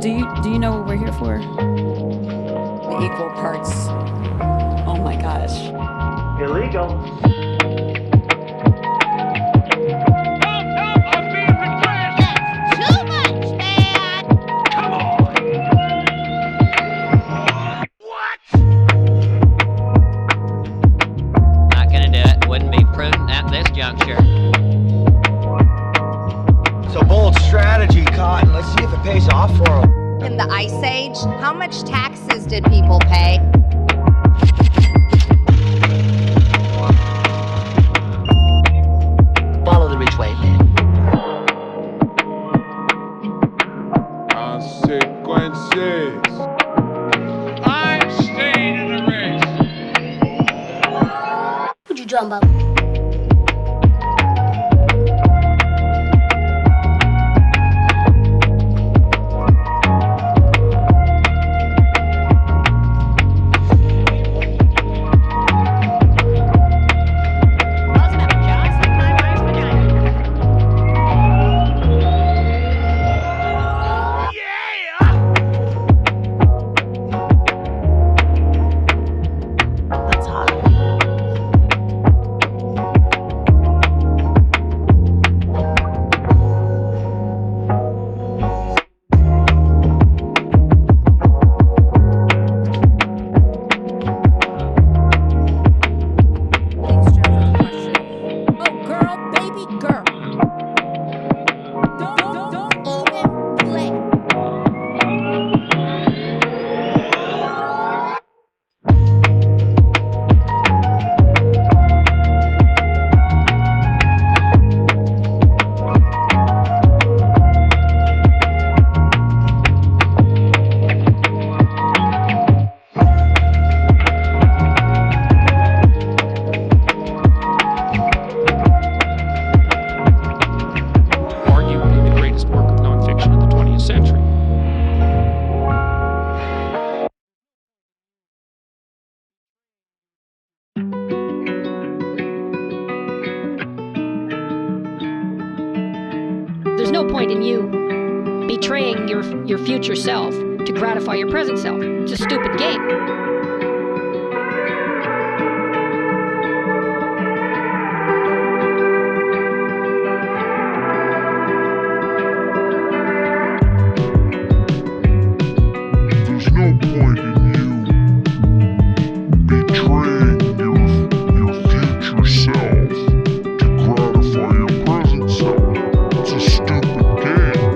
Do you know what we're here for? Equal parts. Oh my gosh. Illegal. So bold strategy, Cotton. Let's see if it pays off for them. In the Ice Age, how much taxes did people pay? Follow the rich way, man. Consequences. I'm staying in the race. What you talking about? There's no point in you betraying your future self to gratify your present self. It's a stupid game. There's no point in you betraying your future self to gratify your present self. It's a stupid game.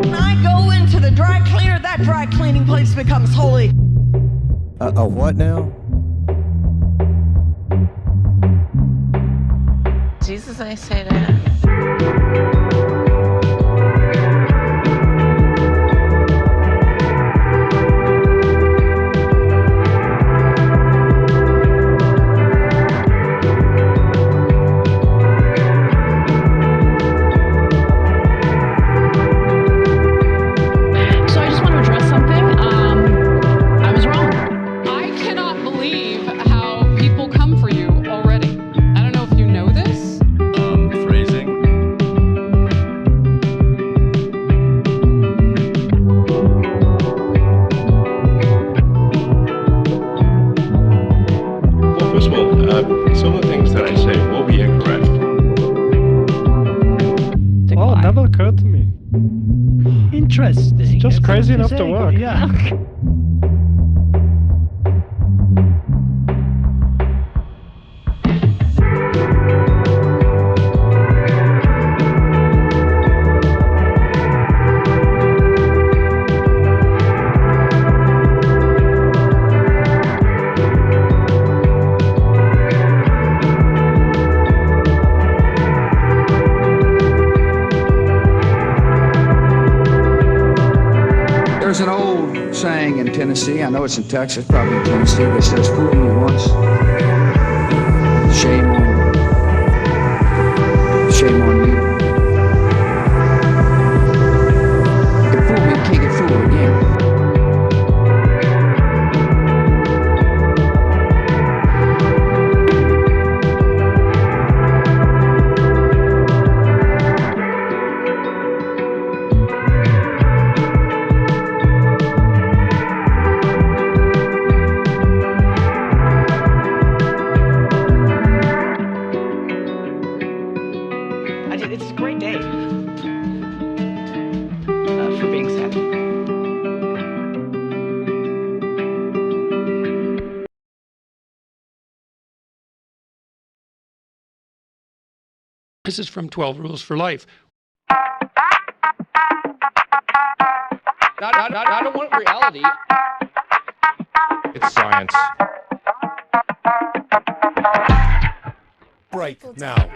When I go into the dry cleaner, that dry cleaning place becomes holy. What now? Jesus, I say that. So I just want to address something. I was wrong. I cannot believe how people come for you already. I don't know if you know this. Phrasing. Well, first of all, some of the things that I say will be incorrect. Oh, it never occurred to me. Interesting. It's just crazy enough to work. Yeah. There's an old saying in Tennessee, I know it's in Texas, probably in Tennessee, that says, fool me once, shame on you. You fool me, can't get fooled again. It's a great day for being sad. This is from 12 Rules for Life. I don't want reality. It's science. Break now.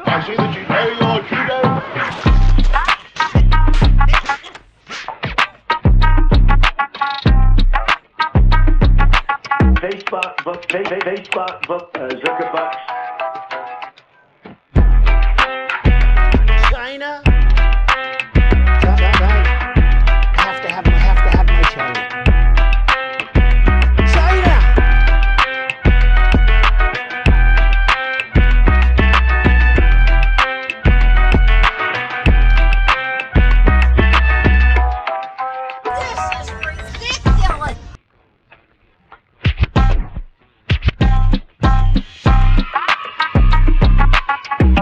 I see that you know your judo. Facebook, Zuckerbucks. China. I have to have my China.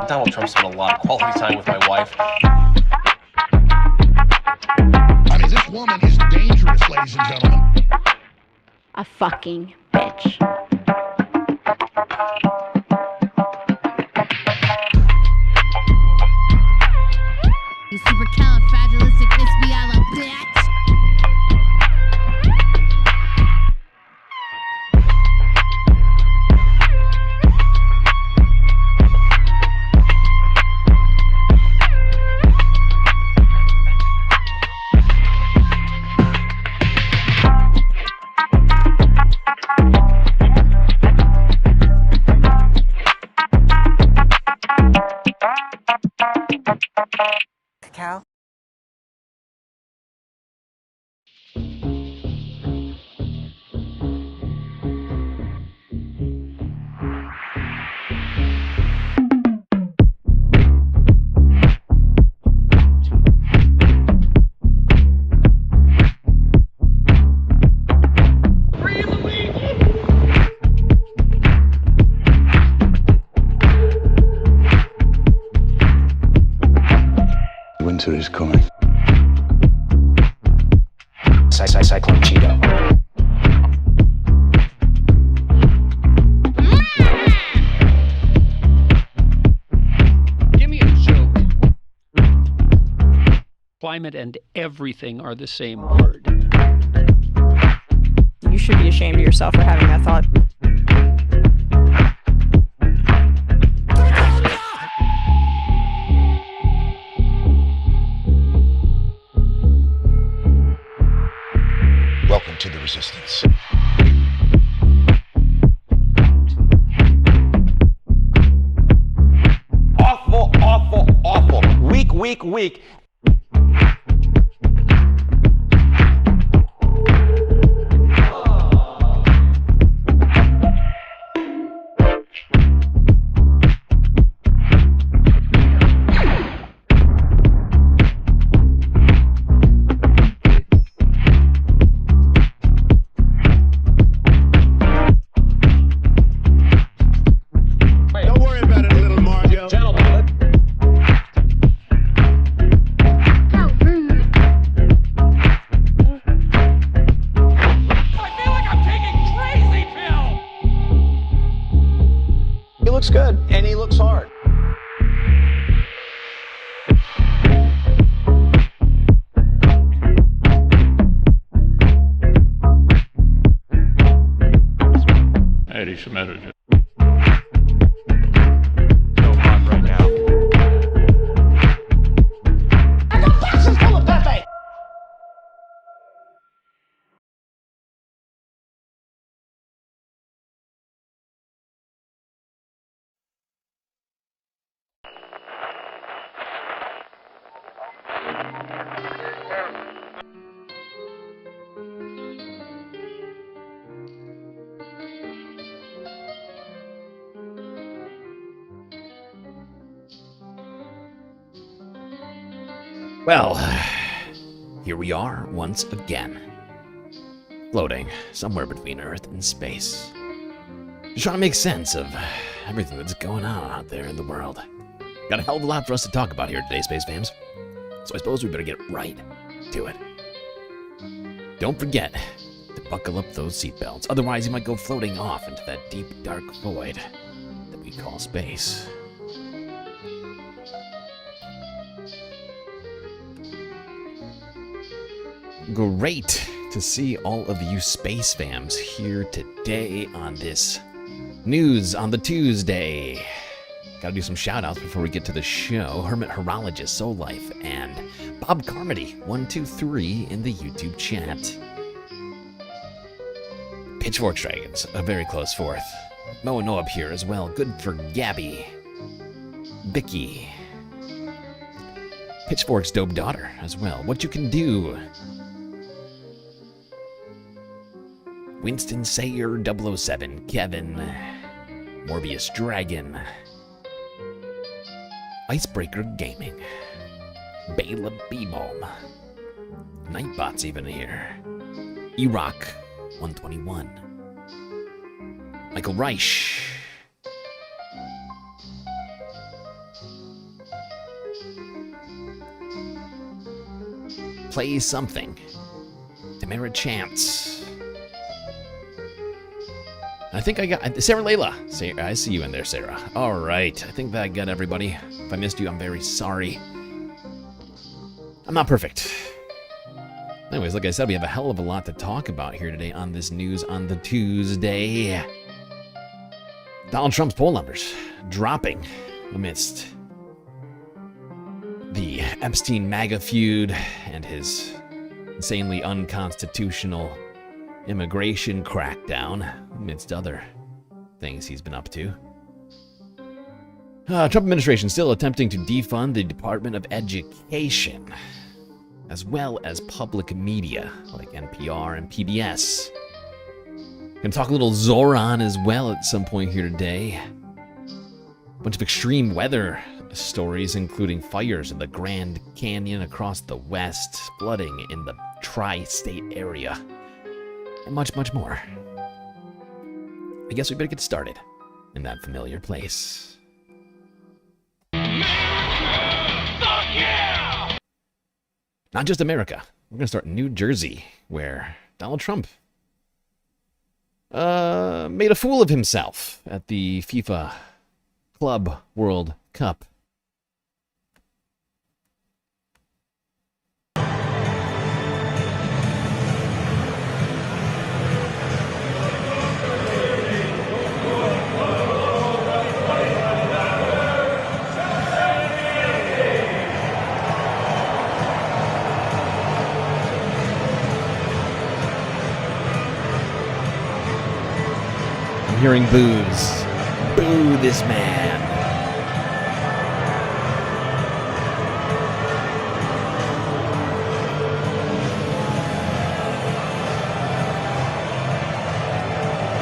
Donald Trump spent a lot of quality time with my wife. I mean, this woman is dangerous, ladies and gentlemen. A fucking bitch. You supercalifragilisticexpialidocious. Cacao. Winter is coming. Cyclone Cheeto. Give me a joke. Climate and everything are the same word. You should be ashamed of yourself for having that thought. Welcome to the resistance. Awful, awful, awful. Weak. Don't worry about it, little Margot. Gentlemen, I feel like I'm taking crazy pill. He looks good, and he looks hard. Anti-Semitic. So hot right now. I got boxes full of Pepe. Well, here we are once again, floating somewhere between Earth and space. Just trying to make sense of everything that's going on out there in the world. Got a hell of a lot for us to talk about here today, Space Fams. So I suppose we better get right to it. Don't forget to buckle up those seatbelts, otherwise you might go floating off into that deep, dark void that we call space. Great to see all of you Space Fams here today on this News on the Tuesday. Gotta do some shout-outs before we get to the show. Hermit Horologist, Soul Life, and Bob Carmody, 123 in the YouTube chat. Pitchfork Dragons, a very close fourth. Mo and Noem here as well. Good for Gabby. Vicky. Pitchfork's dope daughter as well. What you can do. Winston Sayer 007, Kevin, Morbius Dragon, Icebreaker Gaming, Bela B-Balm, Nightbot's even here, E-Rock 121, Michael Reich, Play Something, Tamara Chance, I think I got Sarah Layla. I see you in there, Sarah. All right. I think that I got everybody. If I missed you, I'm very sorry. I'm not perfect. Anyways, like I said, we have a hell of a lot to talk about here today on this News on the Tuesday. Donald Trump's poll numbers dropping amidst the Epstein MAGA feud and his insanely unconstitutional immigration crackdown, amidst other things he's been up to. Trump administration still attempting to defund the Department of Education, as well as public media like NPR and PBS. Gonna talk a little Zoran as well at some point here today. A bunch of extreme weather stories, including fires in the Grand Canyon across the West, flooding in the tri-state area, and much, much more. I guess we better get started in that familiar place. Yeah! Not just America. We're going to start in New Jersey, where Donald Trump made a fool of himself at the FIFA Club World Cup. Hearing boos. Boo this man.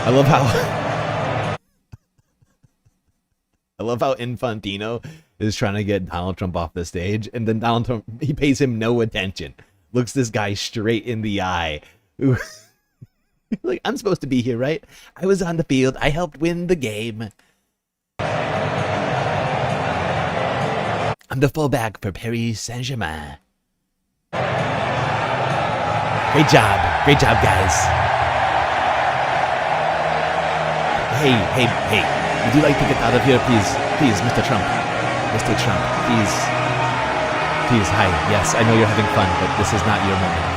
I love how Infantino is trying to get Donald Trump off the stage, and then Donald Trump, he pays him no attention. Looks this guy straight in the eye. Like, I'm supposed to be here, right? I was on the field. I helped win the game. I'm the fullback for Paris Saint-Germain. Great job, guys. Hey. Would you like to get out of here, please, Mr. Trump? Mr. Trump, please. Please, hi. Yes, I know you're having fun, but this is not your moment.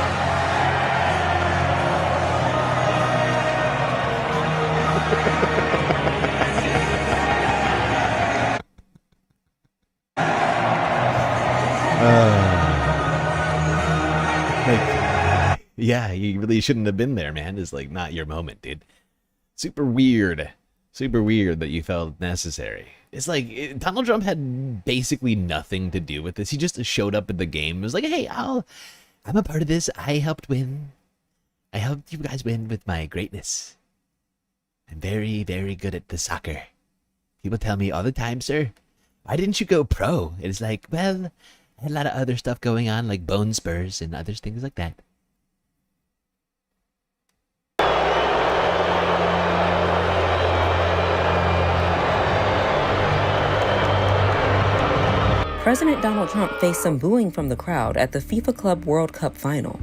Yeah, you really shouldn't have been there, man. It's like not your moment, dude. Super weird that you felt necessary. It's like Donald Trump had basically nothing to do with this. He just showed up at the game and was like, hey, I'm a part of this. I helped win. I helped you guys win with my greatness. I'm very, very good at the soccer. People tell me all the time, sir, why didn't you go pro? It's like, well, a lot of other stuff going on, like bone spurs and other things like that. President Donald Trump faced some booing from the crowd at the FIFA Club World Cup final.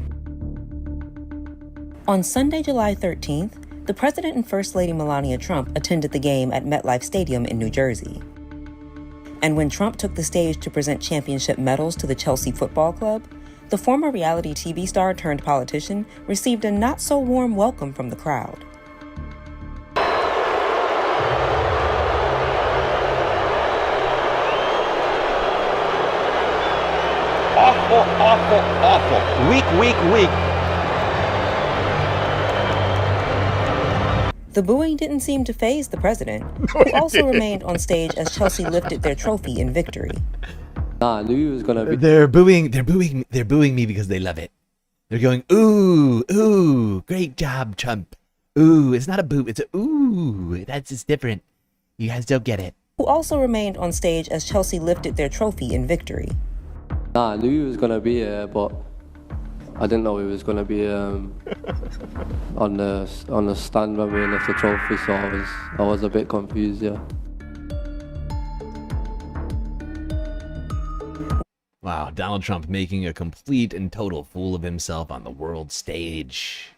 On Sunday, July 13th, the President and First Lady Melania Trump attended the game at MetLife Stadium in New Jersey. And when Trump took the stage to present championship medals to the Chelsea Football Club, the former reality TV star turned politician received a not-so-warm welcome from the crowd. Awful. Weak. The booing didn't seem to faze the president, who also remained on stage as Chelsea lifted their trophy in victory. Nah, I knew he was gonna be. They're booing me because they love it. They're going, ooh, great job, Trump. Ooh, it's not a boo, it's a ooh. That's just different. You guys don't get it. Who also remained on stage as Chelsea lifted their trophy in victory. Nah, I knew he was gonna be here, but I didn't know he was gonna be on the stand when we left the trophy. So I was a bit confused, yeah. Wow, Donald Trump making a complete and total fool of himself on the world stage.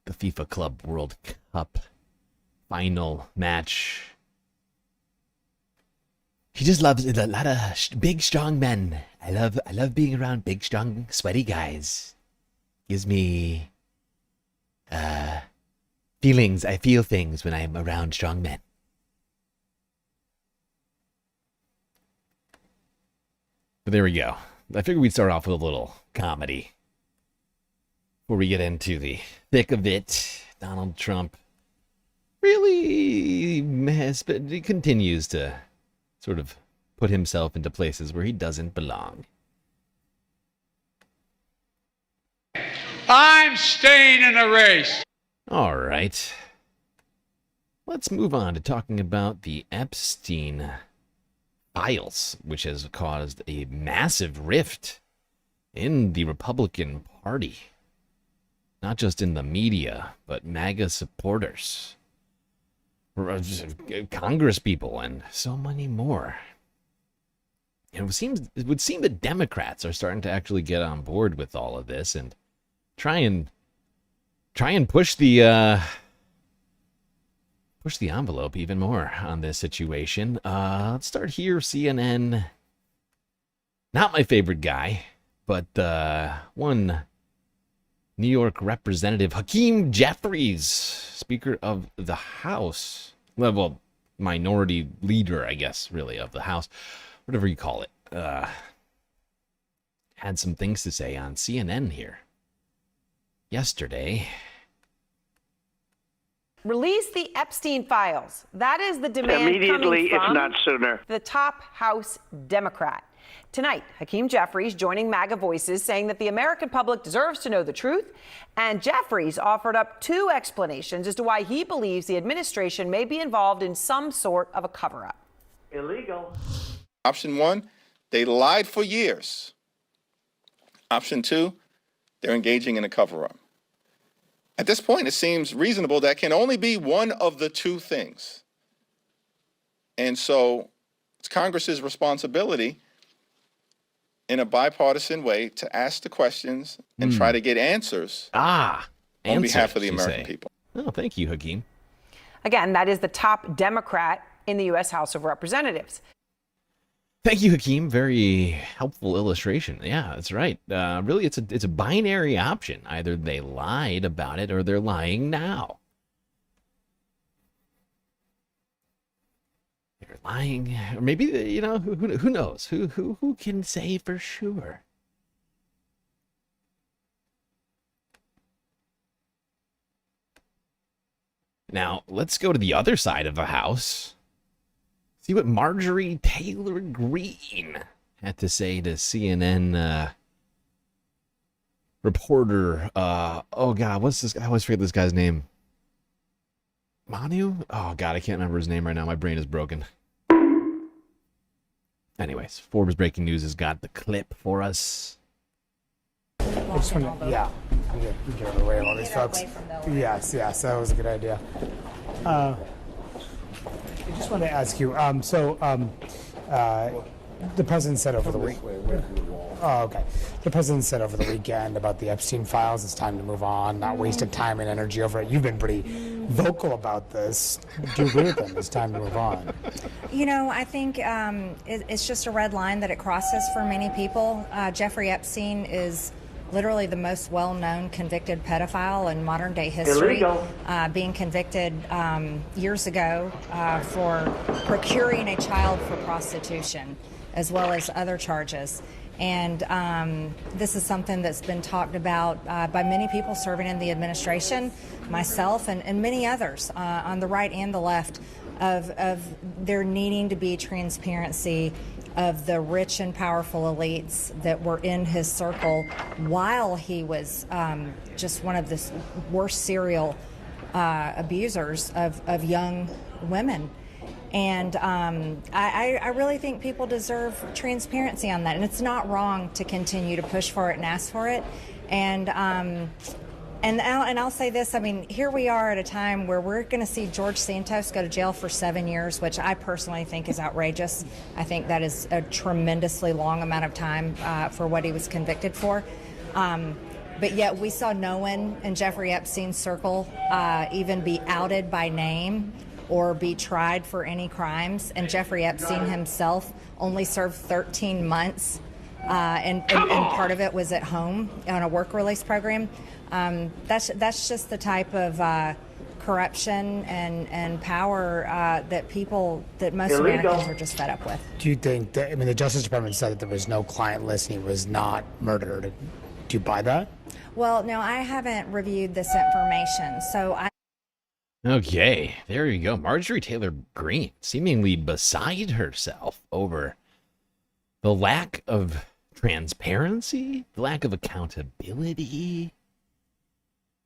The FIFA Club World Cup final match. He just loves a lot of big, strong men. I love being around big, strong, sweaty guys. Gives me feelings. I feel things when I'm around strong men. But there we go. I figured we'd start off with a little comedy before we get into the thick of it. Donald Trump really he continues to sort of put himself into places where he doesn't belong. I'm staying in the race. All right. Let's move on to talking about the Epstein files, which has caused a massive rift in the Republican Party. Not just in the media, but MAGA supporters, Congress people, and so many more. It would seem that Democrats are starting to actually get on board with all of this and try and push the envelope even more on this situation. Let's start here. CNN. Not my favorite guy, but one New York Representative Hakeem Jeffries, Speaker of the House, well, minority leader, I guess, really, of the House, whatever you call it, had some things to say on CNN here yesterday. Release the Epstein files. That is the demand immediately, coming from if not sooner. The top House Democrat. Tonight, Hakeem Jeffries joining MAGA Voices, saying that the American public deserves to know the truth. And Jeffries offered up two explanations as to why he believes the administration may be involved in some sort of a cover-up. Illegal. Option one, they lied for years. Option two, they're engaging in a cover-up. At this point, it seems reasonable that can only be one of the two things. And so it's Congress's responsibility in a bipartisan way to ask the questions and try to get answers on behalf of the American people. Oh, thank you, Hakeem. Again, that is the top Democrat in the U.S. House of Representatives. Thank you, Hakeem. Very helpful illustration. Yeah, that's right. Really, it's a binary option. Either they lied about it or they're lying now. They're lying, or maybe, you know, who knows? Who can say for sure? Now, let's go to the other side of the house. See what Marjorie Taylor Greene had to say to CNN reporter. Oh, God, what's this? I always forget this guy's name. Manu? Oh, God, I can't remember his name right now. My brain is broken. Anyways, Forbes Breaking News has got the clip for us. I just want to, yeah, get away with all these folks. Yes, that was a good idea. I just want to ask you, the president said over the week. Oh, okay. The president said over the weekend about the Epstein files. It's time to move on, not wasting time and energy over it. You've been pretty vocal about this. Do you agree with them? It's time to move on. You know, I think it's just a red line that it crosses for many people. Jeffrey Epstein is literally the most well-known convicted pedophile in modern-day history, being convicted years ago for procuring a child for prostitution, as well as other charges. And this is something that's been talked about by many people serving in the administration, myself, and many others on the right and the left, of there needing to be transparency of the rich and powerful elites that were in his circle while he was just one of the worst serial abusers of young women. And I really think people deserve transparency on that. And it's not wrong to continue to push for it and ask for it. And I'll say this, I mean, here we are at a time where we're going to see George Santos go to jail for 7 years, which I personally think is outrageous. I think that is a tremendously long amount of time for what he was convicted for. But yet we saw no one in Jeffrey Epstein's circle even be outed by name or be tried for any crimes. And Jeffrey Epstein himself only served 13 months, and part of it was at home on a work release program. That's just the type of corruption and power that most Americans are just fed up with. Do you think that, I mean, the Justice Department said that there was no client list and he was not murdered. Do you buy that? Well, no, I haven't reviewed this information, so Okay, there you go. Marjorie Taylor Greene, seemingly beside herself over the lack of transparency, the lack of accountability.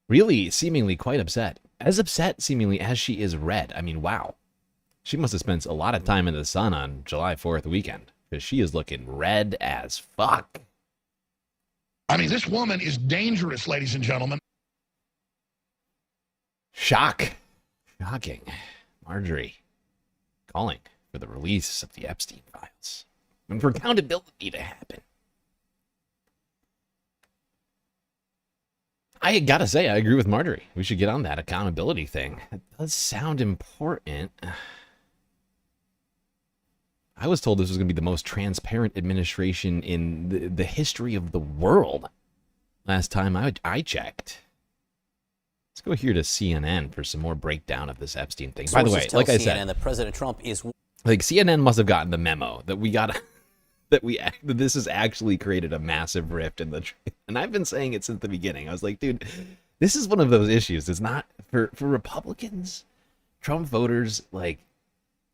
Really, seemingly quite upset. As upset, seemingly, as she is red. I mean, wow. She must have spent a lot of time in the sun on July 4th weekend, because she is looking red as fuck. I mean, this woman is dangerous, ladies and gentlemen. Shocking. Marjorie calling for the release of the Epstein files and for accountability to happen. I gotta say, I agree with Marjorie. We should get on that accountability thing. It does sound important. I was told this was going to be the most transparent administration in the history of the world last time I checked. Let's go here to CNN for some more breakdown of this Epstein thing. By the way, like I said, that President Trump is like CNN must have gotten the memo that we got that this has actually created a massive rift in the. And I've been saying it since the beginning. I was like, dude, this is one of those issues. It's not for Republicans, Trump voters. Like,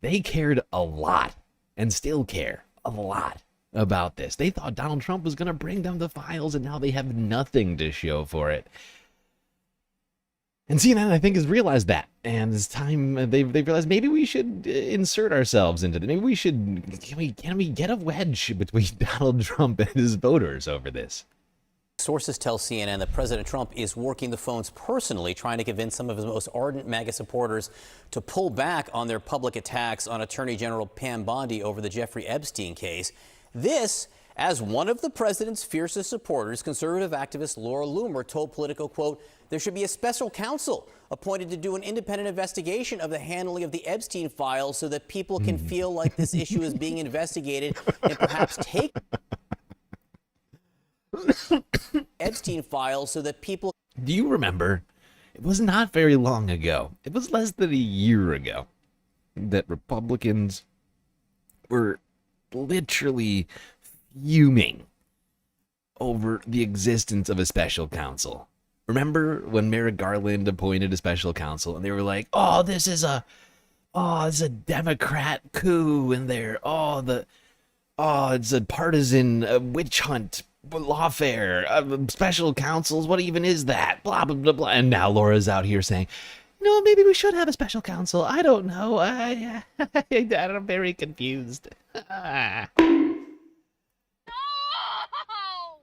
they cared a lot and still care a lot about this. They thought Donald Trump was going to bring them the files, and now they have nothing to show for it. And CNN, I think, has realized that. And it's time they've realized maybe we should insert ourselves into it. Maybe we should, can we get a wedge between Donald Trump and his voters over this? Sources tell CNN that President Trump is working the phones personally, trying to convince some of his most ardent MAGA supporters to pull back on their public attacks on Attorney General Pam Bondi over the Jeffrey Epstein case. This, as one of the president's fiercest supporters, conservative activist Laura Loomer told Politico, quote, there should be a special counsel appointed to do an independent investigation of the handling of the Epstein files so that people can feel like this issue is being investigated and perhaps take Epstein files so that people. Do you remember? It was not very long ago. It was less than a year ago that Republicans were literally fuming over the existence of a special counsel. Remember when Merrick Garland appointed a special counsel and they were like, oh, it's a Democrat coup in there. It's a partisan witch hunt, lawfare, special counsels. What even is that? Blah, blah, blah, blah. And now Laura's out here saying, No, maybe we should have a special counsel. I don't know. I'm very confused.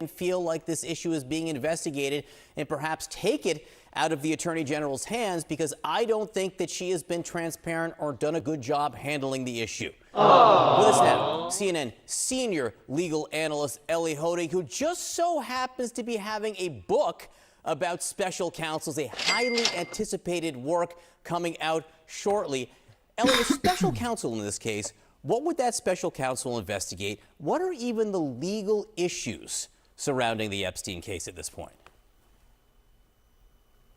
Feel like this issue is being investigated and perhaps take it out of the Attorney General's hands, because I don't think that she has been transparent or done a good job handling the issue. With us now, CNN senior legal analyst Ellie Honig, who just so happens to be having a book about special counsels, a highly anticipated work coming out shortly. Ellie, a special counsel in this case, what would that special counsel investigate? What are even the legal issues surrounding the Epstein case at this point?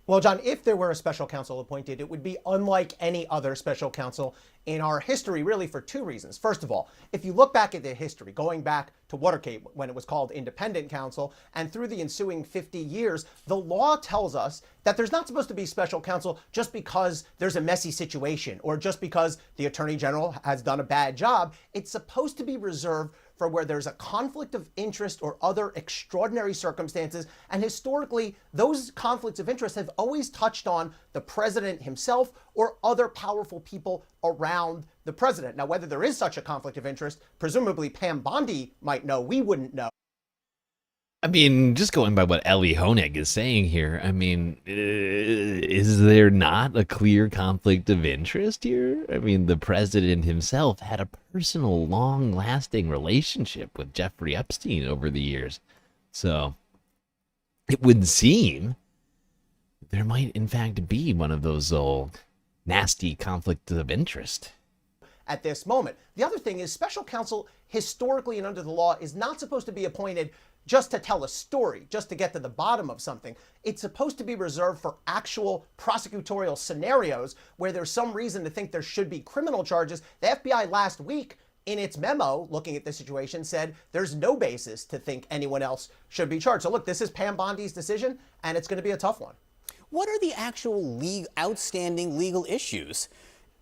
Well, John, if there were a special counsel appointed, it would be unlike any other special counsel in our history, really for two reasons. First of all, if you look back at the history, going back to Watergate when it was called independent counsel, and through the ensuing 50 years, the law tells us that there's not supposed to be special counsel just because there's a messy situation or just because the Attorney General has done a bad job. It's supposed to be reserved for where there's a conflict of interest or other extraordinary circumstances. And historically, those conflicts of interest have always touched on the president himself or other powerful people around the president. Now, whether there is such a conflict of interest, presumably Pam Bondi might know, we wouldn't know. I mean, just going by what Ellie Honig is saying here, I mean, is there not a clear conflict of interest here? I mean, the president himself had a personal, long-lasting relationship with Jeffrey Epstein over the years. So it would seem there might, in fact, be one of those old nasty conflicts of interest at this moment. The other thing is special counsel, historically and under the law, is not supposed to be appointed just to tell a story, just to get to the bottom of something. It's supposed to be reserved for actual prosecutorial scenarios where there's some reason to think there should be criminal charges. The FBI last week, in its memo looking at the situation, said there's no basis to think anyone else should be charged. So look, this is Pam Bondi's decision, and it's going to be a tough one. What are the actual outstanding legal issues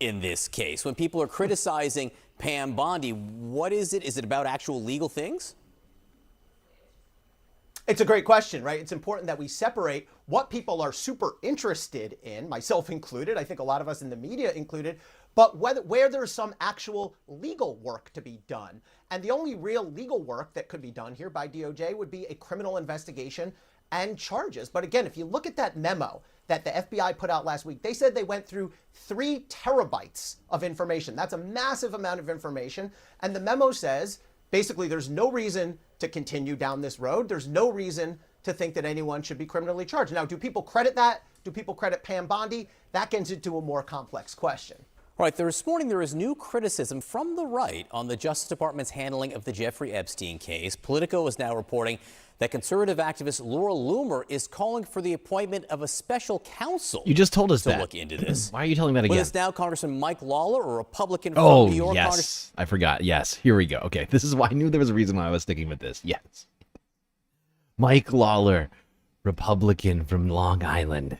in this case? When people are criticizing Pam Bondi, what is it? Is it about actual legal things? It's a great question, right? It's important that we separate what people are super interested in, myself included, I think a lot of us in the media included, but where there's some actual legal work to be done. And the only real legal work that could be done here by DOJ would be a criminal investigation and charges. But again, if you look at that memo that the FBI put out last week, they said they went through 3 terabytes of information. That's a massive amount of information. And the memo says, basically, there's no reason to continue down this road. There's no reason to think that anyone should be criminally charged. Now, do people credit that? Do people credit Pam Bondi? That gets into a more complex question. All right, this morning there is new criticism from the right on the Justice Department's handling of the Jeffrey Epstein case. Politico is now reporting that conservative activist Laura Loomer is calling for the appointment of a special counsel. You just told us to look into this. Why are you telling that again? With us now, Congressman Mike Lawler, a Republican from New York. Yes, I forgot. Yes, here we go. Okay, this is why I knew there was a reason why I was sticking with this. Yes. Mike Lawler, Republican from Long Island.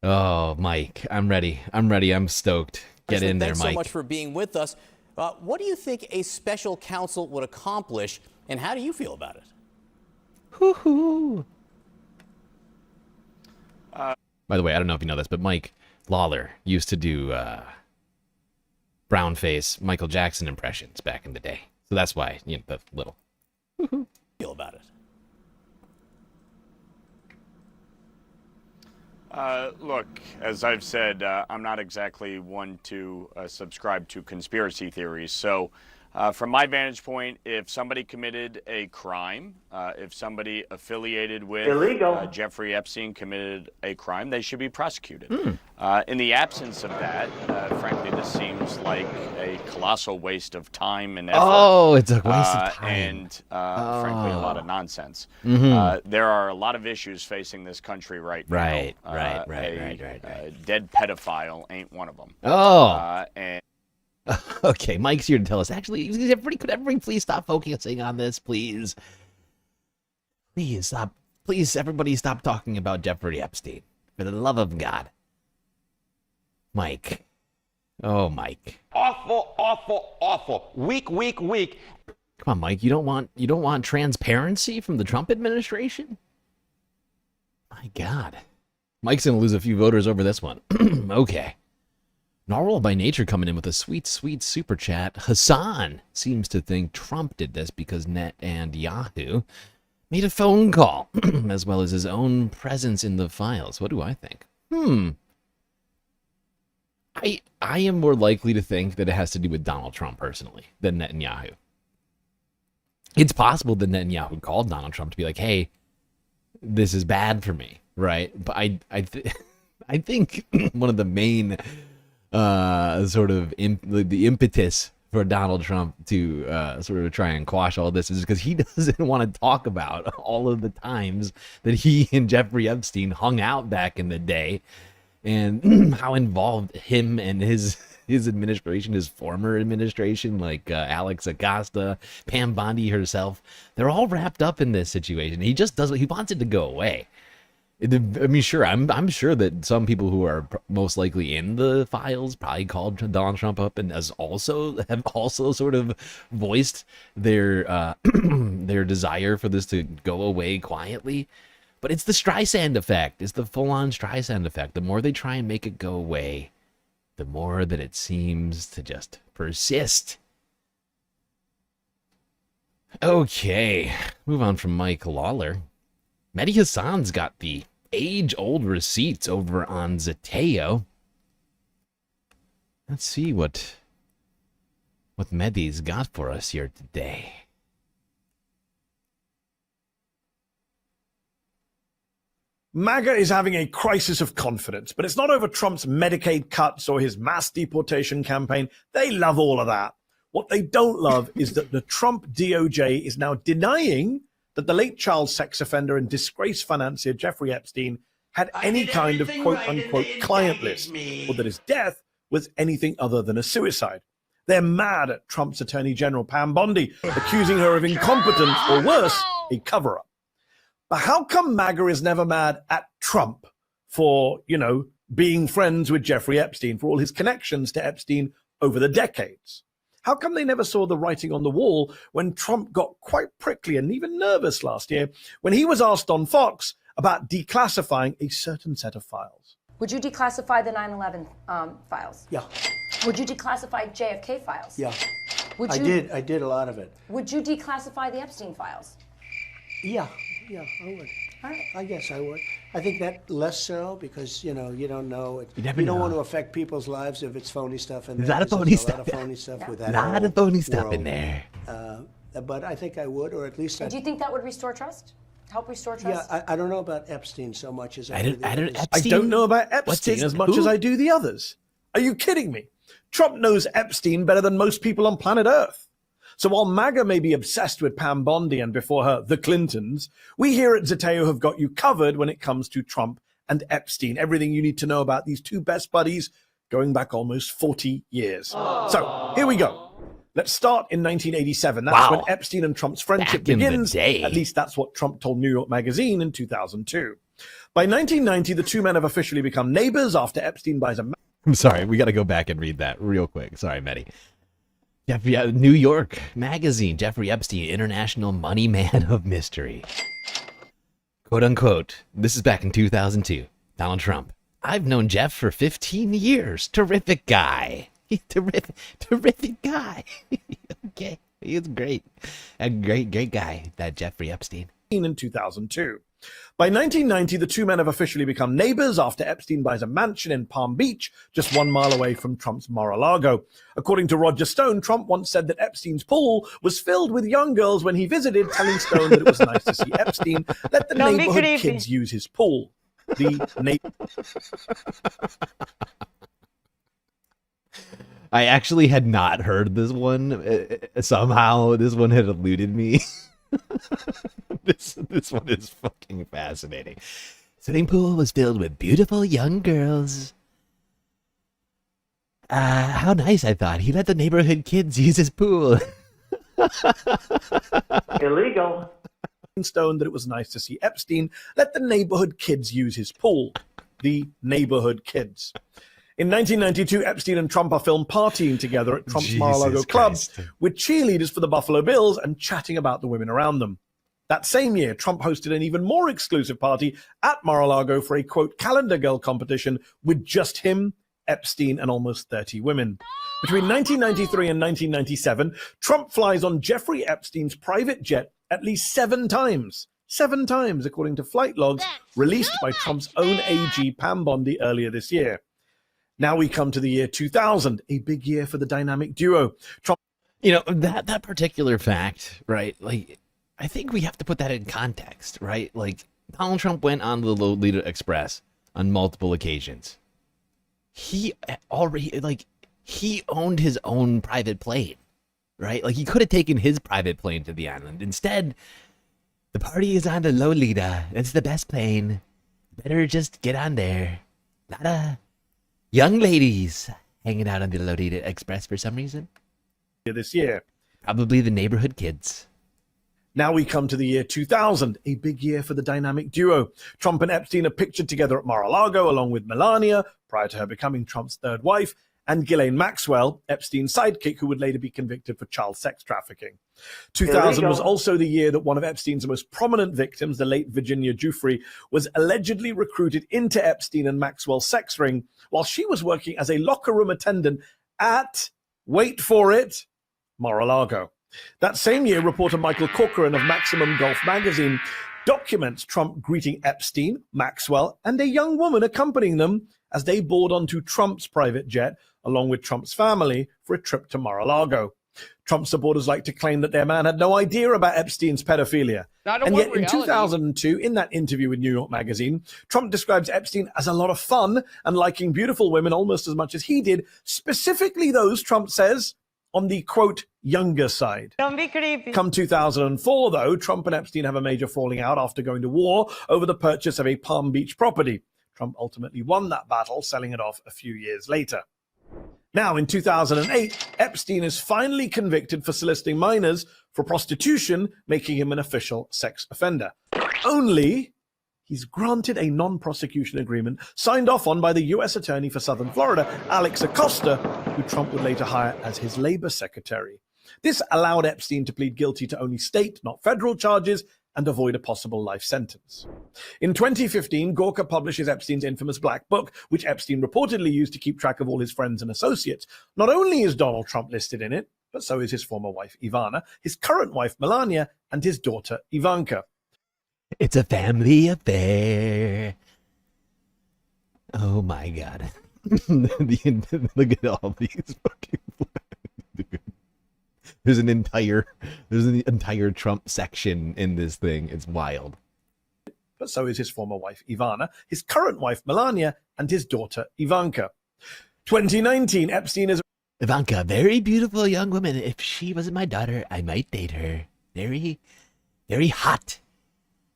Oh, Mike, I'm ready. I'm stoked. Get in there, Mike. Thanks so much for being with us. What do you think a special counsel would accomplish, and how do you feel about it? Hoo-hoo. By the way, I don't know if you know this, but Mike Lawler used to do brown face Michael Jackson impressions back in the day. So that's why, you know, the little feel about it. Look, as I've said, I'm not exactly one to subscribe to conspiracy theories. So from my vantage point, if somebody committed a crime, if somebody affiliated with Jeffrey Epstein committed a crime, they should be prosecuted. In the absence of that, frankly, this seems like a colossal waste of time and effort. Oh, it's a waste of time. And frankly, a lot of nonsense. There are a lot of issues facing this country right now. Right. A dead pedophile ain't one of them. And okay, Mike's here to tell us. Actually, could everybody please stop focusing on this, please? Please stop. Please, everybody stop talking about Jeffrey Epstein. For the love of God. Mike. Oh, Mike. Awful. Weak. Come on, Mike. You don't want transparency from the Trump administration? My God. Mike's going to lose a few voters over this one. Okay. Narwhal by nature coming in with a sweet, sweet super chat. Hassan seems to think Trump did this because Net and Yahoo made a phone call, as well as his own presence in the files. What do I think? I am more likely to think that it has to do with Donald Trump personally than Netanyahu. It's possible that Netanyahu called Donald Trump to be like, hey, this is bad for me, right? But I think one of the main sort of the impetus for Donald Trump to sort of try and quash all this is because he doesn't want to talk about all of the times that he and Jeffrey Epstein hung out back in the day and how involved him and his administration, his former administration, like Alex Acosta, Pam Bondi herself, they're all wrapped up in this situation. He just doesn't, he wants it to go away. I mean, sure, I'm sure that some people who are most likely in the files probably called Donald Trump up and have also sort of voiced their their desire for this to go away quietly. But it's the Streisand effect. It's the full-on Streisand effect. The more they try and make it go away, the more that it seems to just persist. Okay, move on from Mike Lawler. Mehdi Hassan's got the age-old receipts over on Zateo. Let's see what Mehdi's got for us here today. MAGA is having a crisis of confidence, but it's not over Trump's Medicaid cuts or his mass deportation campaign. They love all of that. What they don't love is that the Trump DOJ is now denying that the late child sex offender and disgraced financier Jeffrey Epstein had any kind of quote-unquote client list, or that his death was anything other than a suicide. They're mad at Trump's Attorney General Pam Bondi, accusing her of incompetence, or worse, a cover-up. But how come MAGA is never mad at Trump for, being friends with Jeffrey Epstein, for all his connections to Epstein over the decades? How come they never saw the writing on the wall when Trump got quite prickly and even nervous last year when he was asked on Fox about declassifying a certain set of files? Would you declassify the 9/11 files? Yeah. Would you declassify JFK files? Yeah. Would you, I did a lot of it. Would you declassify the Epstein files? Yeah, I would. All right. I guess I would. I think that less so because, you don't know. You never don't know. want to affect people's lives if it's phony stuff in there. There's a lot of phony stuff. A lot of phony stuff with that. A lot of phony stuff world. in there. But I think I would, or at least Do you think that would restore trust? Help restore trust? Yeah, I don't know about Epstein so much as I don't know about Epstein as much as I do the others. Are you kidding me? Trump knows Epstein better than most people on planet Earth. So while MAGA may be obsessed with Pam Bondi and before her, the Clintons, we here at Zateo have got you covered when it comes to Trump and Epstein. Everything you need to know about these two best buddies going back almost 40 years. So here we go. Let's start in 1987. That's when Epstein and Trump's friendship begins. At least that's what Trump told New York Magazine in 2002. By 1990, the two men have officially become neighbors after Epstein buys a... I'm sorry, we got to go back and read that real quick. Sorry, Mehdi. New York Magazine, Jeffrey Epstein, international money man of mystery. Quote unquote, this is back in 2002. Donald Trump. I've known Jeff for 15 years. Terrific guy. Terrific guy. Okay, he is great. A great guy, that Jeffrey Epstein. In 2002. By 1990, the two men have officially become neighbors after Epstein buys a mansion in Palm Beach, just 1 mile away from Trump's Mar-a-Lago. According to Roger Stone, Trump once said that Epstein's pool was filled with young girls when he visited, telling Stone that it was nice to see Epstein let the neighborhood kids use his pool. I actually had not heard this one. Somehow this one had eluded me. This one is fucking fascinating. Swimming pool was filled with beautiful young girls. How nice, I thought. He let the neighborhood kids use his pool. Illegal. Stone that it was nice to see Epstein let the neighborhood kids use his pool. The neighborhood kids. In 1992, Epstein and Trump are filmed partying together at Trump's Mar-a-Lago club with cheerleaders for the Buffalo Bills and chatting about the women around them. That same year, Trump hosted an even more exclusive party at Mar-a-Lago for a, quote, calendar girl competition with just him, Epstein, and almost 30 women. Between 1993 and 1997, Trump flies on Jeffrey Epstein's private jet at least 7 times. 7 times, according to flight logs released by Trump's own AG, Pam Bondi, earlier this year. Now we come to the year 2000, a big year for the dynamic duo. Trump, you know, that particular fact, right? Like, I think we have to put that in context, right? Like, Donald Trump went on the Lolita Express on multiple occasions. He already, like, he owned his own private plane, right? Like, he could have taken his private plane to the island. Instead, the party is on the Lolita. It's the best plane. Better just get on there. A lot of young ladies hanging out on the Lolita Express for some reason. This year. Probably the neighborhood kids. Now we come to the year 2000, a big year for the dynamic duo. Trump and Epstein are pictured together at Mar-a-Lago along with Melania, prior to her becoming Trump's third wife, and Ghislaine Maxwell, Epstein's sidekick, who would later be convicted for child sex trafficking. 2000 was also the year that one of Epstein's most prominent victims, the late Virginia Giuffre, was allegedly recruited into Epstein and Maxwell's sex ring while she was working as a locker room attendant at, wait for it, Mar-a-Lago. That same year, reporter Michael Corcoran of Maximum Golf magazine documents Trump greeting Epstein, Maxwell, and a young woman accompanying them as they board onto Trump's private jet, along with Trump's family, for a trip to Mar-a-Lago. Trump supporters like to claim that their man had no idea about Epstein's pedophilia. And yet in 2002, in that interview with New York Magazine, Trump describes Epstein as a lot of fun and liking beautiful women almost as much as he did, specifically those, Trump says, on the, quote, younger side. Don't be creepy. Come 2004, though, Trump and Epstein have a major falling out after going to war over the purchase of a Palm Beach property. Trump ultimately won that battle, selling it off a few years later. Now, in 2008, Epstein is finally convicted for soliciting minors for prostitution, making him an official sex offender. Only he's granted a non-prosecution agreement signed off on by the U.S. Attorney for Southern Florida, Alex Acosta, who Trump would later hire as his labor secretary. This allowed Epstein to plead guilty to only state, not federal charges, and avoid a possible life sentence. In 2015, Gawker publishes Epstein's infamous Black Book, which Epstein reportedly used to keep track of all his friends and associates. Not only is Donald Trump listed in it, but so is his former wife, Ivana, his current wife, Melania, and his daughter, Ivanka. It's a family affair. Oh my God. Look at all these fucking There's an entire Trump section in this thing. It's wild. But so is his former wife, Ivana, his current wife, Melania, and his daughter, Ivanka. 2019, Epstein is... Ivanka, very beautiful young woman. If she wasn't my daughter, I might date her. Very, very hot,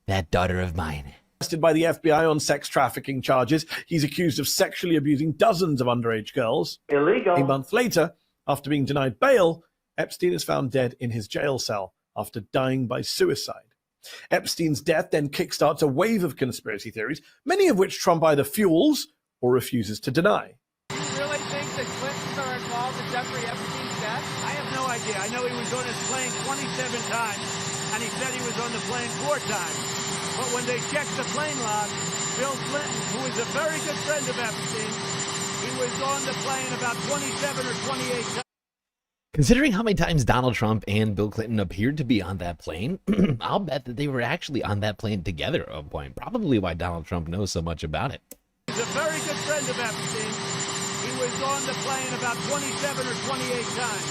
that daughter of mine. Arrested by the FBI on sex trafficking charges. He's accused of sexually abusing dozens of underage girls. Illegal. A month later, after being denied bail, Epstein is found dead in his jail cell after dying by suicide. Epstein's death then kickstarts a wave of conspiracy theories, many of which Trump either fuels or refuses to deny. Do you really think the Clintons are involved in Jeffrey Epstein's death? I have no idea. I know he was on his plane 27 times, and he said he was on the plane 4 times. But when they checked the plane log, Bill Clinton, who is a very good friend of Epstein, he was on the plane about 27 or 28 times. Considering how many times Donald Trump and Bill Clinton appeared to be on that plane, I'll bet that they were actually on that plane together at one point. Probably why Donald Trump knows so much about it. He's a very good friend of Epstein. He was on the plane about 27 or 28 times.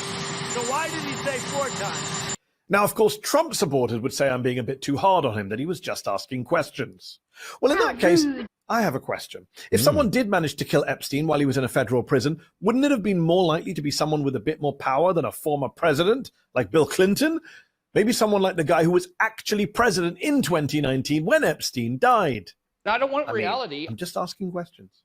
So why did he say 4 times? Now, of course, Trump supporters would say I'm being a bit too hard on him, that he was just asking questions. Well, in that case, I have a question. If someone did manage to kill Epstein while he was in a federal prison, wouldn't it have been more likely to be someone with a bit more power than a former president, like Bill Clinton? Maybe someone like the guy who was actually president in 2019 when Epstein died. I don't want reality. I'm just asking questions.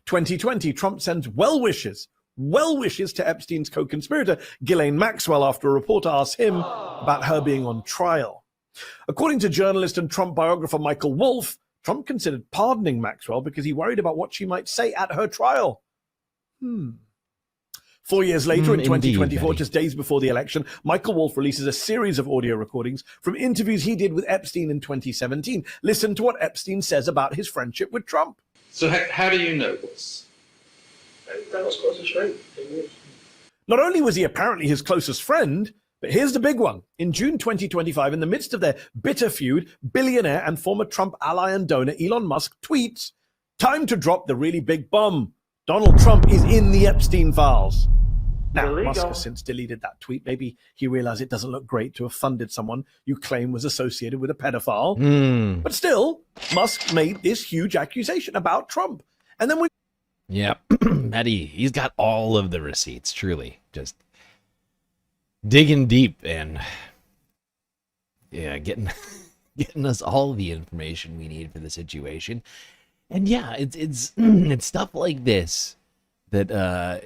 2020, Trump sends well wishes to Epstein's co-conspirator, Ghislaine Maxwell, after a reporter asked him about her being on trial. According to journalist and Trump biographer Michael Wolff, Trump considered pardoning Maxwell because he worried about what she might say at her trial. 4 years later, in Indeed, 2024, Betty. just days before the election, Michael Wolff releases a series of audio recordings from interviews he did with Epstein in 2017. Listen to what Epstein says about his friendship with Trump. So how do you know this? That was closest friend. Not only was he apparently his closest friend, but here's the big one. In June 2025, in the midst of their bitter feud, billionaire and former Trump ally and donor Elon Musk tweets, "Time to drop the really big bomb. Donald Trump is in the Epstein files." Now, Illegal. Musk has since deleted that tweet. Maybe he realized it doesn't look great to have funded someone you claim was associated with a pedophile. But still, Musk made this huge accusation about Trump. And then Yeah, Betty, he's got all of the receipts, truly. Just digging deep and getting us all the information we need for the situation. And yeah, it's stuff like this that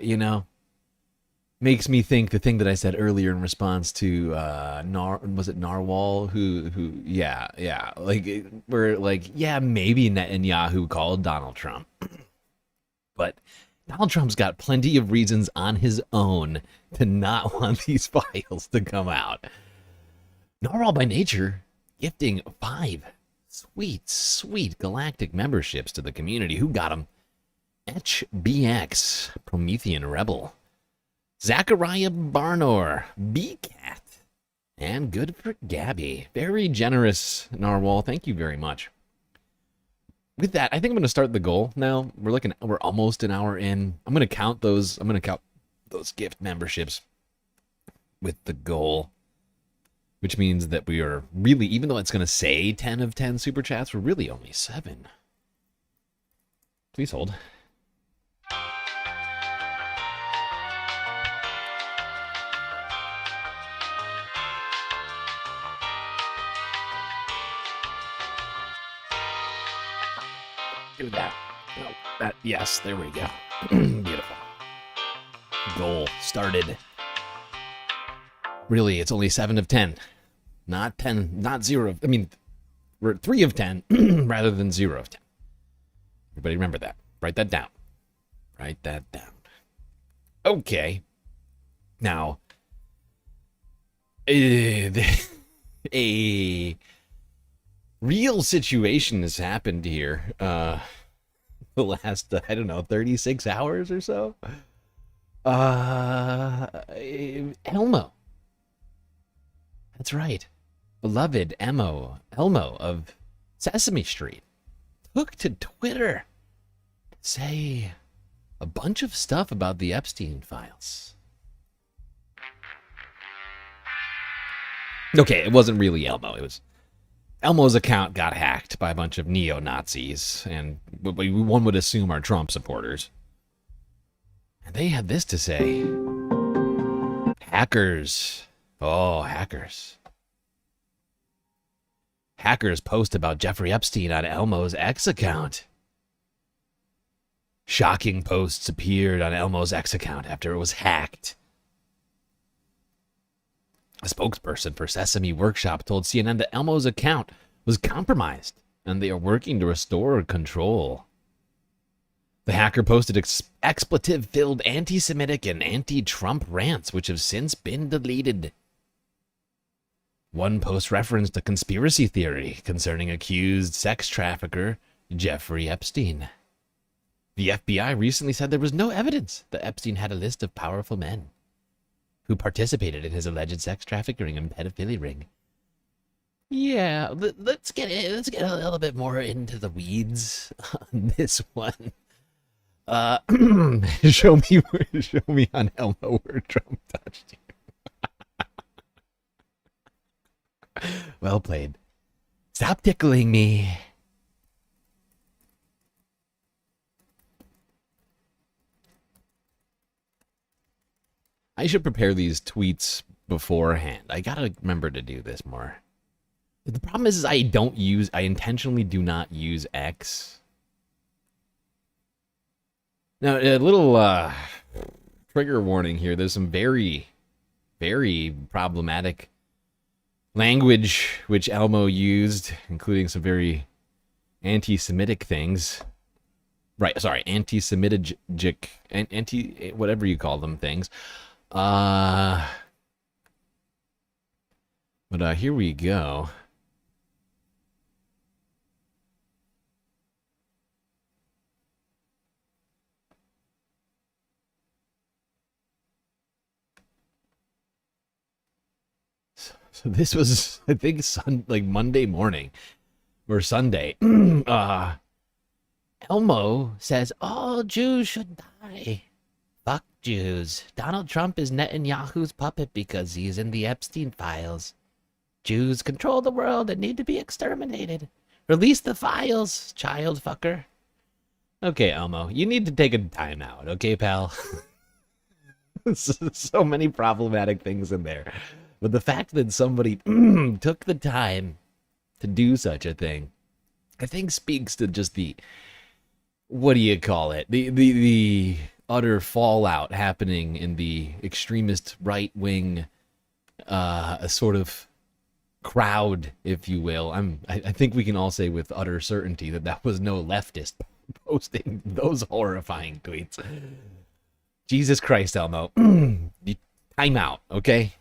makes me think the thing that I said earlier in response to was it Narwhal who maybe Netanyahu called Donald Trump. But Donald Trump's got plenty of reasons on his own to not want these files to come out. Narwhal by nature gifting 5 sweet galactic memberships to the community. Who got them? HBX, Promethean Rebel, Zachariah Barnor, B-Cat, and good for Gabby. Very generous, Narwhal. Thank you very much. With that, I think I'm going to start the goal now. We're almost an hour in. I'm going to count those gift memberships with the goal, which means that we are really, even though it's going to say 10 of 10 super chats, we're really only 7. Please hold. Do that. No, yes, there we go. Beautiful. Goal started. Really, it's only 7 of 10. Not 10, not 0. I mean, we're 3 of 10 rather than 0 of 10. Everybody remember that. Write that down. Write that down. Okay. Now, a real situation has happened here the last 36 hours or so. Elmo, that's right, beloved Elmo of Sesame Street, took to Twitter to say a bunch of stuff about the Epstein files. Okay, it wasn't really Elmo. It was Elmo's account got hacked by a bunch of neo-Nazis, and one would assume are Trump supporters. And they had this to say. Hackers. Oh, hackers. Hackers post about Jeffrey Epstein on Elmo's X account. Shocking posts appeared on Elmo's X account after it was hacked. A spokesperson for Sesame Workshop told CNN that Elmo's account was compromised and they are working to restore control. The hacker posted expletive-filled anti-Semitic and anti-Trump rants, which have since been deleted. One post referenced a conspiracy theory concerning accused sex trafficker Jeffrey Epstein. The FBI recently said there was no evidence that Epstein had a list of powerful men who participated in his alleged sex trafficking and pedophilia ring. Yeah, let's get a little bit more into the weeds on this one. Show me on Elmo where Trump touched you. Well played. Stop tickling me. I should prepare these tweets beforehand. I gotta remember to do this more. The problem is I intentionally do not use X. Now, a little trigger warning here. There's some very, very problematic language which Elmo used, including some very anti-Semitic things. Right, sorry, anti-Semitic, anti, whatever you call them things. But here we go. So this was, I think, like Monday morning or Sunday. Elmo says all Jews should die. Fuck Jews. Donald Trump is Netanyahu's puppet because he's in the Epstein files. Jews control the world and need to be exterminated. Release the files, child fucker. Okay, Elmo, you need to take a time out, okay, pal? So many problematic things in there. But the fact that somebody took the time to do such a thing, I think speaks to just the, what do you call it? The utter fallout happening in the extremist right-wing sort of crowd, if you will. I think we can all say with utter certainty that was no leftist posting those horrifying tweets. Jesus Christ, Elmo. Time out, okay?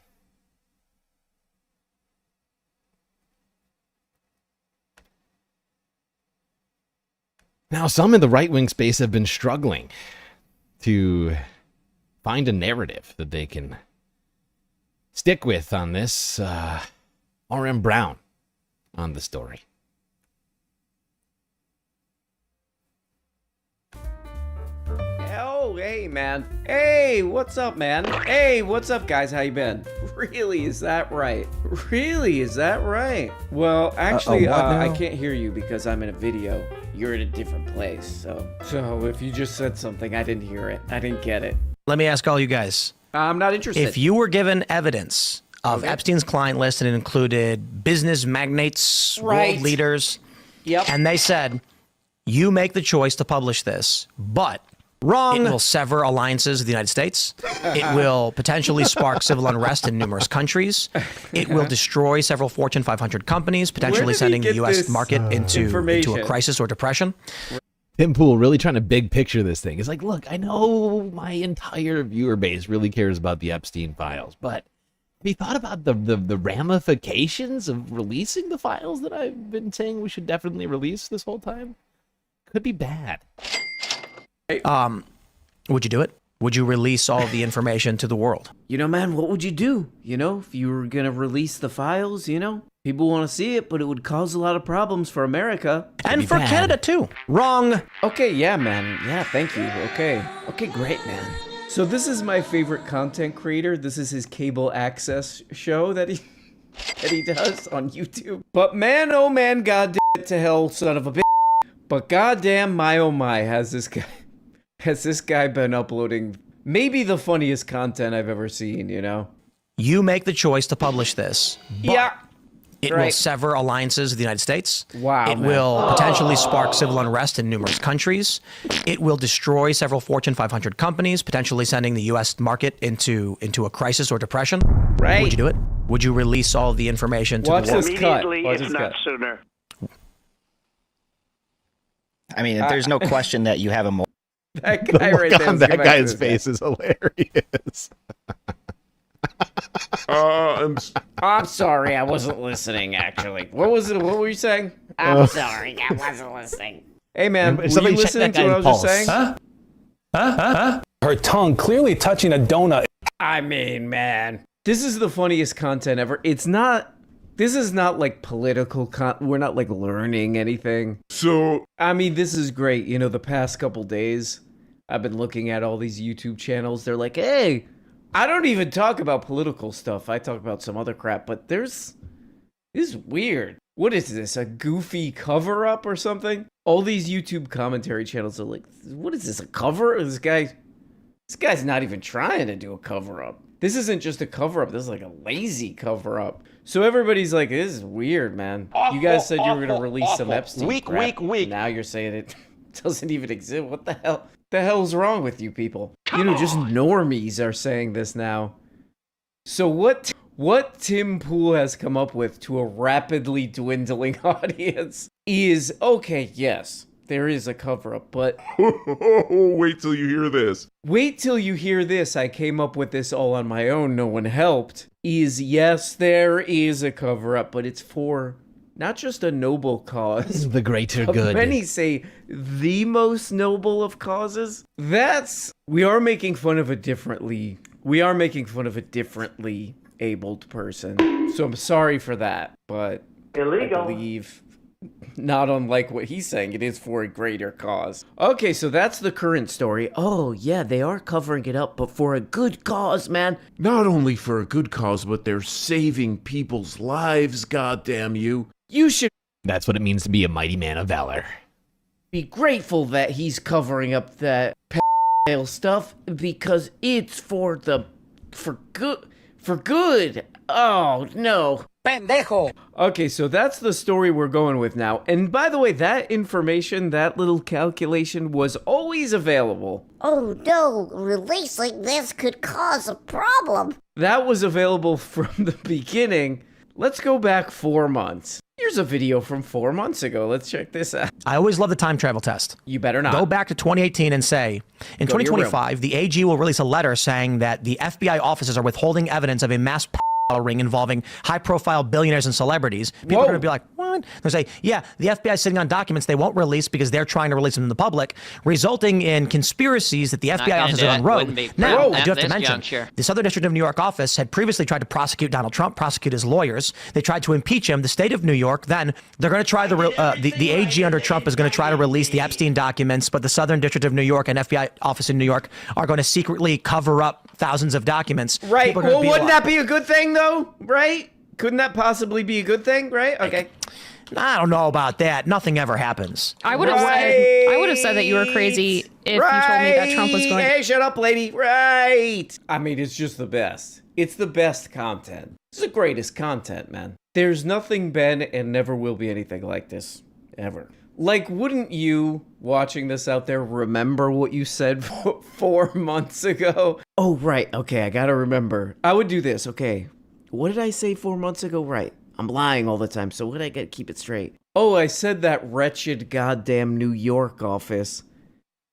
Now, some in the right-wing space have been struggling to find a narrative that they can stick with on this. R.M. Brown on the story. Oh, hey, man. Hey, what's up, man? Hey, what's up, guys? How you been? Really, is that right? Really, is that right? Well, actually, I can't hear you because I'm in a video. You're in a different place, so if you just said something, I didn't hear it. I didn't get it. Let me ask all you guys. I'm not interested. If you were given evidence of Epstein's client list and it included business magnates, world leaders, and they said, you make the choice to publish this, but wrong. It will sever alliances with the United States. It will potentially spark civil unrest in numerous countries. It will destroy several Fortune 500 companies, potentially sending the U.S. market into a crisis or depression. Tim Pool really trying to big picture this thing. It's like, look, I know my entire viewer base really cares about the Epstein files, but have you thought about the ramifications of releasing the files that I've been saying we should definitely release this whole time? Could be bad. Would you do it? Would you release all of the information to the world? You know, man, what would you do? You know, if you were gonna release the files, you know? People want to see it, but it would cause a lot of problems for America. And for Canada, too. Wrong. Okay, yeah, man. Yeah, thank you. Okay, great, man. So this is my favorite content creator. This is his cable access show that he does on YouTube. But man, oh man, goddamn it to hell, son of a bitch. But goddamn, my oh my, has this guy been uploading maybe the funniest content I've ever seen, you know? You make the choice to publish this. Yeah. It will sever alliances with the United States. Wow. It will potentially spark civil unrest in numerous countries. It will destroy several Fortune 500 companies, potentially sending the U.S. market into a crisis or depression. Right. Would you do it? Would you release all of the information to the world? Immediately, if not sooner. I mean, there's no question that you have a more. That guy right there. That guy's face is hilarious. I'm sorry, I wasn't listening, actually. What was it? What were you saying? I'm sorry, I wasn't listening. Hey, man, were you listening to what I was just saying? Her tongue clearly touching a donut. I mean, man. This is the funniest content ever. This is not like political we're not like learning anything. So, I mean, this is great. You know, the past couple days, I've been looking at all these YouTube channels. They're like, hey, I don't even talk about political stuff. I talk about some other crap, but this is weird. What is this, a goofy cover-up or something? All these YouTube commentary channels are like, what is this, a cover? This guy's not even trying to do a cover-up. This isn't just a cover-up. This is like a lazy cover-up. So everybody's like, this is weird, man. You guys said you were going to release some Epstein crap. Now you're saying it doesn't even exist. What the hell? The hell's wrong with you people? You know, just normies are saying this now. So what Tim Pool has come up with to a rapidly dwindling audience is, okay, yes, there is a cover-up, but... Wait till you hear this. Wait till you hear this. I came up with this all on my own. No one helped. Yes, there is a cover-up, but it's for not just a noble cause. The greater good. Many say the most noble of causes. We are making fun of a differently abled person. So I'm sorry for that, but Illegal. I believe, not unlike what he's saying, it is for a greater cause. Okay, so that's the current story. Oh, yeah, they are covering it up, but for a good cause, man. Not only for a good cause, but they're saving people's lives, goddamn you. You should That's what it means to be a mighty man of valor. be grateful that he's covering up that pedophile stuff, because it's for good. Oh, no. Pendejo. Okay, so that's the story we're going with now. And by the way, that information, that little calculation was always available. Oh no, releasing this could cause a problem. That was available from the beginning. Let's go back 4 months. Here's a video from 4 months ago. Let's check this out. I always love the time travel test. You better not. Go back to 2018 and say, in 2025, the AG will release a letter saying that the FBI offices are withholding evidence of a mass ring involving high-profile billionaires and celebrities. People are going to be like, what? They'll say, yeah, the FBI is sitting on documents they won't release because they're trying to release them to the public, resulting in conspiracies that the FBI offices are on rogue. Now, I do have to mention, the Southern District of New York office had previously tried to prosecute Donald Trump, prosecute his lawyers. They tried to impeach him. The state of New York, then they're going to try the AG under Trump is going to try to release the Epstein documents, but the Southern District of New York and FBI office in New York are going to secretly cover up thousands of documents. Right. Well, wouldn't that be a good thing, though? Right? Couldn't that possibly be a good thing? Right? Okay. I don't know about that. Nothing ever happens. I would have said that you were crazy if you told me that Trump was going. Hey, shut up, lady. Right. I mean, it's just the best. It's the best content. It's the greatest content, man. There's nothing been and never will be anything like this ever. Like, wouldn't you, watching this out there, remember what you said 4 months ago? Oh, right. Okay, I gotta remember. I would do this. Okay. What did I say 4 months ago? Right. I'm lying all the time, so what I gotta keep it straight? Oh, I said that wretched goddamn New York office.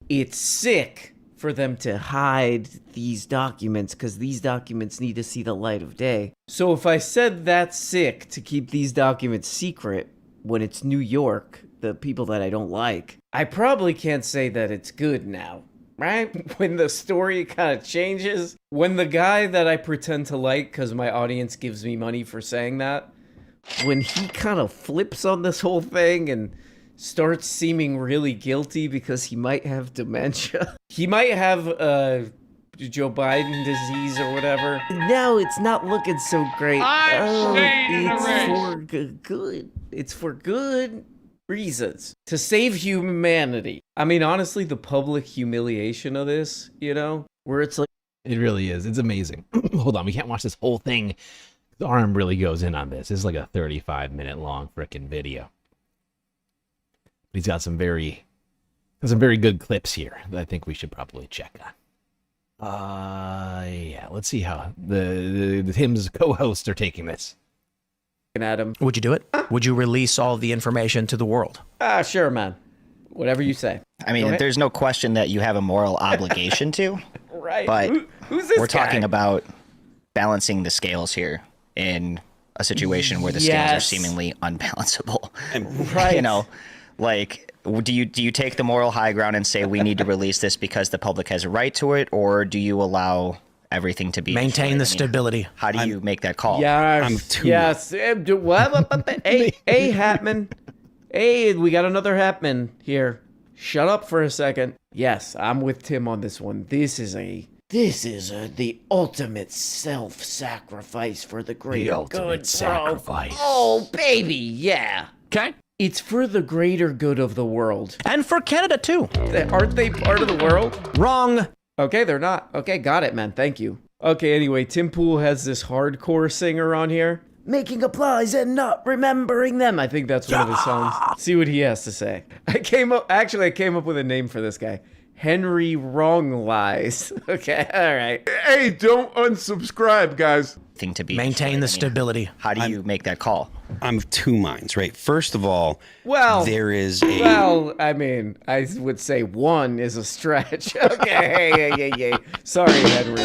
It's sick for them to hide these documents, because these documents need to see the light of day. So if I said that's sick to keep these documents secret when it's New York, the people that I don't like, I probably can't say that it's good now, right? When the story kind of changes, when the guy that I pretend to like because my audience gives me money for saying that, when he kind of flips on this whole thing and starts seeming really guilty because he might have dementia, he might have Joe Biden disease or whatever. Now it's not looking so great. It's for good. It's for good reasons. To save humanity. I mean, honestly, the public humiliation of this, you know, where it's like... It really is. It's amazing. Hold on, we can't watch this whole thing. The arm really goes in on this. This is like a 35-minute long frickin' video. He's got some very good clips here that I think we should probably check on. Yeah, let's see how the Tim's co-hosts are taking this. Adam. Would you do it? Would you release all the information to the world? Sure, man. Whatever you say. I mean, there's no question that you have a moral obligation to. Right. But who's this we're guy? talking about balancing the scales here in a situation where the scales are seemingly unbalanceable. Right. You know, like, do you take the moral high ground and say we need to release this because the public has a right to it, or do you allow everything to be maintain the stability? How do you make that call? Yes. Hey, Hatman. Hey, we got another Hatman here. Shut up for a second. Yes, I'm with Tim on this one. This is the ultimate self-sacrifice for the greater good. The ultimate sacrifice. Oh, baby, yeah. Okay. It's for the greater good of the world. And for Canada, too. Aren't they part of the world? Wrong. Okay, they're not. Okay, got it, man. Thank you. Okay, anyway, Tim Pool has this hardcore singer on here. Making applause and not remembering them. I think that's one of his songs. See what he has to say. I came up with a name for this guy. Henry Wrong Lies. Okay, all right. Hey, don't unsubscribe, guys. Thing to be Maintain the stability. How do you make that call? I'm of two minds, right? First of all, Well, there is a... Well, I mean, I would say one is a stretch. Okay, hey. Sorry, Henry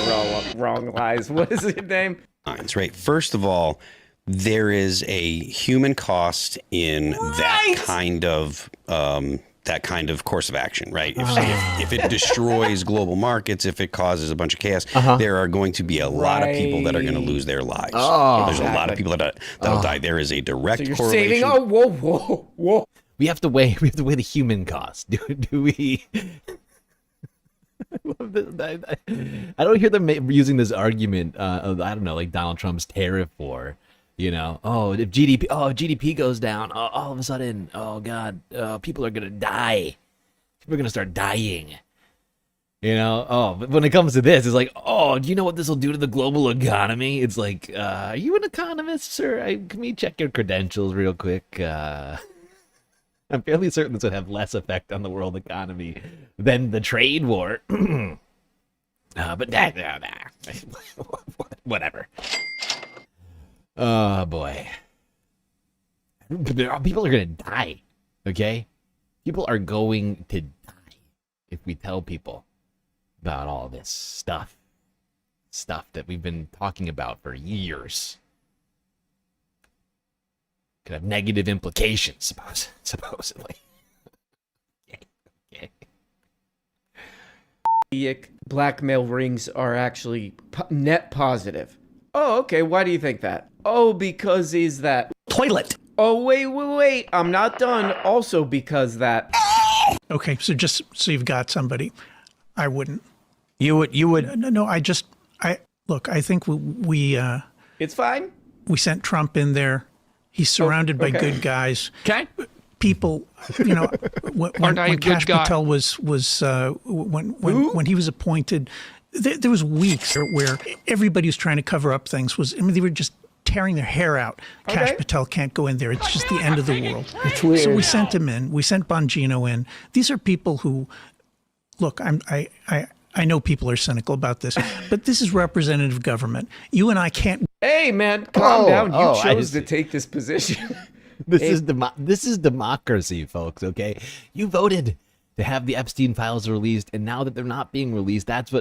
Wrong Lies. What is his name? Right. First of all, there is a human cost in that kind of course of action, right? If it destroys global markets, if it causes a bunch of chaos, there are going to be a lot of people that are going to lose their lives. There's a lot of people that'll die. There is a direct So you're correlation. saving? Oh, whoa. We have to weigh the human cost. Do we? I don't hear them using this argument of, I don't know, like Donald Trump's tariff war. You know, if GDP goes down, all of a sudden, oh God, people are gonna die. People are gonna start dying. You know, but when it comes to this, it's like, do you know what this will do to the global economy? It's like, are you an economist, sir? Can we check your credentials real quick? I'm fairly certain this would have less effect on the world economy than the trade war. But whatever. Oh boy. People are going to die, okay? People are going to die if we tell people about all this stuff that we've been talking about for years. Could have negative implications, supposedly. Okay. Blackmail rings are actually net positive. Oh, okay. Why do you think that? Oh, because is that toilet. Oh, wait. I'm not done. Also because that. Okay, so just so you've got somebody, I wouldn't. You would. No, I think we It's fine. We sent Trump in there. He's surrounded by good guys. Okay. People, you know, when Kash Patel was when he was appointed, there was weeks where everybody was trying to cover up things. They were just tearing their hair out. Kash Patel can't go in there. It's just the end of the world. It's weird. So we sent him in. We sent Bongino in. These are people who, look, I know people are cynical about this, but this is representative government. You and I can't. Hey, man, calm down. You chose to take this position. This is democracy, folks. Okay, you voted to have the Epstein files released, and now that they're not being released, that's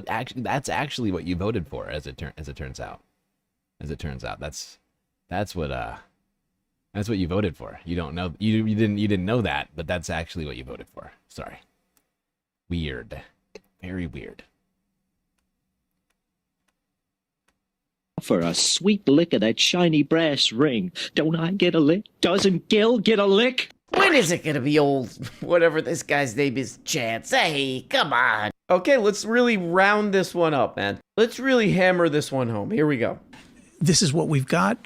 actually what you voted for. As it turns out, that's what you voted for. You don't know, you didn't know that, but that's actually what you voted for. Sorry. Weird, very weird. For a sweet lick of that shiny brass ring. Don't I get a lick? Doesn't Gil get a lick? When is it gonna be old? Whatever this guy's name is, Chance. Hey, come on. Okay, let's really round this one up, man. Let's really hammer this one home. Here we go. This is what we've got.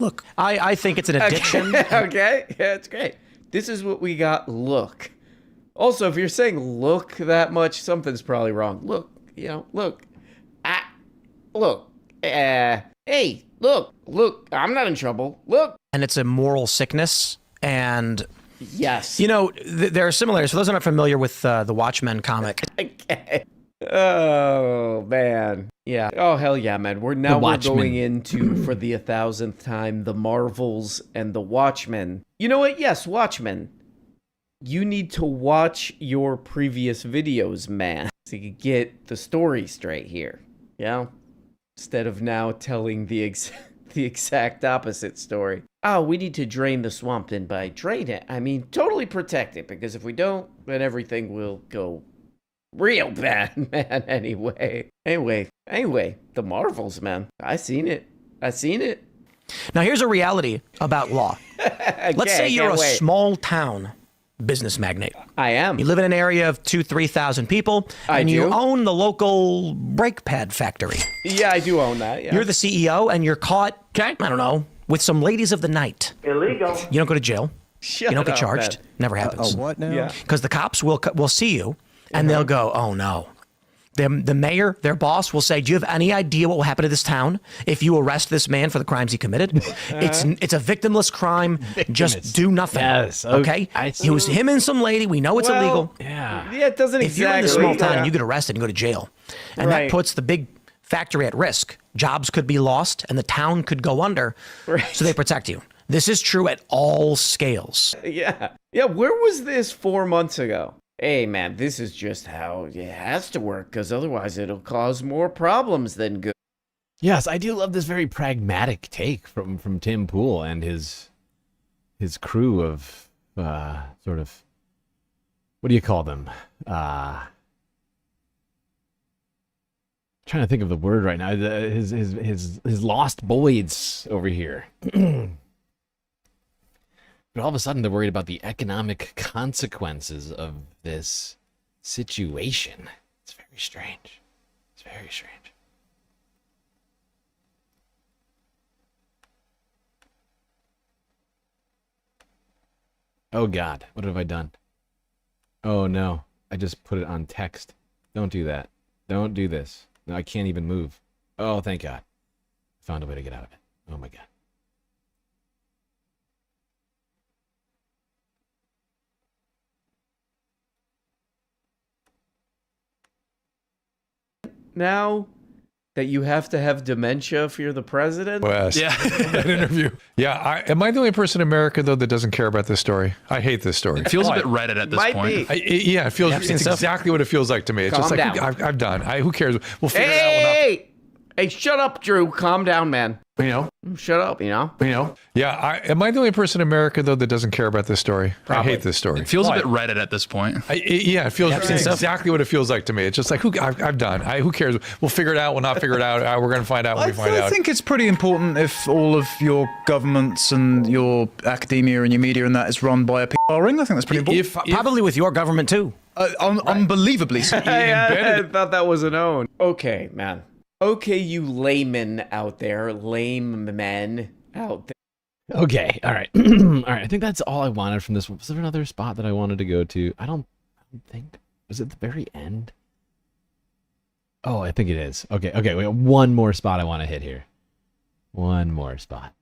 Look, I think it's an addiction. Okay, yeah, it's great. This is what we got. Look. Also, if you're saying look that much, something's probably wrong. Look, look. Look. Hey, look, I'm not in trouble. Look. And it's a moral sickness. And yes, you know, there are similarities. For those who are not familiar with the Watchmen comic. Okay. Oh, man. Yeah. Oh, hell yeah, man. We're going into, for the 1,000th time, the Marvels and the Watchmen. You know what? Yes, Watchmen. You need to watch your previous videos, man, so you can get the story straight here. Yeah? Instead of now telling the exact opposite story. Oh, we need to drain the swamp, and by drain it, I mean totally protect it, because if we don't, then everything will go real bad, man, anyway, the Marvels, man. I seen it. Now, here's a reality about law. Let's say you're a small town business magnate. I am. You live in an area of 2,000-3,000 people, and you own the local brake pad factory. Yeah, I do own that. Yeah. You're the CEO, and you're caught, I don't know, with some ladies of the night. Illegal. You don't go to jail. Shut you don't get up, charged. man. Never happens. what now? Yeah. Because the cops will see you, and they'll go, oh no, The mayor, their boss, will say, do you have any idea what will happen to this town if you arrest this man for the crimes he committed? It's a victimless crime. Just do nothing. Yes. Okay? It was him and some lady. We know it's illegal. Yeah. Yeah, it doesn't If you're in exactly. this small town and you get arrested and go to jail, and that puts the big factory at risk. Jobs could be lost and the town could go under. So they protect you. This is true at all scales. Yeah. Yeah, where was this 4 months ago? Hey, man, this is just how it has to work, because otherwise it'll cause more problems than good. Yes, I do love this very pragmatic take from Tim Pool and his crew of sort of, what do you call them? Trying to think of the word right now. His lost boys over here. But all of a sudden, they're worried about the economic consequences of this situation. It's very strange. It's very strange. Oh, God. What have I done? Oh, no. I just put it on text. Don't do that. Don't do this. No, I can't even move. Oh, thank God. Found a way to get out of it. Oh, my God. Now that you have to have dementia if you're the president? West. Yeah. That interview. Yeah. Am I the only person in America, though, that doesn't care about this story? I hate this story. It feels a bit Reddit at this point. Yeah, it feels. It's exactly what it feels like to me. It's Calm just like, down. I'm done. Who cares? We'll figure it out. Hey, shut up, Drew. Calm down, man. You know? Shut up, you know? Yeah. Am I the only person in America, though, that doesn't care about this story? Probably. I hate this story. It feels a bit Reddit at this point. Yeah, it feels exactly what it feels like to me. It's just like, I'm done. Who cares? We'll figure it out. We'll not figure it out. We're going to find out when we find out. I think it's pretty important if all of your governments and your academia and your media and that is run by a PR ring. I think that's pretty important. Probably with your government, too. Unbelievably so. I thought that was an own. Okay, man. Okay, you laymen out there. Lame men out there. Okay, all right. All right, I think that's all I wanted from this one. Was there another spot that I wanted to go to? I don't think. Was it the very end? Oh, I think it is. Okay, we got one more spot I want to hit here. One more spot.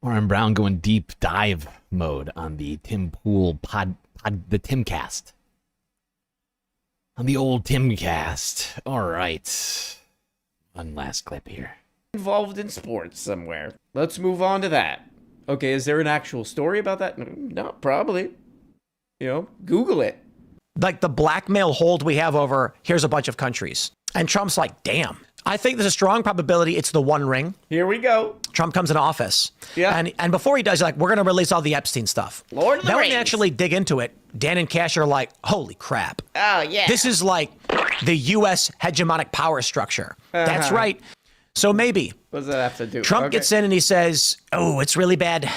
Warren Brown going deep dive mode on the Tim Pool the Timcast. On the old Timcast. All right. One last clip here. Involved in sports somewhere. Let's move on to that. Okay, is there an actual story about that? No, probably. Google it. Like the blackmail hold we have over, here's a bunch of countries. And Trump's like, damn. I think there's a strong probability it's the One Ring. Here we go. Trump comes into office. Yeah. And before he does, he's like, we're going to release all the Epstein stuff. Lord of the Then when Rings. they actually dig into it, Dan and Cash are like, holy crap. Oh, yeah. This is like the U.S. hegemonic power structure. That's right. So maybe. What does that have to do? Trump gets in and he says, oh, it's really bad.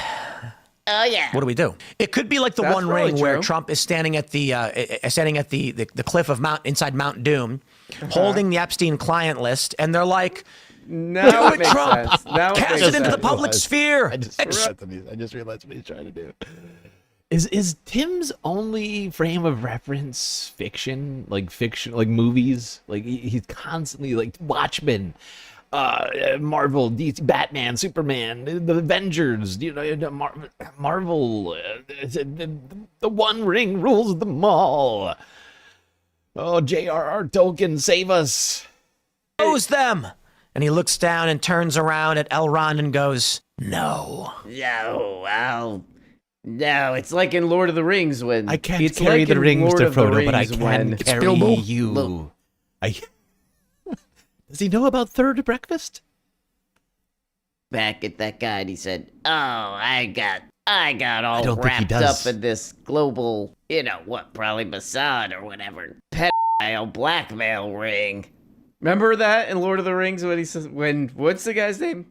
Oh, yeah. What do we do? It could be like the That's One probably Ring where true. Trump is standing at the cliff of inside Mount Doom, holding the Epstein client list, and they're like, now do it it, makes Trump. sense. Now it Cast makes it into the sense. public sphere. I just realized what he's trying to do. Is Tim's only frame of reference fiction, like movies? Like he's constantly like Watchmen, Marvel, DC, Batman, Superman, the Avengers, Marvel, the One Ring rules them all. Oh, J.R.R. Tolkien, save us. Knows them. And he looks down and turns around at Elrond and goes, no. No, well, no, it's like in Lord of the Rings when... I can't it's carry like the in rings Lord to of the Frodo, but I Rings can when- carry you. Does he know about third breakfast? Back at that guy and he said, oh, I got all don't think he wrapped does. up in this global, probably Mossad or whatever, pedophile blackmail ring. Remember that in Lord of the Rings when he says, what's the guy's name?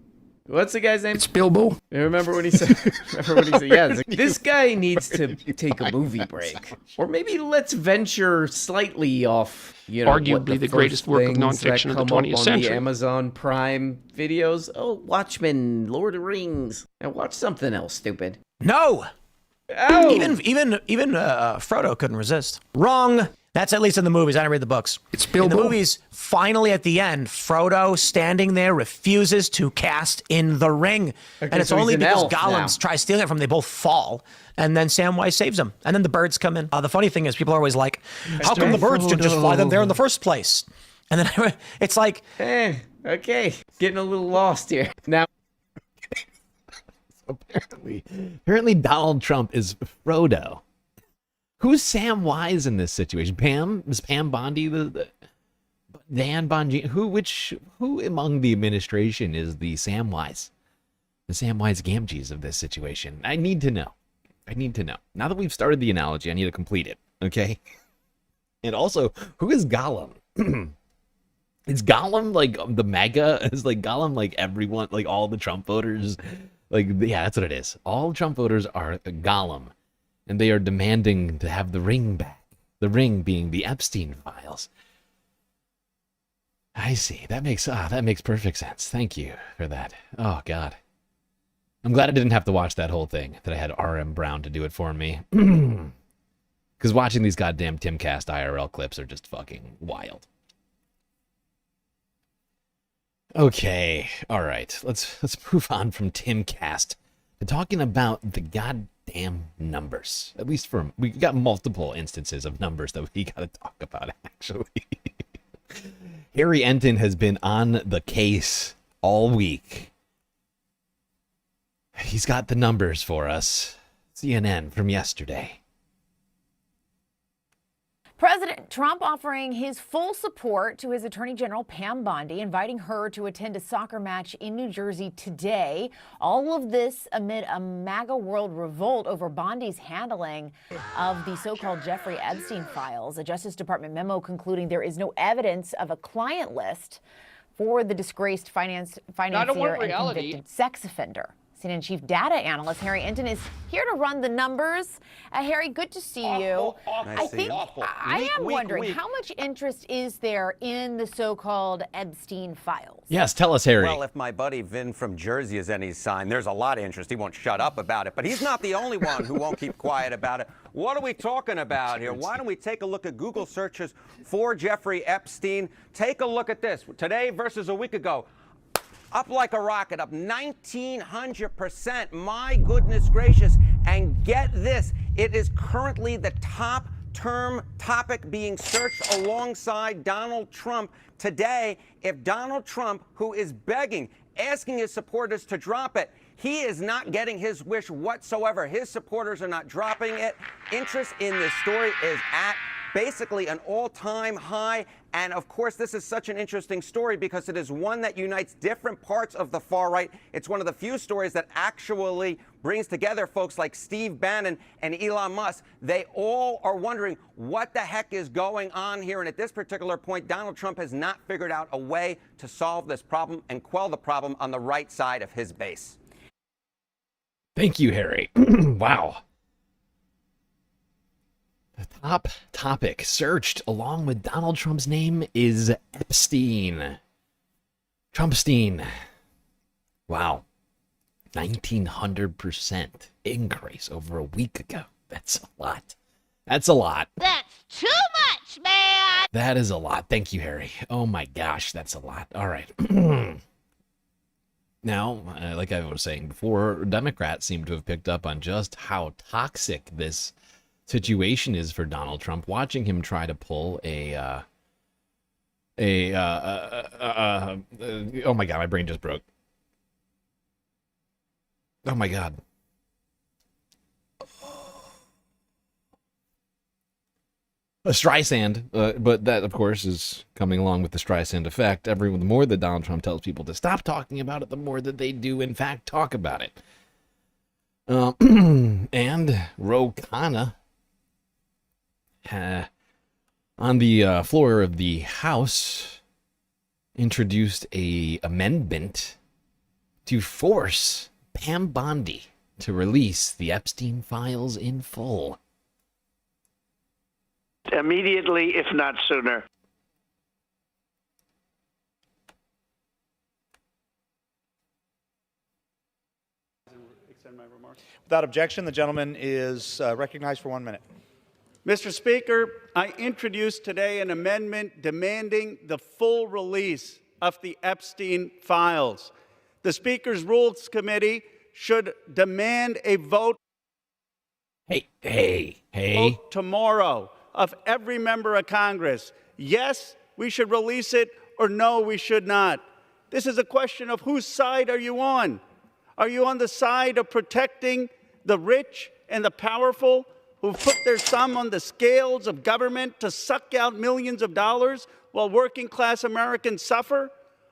It's Bilbo. You remember when he said, yeah, it's like, this guy needs to take a movie break. Or maybe let's venture slightly off, Arguably the greatest work of nonfiction of the 20th on century. the Amazon Prime videos. Oh, Watchmen, Lord of the Rings. Now watch something else, stupid. No. Ow. Even Frodo couldn't resist. Wrong. That's at least in the movies. I didn't read the books. It's in the movies, finally at the end, Frodo standing there refuses to cast in the ring. Okay, and it's so only he's an because elf Gollum tries stealing it from them. They both fall. And then Samwise saves them. And then the birds come in. The funny thing is people are always like, how come the birds didn't just fly them there in the first place? And then it's like... Okay. Getting a little lost here. Now... Apparently Donald Trump is Frodo. Who's Samwise in this situation? Pam? Is Pam Bondi the Dan Bongi? Who among the administration is the Samwise? The Samwise Gamgees of this situation? I need to know. Now that we've started the analogy, I need to complete it. Okay? And also, who is Gollum? Is Gollum like the MAGA? Is like Gollum like everyone, like all the Trump voters? Like, yeah, that's what it is. All Trump voters are Gollum. And they are demanding to have the ring back. The ring being the Epstein files. I see. That makes perfect sense. Thank you for that. Oh, God. I'm glad I didn't have to watch that whole thing, that I had R.M. Brown to do it for me. Because watching these goddamn Timcast IRL clips are just fucking wild. Okay. All right. Let's move on from Timcast to talking about the goddamn numbers. At least we got multiple instances of numbers that we got to talk about, actually. Harry Enton has been on the case all week. He's got the numbers for us. CNN from yesterday. President Trump offering his full support to his Attorney General Pam Bondi, inviting her to attend a soccer match in New Jersey today. All of this amid a MAGA world revolt over Bondi's handling of the so-called Jeffrey Epstein files. A Justice Department memo concluding there is no evidence of a client list for the disgraced financier and convicted sex offender. CNN Chief Data Analyst Harry Enton is here to run the numbers. Harry, good to see you. I am wondering, how much interest is there in the so-called Epstein files? Yes, tell us, Harry. Well, if my buddy Vin from Jersey is any sign, there's a lot of interest. He won't shut up about it, but he's not the only one who won't keep quiet about it. What are we talking about here? Why don't we take a look at Google searches for Jeffrey Epstein? Take a look at this. Today versus a week ago. Up like a rocket, up 1,900%. My goodness gracious. And get this, it is currently the top term topic being searched alongside Donald Trump today. If Donald Trump, who is begging, asking his supporters to drop it, he is not getting his wish whatsoever. His supporters are not dropping it. Interest in this story is at basically an all-time high. And of course, this is such an interesting story because it is one that unites different parts of the far right. It's one of the few stories that actually brings together folks like Steve Bannon and Elon Musk. They all are wondering what the heck is going on here. And at this particular point, Donald Trump has not figured out a way to solve this problem and quell the problem on the right side of his base. Thank you, Harry. Wow. The top topic searched along with Donald Trump's name is Epstein. Trumpstein. Wow. 1,900% increase over a week ago. That's a lot. That's a lot. That's too much, man! That is a lot. Thank you, Harry. Oh my gosh, that's a lot. All right. Now, like I was saying before, Democrats seem to have picked up on just how toxic this situation is for Donald Trump. Watching him try to pull oh my God, my brain just broke. Oh my God. A Streisand, but that, of course, is coming along with the Streisand effect. The more that Donald Trump tells people to stop talking about it, the more that they do, in fact, talk about it. And Ro Khanna, on the floor of the House, introduced an amendment to force Pam Bondi to release the Epstein files in full. Immediately, if not sooner. Without objection, the gentleman is recognized for 1 minute. Mr. Speaker, I introduced today an amendment demanding the full release of the Epstein files. The Speaker's Rules Committee should demand a vote tomorrow of every member of Congress. Yes, we should release it, or no, we should not. This is a question of whose side are you on? Are you on the side of protecting the rich and the powerful who've put their thumb on the scales of government to suck out millions of dollars while working class Americans suffer?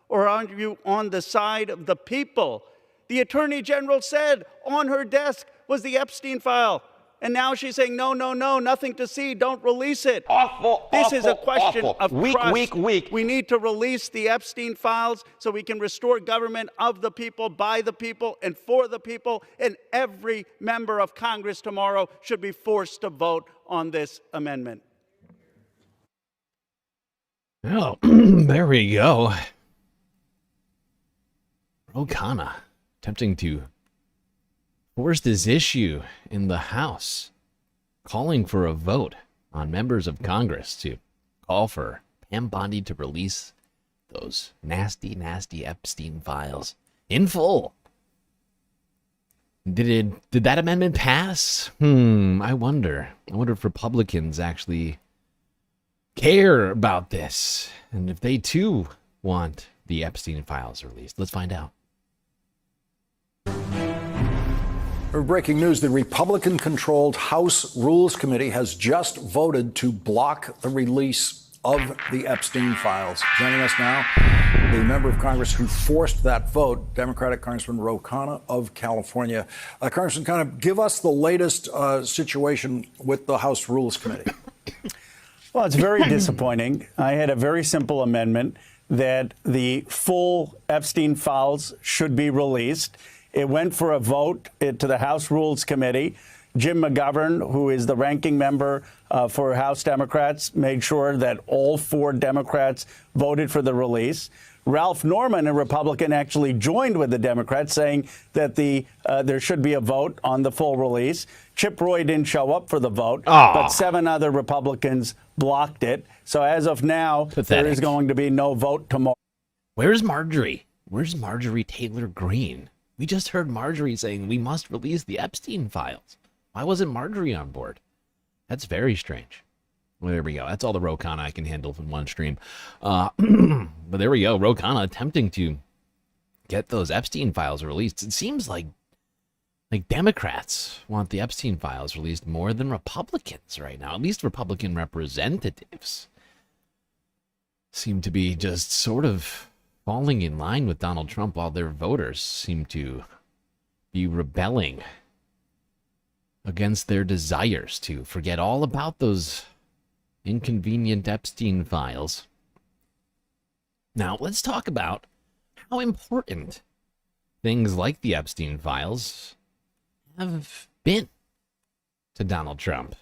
Or are you on the side of the people? The Attorney General said on her desk was the Epstein file. And now she's saying, no, no, no, nothing to see, don't release it. This is a question of trust. We need to release the Epstein files so we can restore government of the people, by the people, and for the people. And every member of Congress tomorrow should be forced to vote on this amendment. Well, there we go. O'Connor attempting to force this issue in the House, calling for a vote on members of Congress to call for Pam Bondi to release those nasty, nasty Epstein files in full. Did that amendment pass? I wonder. I wonder if Republicans actually care about this, and if they too want the Epstein files released. Let's find out. Breaking news, the Republican-controlled House Rules Committee has just voted to block the release of the Epstein files. Joining us now, the member of Congress who forced that vote, Democratic Congressman Ro Khanna of California. Congressman Khanna, give us the latest situation with the House Rules Committee. Well, it's very disappointing. I had a very simple amendment that the full Epstein files should be released. It went for a vote to the House Rules Committee. Jim McGovern, who is the ranking member for House Democrats, made sure that all 4 Democrats voted for the release. Ralph Norman, a Republican, actually joined with the Democrats, saying that there should be a vote on the full release. Chip Roy didn't show up for the vote, but 7 other Republicans blocked it. So as of now, there is going to be no vote tomorrow. Where's Marjorie? Where's Marjorie Taylor Greene? We just heard Marjorie saying we must release the Epstein files. Why wasn't Marjorie on board? That's very strange. Well, there we go. That's all the Ro Khanna I can handle in one stream. But there we go. Ro Khanna attempting to get those Epstein files released. It seems like Democrats want the Epstein files released more than Republicans right now. At least Republican representatives seem to be just sort of falling in line with Donald Trump, while their voters seem to be rebelling against their desires to forget all about those inconvenient Epstein files. Now, let's talk about how important things like the Epstein files have been to Donald Trump.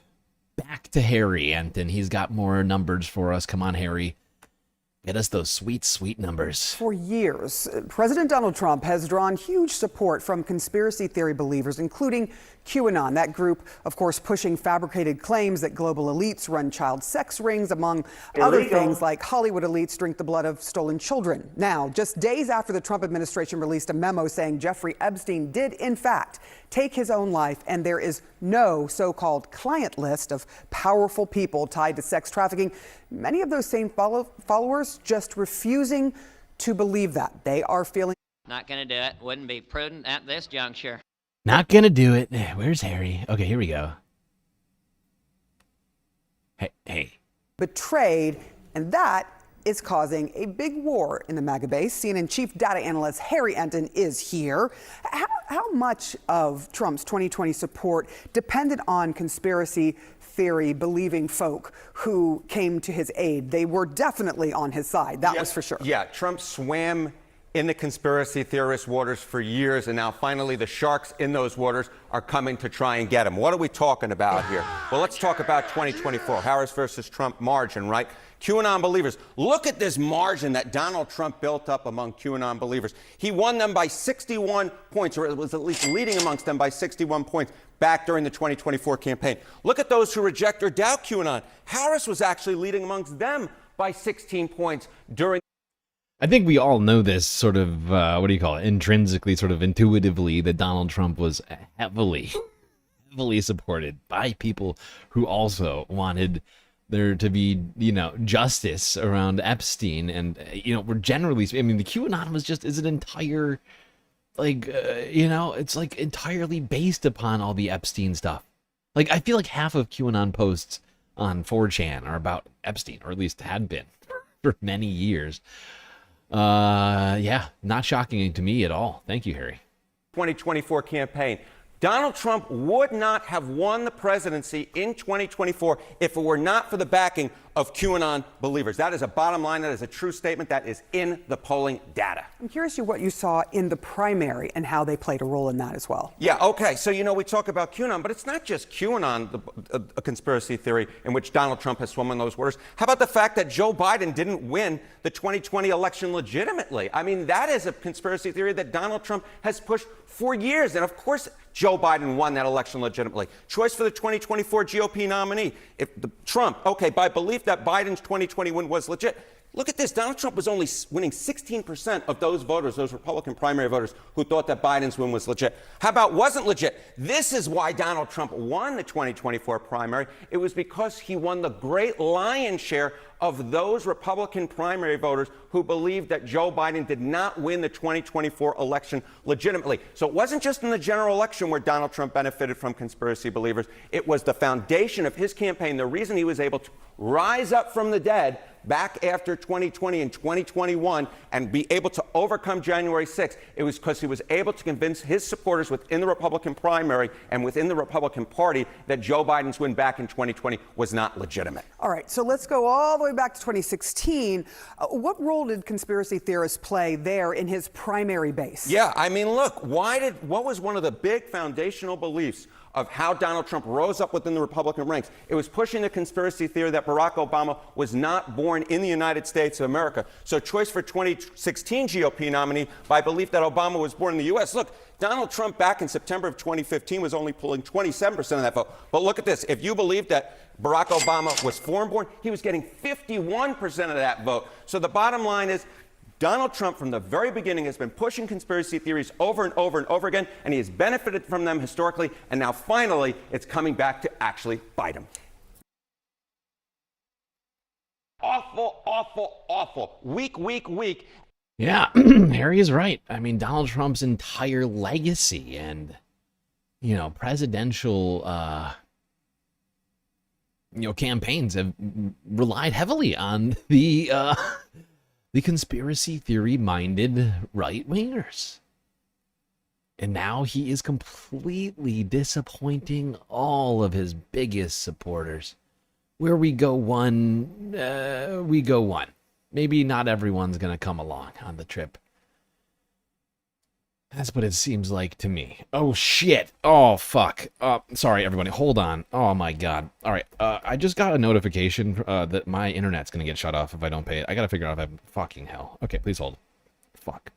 Back to Harry Enton. He's got more numbers for us. Come on, Harry. Get us those sweet, sweet numbers. For years, President Donald Trump has drawn huge support from conspiracy theory believers, including QAnon, that group, of course, pushing fabricated claims that global elites run child sex rings, among other things like Hollywood elites drink the blood of stolen children. Now, just days after the Trump administration released a memo saying Jeffrey Epstein did, in fact, take his own life, and there is no so-called client list of powerful people tied to sex trafficking, many of those same followers just refusing to believe that. They are feeling... Not gonna do it. Wouldn't be prudent at this juncture. Not gonna do it. Where's Harry? Okay, here we go. Hey. Betrayed, and that is causing a big war in the MAGA base. CNN chief data analyst Harry Enton is here. How much of Trump's 2020 support depended on conspiracy theory believing folk who came to his aid? They were definitely on his side. That was for sure. Yeah, Trump swam in the conspiracy theorist waters for years, and now finally the sharks in those waters are coming to try and get him. What are we talking about here? Well, let's talk about 2024, Harris versus Trump margin, right? QAnon believers. Look at this margin that Donald Trump built up among QAnon believers. He won them by 61 points, or was at least leading amongst them by 61 points back during the 2024 campaign. Look at those who reject or doubt QAnon. Harris was actually leading amongst them by 16 points during. I think we all know this sort of, what do you call it, intrinsically, sort of intuitively, that Donald Trump was heavily supported by people who also wanted there to be, justice around Epstein. And, we're generally, I mean, the QAnon is an entire, it's like entirely based upon all the Epstein stuff. Like, I feel like half of QAnon posts on 4chan are about Epstein, or at least had been for many years. Yeah, not shocking to me at all. Thank you, Harry. 2024 campaign. Donald Trump would not have won the presidency in 2024 if it were not for the backing of QAnon believers. That is a bottom line. That is a true statement. That is in the polling data. I'm curious what you saw in the primary and how they played a role in that as well. Yeah, okay. So, we talk about QAnon, but it's not just QAnon, a conspiracy theory in which Donald Trump has swum in those waters. How about the fact that Joe Biden didn't win the 2020 election legitimately? I mean, that is a conspiracy theory that Donald Trump has pushed for years. And of course, Joe Biden won that election legitimately. Choice for the 2024 GOP nominee. If Trump, okay, by belief that Biden's 2020 win was legit. Look at this. Donald Trump was only winning 16% of those voters, those Republican primary voters, who thought that Biden's win was legit. How about wasn't legit? This is why Donald Trump won the 2024 primary. It was because he won the great lion's share of those Republican primary voters who believed that Joe Biden did not win the 2024 election legitimately. So it wasn't just in the general election where Donald Trump benefited from conspiracy believers. It was the foundation of his campaign, the reason he was able to rise up from the dead back after 2020 and 2021 and be able to overcome January 6th. It was because he was able to convince his supporters within the Republican primary and within the Republican Party that Joe Biden's win back in 2020 was not legitimate. All right, so let's go all the way back to 2016. What role did conspiracy theorists play there in his primary base? Yeah, I mean, look, what was one of the big foundational beliefs of how Donald Trump rose up within the Republican ranks? It was pushing the conspiracy theory that Barack Obama was not born in the United States of America. So choice for 2016 GOP nominee by belief that Obama was born in the U.S. Look, Donald Trump back in September of 2015 was only pulling 27% of that vote. But look at this. If you believe that Barack Obama was foreign-born, he was getting 51% of that vote. So the bottom line is, Donald Trump, from the very beginning, has been pushing conspiracy theories over and over and over again, and he has benefited from them historically, and now finally it's coming back to actually bite him. Awful, awful, awful. Weak. Yeah, Harry is right. I mean, Donald Trump's entire legacy and, presidential, campaigns have relied heavily on the conspiracy theory-minded right-wingers. And now he is completely disappointing all of his biggest supporters. Where we go one, we go one. Maybe not everyone's going to come along on the trip. That's what it seems like to me. Oh, shit. Oh, fuck. Sorry, everybody. Hold on. Oh, my God. All right. I just got a notification that my internet's going to get shut off if I don't pay it. I got to figure out if I'm fucking hell. Okay, please hold. Fuck.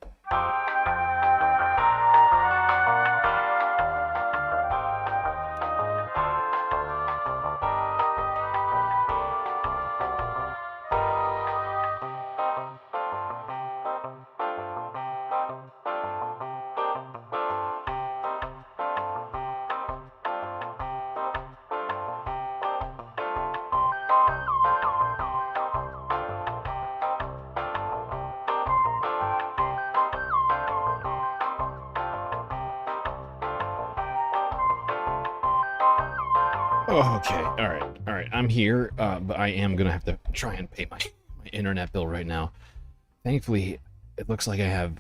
Oh, okay. All right. I'm here, but I am gonna have to try and pay my internet bill right now. Thankfully, it looks like I have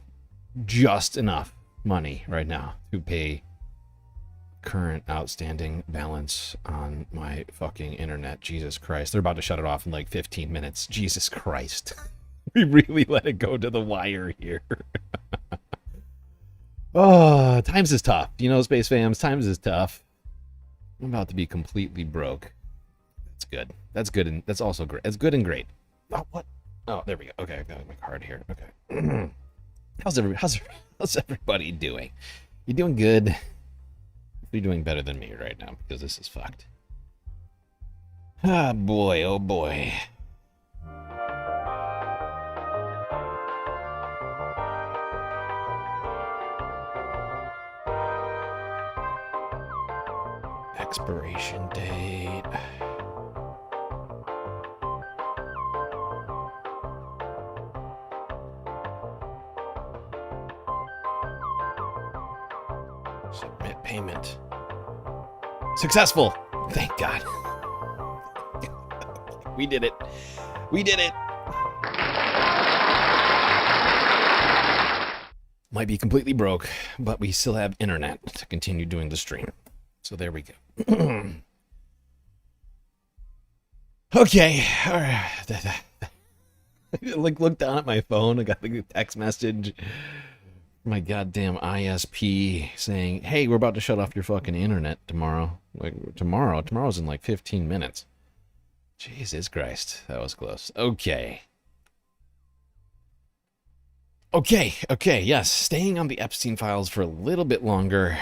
just enough money right now to pay current outstanding balance on my fucking internet. Jesus Christ. They're about to shut it off in like 15 minutes. Jesus Christ. We really let it go to the wire here. Oh, times is tough. Space fams, times is tough. I'm about to be completely broke. That's good. That's good, and that's also great. That's good and great. Oh, what? Oh, there we go. Okay, I got my card here. Okay. How's everybody doing? You doing good? You're doing better than me right now because this is fucked. Ah, boy, oh boy. Expiration date. Submit payment. Successful. Thank God. We did it. We did it. Might be completely broke, but we still have internet to continue doing the stream. So there we go. Okay. All right. Look down at my phone. I got the text message. My goddamn ISP saying, "Hey, we're about to shut off your fucking internet tomorrow." Like tomorrow's in like 15 minutes. Jesus Christ, that was close. Okay. Yes, staying on the Epstein files for a little bit longer.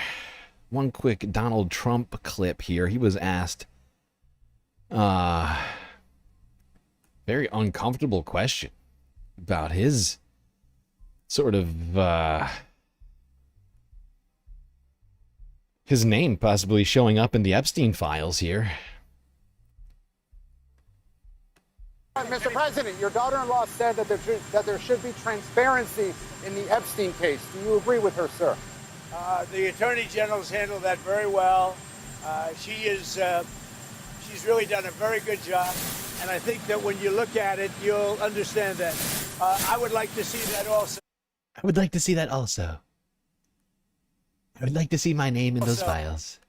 One quick Donald Trump clip here. He was asked very uncomfortable question about his sort of his name possibly showing up in the Epstein files here. Mr. President, your daughter-in-law said that there should be transparency in the Epstein case. Do you agree with her, sir? The Attorney General's handled that very well. She's really done a very good job, and I think that when you look at it, you'll understand that. I would like to see that also. I would like to see that also. I would like to see my name in those files.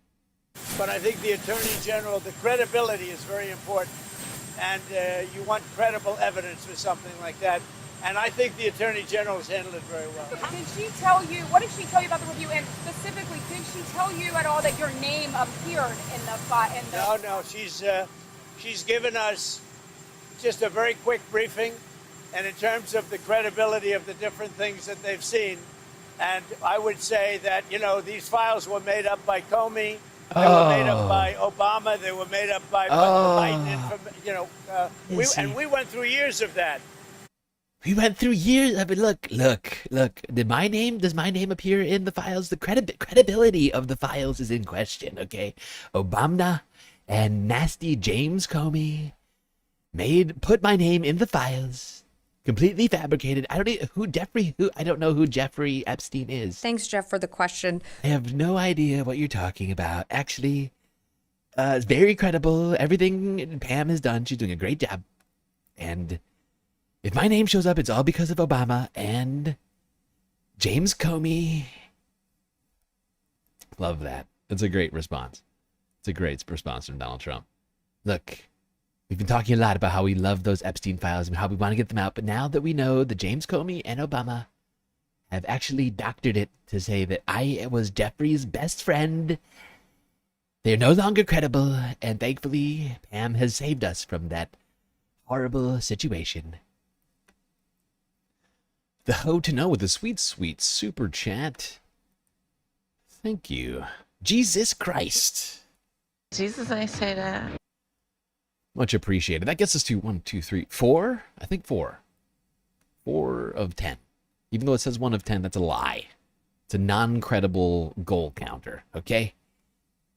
But I think the Attorney General, the credibility is very important. And you want credible evidence for something like that. And I think the Attorney General has handled it very well. Did she tell you, what did she tell you about the review? And specifically, did she tell you at all that your name appeared in the file? No, she's given us just a very quick briefing. And in terms of the credibility of the different things that they've seen, and I would say that, these files were made up by Comey. They were made up by Obama. They were made up by Biden. And we went through years of that. We went through years. I mean, look. Does my name appear in the files? The credibility of the files is in question. Okay, Obama and nasty James Comey put my name in the files. Completely fabricated. I don't know who Jeffrey Epstein is. Thanks, Jeff, for the question. I have no idea what you're talking about. Actually, it's very credible. Everything Pam has done, she's doing a great job. And if my name shows up, it's all because of Obama and James Comey. Love that. That's a great response. It's a great response from Donald Trump. Look. We've been talking a lot about how we love those Epstein files and how we want to get them out. But now that we know that James Comey and Obama have actually doctored it to say that I was Jeffrey's best friend, they're no longer credible. And thankfully, Pam has saved us from that horrible situation. The Ho to Know with a sweet super chat. Thank you. Jesus Christ. Jesus, I say that. Much appreciated. That gets us to 1, 2, 3, 4. I think 4. 4 of 10. Even though it says 1 of 10, that's a lie. It's a non-credible goal counter, okay?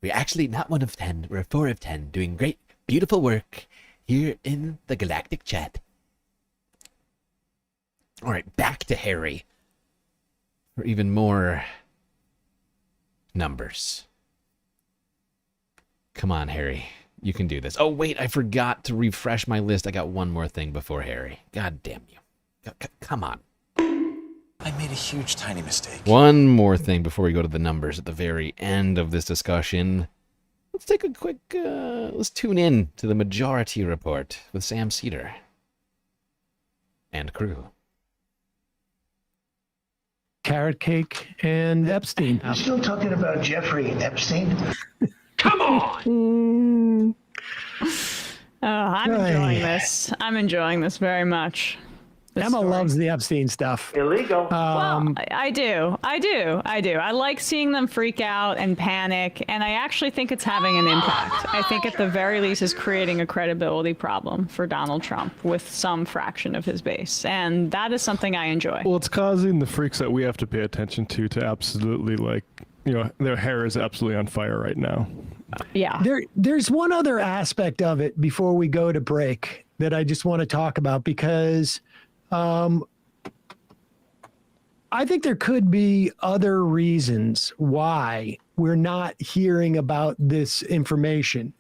We're actually not 1 of 10. We're 4 of 10. Doing great, beautiful work here in the Galactic Chat. All right, back to Harry for even more numbers. Come on, Harry. You can do this. Oh, wait, I forgot to refresh my list. I got one more thing before Harry. God damn you. Come on. I made a huge, tiny mistake. One more thing before we go to the numbers at the very end of this discussion. Let's take a quick, let's tune in to the Majority Report with Sam Cedar and crew. Carrot cake and Epstein. You're still talking about Jeffrey Epstein? Come on! I'm enjoying this. I'm enjoying this very much. Emma loves the Epstein stuff. Illegal. Well, I do. I like seeing them freak out and panic, and I actually think it's having an impact. I think at the very least is creating a credibility problem for Donald Trump with some fraction of his base, and that is something I enjoy. Well, it's causing the freaks that we have to pay attention to absolutely, like, you know, their hair is absolutely on fire right now. Yeah. There's one other aspect of it before we go to break that I just want to talk about, because I think there could be other reasons why we're not hearing about this information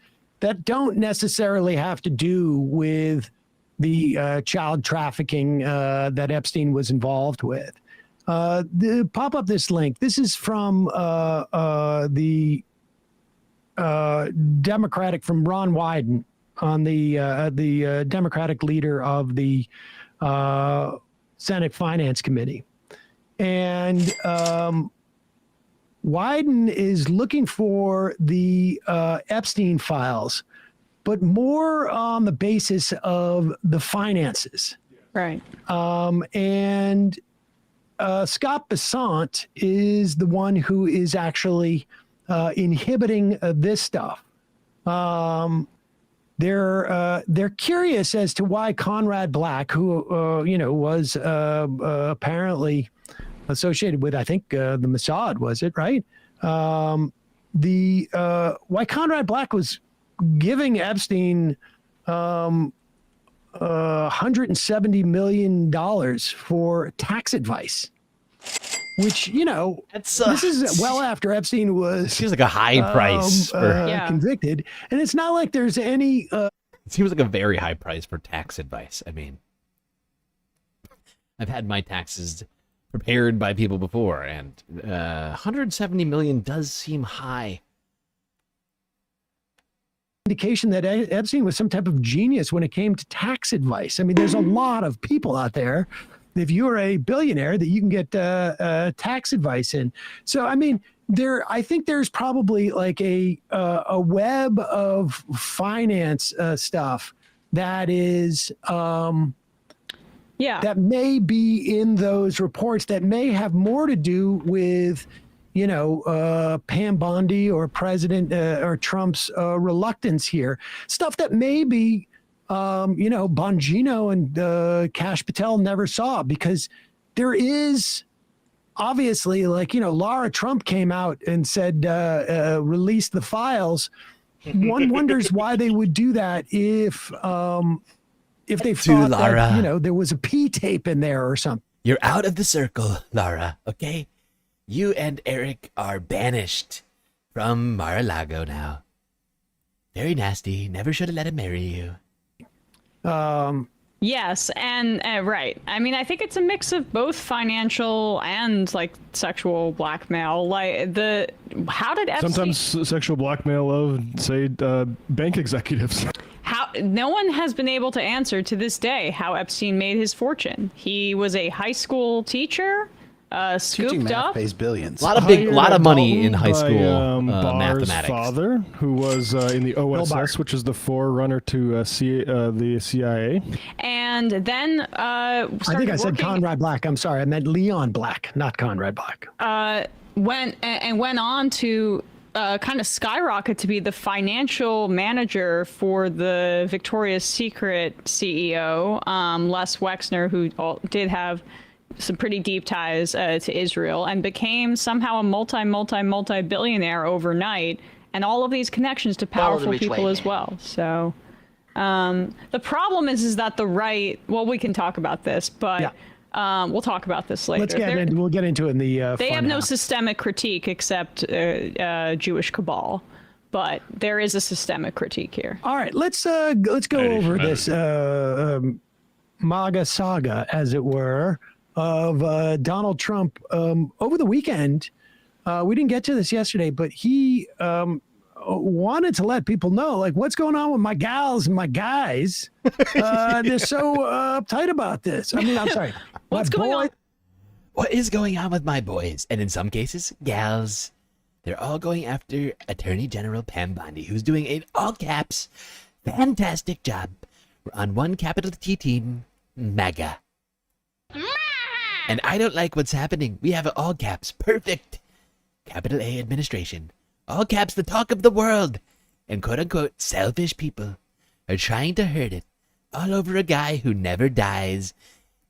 that don't necessarily have to do with the child trafficking that Epstein was involved with. Pop up this link. This is from the Democratic, from Ron Wyden, on the Democratic leader of the Senate Finance Committee. And Wyden is looking for the Epstein files, but more on the basis of the finances. Right. And Scott Bessant is the one who is actually inhibiting this stuff. They're curious as to why Conrad Black, who was apparently associated with, I think, the Mossad, was it, right? Why Conrad Black was giving Epstein $170 million for tax advice, which, you know, this is well after Epstein was seems like a high price for convicted, and it's not like there's any it seems like a very high price for tax advice. I mean, I've had my taxes prepared by people before, and 170 million does seem high. Indication that Epstein was some type of genius when it came to tax advice. I mean, there's a lot of people out there, if you're a billionaire, that you can get tax advice in. So, I mean, I think there's probably like a web of finance stuff that is, that may be in those reports that may have more to do with, you know, Pam Bondi or President or Trump's reluctance here. Stuff that maybe, Bongino and Kash Patel never saw, because there is obviously, like, you know, Laura Trump came out and said, release the files. One wonders why they would do that if they thought that, you know, there was a P tape in there or something. You're out of the circle, Laura, okay? You and Eric are banished from Mar-a-Lago now. Very nasty. Never should have let him marry you. Yes, and right. I mean, I think it's a mix of both financial and like sexual blackmail. Like how did Epstein... Sometimes sexual blackmail of, say, bank executives. No one has been able to answer to this day how Epstein made his fortune. He was a high school teacher. Teaching scooped math up. pays billions. A lot of money in high school Barr's mathematics. Father, who was in the OSS, which is the forerunner to the CIA. And then I think I said Conrad Black. I'm sorry, I meant Leon Black, not Conrad Black. Went on to kind of skyrocket to be the financial manager for the Victoria's Secret CEO, Les Wexner, who did have some pretty deep ties to Israel, and became somehow a multi-billionaire overnight, and all of these connections to powerful people as well. So the problem is that the right, well, we can talk about this, but we'll talk about this later. We'll get into it in the they have no systemic critique except Jewish cabal, but there is a systemic critique here. All right, let's go over this MAGA saga, as it were, of Donald Trump over the weekend. We didn't get to this yesterday, but he wanted to let people know, like, what's going on with my gals and my guys. They're so uptight about this. I mean, I'm sorry. What's going on? What is going on with my boys? And in some cases, gals. They're all going after Attorney General Pam Bondi, who's doing, in all caps, fantastic job. We're on one capital T team, MAGA. And I don't like what's happening. We have all caps. Perfect. Capital A administration. All caps, the talk of the world. And quote-unquote selfish people are trying to hurt it all over a guy who never dies,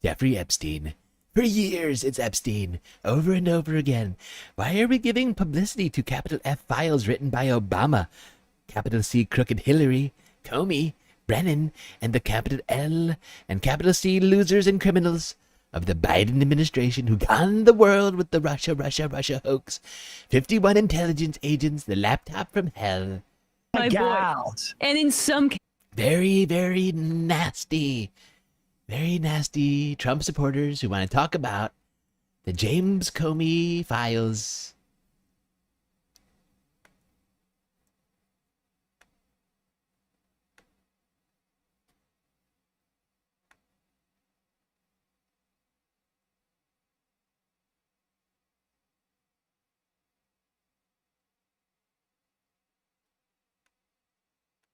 Jeffrey Epstein. For years, it's Epstein, over and over again. Why are we giving publicity to capital F files written by Obama, capital C crooked Hillary, Comey, Brennan, and the capital L and capital C losers and criminals of the Biden administration who conned the world with the Russia hoax, 51 intelligence agents, the laptop from hell. My gals. And in some very, very nasty Trump supporters who want to talk about the James Comey files.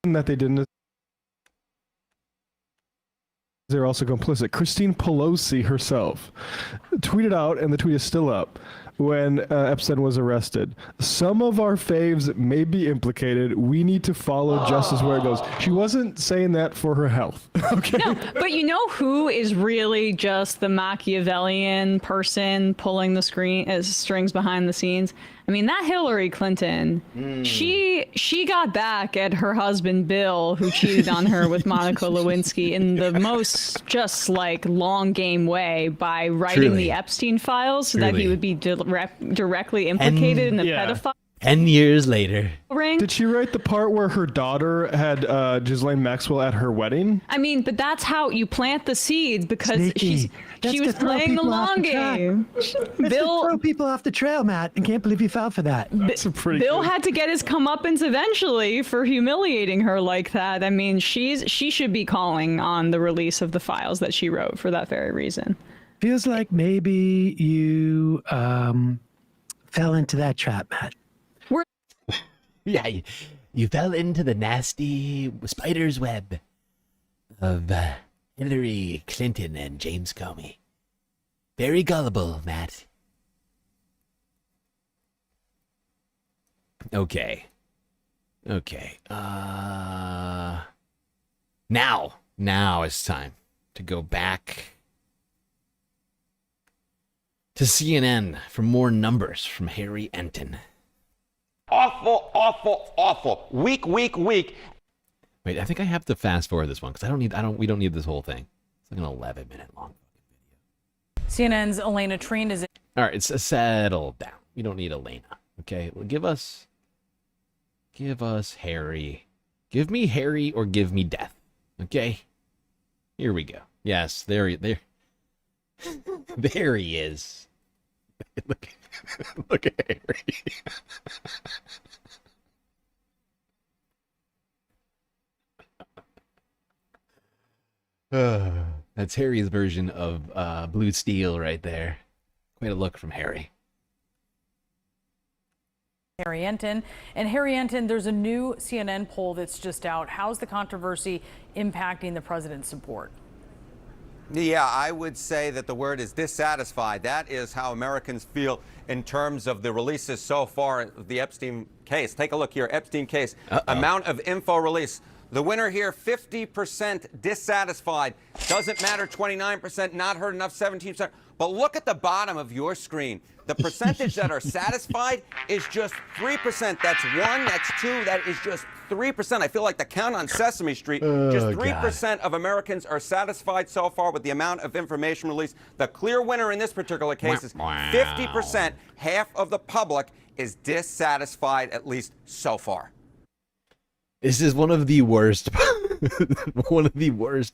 That they didn't. They're also complicit. Christine Pelosi herself tweeted out, and the tweet is still up, when Epstein was arrested. Some of our faves may be implicated. We need to follow justice where it goes. She wasn't saying that for her health. Okay. No, but you know who is really just the Machiavellian person pulling the strings behind the scenes? I mean, that Hillary Clinton, she got back at her husband Bill, who cheated on her with Monica Lewinsky in the most just like long game way by writing the Epstein files so that he would be directly implicated in the pedophile. 10 years later. Ring. Did she write the part where her daughter had Ghislaine Maxwell at her wedding? I mean, but that's how you plant the seeds because she was playing the long game. Bill throw people off the trail, Matt. I can't believe you fell for that. Bill had to get his comeuppance eventually for humiliating her like that. I mean, she should be calling on the release of the files that she wrote for that very reason. Feels like maybe you fell into that trap, Matt. Yeah, you fell into the nasty spider's web of Hillary Clinton and James Comey. Very gullible, Matt. Okay. Now it's time to go back to CNN for more numbers from Harry Enton. Awful. Weak. Wait, I think I have to fast forward this one because we don't need this whole thing. It's like an 11-minute long video. CNN's Elena Treen is. All right, it's settle down. We don't need Elena. Okay, well, give us Harry. Give me Harry or give me death. Okay, here we go. Yes, there he is. Look at Harry. That's Harry's version of Blue Steel right there. Quite a look from Harry. Harry Enton. And Harry Enton, there's a new CNN poll that's just out. How's the controversy impacting the president's support? Yeah, I would say that the word is dissatisfied. That is how Americans feel in terms of the releases so far of the Epstein case. Take a look here. Epstein case. Amount of info release. The winner here, 50% dissatisfied. Doesn't matter, 29%, not heard enough, 17%. But look at the bottom of your screen. The percentage that are satisfied is just 3%. That's 1, that's 2, that is just 3%. I feel like the count on Sesame Street. Just 3% of Americans are satisfied so far with the amount of information released. The clear winner in this particular case is 50%. Half of the public is dissatisfied, at least so far. This is one of the worst,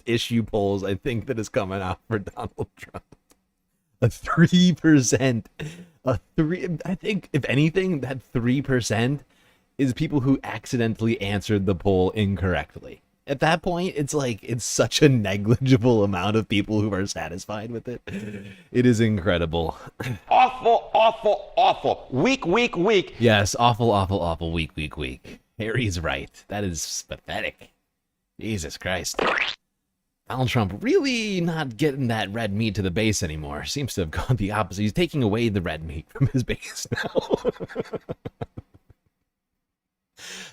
issue polls I think that is coming out for Donald Trump. A 3%, I think if anything, that 3% is people who accidentally answered the poll incorrectly. At that point, it's like, it's such a negligible amount of people who are satisfied with it. It is incredible. Awful. Weak. Yes, awful, weak. Harry's right. That is pathetic. Jesus Christ. Donald Trump really not getting that red meat to the base anymore. Seems to have gone the opposite. He's taking away the red meat from his base now.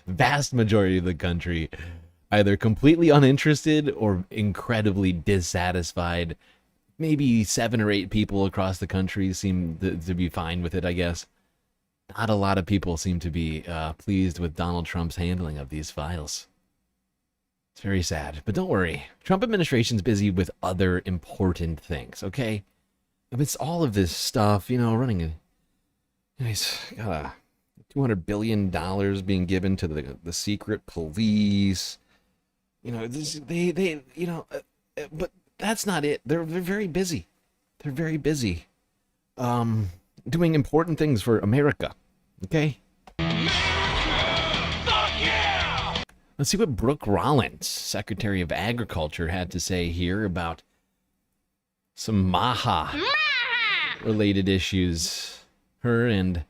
Vast majority of the country either completely uninterested or incredibly dissatisfied. Maybe 7 or 8 people across the country seem to be fine with it, I guess. Not a lot of people seem to be pleased with Donald Trump's handling of these files. It's very sad, but don't worry. Trump administration's busy with other important things, okay? It's all of this stuff, you know, running he's got a $200 billion being given to the secret police. You know, they you know, but that's not it. They're very busy. They're very busy doing important things for America, okay? Let's see what Brooke Rollins, Secretary of Agriculture, had to say here about some MAGA-related issues. Her and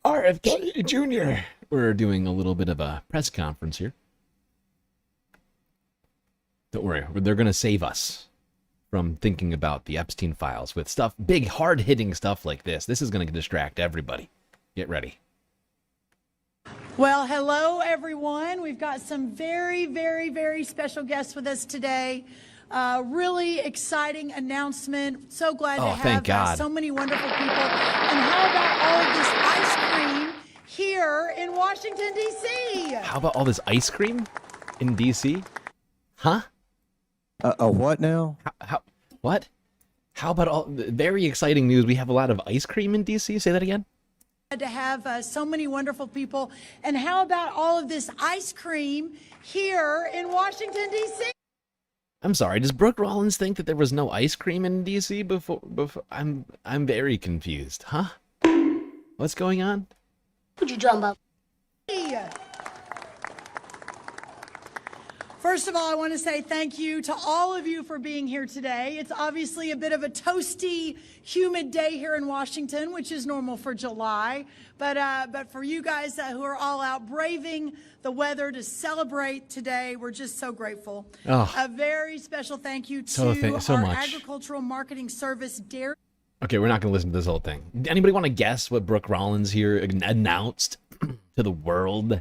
RFK Jr. were doing a little bit of a press conference here. Don't worry, they're going to save us from thinking about the Epstein files with stuff, big, hard-hitting stuff like this. This is going to distract everybody. Get ready. Well, hello, everyone. We've got some very, very, very special guests with us today. Really exciting announcement. So glad to have so many wonderful people. And how about all of this ice cream here in Washington, D.C.? How about all this ice cream in D.C.? Huh? What now? What? How about all... Very exciting news. We have a lot of ice cream in D.C.? Say that again. To have so many wonderful people. And how about all of this ice cream here in Washington, D.C.? I'm sorry, does Brooke Rollins think that there was no ice cream in D.C. before? I'm very confused. Huh? What's going on? What'd you drum up? First of all, I want to say thank you to all of you for being here today. It's obviously a bit of a toasty, humid day here in Washington, which is normal for July. But for you guys who are all out braving the weather to celebrate today, we're just so grateful. Oh. A very special thank you to so our much. agricultural marketing service, Dairy. Okay, we're not going to listen to this whole thing. Anybody want to guess what Brooke Rollins here announced to the world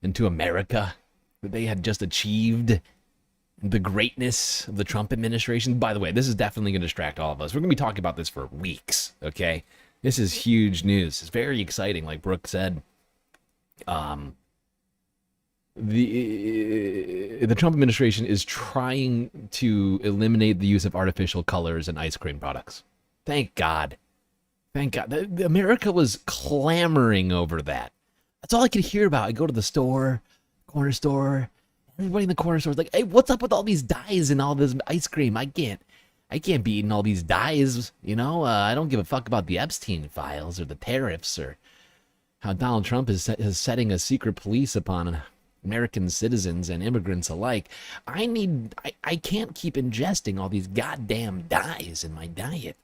and to America? That they had just achieved the greatness of the Trump administration. By the way, this is definitely going to distract all of us. We're going to be talking about this for weeks, okay? This is huge news. It's very exciting, like Brooke said. The Trump administration is trying to eliminate the use of artificial colors in ice cream products. Thank God. Thank God. America was clamoring over that. That's all I could hear about. I go to the store, corner store. Everybody in the corner store is like, "Hey, what's up with all these dyes and all this ice cream? I can't be eating all these dyes. You know, I don't give a fuck about the Epstein files or the tariffs or how Donald Trump is setting a secret police upon American citizens and immigrants alike. I can't keep ingesting all these goddamn dyes in my diet."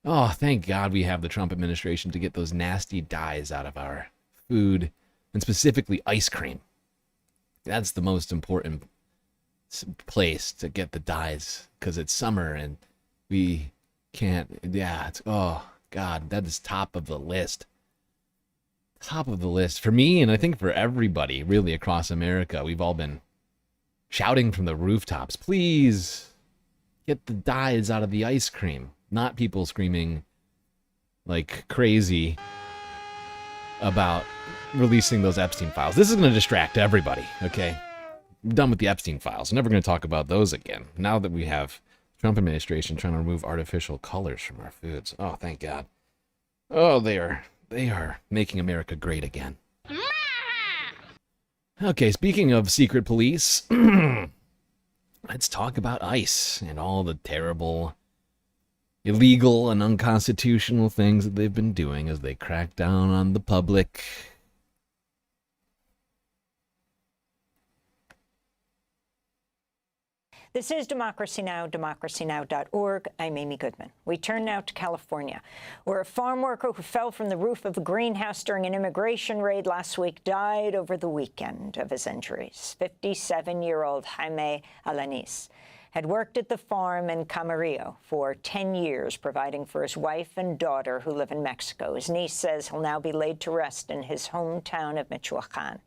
Oh, thank God we have the Trump administration to get those nasty dyes out of our food, and specifically ice cream. That's the most important place to get the dyes, because it's summer and we can't. Yeah, oh God, that is top of the list. Top of the list for me, and I think for everybody really across America. We've all been shouting from the rooftops, please get the dyes out of the ice cream. Not people screaming like crazy about releasing those Epstein files. This is going to distract everybody, okay? I'm done with the Epstein files. I'm never going to talk about those again. Now that we have Trump administration trying to remove artificial colors from our foods. Oh, thank God. Oh, they are making America great again. Okay, speaking of secret police, let's talk about ICE and all the terrible, illegal, and unconstitutional things that they've been doing as they crack down on the public. This is Democracy Now!, democracynow.org. I'm Amy Goodman. We turn now to California, where a farm worker who fell from the roof of a greenhouse during an immigration raid last week died over the weekend of his injuries. 57-year-old Jaime Alanis had worked at the farm in Camarillo for 10 years, providing for his wife and daughter who live in Mexico. His niece says he'll now be laid to rest in his hometown of Michoacan.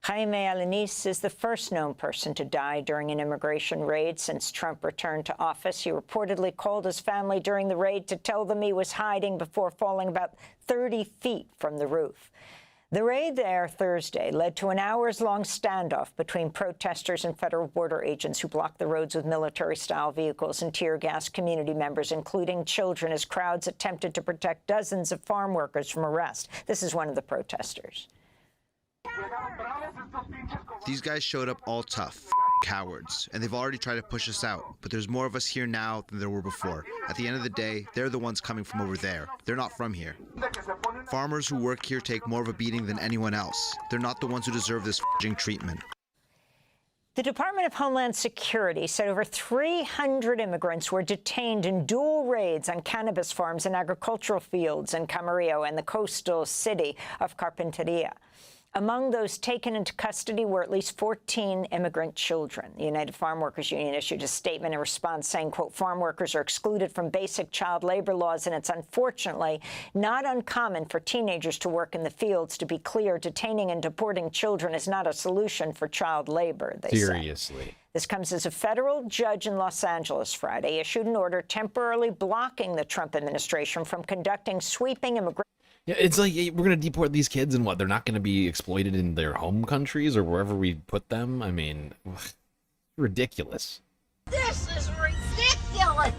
Jaime Alanis is the first known person to die during an immigration raid since Trump returned to office. He reportedly called his family during the raid to tell them he was hiding before falling about 30 feet from the roof. The raid there Thursday led to an hours-long standoff between protesters and federal border agents who blocked the roads with military-style vehicles and tear-gassed community members, including children, as crowds attempted to protect dozens of farm workers from arrest. This is one of the protesters. These guys showed up all tough, cowards, and they've already tried to push us out, but there's more of us here now than there were before. At the end of the day, they're the ones coming from over there. They're not from here. Farmers who work here take more of a beating than anyone else. They're not the ones who deserve this treatment. The Department of Homeland Security said over 300 immigrants were detained in dual raids on cannabis farms and agricultural fields in Camarillo and the coastal city of Carpinteria. Among those taken into custody were at least 14 immigrant children. The United Farm Workers Union issued a statement in response saying, quote, farm workers are excluded from basic child labor laws, and it's unfortunately not uncommon for teenagers to work in the fields. To be clear, detaining and deporting children is not a solution for child labor, they Seriously. say. This comes as a federal judge in Los Angeles Friday issued an order temporarily blocking the Trump administration from conducting sweeping immigration. Yeah, it's like we're going to deport these kids and what? They're not going to be exploited in their home countries or wherever we put them? I mean, ridiculous. This is ridiculous.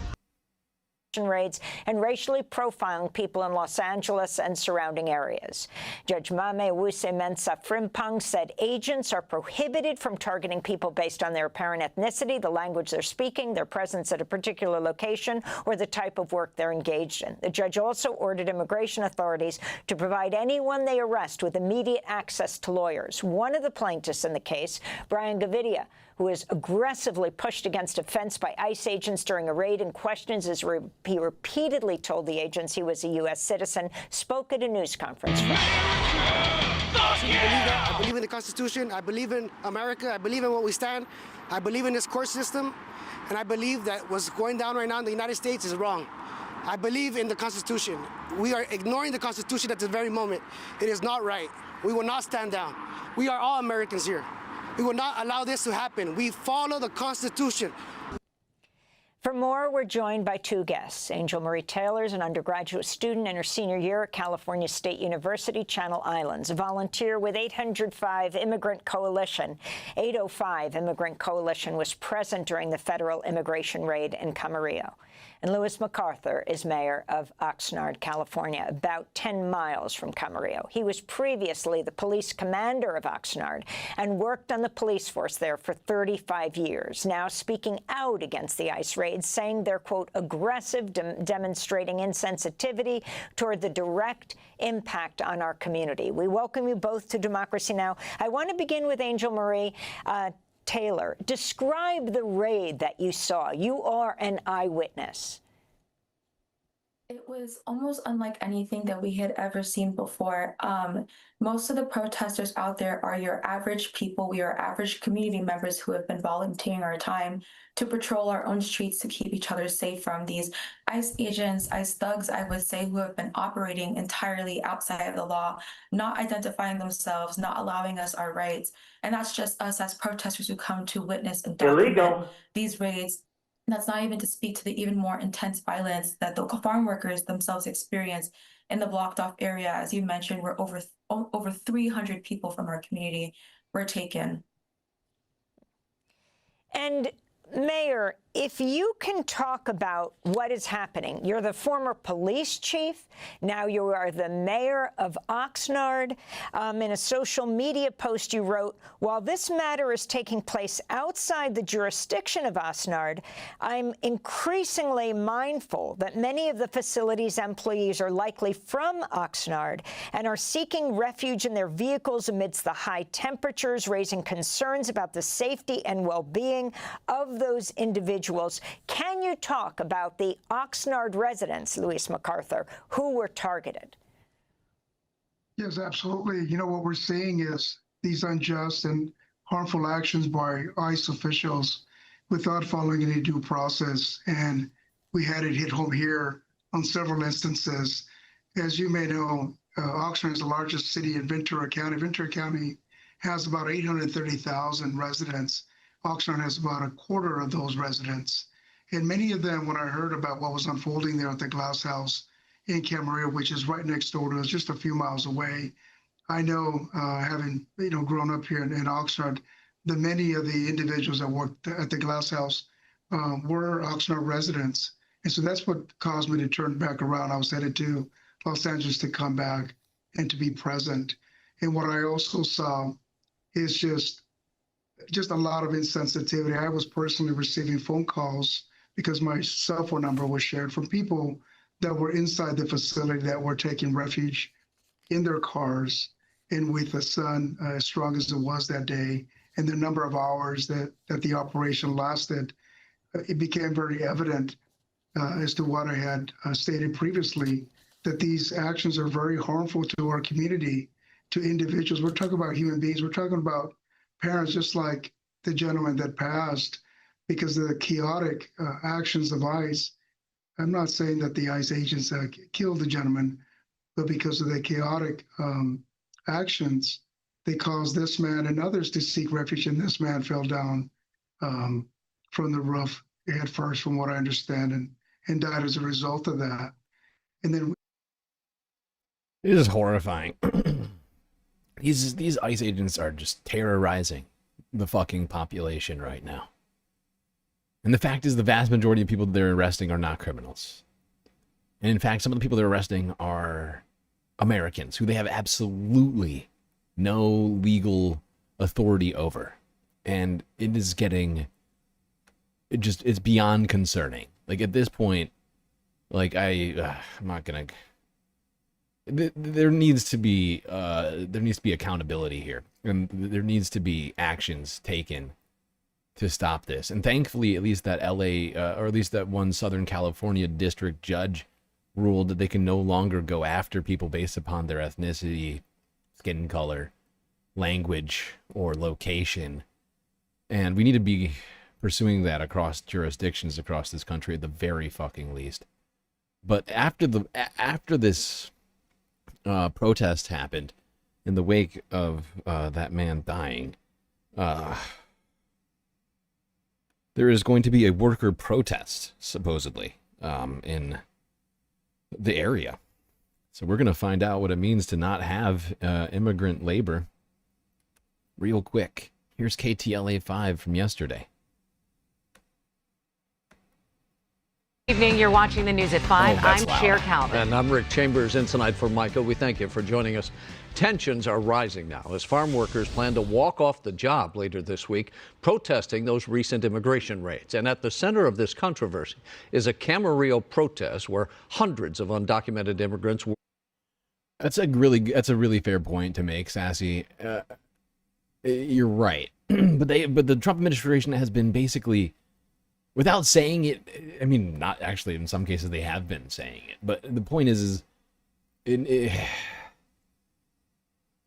Raids and racially profiling people in Los Angeles and surrounding areas. Judge Mame Wuse Mensah Frimpong said agents are prohibited from targeting people based on their apparent ethnicity, the language they're speaking, their presence at a particular location, or the type of work they're engaged in. The judge also ordered immigration authorities to provide anyone they arrest with immediate access to lawyers. One of the plaintiffs in the case, Brian Gavidia, who was aggressively pushed against a fence by ICE agents during a raid and questions as he repeatedly told the agents he was a U.S. citizen, spoke at a news conference Friday. I believe in the Constitution. I believe in America. I believe in what we stand. I believe in this court system. And I believe that what's going down right now in the United States is wrong. I believe in the Constitution. We are ignoring the Constitution at this very moment. It is not right. We will not stand down. We are all Americans here. We will not allow this to happen. We follow the Constitution. For more, we're joined by two guests. Angel Marie Taylor is an undergraduate student in her senior year at California State University, Channel Islands, a volunteer with 805 Immigrant Coalition. 805 Immigrant Coalition was present during the federal immigration raid in Camarillo. And Lewis MacArthur is mayor of Oxnard, California, about 10 miles from Camarillo. He was previously the police commander of Oxnard and worked on the police force there for 35 years, now speaking out against the ICE raids, saying they're, quote, aggressive, demonstrating insensitivity toward the direct impact on our community. We welcome you both to Democracy Now! I want to begin with Angel Marie Taylor. Describe the raid that you saw. You are an eyewitness. It was almost unlike anything that we had ever seen before. Most of the protesters out there are your average people. We are average community members who have been volunteering our time to patrol our own streets to keep each other safe from these ICE agents, ICE thugs, I would say, who have been operating entirely outside of the law, not identifying themselves, not allowing us our rights. And that's just us as protesters who come to witness and document these raids. That's not even to speak to the even more intense violence that the farm workers themselves experience in the blocked off area. As you mentioned, where over 300 people from our community were taken. And Mayor, if you can talk about what is happening, you're the former police chief. Now you are the mayor of Oxnard. In a social media post you wrote, while this matter is taking place outside the jurisdiction of Oxnard, I'm increasingly mindful that many of the facility's employees are likely from Oxnard and are seeking refuge in their vehicles amidst the high temperatures, raising concerns about the safety and well-being of those individuals. Can you talk about the Oxnard residents, Louise MacArthur, who were targeted? Yes, absolutely. You know, what we're seeing is these unjust and harmful actions by ICE officials without following any due process. And we had it hit home here on several instances. As you may know, Oxnard is the largest city in Ventura County. Ventura County has about 830,000 residents. Oxnard has about a quarter of those residents. And many of them, when I heard about what was unfolding there at the Glass House in Camarillo, which is right next door to us, just a few miles away, I know, having grown up here in Oxnard, that many of the individuals that worked at the Glass House were Oxnard residents. And so that's what caused me to turn back around. I was headed to Los Angeles to come back and to be present. And what I also saw is just a lot of insensitivity. I was personally receiving phone calls because my cell phone number was shared from people that were inside the facility that were taking refuge in their cars and with the sun as strong as it was that day and the number of hours that the operation lasted. It became very evident as to what I had stated previously, that these actions are very harmful to our community, to individuals. We're talking about human beings. We're talking about parents, just like the gentleman that passed, because of the chaotic actions of ICE. I'm not saying that the ICE agents killed the gentleman, but because of the chaotic actions, they caused this man and others to seek refuge, and this man fell down from the roof head first, from what I understand, and died as a result of that. And then it is horrifying. These ICE agents are just terrorizing the fucking population right now. And the fact is, the vast majority of people they're arresting are not criminals. And in fact, some of the people they're arresting are Americans who they have absolutely no legal authority over. And it is getting, it's beyond concerning. Like, at this point, like, I'm not gonna, there needs to be accountability here, and there needs to be actions taken to stop this. And thankfully, at least that LA, or at least that one Southern California district judge ruled that they can no longer go after people based upon their ethnicity, skin color, language, or location. And we need to be pursuing that across jurisdictions across this country at the very fucking least. But after this protest happened, in the wake of that man dying, there is going to be a worker protest, supposedly, in the area. So we're going to find out what it means to not have immigrant labor real quick. Here's KTLA 5 from yesterday. Evening, you're watching the news at 5. I'm loud. Cher Calvin. And I'm Rick Chambers in tonight for Michael. We thank you for joining us. Tensions are rising now as farm workers plan to walk off the job later this week, protesting those recent immigration raids. And at the center of this controversy is a Camarillo protest where hundreds of undocumented immigrants were. That's a really fair point to make, Sassy. You're right. but the Trump administration has been basically, without saying it, I mean, not actually, in some cases they have been saying it, but the point is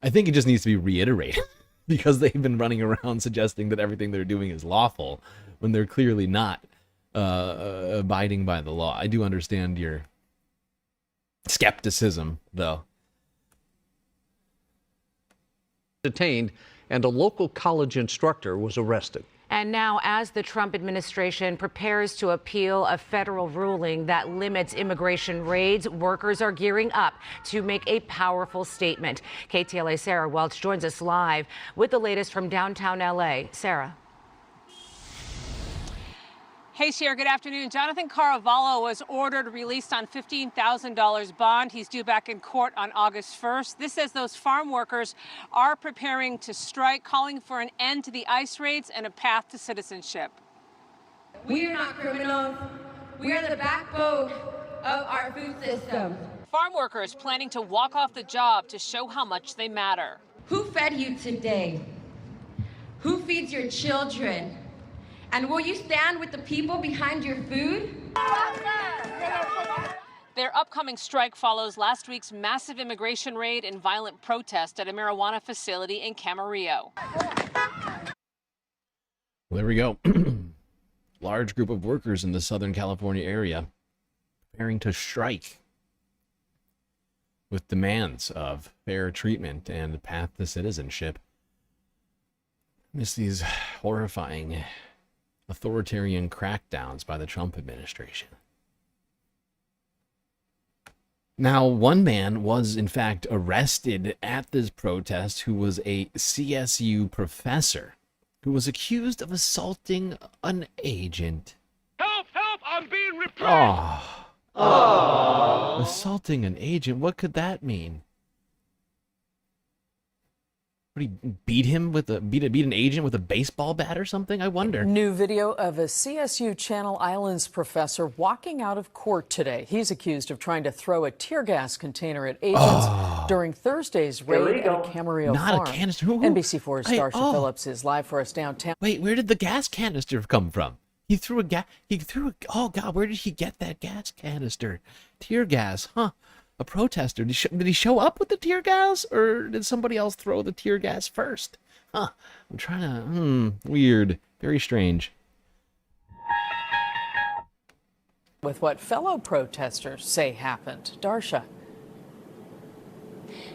I think it just needs to be reiterated because they've been running around suggesting that everything they're doing is lawful when they're clearly not abiding by the law. I do understand your skepticism, though. Detained, and a local college instructor was arrested. And now, as the Trump administration prepares to appeal a federal ruling that limits immigration raids, workers are gearing up to make a powerful statement. KTLA's Sarah Welch joins us live with the latest from downtown LA. Sarah. Hey, Cher, good afternoon. Jonathan Caravallo was ordered released on $15,000 bond. He's due back in court on August 1st. This says those farm workers are preparing to strike, calling for an end to the ICE raids and a path to citizenship. We are not criminals. We are the backbone of our food system. Farm workers planning to walk off the job to show how much they matter. Who fed you today? Who feeds your children? And will you stand with the people behind your food? Their upcoming strike follows last week's massive immigration raid and violent protest at a marijuana facility in Camarillo. Well, there we go. Large group of workers in the Southern California area preparing to strike with demands of fair treatment and a path to citizenship. Miss these horrifying authoritarian crackdowns by the Trump administration. Now, one man was in fact arrested at this protest who was a CSU professor who was accused of assaulting an agent. Help! Help! I'm being repressed! Assaulting an agent? What could that mean? What, he beat him with a beat an agent with a baseball bat or something? I wonder. New video of a CSU Channel Islands professor walking out of court today. He's accused of trying to throw a tear gas container at agents during Thursday's raid at a Camarillo farm. Not a canister. Who? NBC4's Starsha Phillips is live for us downtown. Wait, where did the gas canister come from? He threw a oh God, where did he get that gas canister? Tear gas, huh? A protester. Did he show up with the tear gas, or did somebody else throw the tear gas first? Huh? I'm trying to, weird. Very strange. With what fellow protesters say happened. Darsha.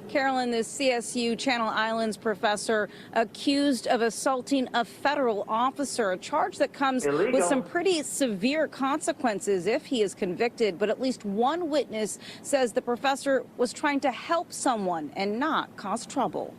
Carolyn, this CSU Channel Islands professor accused of assaulting a federal officer, a charge that comes with some pretty severe consequences if he is convicted. But at least one witness says the professor was trying to help someone and not cause trouble.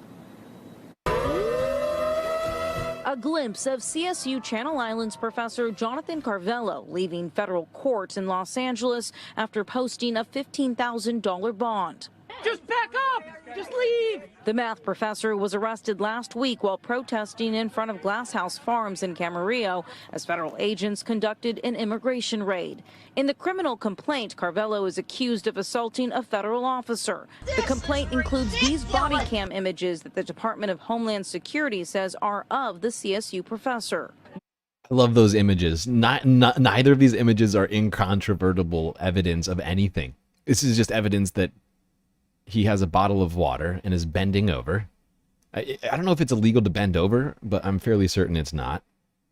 A glimpse of CSU Channel Islands professor Jonathan Carvello leaving federal court in Los Angeles after posting a $15,000 bond. Just back up! Just leave! The math professor was arrested last week while protesting in front of Glasshouse Farms in Camarillo as federal agents conducted an immigration raid. In the criminal complaint, Carvello is accused of assaulting a federal officer. The complaint includes these body cam images that the Department of Homeland Security says are of the CSU professor. I love those images. Neither of these images are incontrovertible evidence of anything. This is just evidence that he has a bottle of water and is bending over. I don't know if it's illegal to bend over, but I'm fairly certain it's not.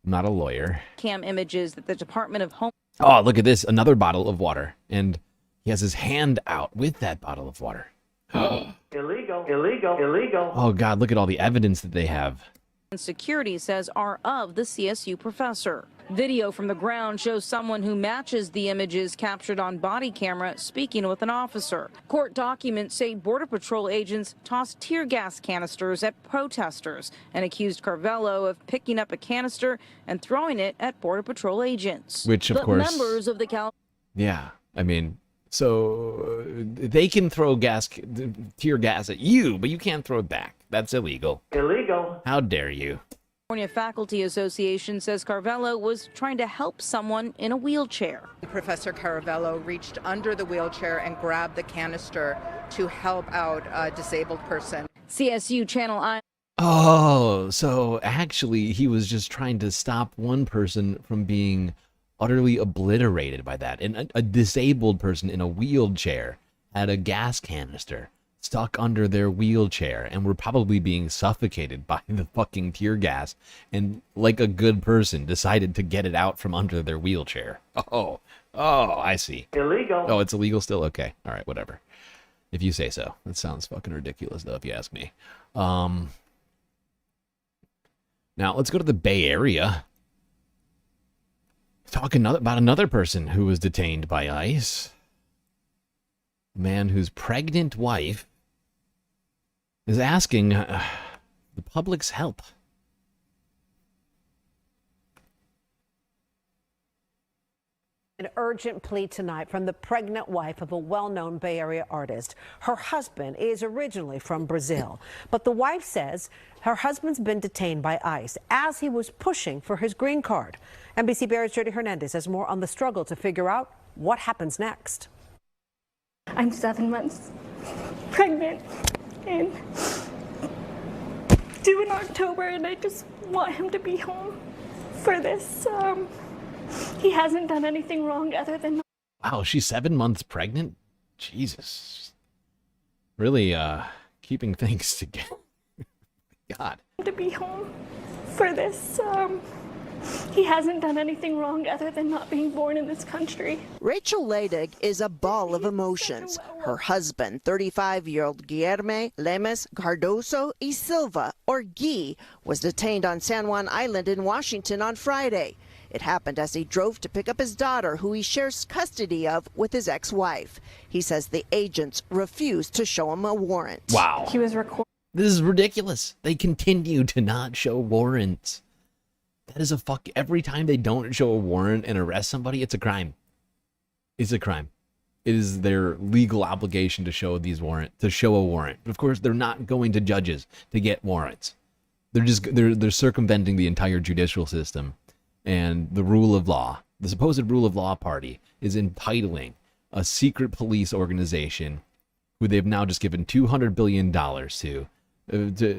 I'm not a lawyer. Cam images that the Department of Home... Oh, look at this. Another bottle of water. And he has his hand out with that bottle of water. Illegal, illegal, illegal. Oh, God, look at all the evidence that they have. Security says are of the CSU professor. Video from the ground shows someone who matches the images captured on body camera speaking with an officer. Court documents say Border Patrol agents tossed tear gas canisters at protesters and accused Carvello of picking up a canister and throwing it at Border Patrol agents. Which, of course, members of the yeah, I mean, so they can throw tear gas at you, but you can't throw it back. That's illegal. Illegal. How dare you? California Faculty Association says Carvello was trying to help someone in a wheelchair. Professor Caravello reached under the wheelchair and grabbed the canister to help out a disabled person. CSU Channel I. Oh, so actually he was just trying to stop one person from being utterly obliterated by that. And a disabled person in a wheelchair had a gas canister stuck under their wheelchair and were probably being suffocated by the fucking tear gas, and like a good person decided to get it out from under their wheelchair. Oh, I see. Illegal. Oh, it's illegal still? Okay. All right, whatever. If you say so. That sounds fucking ridiculous though, if you ask me. Now let's go to the Bay Area. Talk about another person who was detained by ICE. A man whose pregnant wife is asking the public's help. An urgent plea tonight from the pregnant wife of a well-known Bay Area artist. Her husband is originally from Brazil, but the wife says her husband's been detained by ICE as he was pushing for his green card. NBC Bay Area's Jody Hernandez has more on the struggle to figure out what happens next. I'm 7 months pregnant and due in October, and I just want him to be home for this. He hasn't done anything wrong other than... Wow, she's 7 months pregnant? Jesus. Really, keeping things together. God. To be home for this. He hasn't done anything wrong other than not being born in this country. Rachel Leydig is a ball of emotions. Her husband, 35-year-old Guilherme Lemes Cardoso y Silva, or Guy, was detained on San Juan Island in Washington on Friday. It happened as he drove to pick up his daughter, who he shares custody of with his ex-wife. He says the agents refused to show him a warrant. Wow. He was recorded. This is ridiculous. They continue to not show warrants. That is a fuck. Every time they don't show a warrant and arrest somebody, it's a crime. It's a crime. It is their legal obligation to show these warrants, to show a warrant. But of course, they're not going to judges to get warrants. They're circumventing the entire judicial system. And the rule of law, the supposed rule of law party, is entitling a secret police organization who they've now just given $200 billion to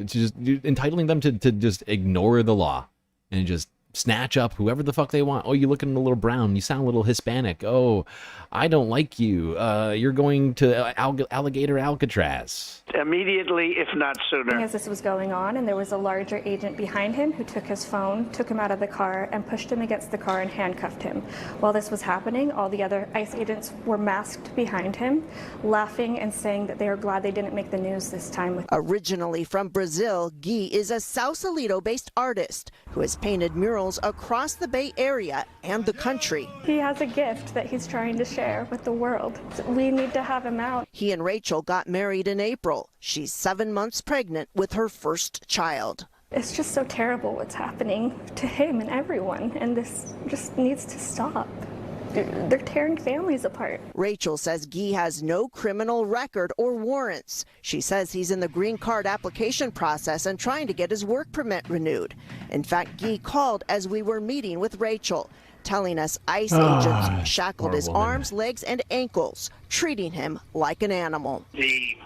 just entitling them to just ignore the law and just snatch up whoever the fuck they want. Oh, you're looking a little brown. You sound a little Hispanic. Oh, I don't like you. You're going to Alligator Alcatraz. Immediately, if not sooner. As this was going on, and there was a larger agent behind him who took his phone, took him out of the car, and pushed him against the car and handcuffed him. While this was happening, all the other ICE agents were masked behind him, laughing and saying that they are glad they didn't make the news this time. Originally from Brazil, Guy is a Sausalito-based artist who has painted murals across the Bay Area and the country. He has a gift that he's trying to share with the world. We need to have him out. He and Rachel got married in April. She's 7 months pregnant with her first child. It's just so terrible what's happening to him and everyone, and this just needs to stop. They're tearing families apart. Rachel says Guy has no criminal record or warrants. She says he's in the green card application process and trying to get his work permit renewed. In fact, Guy called as we were meeting with Rachel, telling us ICE agents shackled his arms, legs, and ankles, treating him like an animal. They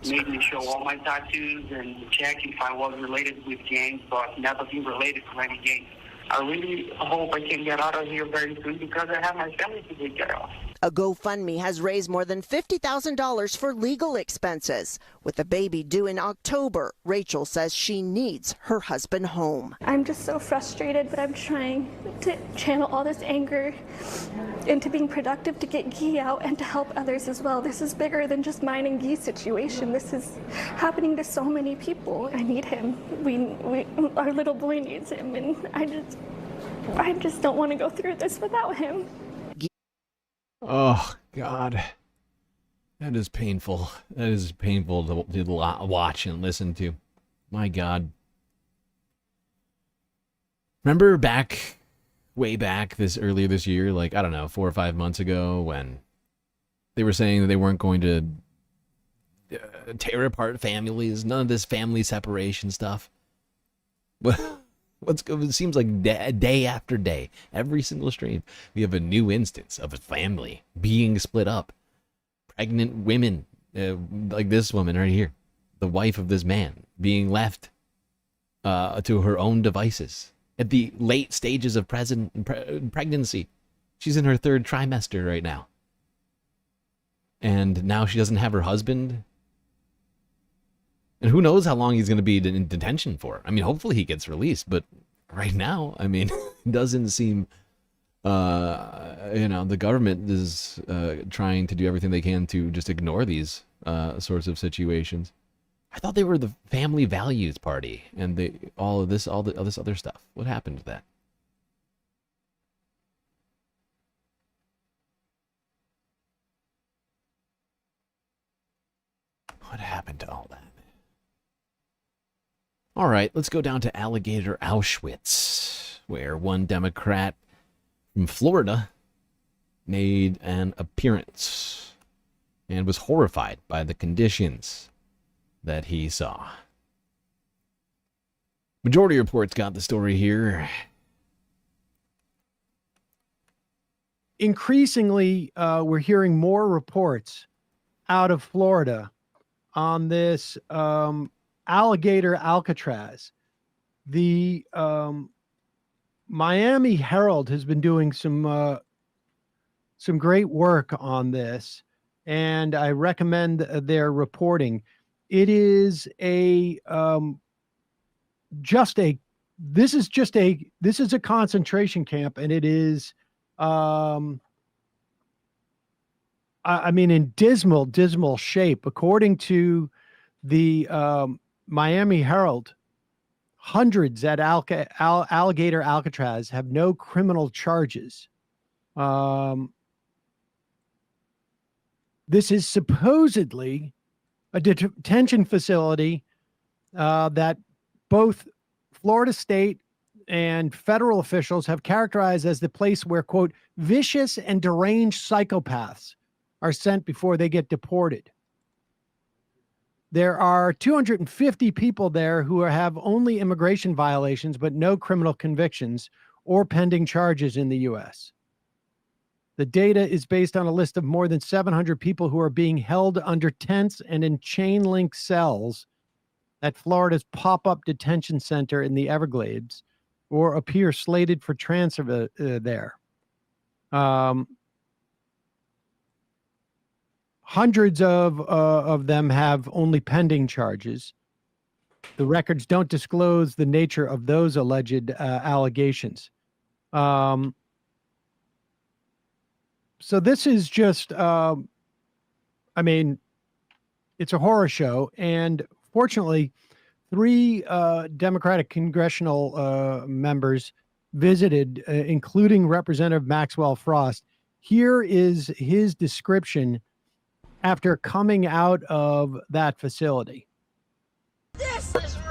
made me show all my tattoos and check if I was related with gangs, but never been related to any gangs. I really hope I can get out of here very soon because I have my family to take care of. A GoFundMe has raised more than $50,000 for legal expenses. With the baby due in October, Rachel says she needs her husband home. I'm just so frustrated, but I'm trying to channel all this anger into being productive to get Guy out and to help others as well. This is bigger than just mine and Guy's situation. This is happening to so many people. I need him. Our little boy needs him, and I just don't want to go through this without him. Oh, God. That is painful. That is painful to watch and listen to. My God. Remember way back earlier this year, like, I don't know, 4 or 5 months ago, when they were saying that they weren't going to tear apart families, none of this family separation stuff. It seems like day after day, every single stream, we have a new instance of a family being split up. Pregnant women, like this woman right here, the wife of this man, being left to her own devices at the late stages of pregnancy. She's in her 3rd trimester right now. And now she doesn't have her husband. And who knows how long he's going to be in detention for. I mean, hopefully he gets released. But right now, I mean, it doesn't seem, the government is trying to do everything they can to just ignore these sorts of situations. I thought they were the family values party and all this other stuff. What happened to that? What happened to all that? All right, let's go down to Alligator Auschwitz, where one Democrat from Florida made an appearance and was horrified by the conditions that he saw. Majority Report's got the story here. Increasingly, we're hearing more reports out of Florida on this Alligator Alcatraz. The Miami Herald has been doing some great work on this, and I recommend their reporting. It is a concentration camp, and it is in dismal shape. According to the Miami Herald, hundreds at Alligator Alcatraz have no criminal charges. This is supposedly a detention facility that both Florida state and federal officials have characterized as the place where, quote, vicious and deranged psychopaths are sent before they get deported. There are 250 people there who have only immigration violations but no criminal convictions or pending charges in the U.S. The data is based on a list of more than 700 people who are being held under tents and in chain link cells at Florida's pop-up detention center in the Everglades, or appear slated for transfer there. Hundreds of them have only pending charges. The records don't disclose the nature of those alleged allegations. So this is just, it's a horror show. And fortunately, 3 Democratic congressional members visited, including Representative Maxwell Frost. Here is his description after coming out of that facility.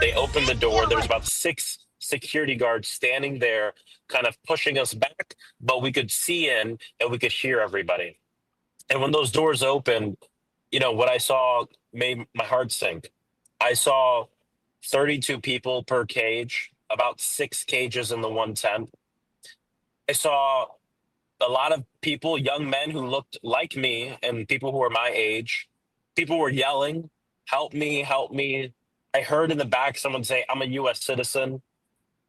They opened the door. There was about 6 security guards standing there, kind of pushing us back, but we could see in and we could hear everybody. And when those doors opened, what I saw made my heart sink. I saw 32 people per cage, about 6 cages in the one tent. I saw a lot of people, young men who looked like me and people who were my age. People were yelling, help me, help me. I heard in the back someone say, I'm a U.S. citizen.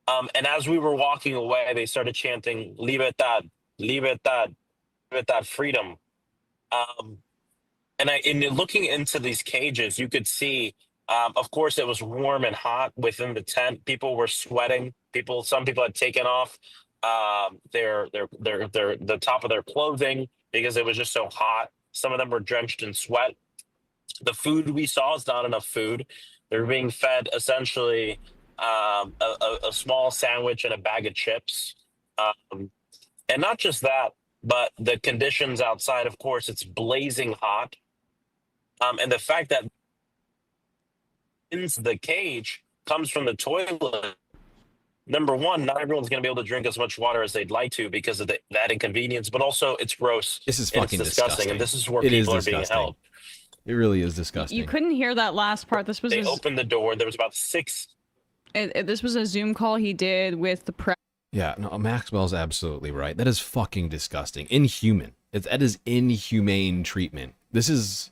And as we were walking away, they started chanting, libertad, libertad, libertad, freedom. And looking into these cages, you could see, of course, it was warm and hot within the tent. People were sweating. Some people had taken off the top of their clothing because it was just so hot. Some of them were drenched in sweat. The food we saw is not enough food. They're being fed essentially a small sandwich and a bag of chips. And not just that, but the conditions outside, of course, it's blazing hot. And the fact that into the cage comes from the toilet. Number one, not everyone's going to be able to drink as much water as they'd like to because of that inconvenience, but also it's gross. This is fucking disgusting. And this is where people are being held. It really is disgusting. You couldn't hear that last part. They opened the door. There was about 6. This was a Zoom call he did with the press. Yeah, no, Maxwell's absolutely right. That is fucking disgusting. Inhuman. That is inhumane treatment. This is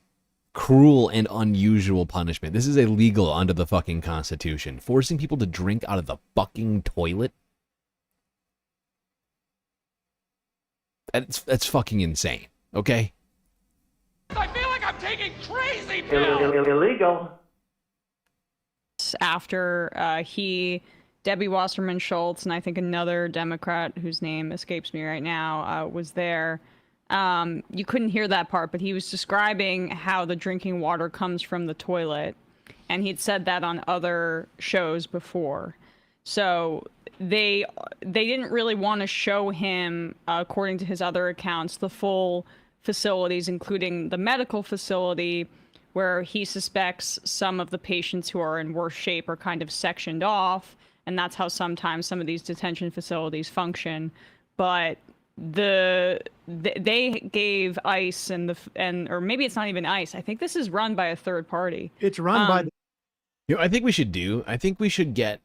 cruel and unusual punishment. This is illegal under the fucking Constitution. Forcing people to drink out of the fucking toilet? That's fucking insane, okay? I feel like I'm taking crazy pills! Illegal. After Debbie Wasserman Schultz, and I think another Democrat whose name escapes me right now, was there. You couldn't hear that part, but he was describing how the drinking water comes from the toilet, and he'd said that on other shows before. So they didn't really want to show him, according to his other accounts, the full facilities, including the medical facility, where he suspects some of the patients who are in worse shape are kind of sectioned off, and that's how sometimes some of these detention facilities function. But the they gave ICE or maybe it's not even ICE. I think this is run by a third party. It's run by. I think we should get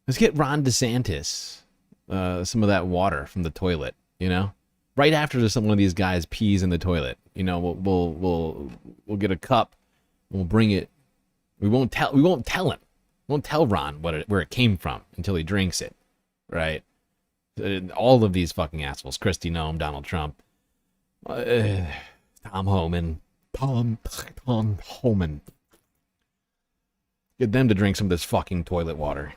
let's get Ron DeSantis some of that water from the toilet. Right after some of these guys pees in the toilet. We'll get a cup. We'll bring it. We won't tell him. We won't tell Ron where it came from until he drinks it. Right. All of these fucking assholes, Kristi, Noem, Donald Trump, Tom Homan, get them to drink some of this fucking toilet water.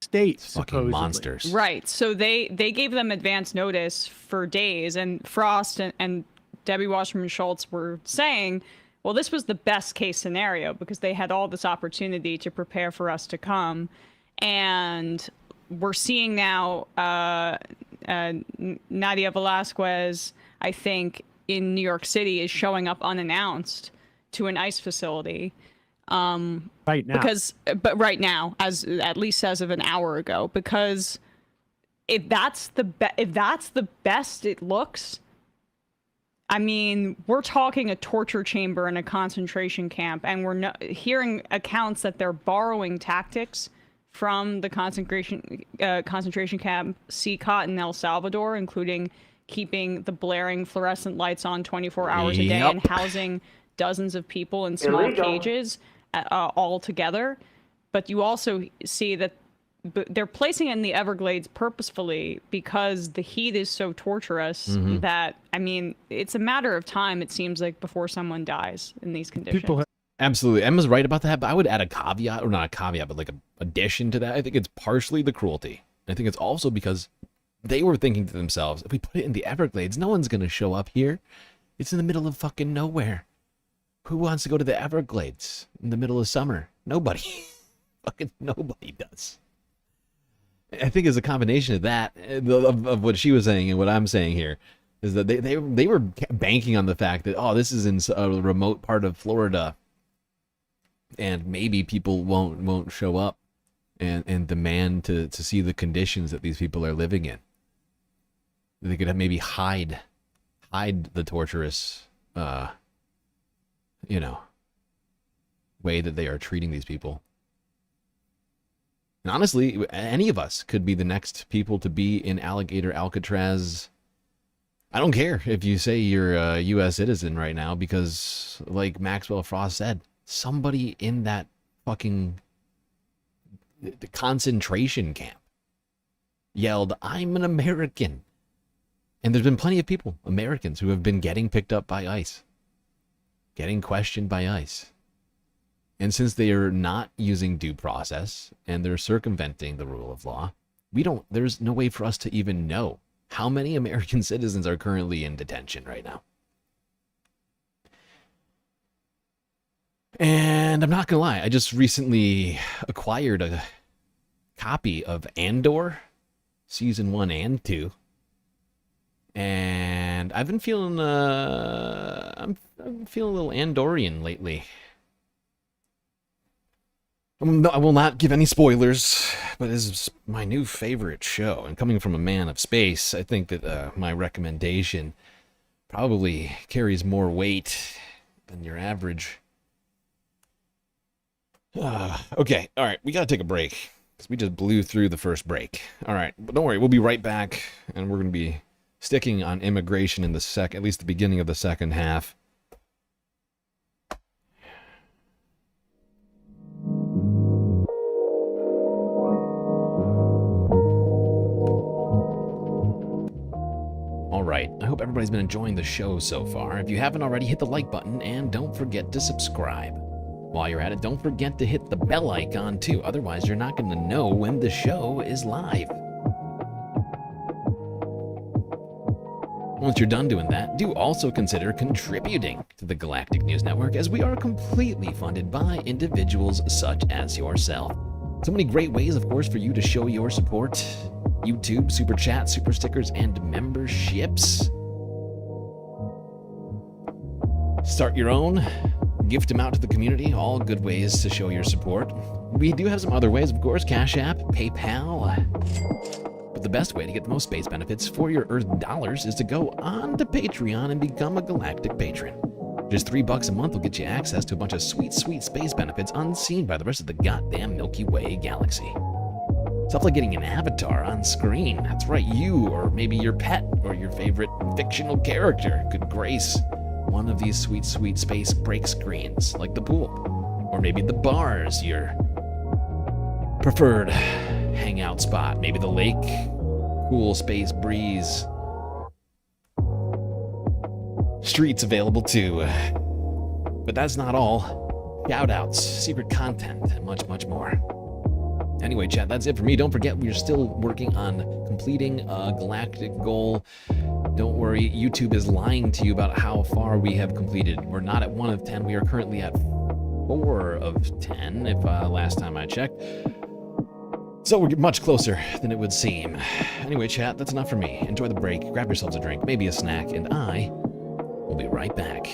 States, fucking supposedly. Monsters. Right. So they gave them advance notice for days, and Frost and Debbie Wasserman Schultz were saying, well, this was the best case scenario because they had all this opportunity to prepare for us to come. And we're seeing now Nadia Velasquez, I think, in New York City is showing up unannounced to an ICE facility. Right now. Right now, at least as of an hour ago, because if that's the best it looks, I mean, we're talking a torture chamber and a concentration camp, and we're hearing accounts that they're borrowing tactics from the concentration camp CCOT in El Salvador, including keeping the blaring fluorescent lights on 24 hours a day and housing dozens of people in small cages all together. But you also see that they're placing it in the Everglades purposefully because the heat is so torturous that, I mean, it's a matter of time, it seems like, before someone dies in these conditions. Absolutely. Emma's right about that, but I would add a caveat, or not a caveat, but like an addition to that. I think it's partially the cruelty. I think it's also because they were thinking to themselves, if we put it in the Everglades, no one's going to show up here. It's in the middle of fucking nowhere. Who wants to go to the Everglades in the middle of summer? Nobody. Fucking nobody does. I think it's a combination of that, of what she was saying and what I'm saying here, is that they were banking on the fact that, oh, this is in a remote part of Florida, and maybe people won't show up and demand to see the conditions that these people are living in. They could have maybe hide the torturous, way that they are treating these people. And honestly, any of us could be the next people to be in Alligator, Alcatraz. I don't care if you say you're a U.S. citizen right now, because like Maxwell Frost said, somebody in that fucking the concentration camp yelled, "I'm an American." And there's been plenty of people, Americans, who have been getting picked up by ICE, getting questioned by ICE. And since they are not using due process and they're circumventing the rule of law, there's no way for us to even know how many American citizens are currently in detention right now. And I'm not going to lie, I just recently acquired a copy of Andor, Season 1 and 2. And I've been feeling, I'm feeling a little Andorian lately. I will not give any spoilers, but this is my new favorite show. And coming from a man of space, I think that my recommendation probably carries more weight than your average. Okay, all right, we got to take a break, because we just blew through the first break. All right, but don't worry, we'll be right back, and we're going to be sticking on immigration in at least the beginning of the second half. Alright, I hope everybody's been enjoying the show so far. If you haven't already, hit the like button and don't forget to subscribe. While you're at it, don't forget to hit the bell icon too, otherwise you're not going to know when the show is live. Once you're done doing that, do also consider contributing to the Galactic News Network, as we are completely funded by individuals such as yourself. So many great ways, of course, for you to show your support. YouTube, Super Chat, Super Stickers, and memberships. Start your own. Gift them out to the community. All good ways to show your support. We do have some other ways, of course. Cash App, PayPal. But the best way to get the most space benefits for your Earth dollars is to go on to Patreon and become a Galactic patron. Just $3 a month will get you access to a bunch of sweet, sweet space benefits unseen by the rest of the goddamn Milky Way galaxy. Stuff like getting an avatar on screen. That's right, you or maybe your pet or your favorite fictional character could grace one of these sweet, sweet space break screens, like the pool. Or maybe the bar's your preferred hangout spot. Maybe the lake, cool space breeze. Streets available too. But that's not all. Shoutouts, secret content, and much, much more. Anyway, chat, that's it for me. Don't forget, we're still working on completing a galactic goal. Don't worry, YouTube is lying to you about how far we have completed. We're not at 1 of 10. We are currently at 4 of 10, if last time I checked. So we're much closer than it would seem. Anyway, chat, that's enough for me. Enjoy the break, grab yourselves a drink, maybe a snack, and I will be right back.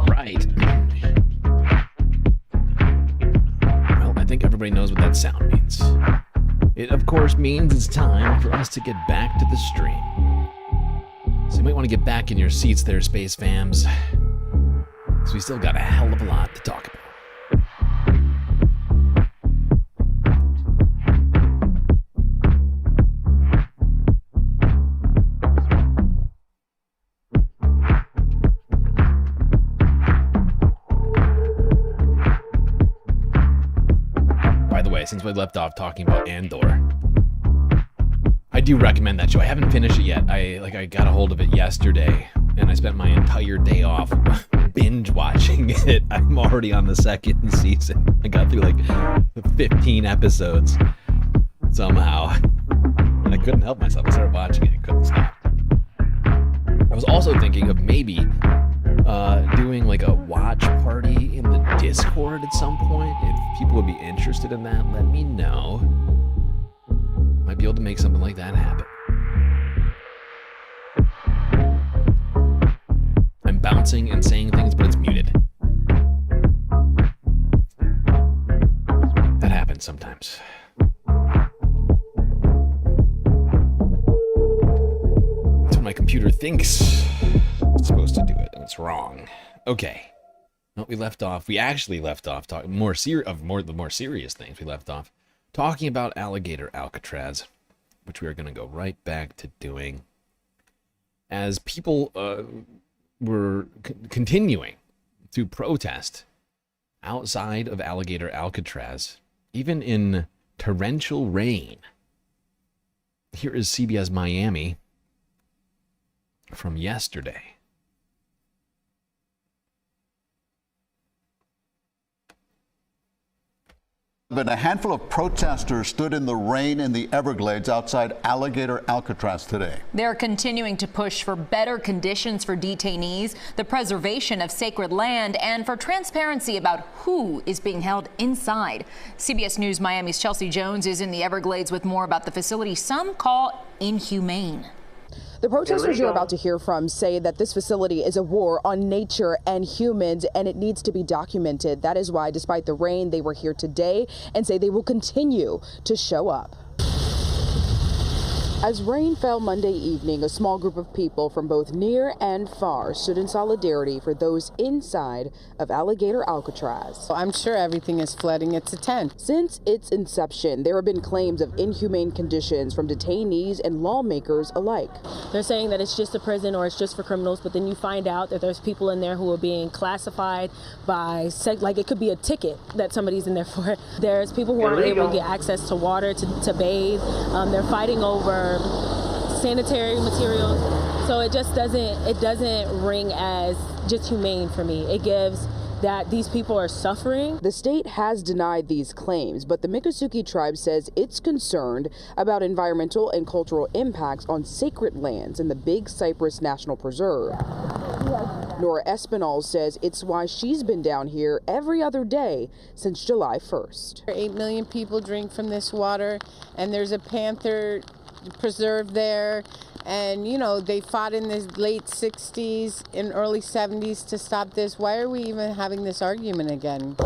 Right. Well, I think everybody knows what that sound means. It, of course, means it's time for us to get back to the stream. So you might want to get back in your seats there, Space Fams, because we still got a hell of a lot to talk about. Since we left off talking about Andor, I do recommend that show. I haven't finished it yet. I got a hold of it yesterday, and I spent my entire day off binge watching it. I'm already on the second season. I got through like 15 episodes somehow. I couldn't help myself. I started watching it. I couldn't stop. I was also thinking of maybe doing like a watch party in the Discord at some point. If people would be interested in that, let me know. Might be able to make something like that happen. I'm bouncing and saying things, but it's muted. That happens sometimes. That's when my computer thinks it's supposed to do it, and it's wrong. Okay. No, we actually left off talking the more serious things. We left off talking about Alligator Alcatraz, which we are going to go right back to doing as people were continuing to protest outside of Alligator Alcatraz, even in torrential rain. Here is CBS Miami from yesterday. But a handful of protesters stood in the rain in the Everglades outside Alligator Alcatraz today. They're continuing to push for better conditions for detainees, the preservation of sacred land, and for transparency about who is being held inside. CBS News Miami's Chelsea Jones is in the Everglades with more about the facility some call inhumane. The protesters you're about to hear from say that this facility is a war on nature and humans, and it needs to be documented. That is why, despite the rain, they were here today and say they will continue to show up. As rain fell Monday evening, a small group of people from both near and far stood in solidarity for those inside of Alligator Alcatraz. I'm sure everything is flooding. It's a tent. Since its inception, there have been claims of inhumane conditions from detainees and lawmakers alike. They're saying that it's just a prison or it's just for criminals, but then you find out that there's people in there who are being classified by, like it could be a ticket that somebody's in there for. There's people who aren't able to get access to water to bathe. They're fighting over sanitary materials, so it doesn't ring as just humane for me. It gives that these people are suffering. The state has denied these claims, but the Miccosukee tribe says it's concerned about environmental and cultural impacts on sacred lands in the Big Cypress National Preserve. Nora Espinal says it's why she's been down here every other day since July 1st. 8 million people drink from this water, and there's a panther preserved there, and you know they fought in the late 60s and early 70s to stop this. Why are we even having this argument again?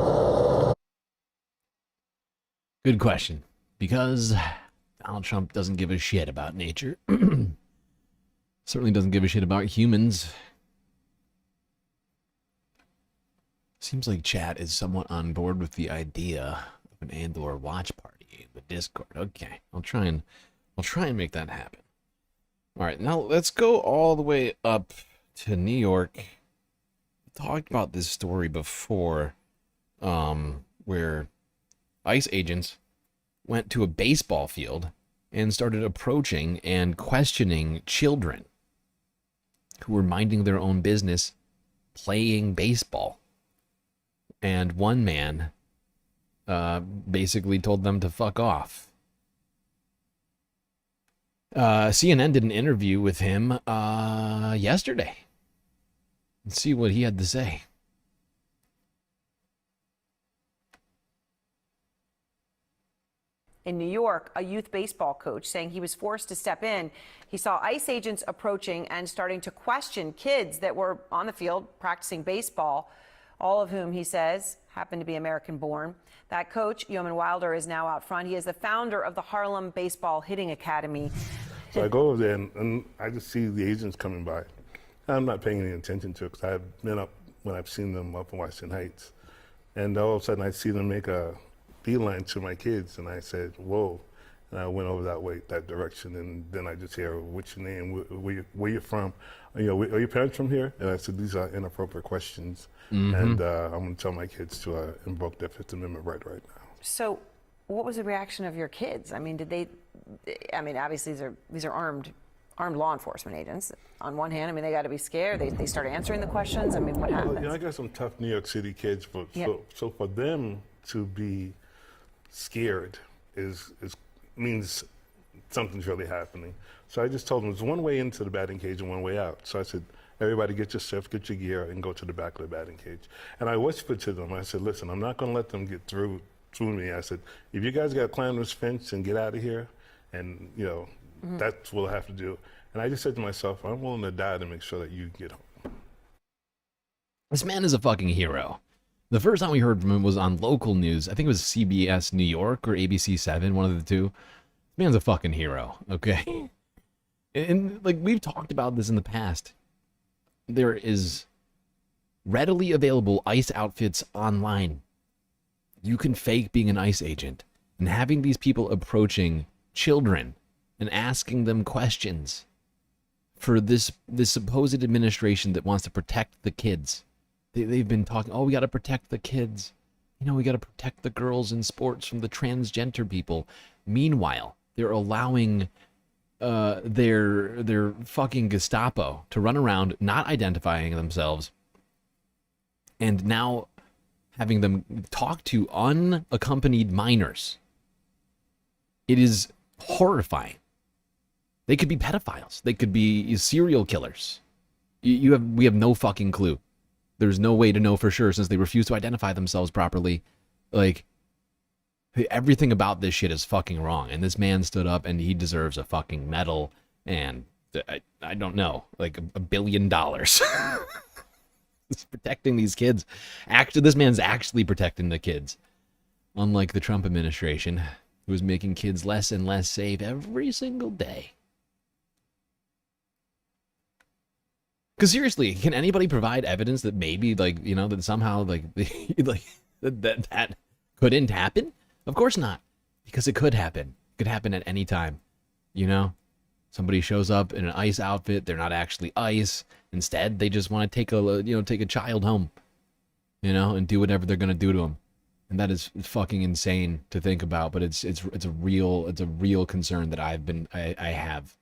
Good question. Because Donald Trump doesn't give a shit about nature. Certainly doesn't give a shit about humans. Seems like chat is somewhat on board with the idea of an Andor watch party in the Discord. Okay, I'll try and make that happen. All right, now let's go all the way up to New York. We talked about this story before, where ICE agents went to a baseball field and started approaching and questioning children who were minding their own business, playing baseball. And one man basically told them to fuck off. CNN did an interview with him yesterday. Let's see what he had to say. In New York, a youth baseball coach saying he was forced to step in. He saw ICE agents approaching and starting to question kids that were on the field practicing baseball, all of whom, he says, happened to be American-born. That coach, Yeoman Wilder, is now out front. He is the founder of the Harlem Baseball Hitting Academy. So I go over there and I just see the agents coming by. I'm not paying any attention to it because I've been up when I've seen them up in Washington Heights. And all of a sudden I see them make a beeline to my kids, and I said, whoa. And I went over that direction, and then I just hear, what's your name, where you from? You know, are your parents from here? And I said, these are inappropriate questions, and I'm going to tell my kids to invoke their Fifth Amendment right now. So what was the reaction of your kids? I mean, obviously these are armed law enforcement agents. On one hand, I mean, they got to be scared. They start answering the questions. I mean, what happens? Well, I got some tough New York City kids, but so for them to be scared means something's really happening. So I just told them there's one way into the batting cage and one way out. So I said, everybody get your stuff, get your gear, and go to the back of the batting cage. And I whispered to them, I said, listen, I'm not going to let them get through me. I said, if you guys got to climb this fence and get out of here, and, you know, that's what we'll have to do. And I just said to myself, I'm willing to die to make sure that you get home. This man is a fucking hero. The first time we heard from him was on local news. I think it was CBS New York or ABC 7, one of the two. This man's a fucking hero, okay? And like, we've talked about this in the past. There is readily available ICE outfits online. You can fake being an ICE agent. And having these people approaching children and asking them questions for this supposed administration that wants to protect the kids. They've been talking, oh, we got to protect the kids. You know, we got to protect the girls in sports from the transgender people. Meanwhile, they're allowing their fucking Gestapo to run around not identifying themselves and now having them talk to unaccompanied minors. It is horrifying. They could be pedophiles. They could be serial killers. We have no fucking clue. There's no way to know for sure since they refuse to identify themselves properly. Like, everything about this shit is fucking wrong. And this man stood up and he deserves a fucking medal and, I don't know, like $1 billion. He's protecting these kids. Actually, this man's actually protecting the kids. Unlike the Trump administration, who is making kids less and less safe every single day. Because seriously, can anybody provide evidence that maybe, like, you know, that somehow, like, that couldn't happen? Of course not. Because it could happen. It could happen at any time. You know? Somebody shows up in an ICE outfit. They're not actually ICE. Instead, they just want to take a child home. You know, and do whatever they're going to do to them. And that is fucking insane to think about. But it's a real concern that I have.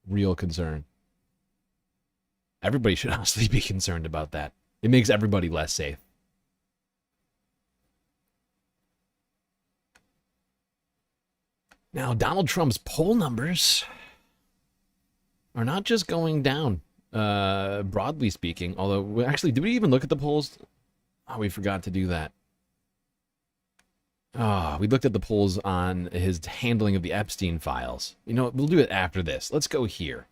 Real concern. Everybody should honestly be concerned about that. It makes everybody less safe. Now, Donald Trump's poll numbers are not just going down, broadly speaking. Although, actually, did we even look at the polls? Oh, we forgot to do that. Oh, we looked at the polls on his handling of the Epstein files. You know, we'll do it after this. Let's go here.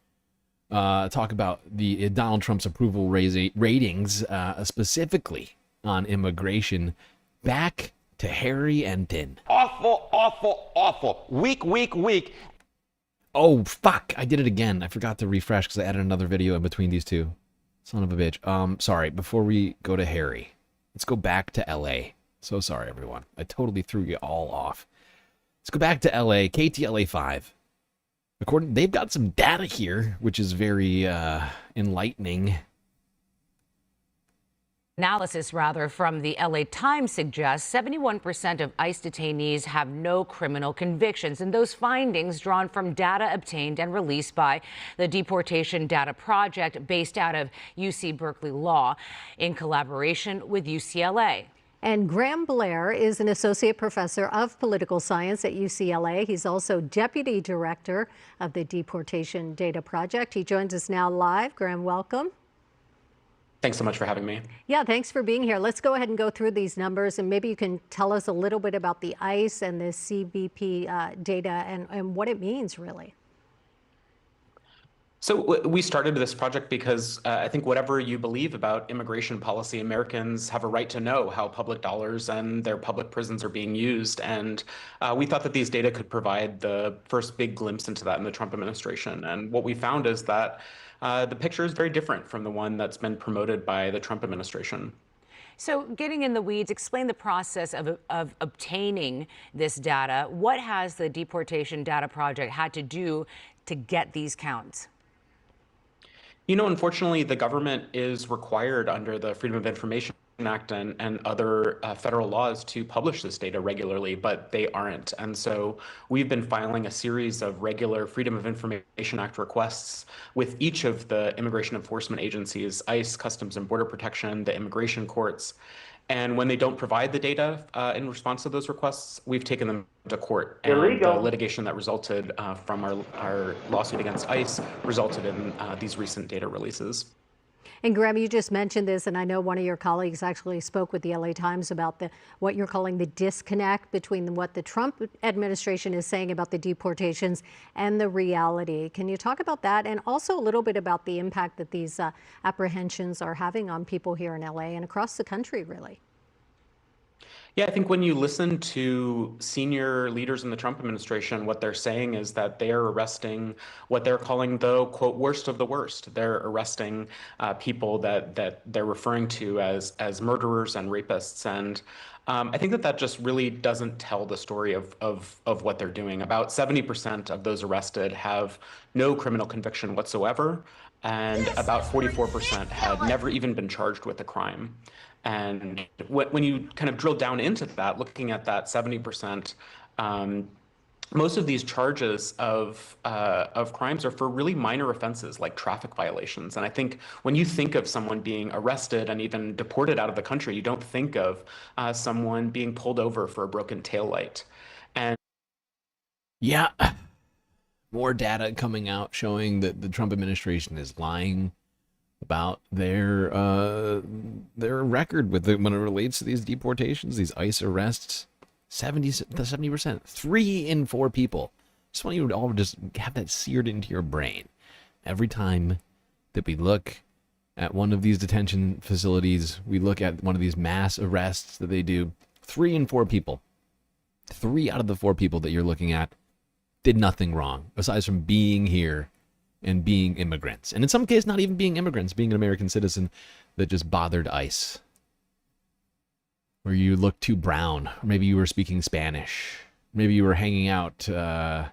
Talk about the Donald Trump's approval ratings, specifically on immigration. Back to Harry and Tin. Awful, awful, awful. Weak. Oh, fuck. I did it again. I forgot to refresh because I added another video in between these two. Son of a bitch. Sorry. Before we go to Harry, let's go back to L.A. So sorry, everyone. I totally threw you all off. Let's go back to L.A. KTLA 5. they've got some data here, which is very enlightening. Analysis, from the LA Times suggests 71% of ICE detainees have no criminal convictions. And those findings drawn from data obtained and released by the Deportation Data Project based out of UC Berkeley Law in collaboration with UCLA. And Graham Blair is an associate professor of political science at UCLA. He's also deputy director of the Deportation Data Project. He joins us now live. Graham, welcome. Thanks so much for having me. Yeah, thanks for being here. Let's go ahead and go through these numbers, and maybe you can tell us a little bit about the ICE and the CBP data and what it means, really. So we started this project because I think whatever you believe about immigration policy, Americans have a right to know how public dollars and their public prisons are being used. And we thought that these data could provide the first big glimpse into that in the Trump administration. And what we found is that the picture is very different from the one that's been promoted by the Trump administration. So getting in the weeds, explain the process of obtaining this data. What has the Deportation Data Project had to do to get these counts? You know, unfortunately, the government is required under the Freedom of Information Act and other federal laws to publish this data regularly, but they aren't. And so we've been filing a series of regular Freedom of Information Act requests with each of the immigration enforcement agencies, ICE, Customs and Border Protection, the immigration courts. And when they don't provide the data in response to those requests, we've taken them to court. And Illegal. the litigation that resulted from our lawsuit against ICE resulted in these recent data releases. And Graham, you just mentioned this, and I know one of your colleagues actually spoke with the LA Times about what you're calling the disconnect between what the Trump administration is saying about the deportations and the reality. Can you talk about that, and also a little bit about the impact that these apprehensions are having on people here in LA and across the country, really? Yeah, I think when you listen to senior leaders in the Trump administration, what they're saying is that they are arresting what they're calling the, quote, worst of the worst. They're arresting people that they're referring to as murderers and rapists. And I think that just really doesn't tell the story of what they're doing. About 70% of those arrested have no criminal conviction whatsoever, and about 44% had never even been charged with a crime. And when you kind of drill down into that, looking at that 70%, most of these charges of crimes are for really minor offenses like traffic violations. And I think when you think of someone being arrested and even deported out of the country, you don't think of someone being pulled over for a broken taillight. And yeah, more data coming out showing that the Trump administration is lying about their record when it relates to these deportations, these ICE arrests. 70%, 3 in 4 people. Just want you to all just have that seared into your brain. Every time that we look at one of these detention facilities, we look at one of these mass arrests that they do, 3 in 4 people, 3 out of the 4 people that you're looking at did nothing wrong, aside from being here and being immigrants. And in some cases, not even being immigrants, being an American citizen that just bothered ICE. Or you look too brown, or maybe you were speaking Spanish. Maybe you were hanging out at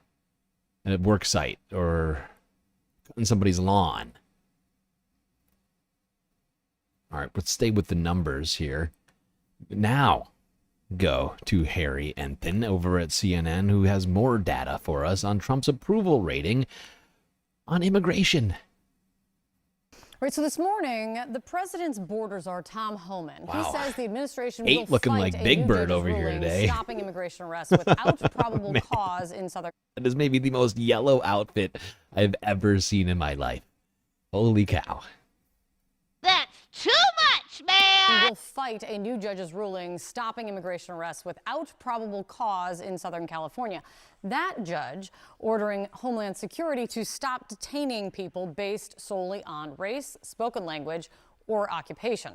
a work site or on somebody's lawn. All right, let's stay with the numbers here. Now, go to Harry Enton over at CNN, who has more data for us on Trump's approval rating on immigration. Right, so this morning, the president's border czar, Tom Homan, Wow. he says the administration Ain't will looking fight like a Big new Bird judge's over here ruling today. stopping immigration arrests without probable Man. cause in southern. That is maybe the most yellow outfit I've ever seen in my life. Holy cow. That's too much, man! Will fight a new judge's ruling stopping immigration arrests without probable cause in Southern California. That judge ordering Homeland Security to stop detaining people based solely on race, spoken language, or occupation.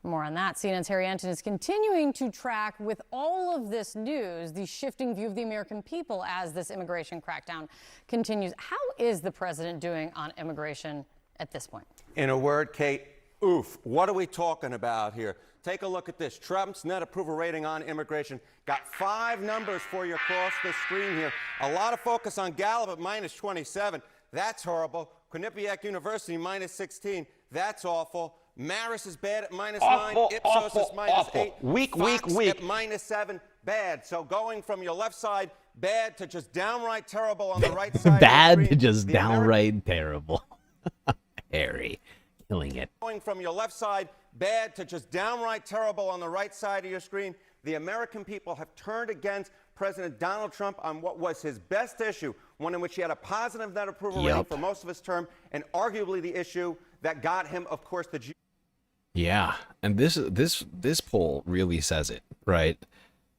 More on that. CNN's Harry Enton is continuing to track with all of this news the shifting view of the American people as this immigration crackdown continues. How is the president doing on immigration at this point? In a word, Kate, oof. What are we talking about here? take a look at this. Trump's net approval rating on immigration. Got 5 numbers for you across the screen here. A lot of focus on Gallup at -27. That's horrible. Quinnipiac University -16. That's awful. Marist is bad at -9. Ipsos is -8. Weak. At -7. Bad. So going from your left side, bad, to just downright terrible on the right side. Bad to just downright terrible. Harry, killing it. Going from your left side, bad, to just downright terrible on the right side of your screen. The American people have turned against President Donald Trump on what was his best issue, one in which he had a positive net approval rating for most of his term, and arguably the issue that got him, of course, the... Yeah, and this poll really says it, right?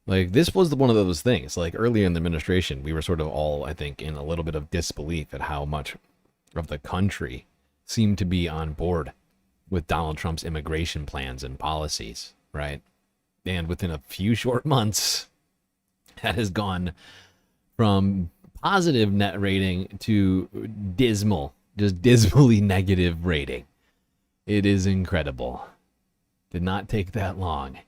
Like, this was one of those things. Like, earlier in the administration, we were sort of all, I think, in a little bit of disbelief at how much of the country seemed to be on board with Donald Trump's immigration plans and policies, right? And within a few short months, that has gone from positive net rating to dismal, just dismally negative rating. It is incredible. Did not take that long.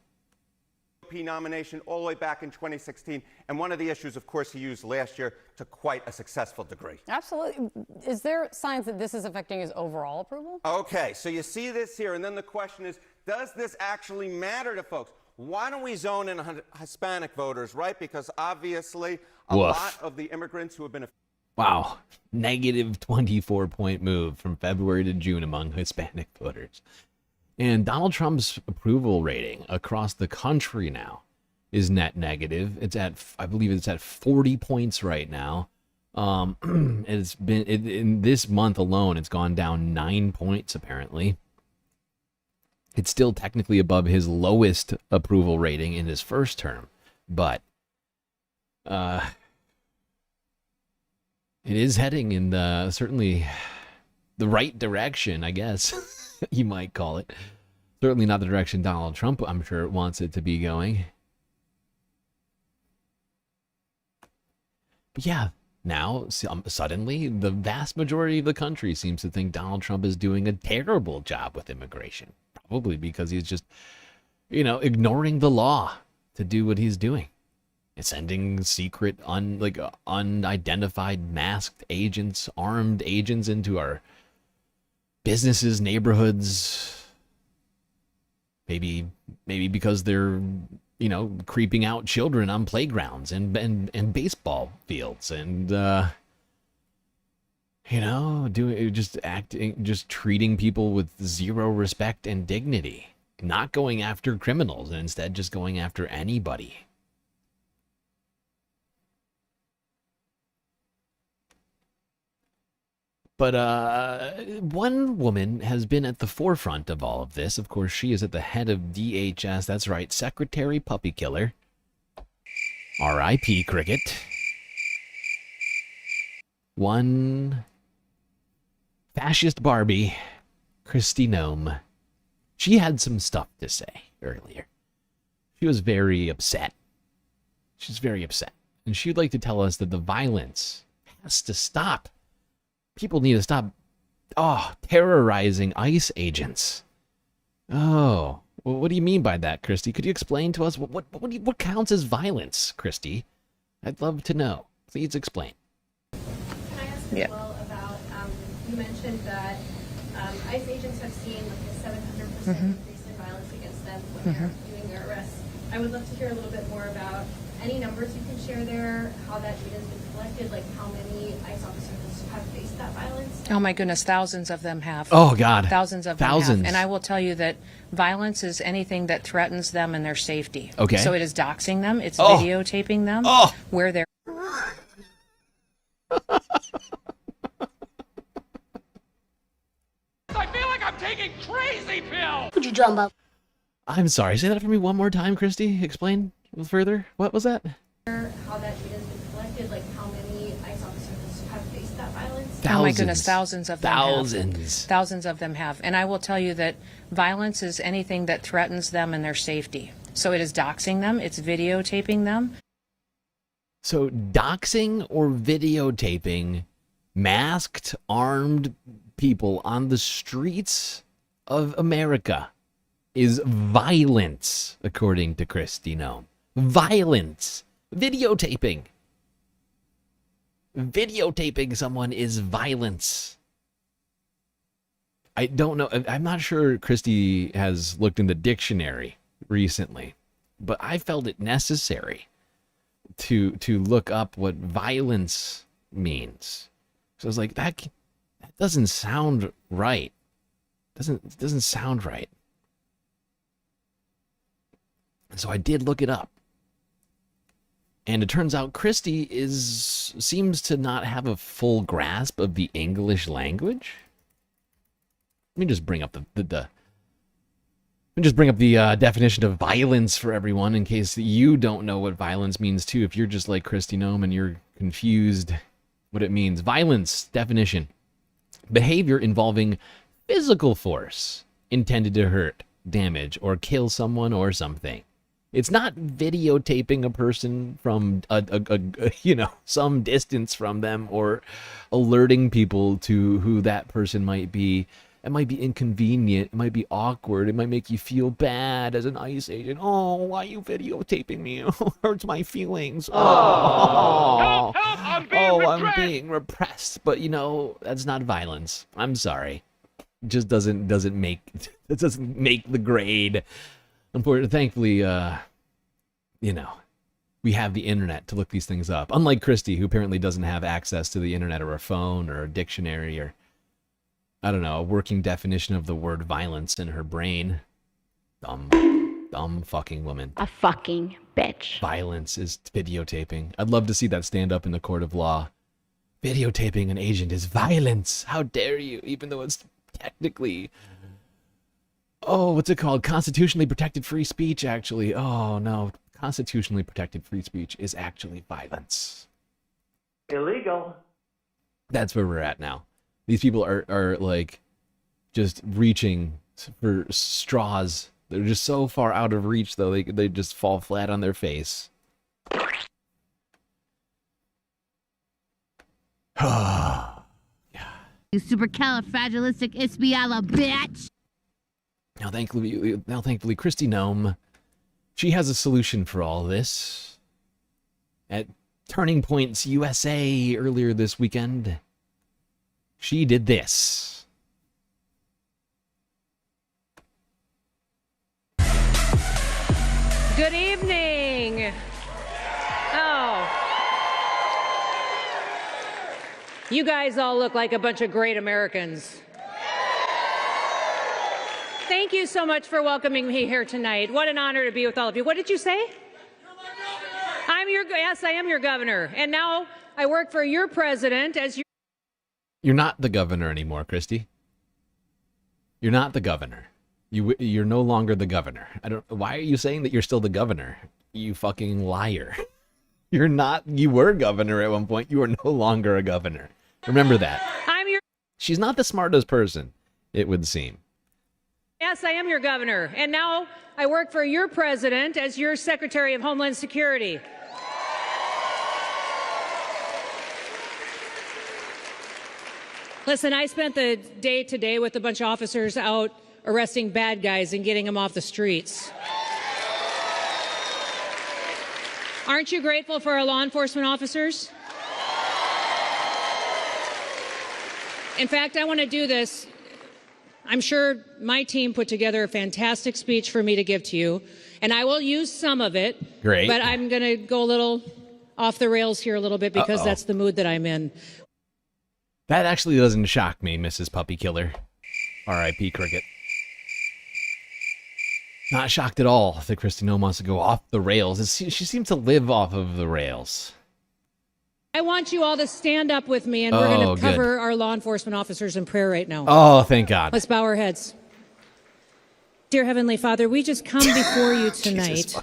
Nomination all the way back in 2016, and one of the issues, of course, he used last year to quite a successful degree. Absolutely. Is there signs that this is affecting his overall approval? Okay, so you see this here, and then the question is, does this actually matter to folks? Why don't we zone in Hispanic voters, right? Because obviously a lot of the immigrants who have been... Wow, negative 24-point move from February to June among Hispanic voters. And Donald Trump's approval rating across the country now is net negative. It's at, I believe it's at 40 points right now. It's been, in this month alone, it's gone down 9 points, apparently. It's still technically above his lowest approval rating in his first term, but it is heading in the, certainly the right direction, I guess. You might call it. Certainly not the direction Donald Trump, I'm sure, wants it to be going. But yeah, now suddenly the vast majority of the country seems to think Donald Trump is doing a terrible job with immigration. Probably because he's just, ignoring the law to do what he's doing. And sending secret, unidentified masked agents, armed agents into our businesses, neighborhoods, maybe because they're, creeping out children on playgrounds and baseball fields, and treating people with zero respect and dignity, not going after criminals, and instead just going after anybody. But one woman has been at the forefront of all of this. Of course, she is at the head of DHS. That's right, Secretary Puppy Killer. R.I.P. Cricket. One fascist Barbie, Kristi Noem. She had some stuff to say earlier. She was very upset. She's very upset. And she'd like to tell us that the violence has to stop. People need to stop, terrorizing ICE agents. Oh, well, what do you mean by that, Kristi? Could you explain to us what counts as violence, Kristi? I'd love to know. Please explain. Can I ask as well about, you mentioned that ICE agents have seen like a 700% increase in violence against them when they're doing their arrests. I would love to hear a little bit more about any numbers you can share there, how that data has been collected, like how many ICE officers have faced that violence. Oh my goodness, thousands of them have. Oh God. Thousands of them have. And I will tell you that violence is anything that threatens them and their safety. Okay. So it is doxing them, it's videotaping them, where they're... I feel like I'm taking crazy pills. Would you drum up? I'm sorry, say that for me one more time, Kristi. Explain further. What was that? How that data has been collected, like how many ICE officers have faced that violence. Thousands. Oh my goodness, thousands of them Thousands. have. Thousands of them have. And I will tell you that violence is anything that threatens them and their safety. So it is doxing them, it's videotaping them. So doxing or videotaping masked, armed people on the streets of America is violence, according to Kristi Noem. Violence. Videotaping. Videotaping someone is violence. I don't know. I'm not sure Kristi has looked in the dictionary recently, but I felt it necessary to look up what violence means. So I was like, that doesn't sound right. It doesn't sound right. So I did look it up. And it turns out Kristi seems to not have a full grasp of the English language. Let me just bring up the definition of violence for everyone in case you don't know what violence means too. If you're just like Kristi Noem and you're confused what it means. Violence definition: behavior involving physical force intended to hurt, damage, or kill someone or something. It's not videotaping a person from some distance from them or alerting people to who that person might be. It might be inconvenient. It might be awkward. It might make you feel bad as an ICE agent. Oh, why are you videotaping me? It hurts my feelings. Oh, I'm being repressed. But that's not violence. I'm sorry. It just doesn't make the grade. Unfortunately, thankfully, we have the internet to look these things up. Unlike Kristi, who apparently doesn't have access to the internet or a phone or a dictionary or, I don't know, a working definition of the word violence in her brain. Dumb fucking woman. A fucking bitch. Violence is videotaping. I'd love to see that stand up in the court of law. Videotaping an agent is violence. How dare you? Even though it's technically... what's it called? Constitutionally protected free speech, actually. Oh, no. Constitutionally protected free speech is actually violence. Illegal. That's where we're at now. These people are like just reaching for straws. They're just so far out of reach, though, they just fall flat on their face. You supercalifragilisticexpialidocious bitch. Now, thankfully, Kristi Noem, she has a solution for all this. At Turning Points USA earlier this weekend, she did this. Good evening. You guys all look like a bunch of great Americans. Thank you so much for welcoming me here tonight. What an honor to be with all of you. What did you say? Yes, I am your governor. And now I work for your president as your... You're not the governor anymore, Kristi. You're not the governor. You're no longer the governor. Why are you saying that you're still the governor? You fucking liar. You're not. You were governor at one point. You are no longer a governor. Remember that. She's not the smartest person, it would seem. Yes, I am your governor. And now I work for your president as your Secretary of Homeland Security. Listen, I spent the day today with a bunch of officers out arresting bad guys and getting them off the streets. Aren't you grateful for our law enforcement officers? In fact, I want to do this. I'm sure my team put together a fantastic speech for me to give to you, and I will use some of it. Great. But I'm going to go a little off the rails here a little bit because that's the mood that I'm in. That actually doesn't shock me, Mrs. Puppy Killer. R.I.P. Cricket. Not shocked at all that Kristi Noem wants to go off the rails. She seems to live off of the rails. I want you all to stand up with me, and we're going to cover our law enforcement officers in prayer right now. Oh, thank God. Let's bow our heads. Dear Heavenly Father, we just come before you tonight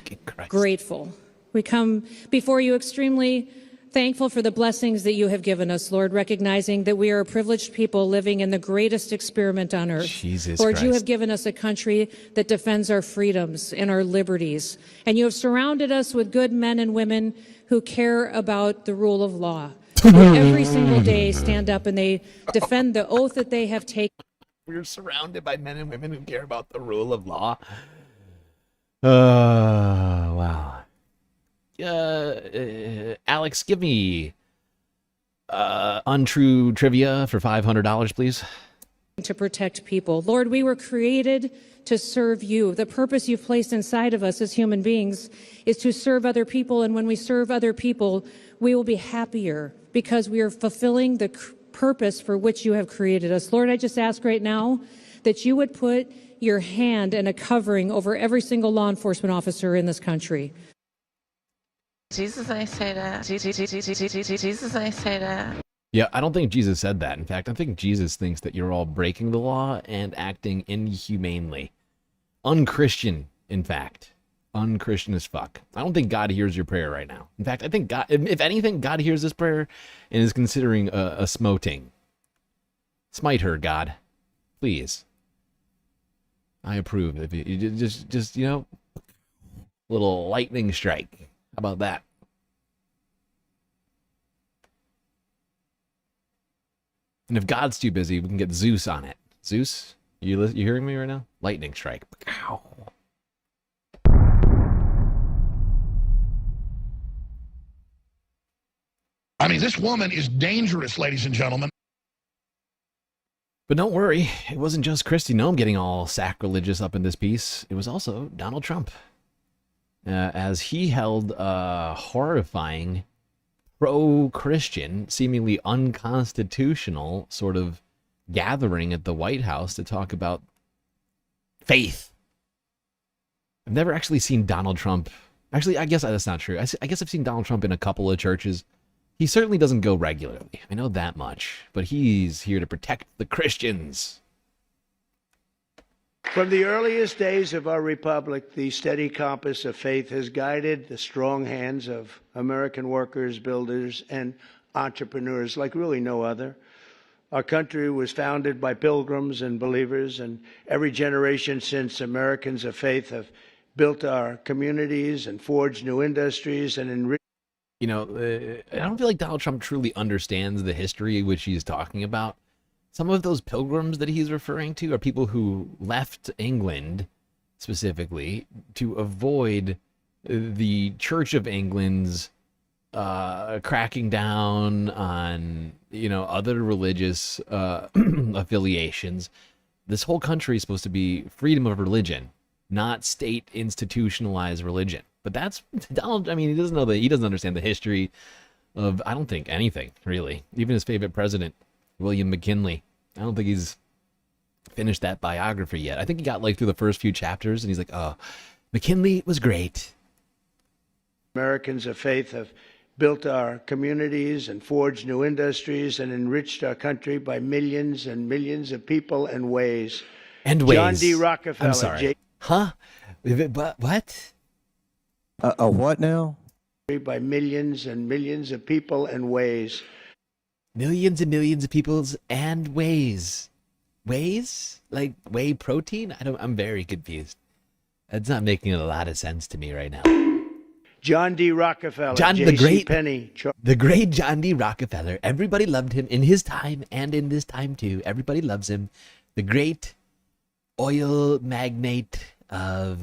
grateful. We come before you extremely thankful for the blessings that you have given us, Lord, recognizing that we are a privileged people living in the greatest experiment on earth. Jesus Lord, Christ. you have given us a country that defends our freedoms and our liberties, and you have surrounded us with good men and women who care about the rule of law. Who every single day stand up and they defend the oath that they have taken. We're surrounded by men and women who care about the rule of law. Wow. Alex, give me untrue trivia for $500, please. To protect people. Lord, we were created to serve you. The purpose you've placed inside of us as human beings is to serve other people. And when we serve other people, we will be happier because we are fulfilling the purpose for which you have created us. Lord, I just ask right now that you would put your hand and a covering over every single law enforcement officer in this country. Jesus, I say that. Jesus, I say that. Yeah, I don't think Jesus said that. In fact, I think Jesus thinks that you're all breaking the law and acting inhumanely. Unchristian, in fact. Unchristian as fuck. I don't think God hears your prayer right now. In fact, I think God, if anything, God hears this prayer and is considering a smoting. Smite her, God. Please. I approve. If you just you know, little lightning strike. How about that? And if God's too busy, we can get Zeus on it. Zeus, you hearing me right now? Lightning strike. Ow. I mean, this woman is dangerous, ladies and gentlemen. But don't worry, it wasn't just Kristi Noem getting all sacrilegious up in this piece. It was also Donald Trump. As he held a horrifying, pro-Christian, seemingly unconstitutional sort of gathering at the White House to talk about faith. I've never actually seen Donald Trump. Actually, I guess that's not true. I guess I've seen Donald Trump in a couple of churches. He certainly doesn't go regularly. I know that much. But he's here to protect the Christians. From the earliest days of our republic, the steady compass of faith has guided the strong hands of American workers, builders, and entrepreneurs like really no other. Our country was founded by pilgrims and believers, and every generation since, Americans of faith have built our communities and forged new industries and enriched. You know, I don't feel like Donald Trump truly understands the history which he's talking about. Some of those pilgrims that he's referring to are people who left England specifically to avoid the Church of England's cracking down on, you know, other religious affiliations. This whole country is supposed to be freedom of religion, not state institutionalized religion. But that's Donald. I mean, he doesn't know he doesn't understand the history of, I don't think, anything really. Even his favorite president, William McKinley. I don't think he's finished that biography yet. I think he got like through the first few chapters and he's like, oh, McKinley was great. Americans of faith have built our communities and forged new industries and enriched our country by millions and millions of people and ways. And ways. John D. Rockefeller. I'm sorry. Huh? What? A what now? By millions and millions of people and ways. Millions and millions of peoples and ways. Ways? Like whey protein? I'm very confused. That's not making a lot of sense to me right now. John D. Rockefeller. The great John D. Rockefeller. Everybody loved him in his time and in this time too. Everybody loves him. The great oil magnate of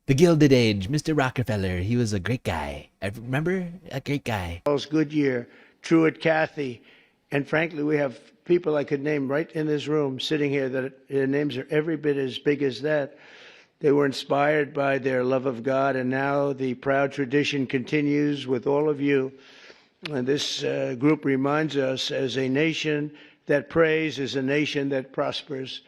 the Gilded Age, Mr. Rockefeller. He was a great guy. Remember? A great guy. Goodyear, Truett Cathy, and frankly, we have people I could name right in this room sitting here that their names are every bit as big as that. They were inspired by their love of God, and now the proud tradition continues with all of you. And this group reminds us, as a nation that prays is a nation that prospers.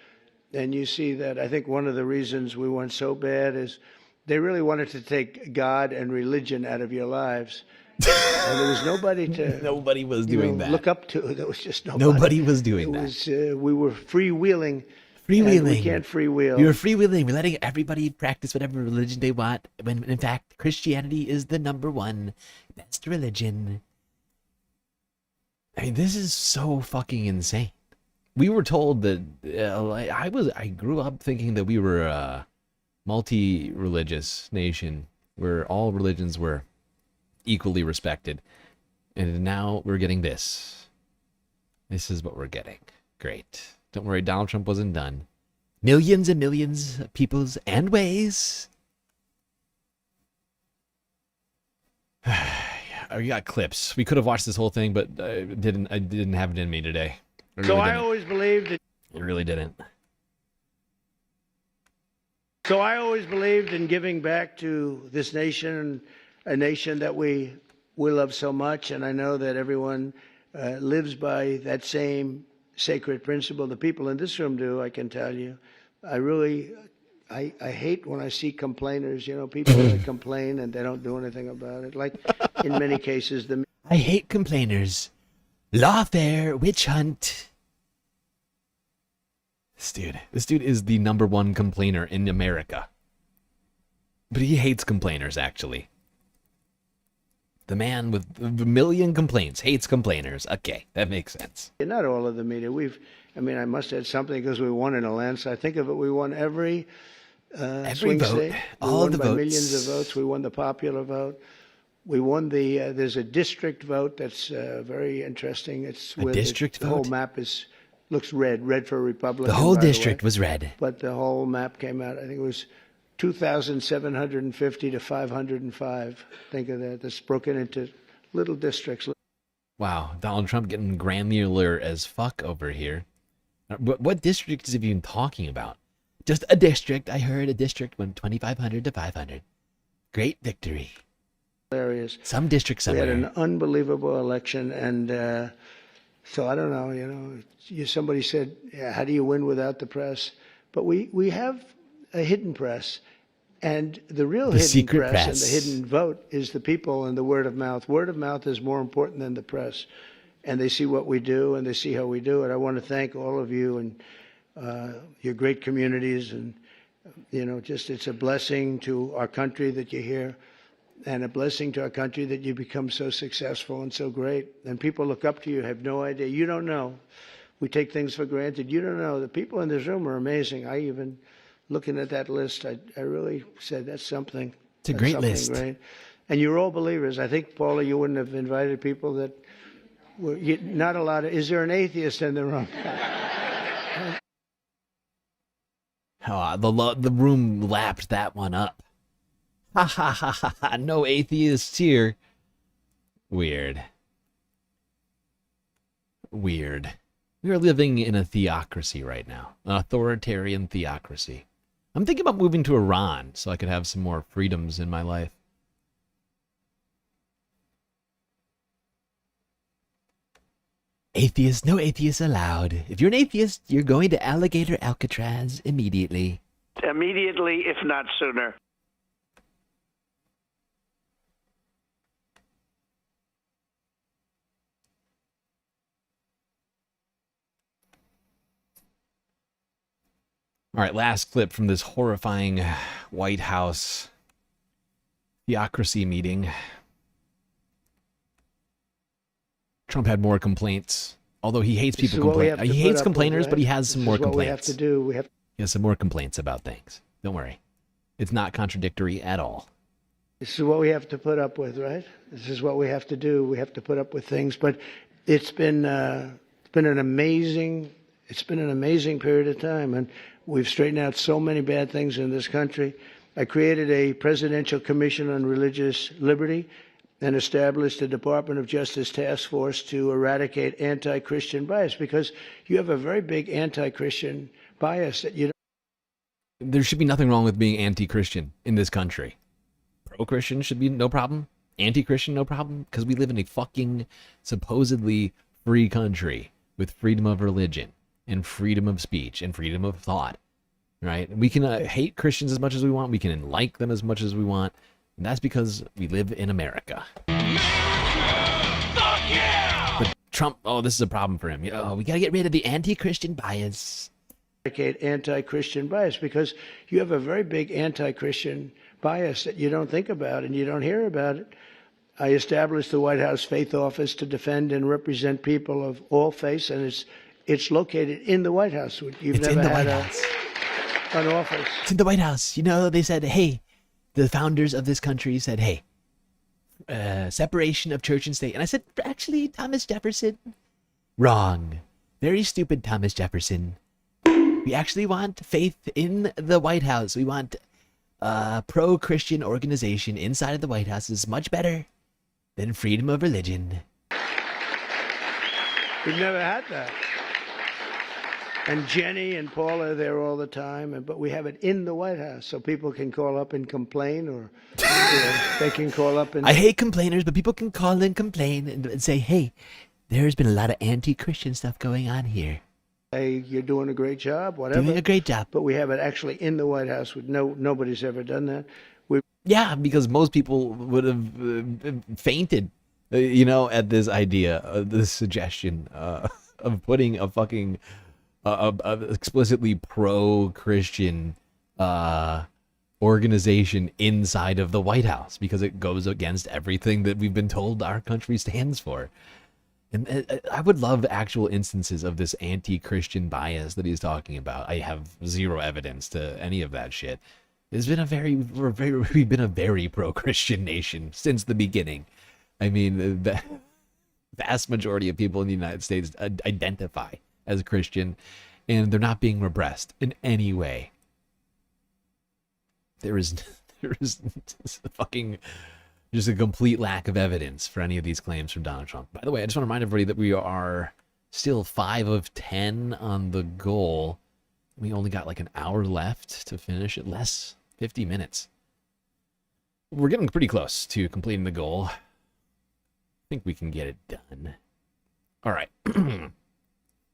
And you see that I think one of the reasons we went so bad is they really wanted to take God and religion out of your lives. And there was nobody to nobody was doing that. Look up to. There was just nobody. Nobody was doing that. We were freewheeling. Freewheeling. We can't freewheel. We were freewheeling. We're letting everybody practice whatever religion they want, when in fact Christianity is the number one best religion. I mean, this is so fucking insane. We were told that I grew up thinking that we were a multi-religious nation where all religions were equally respected, and now we're getting this. This is what we're getting. Great. Don't worry, Donald Trump wasn't done. Millions and millions of peoples and ways. We got clips. We could have watched this whole thing, but I didn't have it in me today. So I always believed that. It really didn't. So I always believed in giving back to this nation, a nation that we love so much, and I know that everyone lives by that same sacred principle. The people in this room do, I can tell you. I hate when I see complainers, you know, people that complain and they don't do anything about it. Like in many cases, I hate complainers. Lawfare, witch hunt. This dude is the #1 complainer in America. But he hates complainers, actually. The man with a million complaints hates complainers. Okay, that makes sense. Not all of the media. I must have had something because we won in a landslide. I think of it, we won every swing vote, state. all the by votes. Millions of votes. We won the popular vote. We won there's a district vote that's very interesting. It's a district vote? The whole map looks red for Republican. The whole district was red. But the whole map came out, I think it was 2,750 to 505. Think of that. That's broken into little districts. Wow, Donald Trump getting granular as fuck over here. What district is he even talking about? Just a district. I heard a district went 2,500 to 500. Great victory. Areas. Some districts somewhere. We had an unbelievable election, and so I don't know. You know, somebody said, "How do you win without the press?" But we have a hidden press, and the real hidden press and the hidden vote is the people and the word of mouth. Word of mouth is more important than the press, and they see what we do and they see how we do it. I want to thank all of you and your great communities, and you know, just it's a blessing to our country that you're here. And a blessing to our country that you become so successful and so great. And people look up to you, have no idea. You don't know. We take things for granted. You don't know. The people in this room are amazing. I even, looking at that list, I really said, that's something. It's a great list. Great. And you're all believers. I think, Paula, you wouldn't have invited people that were, not a lot of, is there an atheist in the room? The room lapped that one up. Ha ha ha ha ha, no atheists here. Weird. We are living in a theocracy right now. An authoritarian theocracy. I'm thinking about moving to Iran so I could have some more freedoms in my life. Atheists, no atheists allowed. If you're an atheist, you're going to Alligator Alcatraz immediately. Immediately, if not sooner. All right, last clip from this horrifying White House theocracy meeting. Trump had more complaints, although he hates people complaining. He hates complainers, but he has some more complaints. We have to do. He has some more complaints about things. Don't worry. It's not contradictory at all. This is what we have to put up with, right? This is what we have to do. We have to put up with things. But it's been an amazing period of time, and we've straightened out so many bad things in this country. I created a Presidential Commission on Religious Liberty and established a Department of Justice task force to eradicate anti-Christian bias, because you have a very big anti-Christian bias that you don't. There should be nothing wrong with being anti-Christian in this country. Pro-Christian should be no problem. Anti-Christian, no problem, because we live in a fucking supposedly free country with freedom of religion and freedom of speech and freedom of thought, right? We can hate Christians as much as we want. We can like them as much as we want. And that's because we live in America. But Trump, this is a problem for him. We got to get rid of the anti-Christian bias. Anti-Christian bias, because you have a very big anti-Christian bias that you don't think about and you don't hear about it. I established the White House Faith Office to defend and represent people of all faiths, and it's located in the White House. You've never had an office. It's in the White House. You know, they said, hey, the founders of this country said, hey, separation of church and state. And I said, actually, Thomas Jefferson, wrong. Very stupid Thomas Jefferson. We actually want faith in the White House. We want a pro-Christian organization inside of the White House is much better than freedom of religion. We've never had that. And Jenny and Paul are there all the time, but we have it in the White House, so people can call up and complain, or they can call up and... I hate complainers, but people can call and complain and say, hey, there's been a lot of anti-Christian stuff going on here. Hey, you're doing a great job, whatever. Doing a great job. But we have it actually in the White House. With nobody's ever done that. Yeah, because most people would have fainted, at this idea, this suggestion of putting a fucking explicitly pro-Christian organization inside of the White House, because it goes against everything that we've been told our country stands for. And I would love actual instances of this anti-Christian bias that he's talking about. I have zero evidence to any of that shit. We've been a very pro-Christian nation since the beginning. I mean, the vast majority of people in the United States identify as Christian, and they're not being repressed in any way. There is fucking just a complete lack of evidence for any of these claims from Donald Trump. By the way, I just want to remind everybody that we are still 5 of 10 on the goal. We only got like an hour left to finish it, 50 minutes. We're getting pretty close to completing the goal. I think we can get it done. All right.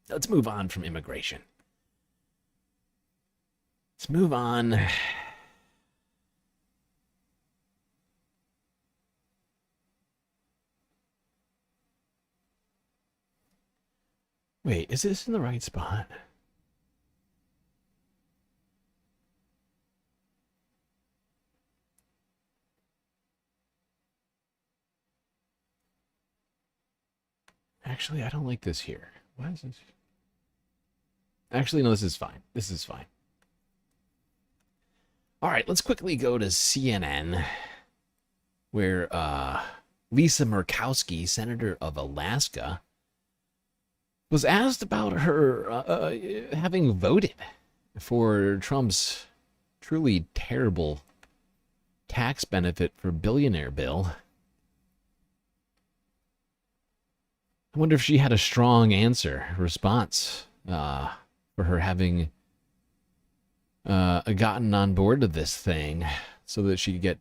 Let's move on from immigration. Let's move on. Wait, is this in the right spot? Actually, I don't like this here. What is this? Actually, no, this is fine. This is fine. All right, let's quickly go to CNN, where Lisa Murkowski, Senator of Alaska, was asked about her having voted for Trump's truly terrible tax benefit for billionaire bill. I wonder if she had a strong response for her having gotten on board to this thing so that she could get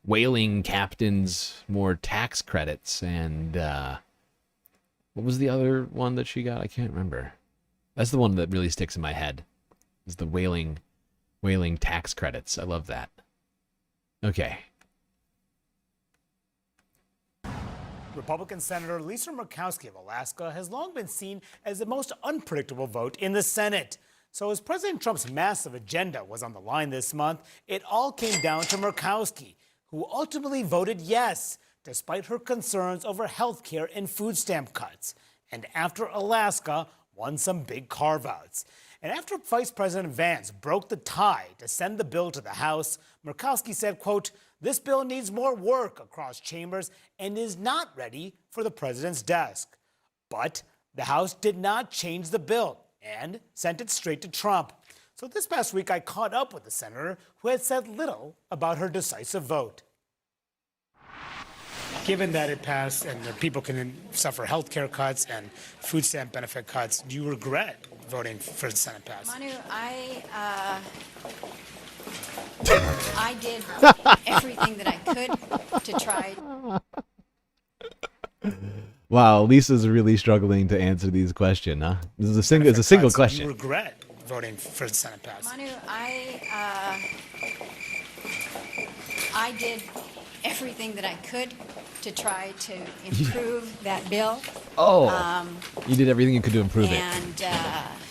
whaling captains more tax credits. And what was the other one that she got? I can't remember. That's the one that really sticks in my head, is the whaling tax credits. I love that. Okay. Republican Senator Lisa Murkowski of Alaska has long been seen as the most unpredictable vote in the Senate. So as President Trump's massive agenda was on the line this month, it all came down to Murkowski, who ultimately voted yes, despite her concerns over health care and food stamp cuts. And after Alaska won some big carve-outs. And after Vice President Vance broke the tie to send the bill to the House, Murkowski said, quote, "This bill needs more work across chambers and is not ready for the president's desk." But the House did not change the bill and sent it straight to Trump. So this past week, I caught up with the senator who had said little about her decisive vote. Given that it passed and that people can suffer health care cuts and food stamp benefit cuts, do you regret voting for the Senate pass? Manu, I did everything that I could to try. Wow, Lisa's really struggling to answer these questions, huh? This is it's a single question. Do you regret voting for the Senate pass? Manu, I did everything that I could to try to improve that bill. Oh, you did everything you could to improve it. And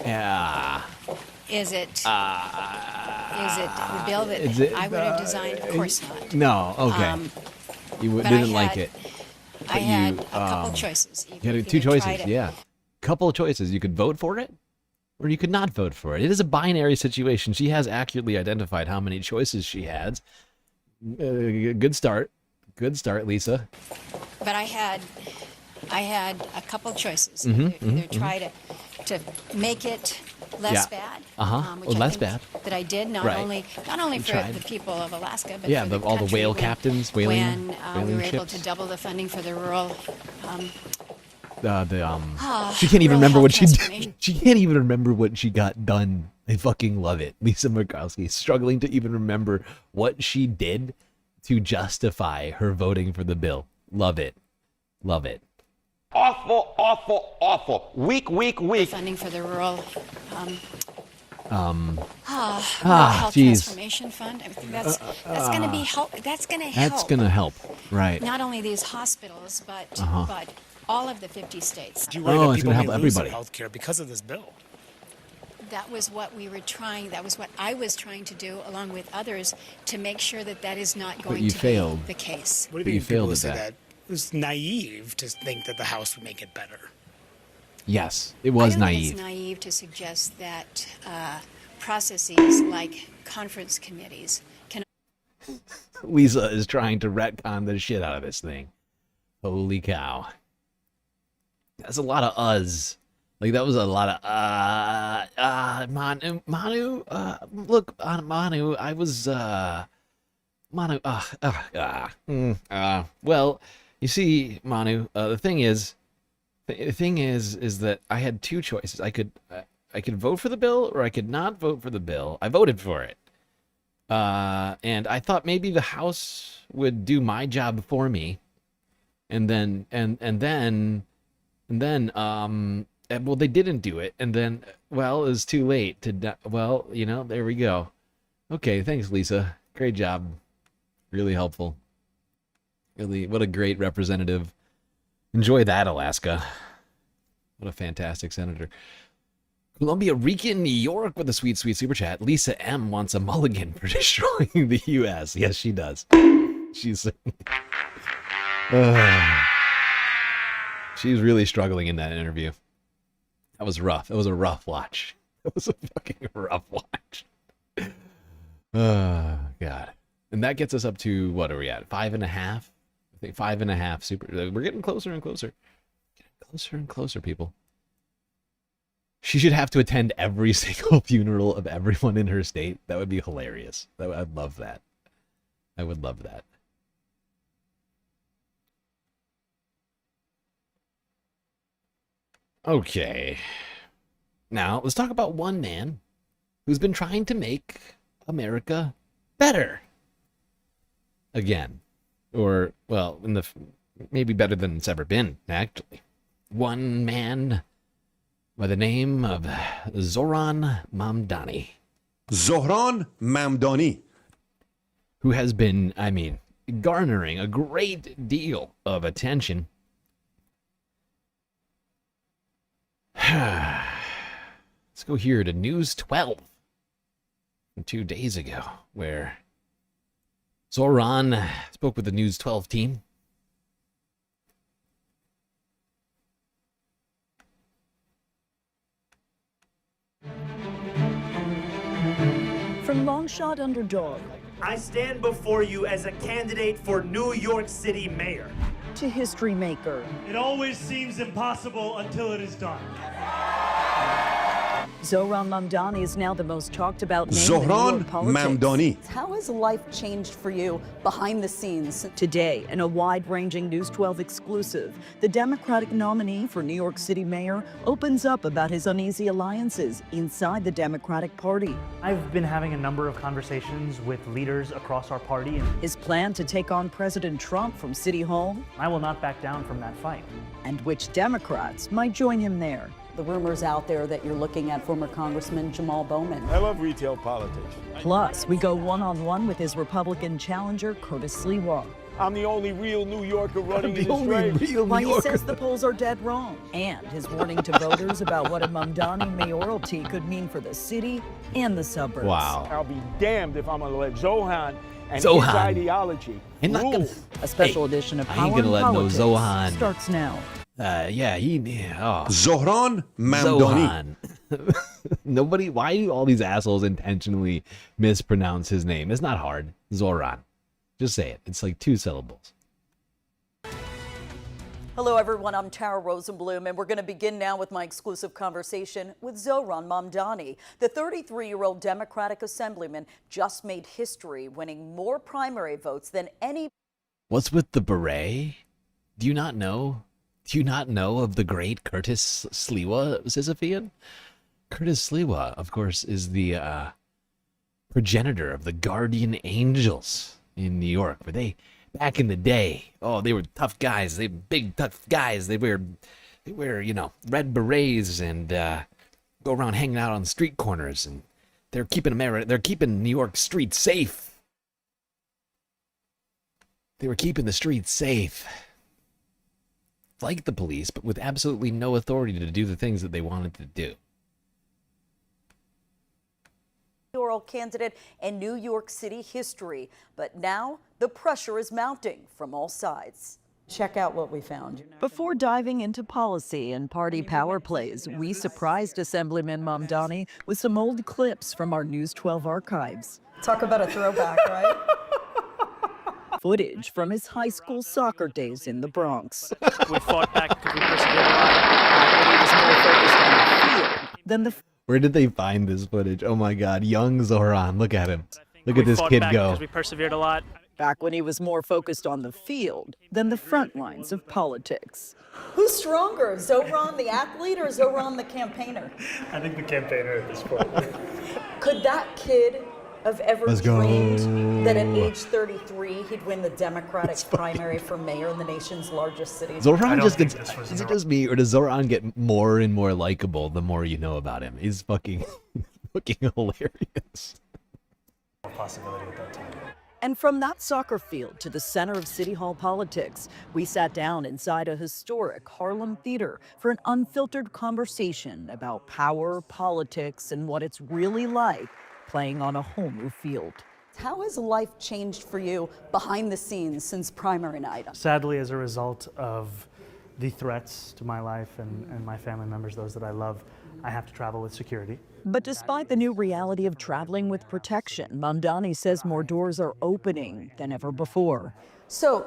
yeah. Is it the bill that I would have designed? Of course not. No, okay. You didn't like it. I had a couple choices. You had two choices, yeah. Couple of choices. You could vote for it, or you could not vote for it. It is a binary situation. She has accurately identified how many choices she has. Good start. Good start, Lisa. But I had a couple choices. Either try to to make it less bad. Which I less think bad. That I did, not only for tried. the people of Alaska, but Yeah, for all the country whale when- captains, when whaling we were able ships. to double the funding for the rural. She can't even rural remember health what she did. transformation. She can't even remember what she got done. I fucking love it. Lisa Murkowski is struggling to even remember what she did to justify her voting for the bill. Love it. Love it. Awful, awful, awful. Weak. Funding for the rural. Health Transformation Fund. I think that's going to be help. That's going to help. That's gonna help, right? Not only these hospitals, but all of the 50 states. Do you worry that it's people gonna may help lose their everybody. health care because of this bill? That was what we were trying. That was what I was trying to do, along with others, to make sure that that is not going you to failed. be the case. What do But you you think people failed who at say that. that? It was naive to think that the House would make it better. Yes, it was I don't think naive. it's naive to suggest that processes like conference committees can. Lisa is trying to retcon the shit out of this thing. Holy cow. That's a lot of uhs. Like, that was a lot of, Manu, look, Manu, I was, Manu, well, you see, Manu, the thing is that I had two choices. I could vote for the bill, or I could not vote for the bill. I voted for it. And I thought maybe the House would do my job for me. And then, well, they didn't do it. And then, well, it was too late well, there we go. Okay. Thanks, Lisa. Great job. Really helpful. Really, what a great representative. Enjoy that, Alaska. What a fantastic senator. Columbia Rican, New York with a sweet, sweet super chat. Lisa M wants a mulligan for destroying the U.S. Yes, she does. She's really struggling in that interview. That was rough. That was a rough watch. That was a fucking rough watch. Oh, God. And that gets us up to, what are we at? 5.5? I think 5.5 super. We're getting closer and closer. Getting closer and closer, people. She should have to attend every single funeral of everyone in her state. That would be hilarious. I'd love that. I would love that. Okay. Now, let's talk about one man who's been trying to make America better. Again. Or, well, maybe better than it's ever been, actually. One man by the name of Zohran Mamdani. Zohran Mamdani. Who has been, garnering a great deal of attention. Let's go here to News 12 from 2 days ago, where Zohran spoke with the News 12 team. From long shot underdog I stand before you as a candidate for New York City mayor. to history maker, It always seems impossible until it is done. Zohran Mamdani is now the most talked about name in New Zohran York politics. Mamdani. How has life changed for you behind the scenes? Today, in a wide-ranging News 12 exclusive, the Democratic nominee for New York City mayor opens up about his uneasy alliances inside the Democratic Party. I've been having a number of conversations with leaders across our party, and His plan to take on President Trump from City Hall, I will not back down from that fight. and which Democrats might join him there. The rumors out there that you're looking at former Congressman Jamal Bowman. I love retail politics. Plus, we go one-on-one with his Republican challenger, Curtis Sliwa. I'm the only real New Yorker running in this race. Why he says the polls are dead wrong. And his warning to voters about what a Mamdani mayoralty could mean for the city and the suburbs. Wow. I'll be damned if I'm going to let Zohan and his Zohan. ideology I'm not rule. gonna- A special edition of I Power ain't gonna and let no Politics Zohan. starts now. Zohran Mamdani. Zohan. Nobody, why do all these assholes intentionally mispronounce his name? It's not hard. Zohran. Just say it. It's like 2 syllables. Hello, everyone. I'm Tara Rosenblum, and we're going to begin now with my exclusive conversation with Zohran Mamdani. The 33-year-old Democratic Assemblyman just made history, winning more primary votes than any. What's with the beret? Do you not know? Do you not know of the great Curtis Sliwa, Sisyphean? Curtis Sliwa, of course, is the progenitor of the Guardian Angels in New York, where they, back in the day, they were tough guys. They big tough guys. They wear red berets and go around hanging out on street corners, and they're keeping New York streets safe. They were keeping the streets safe. Like the police, but with absolutely no authority to do the things that they wanted to do. Mayoral candidate in New York City history, but now the pressure is mounting from all sides. Check out what we found. Before diving into policy and party power plays, we surprised Assemblyman Mamdani with some old clips from our News 12 archives. Talk about a throwback, right? Footage from his high school soccer days in the Bronx. We fought back because we persevered. Where did they find this footage? Oh my God, young Zohran, look at him. Look at this kid go. Because we persevered a lot. Back when he was more focused on the field than the front lines of politics. Who's stronger, Zohran the athlete or Zohran the campaigner? I think the campaigner at this point. Could that kid have ever dreamed that at age 33 he'd win the Democratic primary for mayor in the nation's largest city? Zohran just gets, is it just me, or does Zohran get more and more likable the more you know about him? He's fucking hilarious. Possibility at that time. And from that soccer field to the center of City Hall politics, we sat down inside a historic Harlem theater for an unfiltered conversation about power, politics, and what it's really like playing on a whole new field. How has life changed for you behind the scenes since primary night? Sadly, as a result of the threats to my life and my family members, those that I love, I have to travel with security. But despite the new reality of traveling with protection, Mamdani says more doors are opening than ever before. So,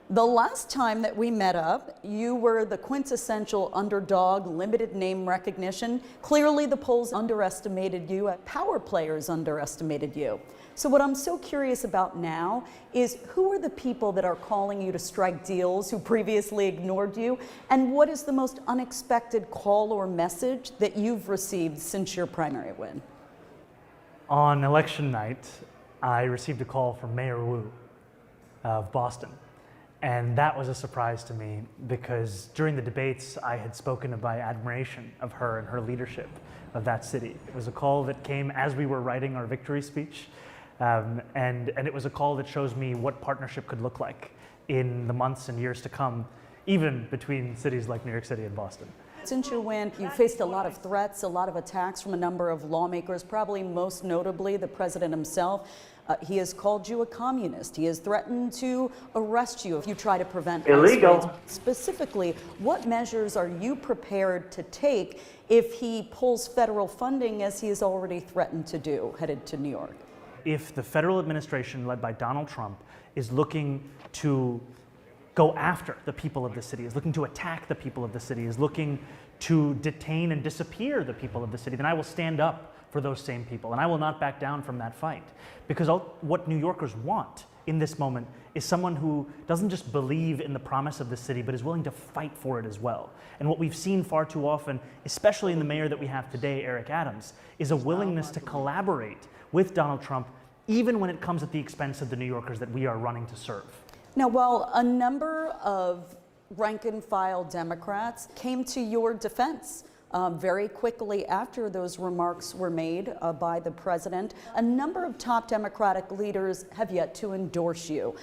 the last time that we met up, you were the quintessential underdog, limited name recognition. Clearly the polls underestimated you, power players underestimated you. So what I'm so curious about now is who are the people that are calling you to strike deals who previously ignored you? And what is the most unexpected call or message that you've received since your primary win? On election night, I received a call from Mayor Wu of Boston. And that was a surprise to me because during the debates, I had spoken of my admiration of her and her leadership of that city. It was a call that came as we were writing our victory speech. And it was a call that shows me what partnership could look like in the months and years to come, even between cities like New York City and Boston. Since your win, you faced a lot of threats, a lot of attacks from a number of lawmakers, probably most notably the president himself. He has called you a communist. He has threatened to arrest you if you try to prevent illegal. Specifically, what measures are you prepared to take if he pulls federal funding, as he has already threatened to do, headed to New York? If the federal administration led by Donald Trump is looking to go after the people of the city, is looking to attack the people of the city, is looking to detain and disappear the people of the city, then I will stand up for those same people, and I will not back down from that fight. Because what New Yorkers want in this moment is someone who doesn't just believe in the promise of the city, but is willing to fight for it as well. And what we've seen far too often, especially in the mayor that we have today, Eric Adams, is a willingness to collaborate with Donald Trump, even when it comes at the expense of the New Yorkers that we are running to serve. Now, while a number of rank-and-file Democrats came to your defense very quickly after those remarks were made by the president, a number of top Democratic leaders have yet to endorse you.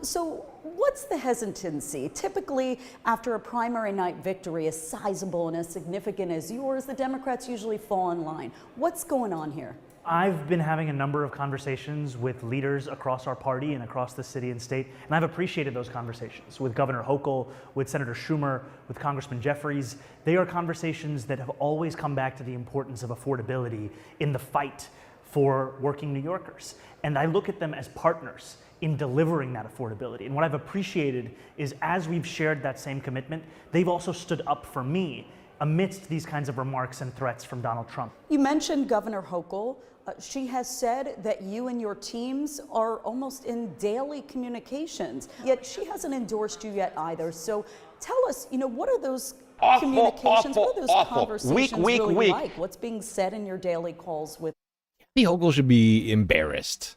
So what's the hesitancy? Typically, after a primary night victory as sizable and as significant as yours, the Democrats usually fall in line. What's going on here? I've been having a number of conversations with leaders across our party and across the city and state, and I've appreciated those conversations with Governor Hochul, with Senator Schumer, with Congressman Jeffries. They are conversations that have always come back to the importance of affordability in the fight for working New Yorkers. And I look at them as partners in delivering that affordability. And what I've appreciated is as we've shared that same commitment, they've also stood up for me amidst these kinds of remarks and threats from Donald Trump. You mentioned Governor Hochul. She has said that you and your teams are almost in daily communications, yet she hasn't endorsed you yet either. So tell us, what are those communications, what are those conversations really like? What's being said in your daily calls with? Kathy Hochul should be embarrassed.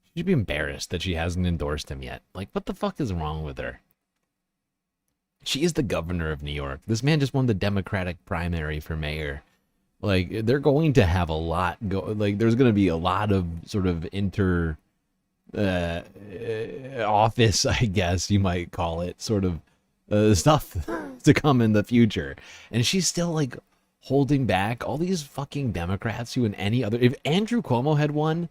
She should be embarrassed that she hasn't endorsed him yet. Like, what the fuck is wrong with her? She is the governor of New York. This man just won the Democratic primary for mayor. Like, they're going to have a lot there's going to be a lot of sort of office, I guess you might call it, sort of stuff to come in the future. And she's still like holding back all these fucking Democrats who if Andrew Cuomo had won,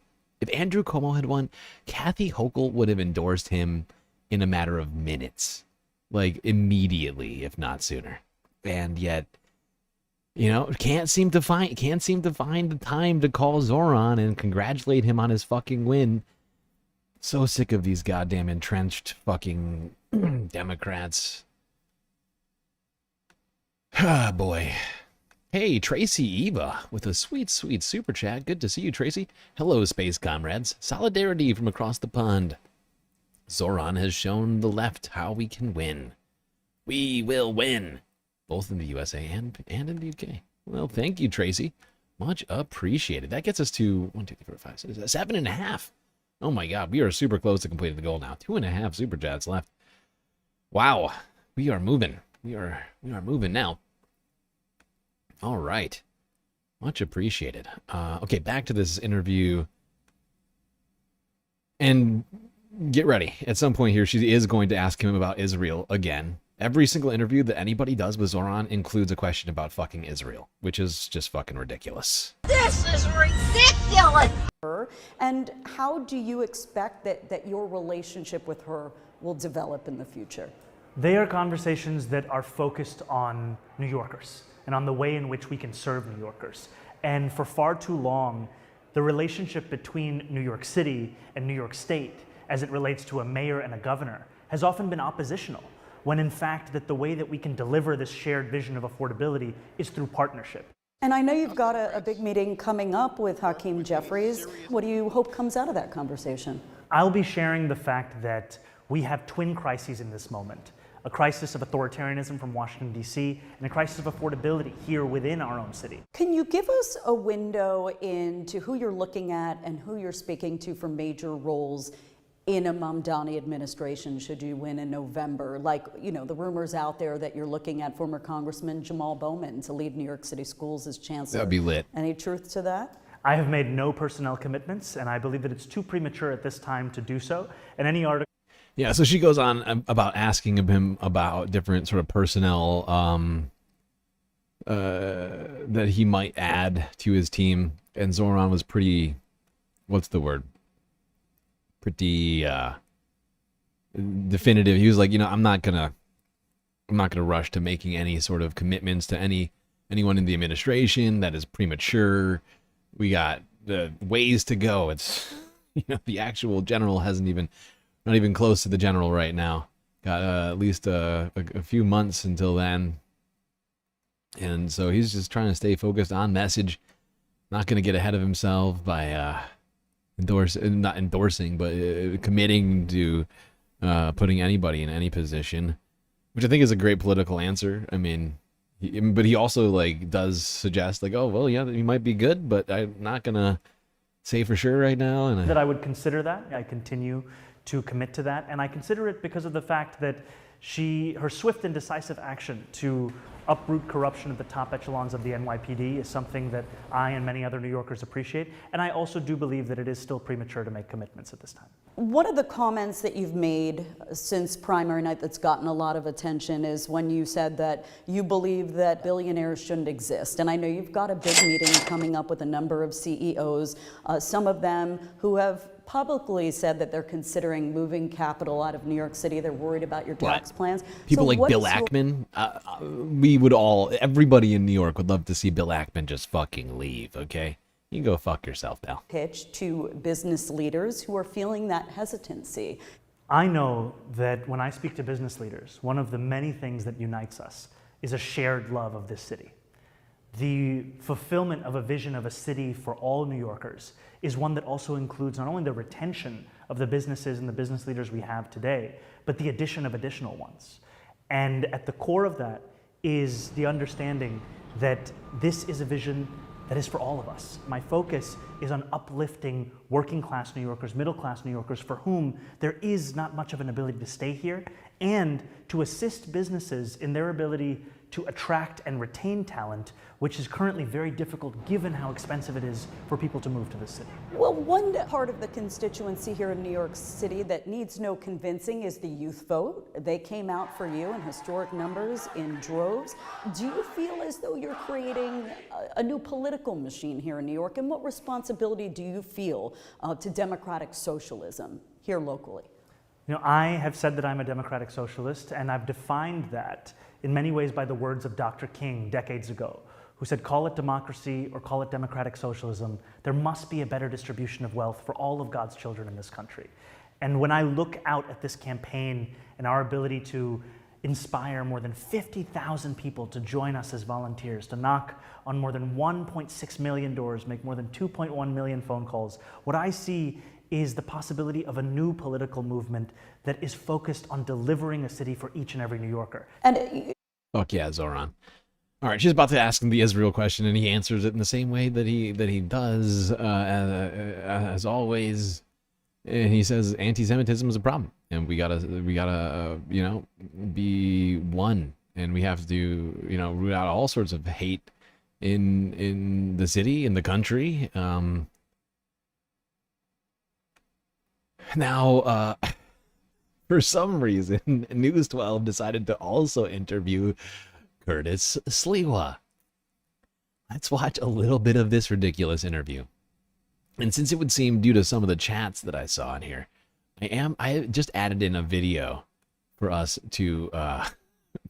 Kathy Hochul would have endorsed him in a matter of minutes. Like immediately, if not sooner. And yet, can't seem to find the time to call Zoran and congratulate him on his fucking win. So sick of these goddamn entrenched fucking Democrats. Ah, boy. Hey, Tracy Eva with a sweet, sweet super chat. Good to see you, Tracy. Hello, space comrades. Solidarity from across the pond. Zoran has shown the left how we can win. We will win. Both in the USA and in the UK. Well, thank you, Tracy. Much appreciated. That gets us to 1, 2, 3, 4, 5, 6, 7.5. Oh my God, we are super close to completing the goal now. 2.5 super chats left. Wow, we are moving. We are moving now. All right, much appreciated. Okay, back to this interview. And get ready. At some point here, she is going to ask him about Israel again. Every single interview that anybody does with Zoran includes a question about fucking Israel, which is just fucking ridiculous. This is ridiculous! And how do you expect that your relationship with her will develop in the future? They are conversations that are focused on New Yorkers and on the way in which we can serve New Yorkers. And for far too long, the relationship between New York City and New York State, as it relates to a mayor and a governor, has often been oppositional, when in fact that the way that we can deliver this shared vision of affordability is through partnership. And I know you've got a big meeting coming up with Hakeem Jeffries. What do you hope comes out of that conversation? I'll be sharing the fact that we have twin crises in this moment. A crisis of authoritarianism from Washington, D.C., and a crisis of affordability here within our own city. Can you give us a window into who you're looking at and who you're speaking to for major roles in a Mamdani administration should you win in November? Like, the rumors out there that you're looking at former Congressman Jamal Bowman to lead New York City schools as chancellor. That'd be lit. Any truth to that? I have made no personnel commitments, and I believe that it's too premature at this time to do so. And any article. Yeah, so she goes on about asking him about different sort of personnel that he might add to his team. And Zoran was pretty, pretty definitive. He was like, I'm not gonna rush to making any sort of commitments to anyone in the administration. That is premature. We got ways to go. It's the actual general not even close to the general right now. Got at least a few months until then. And so he's just trying to stay focused on message. Not going to get ahead of himself by not endorsing, but committing to putting anybody in any position, which I think is a great political answer. I mean, but he also does suggest oh, well, yeah, he might be good, but I'm not going to say for sure right now. And that I would consider that. I continue to commit to that, and I consider it because of the fact that her swift and decisive action to uproot corruption at the top echelons of the NYPD is something that I and many other New Yorkers appreciate, and I also do believe that it is still premature to make commitments at this time. One of the comments that you've made since primary night that's gotten a lot of attention is when you said that you believe that billionaires shouldn't exist. And I know you've got a big meeting coming up with a number of CEOs, some of them who have publicly said that they're considering moving capital out of New York City. They're worried about your tax plans. People like Bill Ackman, everybody in New York would love to see Bill Ackman just fucking leave, okay? You go fuck yourself, pal. Pitch to business leaders who are feeling that hesitancy. I know that when I speak to business leaders, one of the many things that unites us is a shared love of this city. The fulfillment of a vision of a city for all New Yorkers is one that also includes not only the retention of the businesses and the business leaders we have today, but the addition of additional ones. And at the core of that is the understanding that this is a vision that is for all of us. My focus is on uplifting working class New Yorkers, middle class New Yorkers for whom there is not much of an ability to stay here, and to assist businesses in their ability to attract and retain talent, which is currently very difficult given how expensive it is for people to move to the city. Well, one part of the constituency here in New York City that needs no convincing is the youth vote. They came out for you in historic numbers, in droves. Do you feel as though you're creating a new political machine here in New York? And what responsibility do you feel to democratic socialism here locally? You know, I have said that I'm a democratic socialist, and I've defined that in many ways by the words of Dr. King decades ago, who said, call it democracy or call it democratic socialism, there must be a better distribution of wealth for all of God's children in this country. And when I look out at this campaign and our ability to inspire more than 50,000 people to join us as volunteers, to knock on more than 1.6 million doors, make more than 2.1 million phone calls, what I see is the possibility of a new political movement that is focused on delivering a city for each and every New Yorker. And fuck yeah, Zoran. All right, she's about to ask him the Israel question, and he answers it in the same way that he does as always. And he says anti-Semitism is a problem, and we gotta you know, be one, and we have to, you know, root out all sorts of hate in the city, in the country. Now, for some reason, News 12 decided to also interview Curtis Sliwa. Let's watch a little bit of this ridiculous interview. And since it would seem, due to some of the chats that I saw in here, I just added in a video for us to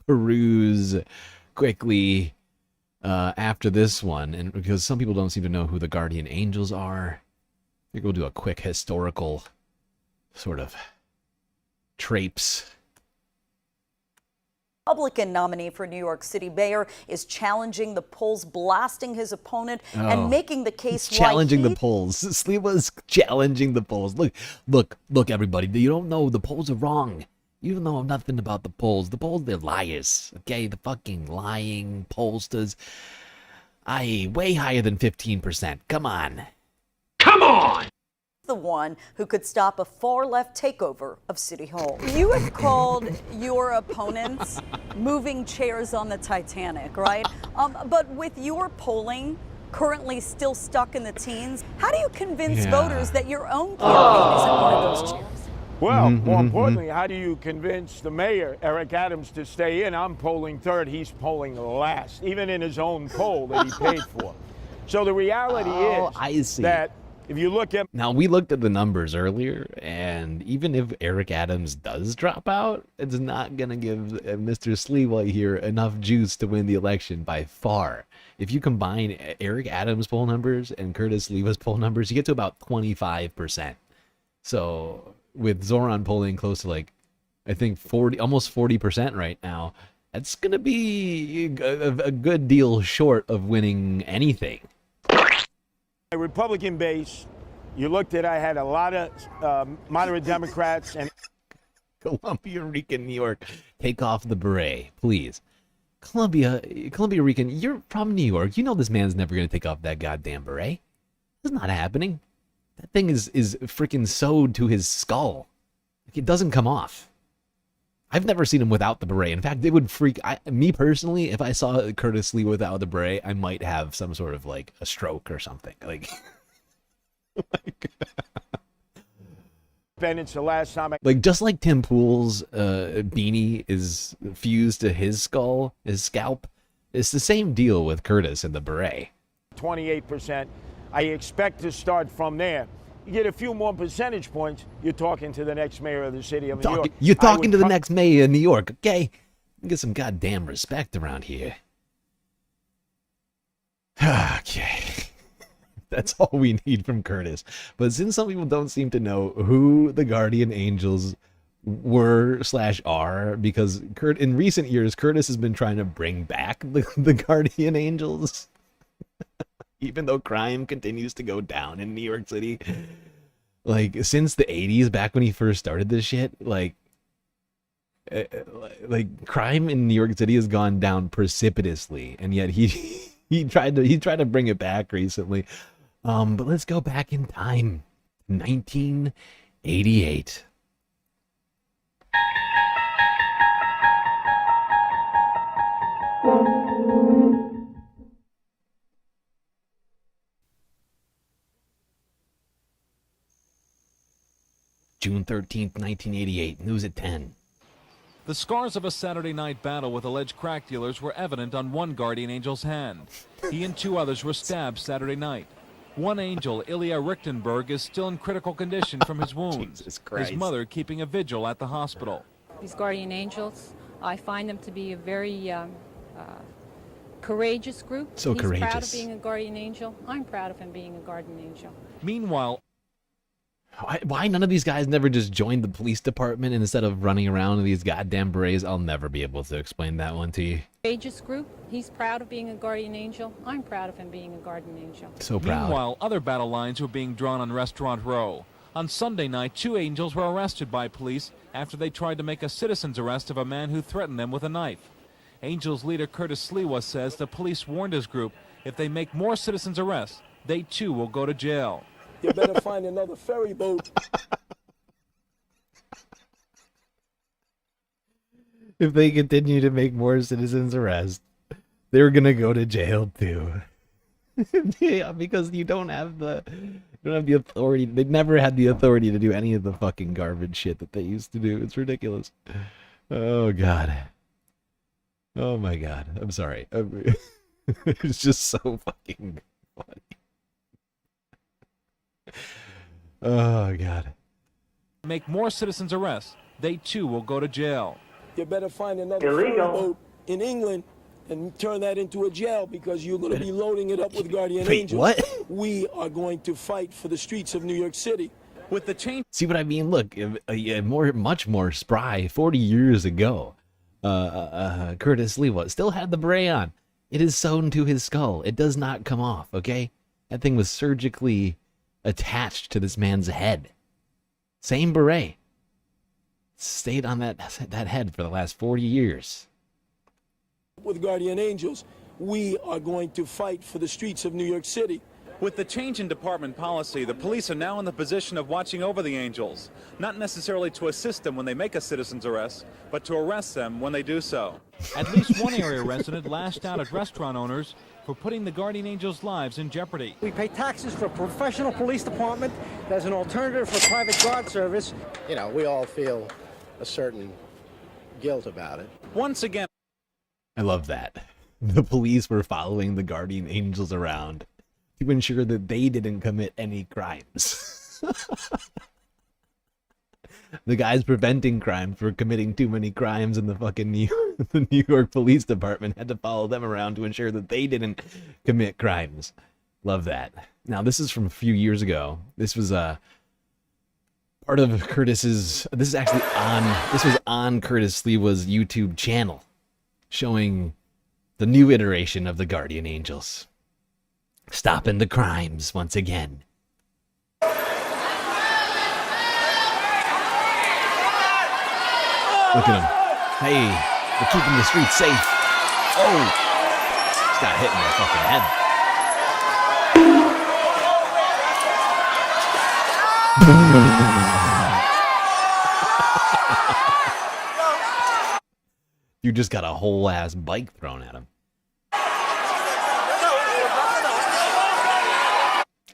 peruse quickly after this one, and because some people don't seem to know who the Guardian Angels are, I think we'll do a quick historical sort of traipse. Republican nominee for New York City mayor is challenging the polls, blasting his opponent, and making the case challenging the polls. Sliwa's challenging the polls. Look, everybody. You don't know the polls are wrong. You don't know nothing about the polls. The polls, they're liars. Okay, the fucking lying pollsters. Way higher than 15%. Come on. Come on! The one who could stop a far-left takeover of City Hall. You have called your opponents moving chairs on the Titanic, right? But with your polling currently still stuck in the teens, how do you convince voters that your own campaign isn't one of those chairs? Well, more importantly, how do you convince the mayor, Eric Adams, to stay in? I'm polling third. He's polling last, even in his own poll that he paid for. So the reality is that if you look at... Now, we looked at the numbers earlier, and even if Eric Adams does drop out, it's not going to give Mr. Sliwa here enough juice to win the election by far. If you combine Eric Adams' poll numbers and Curtis Sliwa's poll numbers, you get to about 25%. So with Zoran polling close to, like, I think almost 40% right now, that's going to be a good deal short of winning anything. My Republican base, you looked at, I had a lot of moderate Democrats and... Columbia Rican, New York, take off the beret, please. Columbia Rican, you're from New York. You know this man's never going to take off that goddamn beret. It's not happening. That thing is freaking sewed to his skull. Like, it doesn't come off. I've never seen him without the beret. In fact, it would freak me personally. If I saw Curtis Lee without the beret, I might have some sort of like a stroke or something. Like, Ben, it's the last time like just like Tim Pool's beanie is fused to his skull, his scalp. It's the same deal with Curtis and the beret. 28%. I expect to start from there. You get a few more percentage points, you're talking to the next mayor of the city of New York. You're talking to the next mayor of New York, okay? Get some goddamn respect around here. Okay. That's all we need from Curtis. But since some people don't seem to know who the guardian angels were/are, because in recent years, Curtis has been trying to bring back the guardian angels, even though crime continues to go down in New York City. Like, since the 80s, back when he first started this shit, like crime in New York City has gone down precipitously, and yet he tried to bring it back recently. But let's go back in time, 1988. June 13th, 1988. News at 10. The scars of a Saturday night battle with alleged crack dealers were evident on one guardian angel's hand. He and two others were stabbed Saturday night. One angel, Ilya Richtenberg, is still in critical condition from his wounds. Jesus Christ. His mother keeping a vigil at the hospital. These guardian angels, I find them to be a very courageous group. So He's courageous. proud of being a guardian angel. I'm proud of him being a guardian angel. Meanwhile, why none of these guys never just joined the police department instead of running around in these goddamn berets? I'll never be able to explain that one to you. Courageous group. He's proud of being a guardian angel. I'm proud of him being a guardian angel. So proud. Meanwhile, other battle lines were being drawn on Restaurant Row. On Sunday night, two angels were arrested by police after they tried to make a citizen's arrest of a man who threatened them with a knife. Angels leader Curtis Sliwa says the police warned his group if they make more citizens' arrests, they too will go to jail. You better find another ferry boat. If they continue to make more citizens arrests, they're gonna go to jail too. Yeah, because you don't have the authority. They never had the authority to do any of the fucking garbage shit that they used to do. It's ridiculous. Oh God. Oh my God. I'm sorry. It's just so fucking funny. Oh God. Make more citizens' arrests, they too will go to jail. You better find another ferry boat in England and turn that into a jail because you're going to be loading it up with guardian angels. What? We are going to fight for the streets of New York City. With the change. See what I mean? Look, much more spry. 40 years ago, Curtis Sliwa still had the beret on. It is sewn to his skull. It does not come off. Okay, that thing was surgically attached to this man's head. Same beret. Stayed on that head for the last 40 years. With guardian angels, we are going to fight for the streets of New York City. With the change in department policy, the police are now in the position of watching over the angels, not necessarily to assist them when they make a citizen's arrest, but to arrest them when they do so. At least one area resident lashed out at restaurant owners for putting the guardian angels' lives in jeopardy. We pay taxes for a professional police department. There's an alternative for private guard service. You know, we all feel a certain guilt about it. Once again, I love that. The police were following the guardian angels around to ensure that they didn't commit any crimes. The guys preventing crimes for committing too many crimes in the fucking the New York Police Department had to follow them around to ensure that they didn't commit crimes. Love that. Now, this is from a few years ago. This was part of Curtis's. This is actually this was on Curtis Sliwa's YouTube channel, showing the new iteration of the Guardian Angels. Stopping the crimes once again. Look at him. Hey, we're keeping the streets safe. Oh! Just got hit in the fucking head. You just got a whole ass bike thrown at him.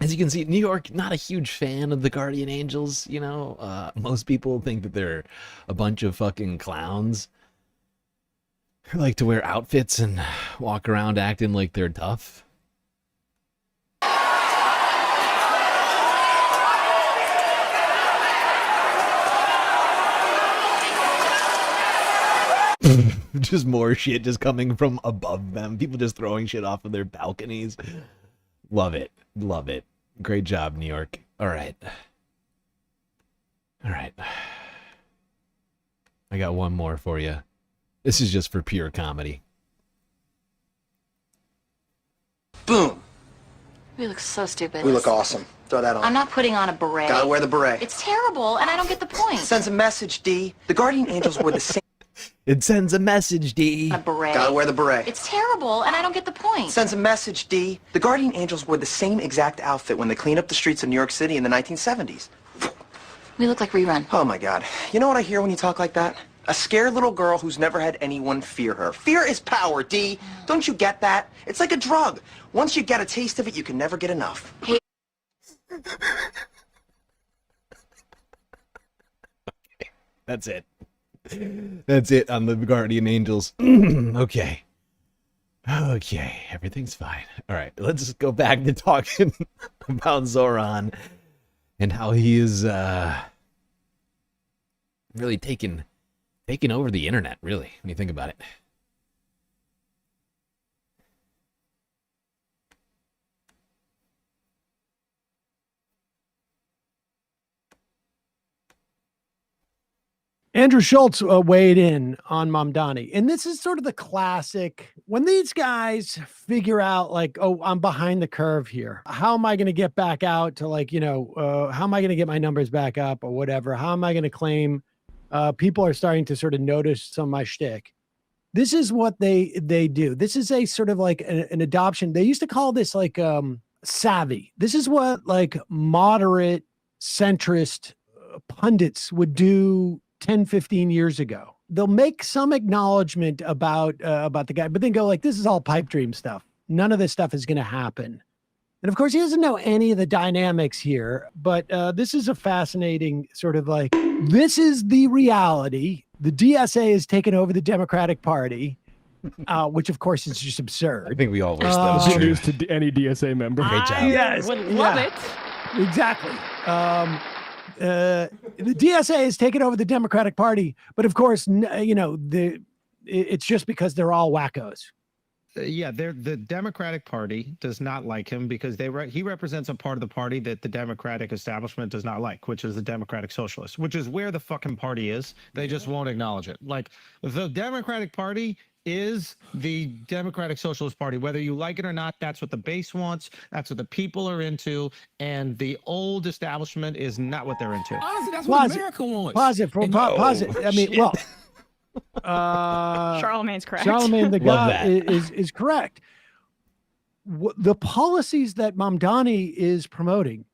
As you can see, New York, not a huge fan of the Guardian Angels, you know. Most people think that they're a bunch of fucking clowns who like to wear outfits and walk around acting like they're tough. Just more shit just coming from above them. People just throwing shit off of their balconies. Love it. Love it. Great job, New York. All right. All right. I got one more for you. This is just for pure comedy. Boom. We look so stupid. We look awesome. Throw that on. I'm not putting on a beret. Gotta wear the beret. It's terrible, and I don't get the point. Sends a message, D. The Guardian Angels were the same. It sends a message, D. A beret. Gotta wear the beret. It's terrible, and I don't get the point. Sends a message, D. The Guardian Angels wore the same exact outfit when they cleaned up the streets of New York City in the 1970s. We look like Rerun. Oh my God. You know what I hear when you talk like that? A scared little girl who's never had anyone fear her. Fear is power, D. Don't you get that? It's like a drug. Once you get a taste of it, you can never get enough. Hey. That's it. That's it on the Guardian Angels. Okay. Okay, everything's fine. All right, let's just go back to talking about Zoran and how he is really taking over the internet, really, when you think about it. Andrew Schultz weighed in on Mamdani. And this is sort of the classic, when these guys figure out like, oh, I'm behind the curve here. How am I going to get back out to like, how am I going to get my numbers back up or whatever? How am I going to claim people are starting to sort of notice some of my shtick? This is what they do. This is a sort of like an adoption. They used to call this like savvy. This is what like moderate centrist pundits would do 10, 15 years ago. They'll make some acknowledgement about the guy, but then go like, this is all pipe dream stuff. None of this stuff is going to happen. And of course, he doesn't know any of the dynamics here, but this is a fascinating sort of like, this is the reality. The DSA has taken over the Democratic Party, which of course is just absurd. I think we all wish that was true. News to any DSA member. Great job. Yes, would love it. Exactly. The DSA has taken over the Democratic Party, but of course, it's just because they're all wackos. Yeah, the Democratic Party does not like him because he represents a part of the party that the Democratic establishment does not like, which is the Democratic Socialists, which is where the fucking party is. They just won't acknowledge it. Like, the Democratic Party is the Democratic Socialist Party. Whether you like it or not, that's what the base wants. That's what the people are into. And the old establishment is not what they're into. Honestly, that's what America wants. Pause it. I mean, well, Charlemagne's correct. Charlemagne the God is correct. The policies that Mamdani is promoting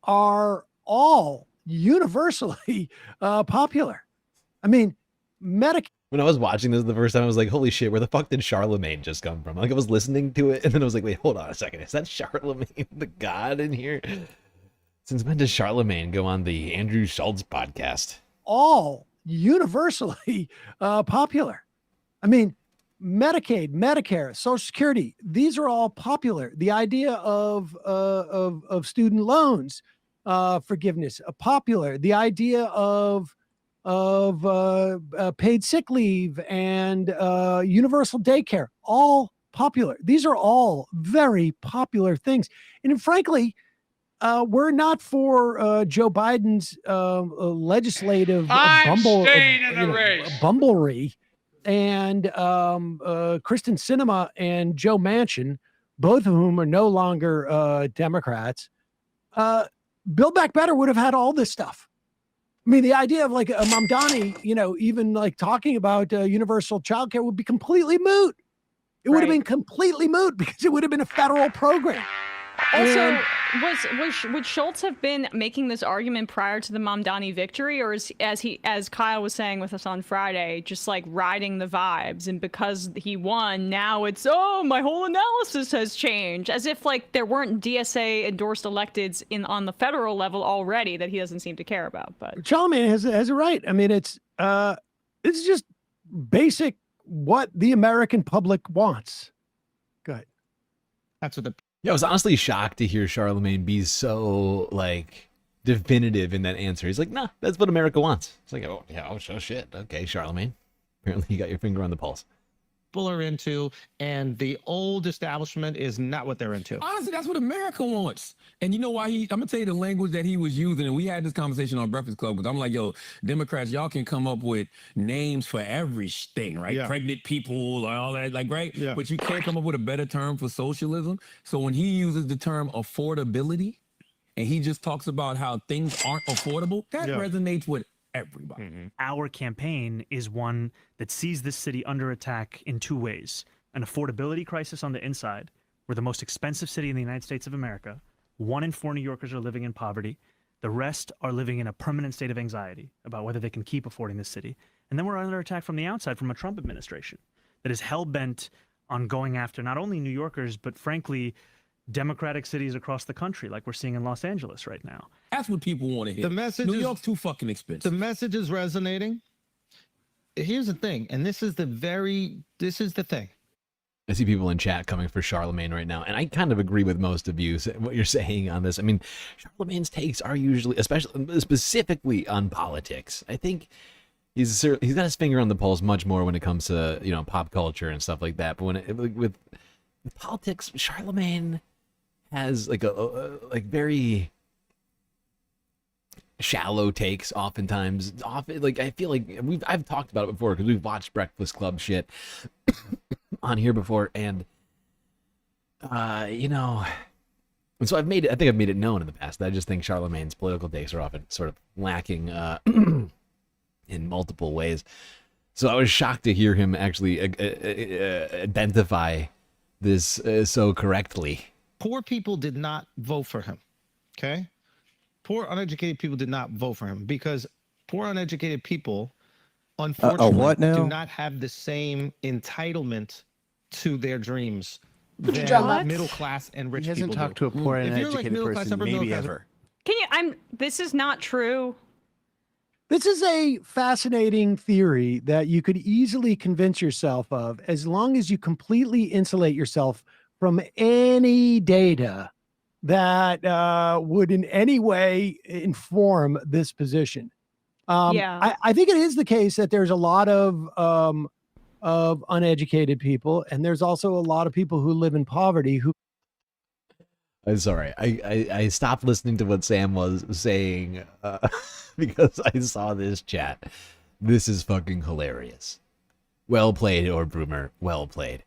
are all universally popular. I mean, When I was watching this the first time, I was like, holy shit, where the fuck did Charlemagne just come from? Like, I was listening to it, and then I was like, wait, hold on a second. Is that Charlemagne the God in here? Since when does Charlemagne go on the Andrew Schultz podcast? All universally popular. I mean, Medicaid, Medicare, Social Security, these are all popular. The idea of student loans forgiveness, popular. The idea of paid sick leave and universal daycare, all popular. These are all very popular things. And frankly, we're not for Joe Biden's legislative bumblery and Kristen Sinema and Joe Manchin, both of whom are no longer Democrats. Build Back Better would have had all this stuff. I mean, the idea of like a Mamdani, even like talking about universal childcare would be completely moot. It would have been completely moot because it would have been a federal program. Also, would Schultz have been making this argument prior to the Mamdani victory, or as Kyle was saying with us on Friday, just like riding the vibes, and because he won, now it's my whole analysis has changed, as if like there weren't DSA endorsed electeds on the federal level already that he doesn't seem to care about. But Charlemagne has a right. I mean, it's just basic what the American public wants. Go ahead. That's what I was honestly shocked to hear Charlemagne be so like definitive in that answer. He's like, nah, that's what America wants. It's like, oh shit. Okay, Charlemagne. Apparently you got your finger on the pulse. people are into, and the old establishment is not what they're into. Honestly, that's what America wants. And you know why I'm gonna tell you the language that he was using, and we had this conversation on Breakfast Club, because I'm like, yo, Democrats, y'all can come up with names for everything, right? Yeah. Pregnant people, all that, like, right? Yeah. But you can't come up with a better term for socialism. So when he uses the term affordability, and he just talks about how things aren't affordable, that resonates with everybody. Our campaign is one that sees this city under attack in two ways: an affordability crisis on the inside. We're the most expensive city in the United States of America. 1 in 4 New Yorkers are living in poverty. The rest are living in a permanent state of anxiety about whether they can keep affording this city. And then we're under attack from the outside, from a Trump administration that is hell-bent on going after not only New Yorkers, but frankly, democratic cities across the country, like we're seeing in Los Angeles right now. That's what people want to hear. The message New is- York's too fucking expensive. The message is resonating. Here's the thing, and this is the thing. I see people in chat coming for Charlemagne right now, and I kind of agree with most of you, what you're saying on this. I mean, Charlemagne's takes are usually, specifically on politics. I think he's got his finger on the pulse much more when it comes to, you know, pop culture and stuff like that. But with politics, Charlemagne has like like very shallow takes oftentimes. Like, I feel like I've talked about it before because we've watched Breakfast Club shit on here before, and you know, and so I think I've made it known in the past that I just think Charlemagne's political takes are often sort of lacking in multiple ways. So I was shocked to hear him actually identify this so correctly. Poor people did not vote for him. Okay? Poor uneducated people did not vote for him because poor uneducated people, unfortunately, what now? do not have the same entitlement to their dreams Would you than drop what? middle class and rich He hasn't people talked do. to a poor and If you're like uneducated middle class, person upper middle maybe class, ever. Can you? This is not true. This is a fascinating theory that you could easily convince yourself of as long as you completely insulate yourself from any data that would in any way inform this position. I think it is the case that there's a lot of uneducated people, and there's also a lot of people who live in poverty who. I'm sorry. I stopped listening to what Sam was saying because I saw this chat. This is fucking hilarious. Well played, or Broomer. Well played.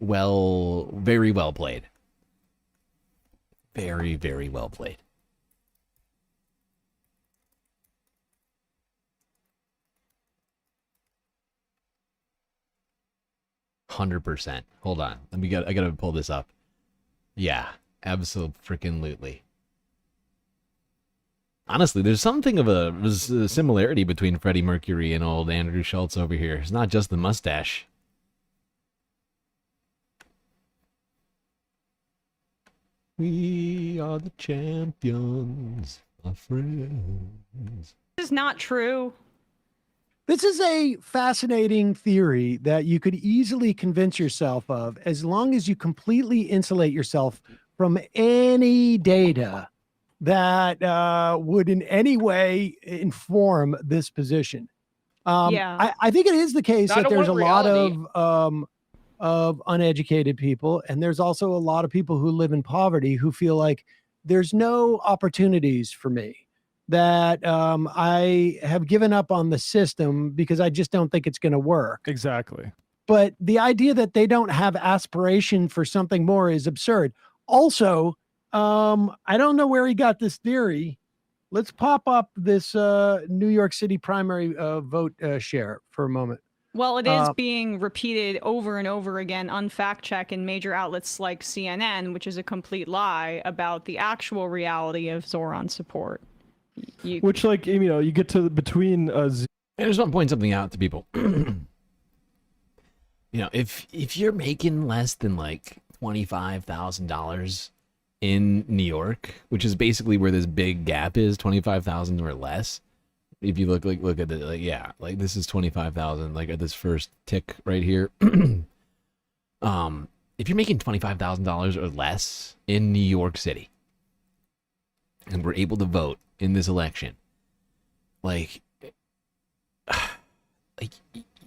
Very well played. Very, very well played. %. Hold on. I gotta pull this up. Yeah. Absolutely. Honestly, there's something of a similarity between Freddie Mercury and old Andrew Schultz over here. It's not just the mustache. We are the champions, my friends. This is not true. This is a fascinating theory that you could easily convince yourself of as long as you completely insulate yourself from any data that would in any way inform this position. I think it is the case that there's a lot of uneducated people, and there's also a lot of people who live in poverty who feel like there's no opportunities for me, that I have given up on the system because I just don't think it's going to work. Exactly. But the idea that they don't have aspiration for something more is absurd. Also, I don't know where he got this theory. Let's pop up this New York City primary vote share for a moment. Well, it is being repeated over and over again, unfact-checked in major outlets like CNN, which is a complete lie about the actual reality of Zoran support. Which, like, you know, you get to between. I just want to point something out to people. You know, if you're making less than like $25,000 in New York, which is basically where this big gap is, 25,000 or less. If you look at the like this is 25,000, like at this first tick right here. If you're making $25,000 or less in New York City, and we're able to vote in this election, like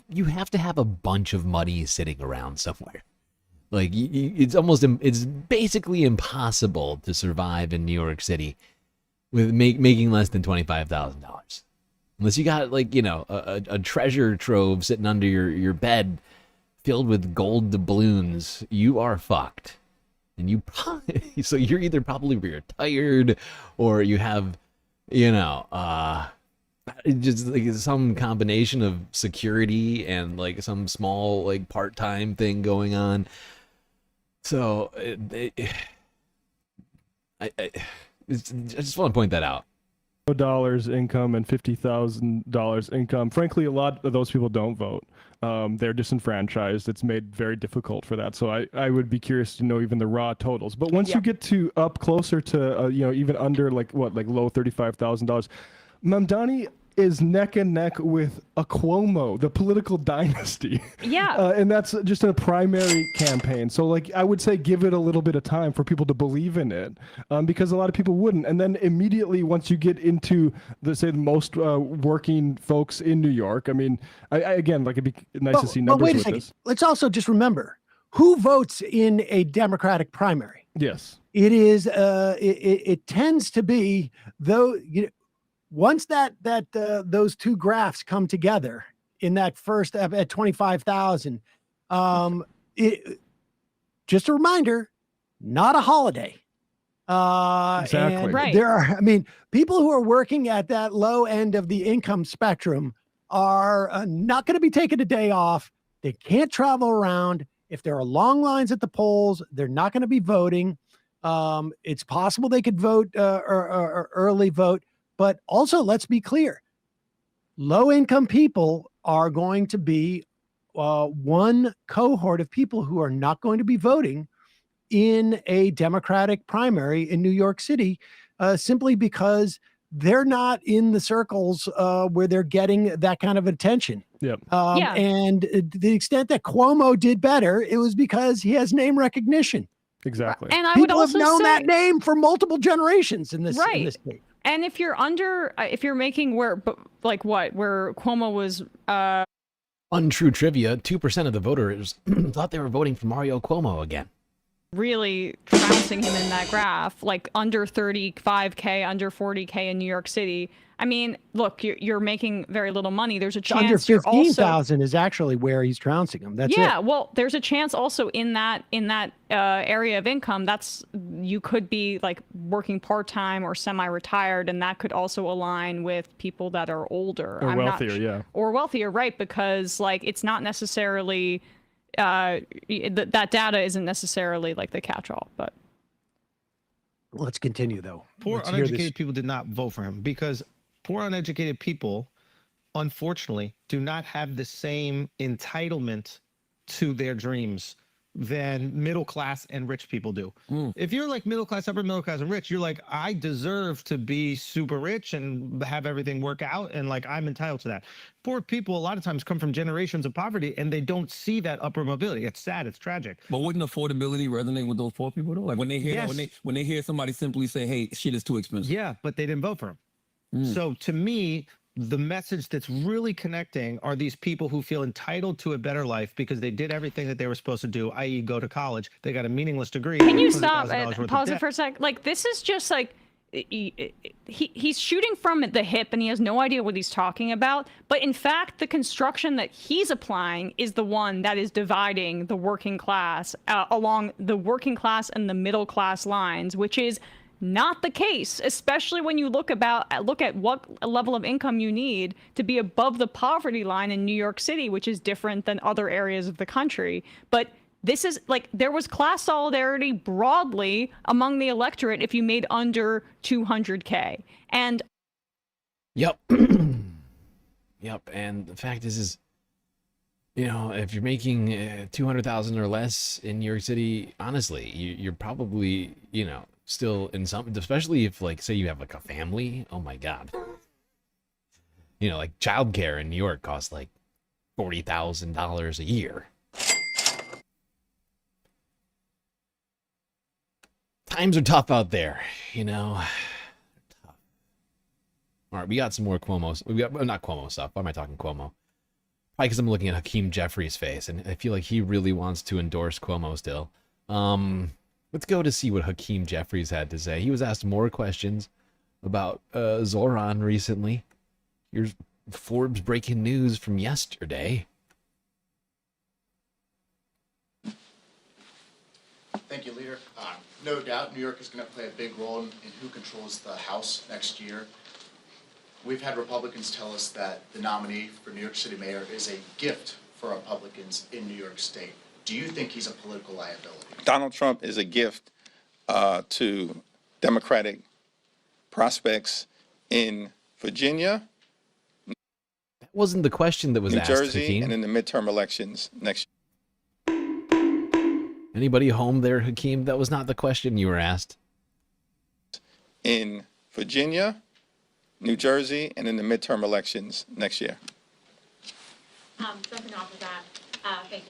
you have to have a bunch of money sitting around somewhere. Like, it's basically impossible to survive in New York City with making less than $25,000. Unless you got, like, you know, a treasure trove sitting under your bed filled with gold doubloons, you are fucked. And you probably, so you're either probably retired or you have, you know, just like some combination of security and like some small like part-time thing going on. So I just want to point that out. $0 income and $50,000 income. Frankly, a lot of those people don't vote. They're disenfranchised. It's made very difficult for that. So I would be curious to know even the raw totals. But once you get to up closer to you know, even under like low $35,000, Mamdani is neck and neck with a Cuomo, the political dynasty. Yeah. And that's just a primary campaign. So, like, I would say give it a little bit of time for people to believe in it, because a lot of people wouldn't. And then immediately, once you get into the most working folks in New York, I mean, again, like, it'd be nice to see numbers wait a with second. this. Let's also just remember who votes in a Democratic primary. Yes. It is. It tends to be, though. Once those two graphs come together in that first at 25,000, just a reminder, not a holiday. Exactly. And Right. there are, I mean, people who are working at that low end of the income spectrum are not going to be taking a day off. They can't travel around. If there are long lines at the polls, they're not going to be voting. It's possible they could vote or early vote. But also, let's be clear, low-income people are going to be one cohort of people who are not going to be voting in a Democratic primary in New York City, simply because they're not in the circles where they're getting that kind of attention. Yep. And to the extent that Cuomo did better, it was because he has name recognition. Exactly. And I People would also have known say, that name for multiple generations in this state. And if you're making where Cuomo was, Untrue trivia, 2% of the voters thought they were voting for Mario Cuomo again. really trouncing him in that graph, like under 35K, under 40K in New York City. I mean, look, you're making very little money. There's a chance under you're also 15,000 is actually where he's trouncing him. That's yeah. it. Well, there's a chance also in that area of income. You could be like working part time or semi-retired, and that could also align with people that are older or wealthier, or wealthier, right? Because like it's not necessarily that data isn't necessarily like the catch-all, but. Let's continue though. Poor uneducated people did not vote for him because poor uneducated people, unfortunately, do not have the same entitlement to their dreams than middle class and rich people do. If you're like middle class, upper middle class, and rich, you're like, I deserve to be super rich and have everything work out, and like I'm entitled to that. Poor people a lot of times come from generations of poverty and they don't see that upper mobility. It's sad, it's tragic. But wouldn't affordability resonate with those poor people though? Like when they hear Yes. when they hear somebody simply say, "Hey, shit is too expensive." Yeah, but they didn't vote for him. So to me, the message that's really connecting are these people who feel entitled to a better life because they did everything that they were supposed to do, i.e. go to college. They got a meaningless degree. Can you stop $100,000 and worth of pause it debt. for a sec? Like, this is just like, he's shooting from the hip and he has no idea what he's talking about. But in fact, the construction that he's applying is the one that is dividing the working class along the working class and the middle class lines, which is not the case, especially when you look at what level of income you need to be above the poverty line in New York City, which is different than other areas of the country. But this is like, there was class solidarity broadly among the electorate if you made under 200K. And Yep. Yep. And the fact is, you know, if you're making 200,000 or less in New York City, honestly, you're probably, you know, still in some, especially if like, say you have like a family. Oh my God. You know, like childcare in New York costs like $40,000 a year. Times are tough out there, you know. Tough. All right, we got some more Cuomo. We got not Cuomo stuff. Why am I talking Cuomo? Probably because I'm looking at Hakeem Jeffries' face, and I feel like he really wants to endorse Cuomo still. Let's go to see what Hakeem Jeffries had to say. He was asked more questions about Zoran recently. Here's Forbes breaking news from yesterday. Thank you, Leader. No doubt New York is going to play a big role in who controls the House next year. We've had Republicans tell us that the nominee for New York City mayor is a gift for Republicans in New York State. Do you think he's a political liability? Donald Trump is a gift to Democratic prospects in Virginia, That wasn't the question that was New asked, Jersey, Hakeem. and in the midterm elections next year. Anybody home there, Hakeem? That was not the question you were asked. In Virginia, New Jersey, and in the midterm elections next year. Jumping off of that, thank you.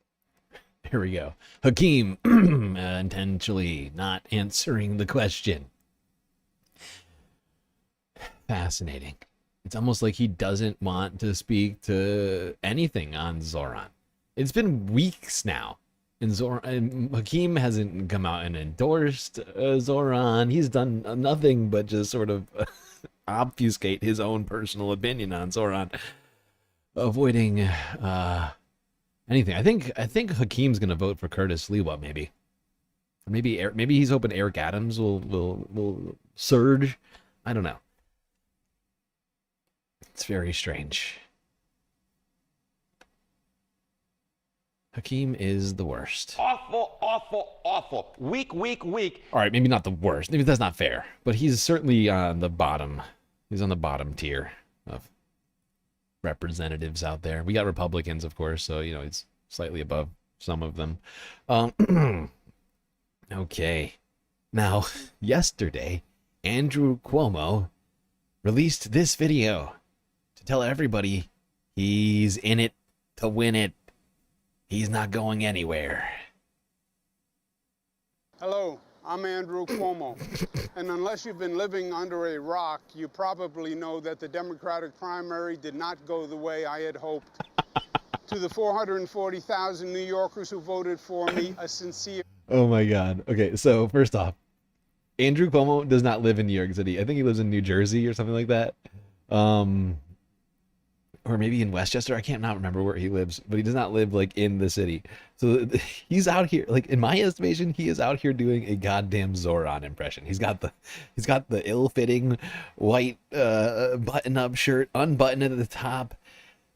Here we go. Hakeem intentionally not answering the question. Fascinating. It's almost like he doesn't want to speak to anything on Zoran. It's been weeks now. And Hakeem hasn't come out and endorsed Zoran. He's done nothing but just sort of obfuscate his own personal opinion on Zoran, avoiding anything. I think Hakeem's gonna vote for Curtis Lewa, maybe. Or maybe he's hoping Eric Adams will surge. I don't know. It's very strange. Hakeem is the worst. Awful, awful, awful. Weak. All right, maybe not the worst. Maybe that's not fair. But he's certainly on the bottom. He's on the bottom tier of representatives out there. We got Republicans, of course, so, you know, he's slightly above some of them. Okay. Now, yesterday, Andrew Cuomo released this video to tell everybody he's in it to win it. He's not going anywhere. Hello, I'm Andrew Cuomo. And unless you've been living under a rock, you probably know that the Democratic primary did not go the way I had hoped. To the 440,000 New Yorkers who voted for me, a sincere... Oh my God. Okay, so first off, Andrew Cuomo does not live in New York City. I think he lives in New Jersey or something like that. Or maybe in Westchester. I can't not remember where he lives, but he does not live like in the city. So he's out here, like in my estimation, he is out here doing a goddamn Zoran impression. He's got the ill-fitting white button-up shirt, unbuttoned at the top.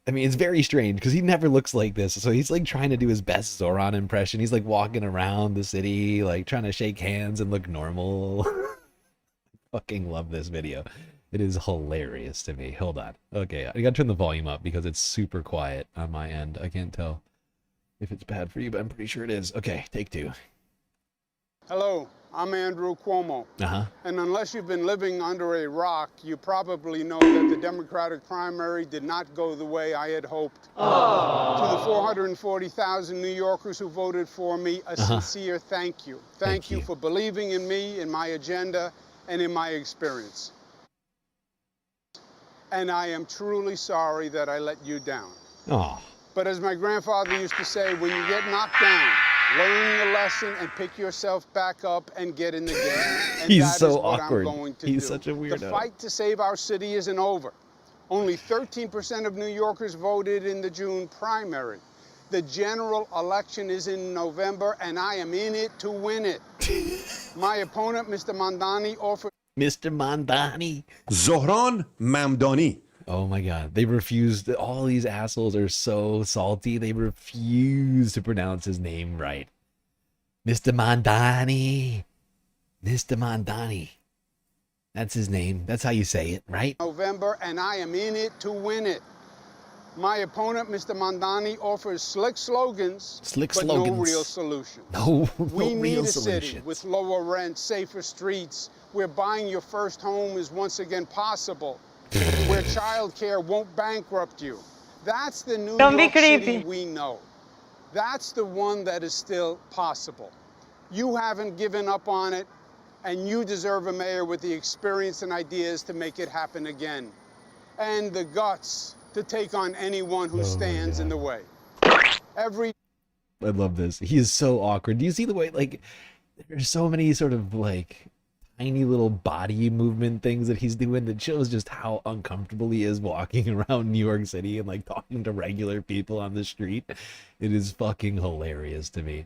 I mean, it's very strange because he never looks like this. So he's like trying to do his best Zoran impression. He's like walking around the city, like trying to shake hands and look normal. Fucking love this video. It is hilarious to me. Hold on. Okay, I gotta turn the volume up because it's super quiet on my end. I can't tell if it's bad for you, but I'm pretty sure it is. Okay, take two. Hello, I'm Andrew Cuomo. And unless you've been living under a rock, you probably know that the Democratic primary did not go the way I had hoped. To the 440,000 New Yorkers who voted for me, a sincere thank you. Thank you for believing in me, in my agenda, and in my experience. And I am truly sorry that I let you down. Oh. But as my grandfather used to say, when you get knocked down, learn the lesson and pick yourself back up and get in the game. And He's that so is what awkward. I'm going to He's do. such a weirdo. The fight to save our city isn't over. Only 13% of New Yorkers voted in the June primary. The general election is in November, and I am in it to win it. My opponent, Mr. Mamdani, offered... Mr. Mamdani. Zohran Mamdani. Oh my God. They refused. All these assholes are so salty. They refuse to pronounce his name right. Mr. Mamdani. Mr. Mamdani. That's his name. That's how you say it, right? November, and I am in it to win it. My opponent, Mr. Mamdani, offers slick slogans, but no real solutions. No We need real a city solutions. with lower rent, safer streets, where buying your first home is once again possible, where childcare won't bankrupt you. That's the New York City we know. That's the one that is still possible. You haven't given up on it, and you deserve a mayor with the experience and ideas to make it happen again. And the guts to take on anyone who stands in the way. Every I love this. He is so awkward. Do you see the way, like, there's so many sort of, like, tiny little body movement things that he's doing that shows just how uncomfortable he is walking around New York City and, like, talking to regular people on the street. It is fucking hilarious to me.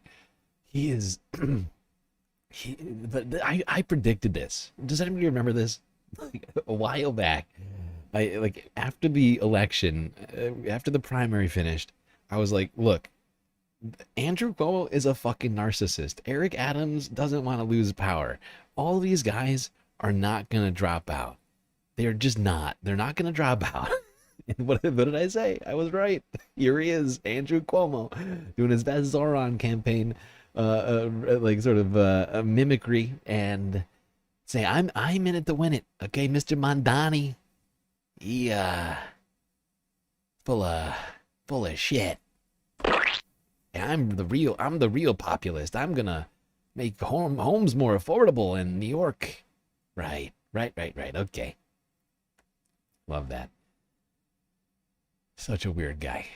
He is... but I predicted this. Does anybody remember this? Like, a while back, like, after the election, after the primary finished, I was like, look, Andrew Cuomo is a fucking narcissist. Eric Adams doesn't want to lose power. All these guys are not going to drop out. They're just not. They're not going to drop out. And what did I say? I was right. Here he is, Andrew Cuomo, doing his best Zoran campaign, like sort of a mimicry, and say, I'm in it to win it. Okay, Mr. Mondani, he full of shit. I'm the real populist. I'm gonna make homes more affordable in New York. Right. Okay. Love that. Such a weird guy.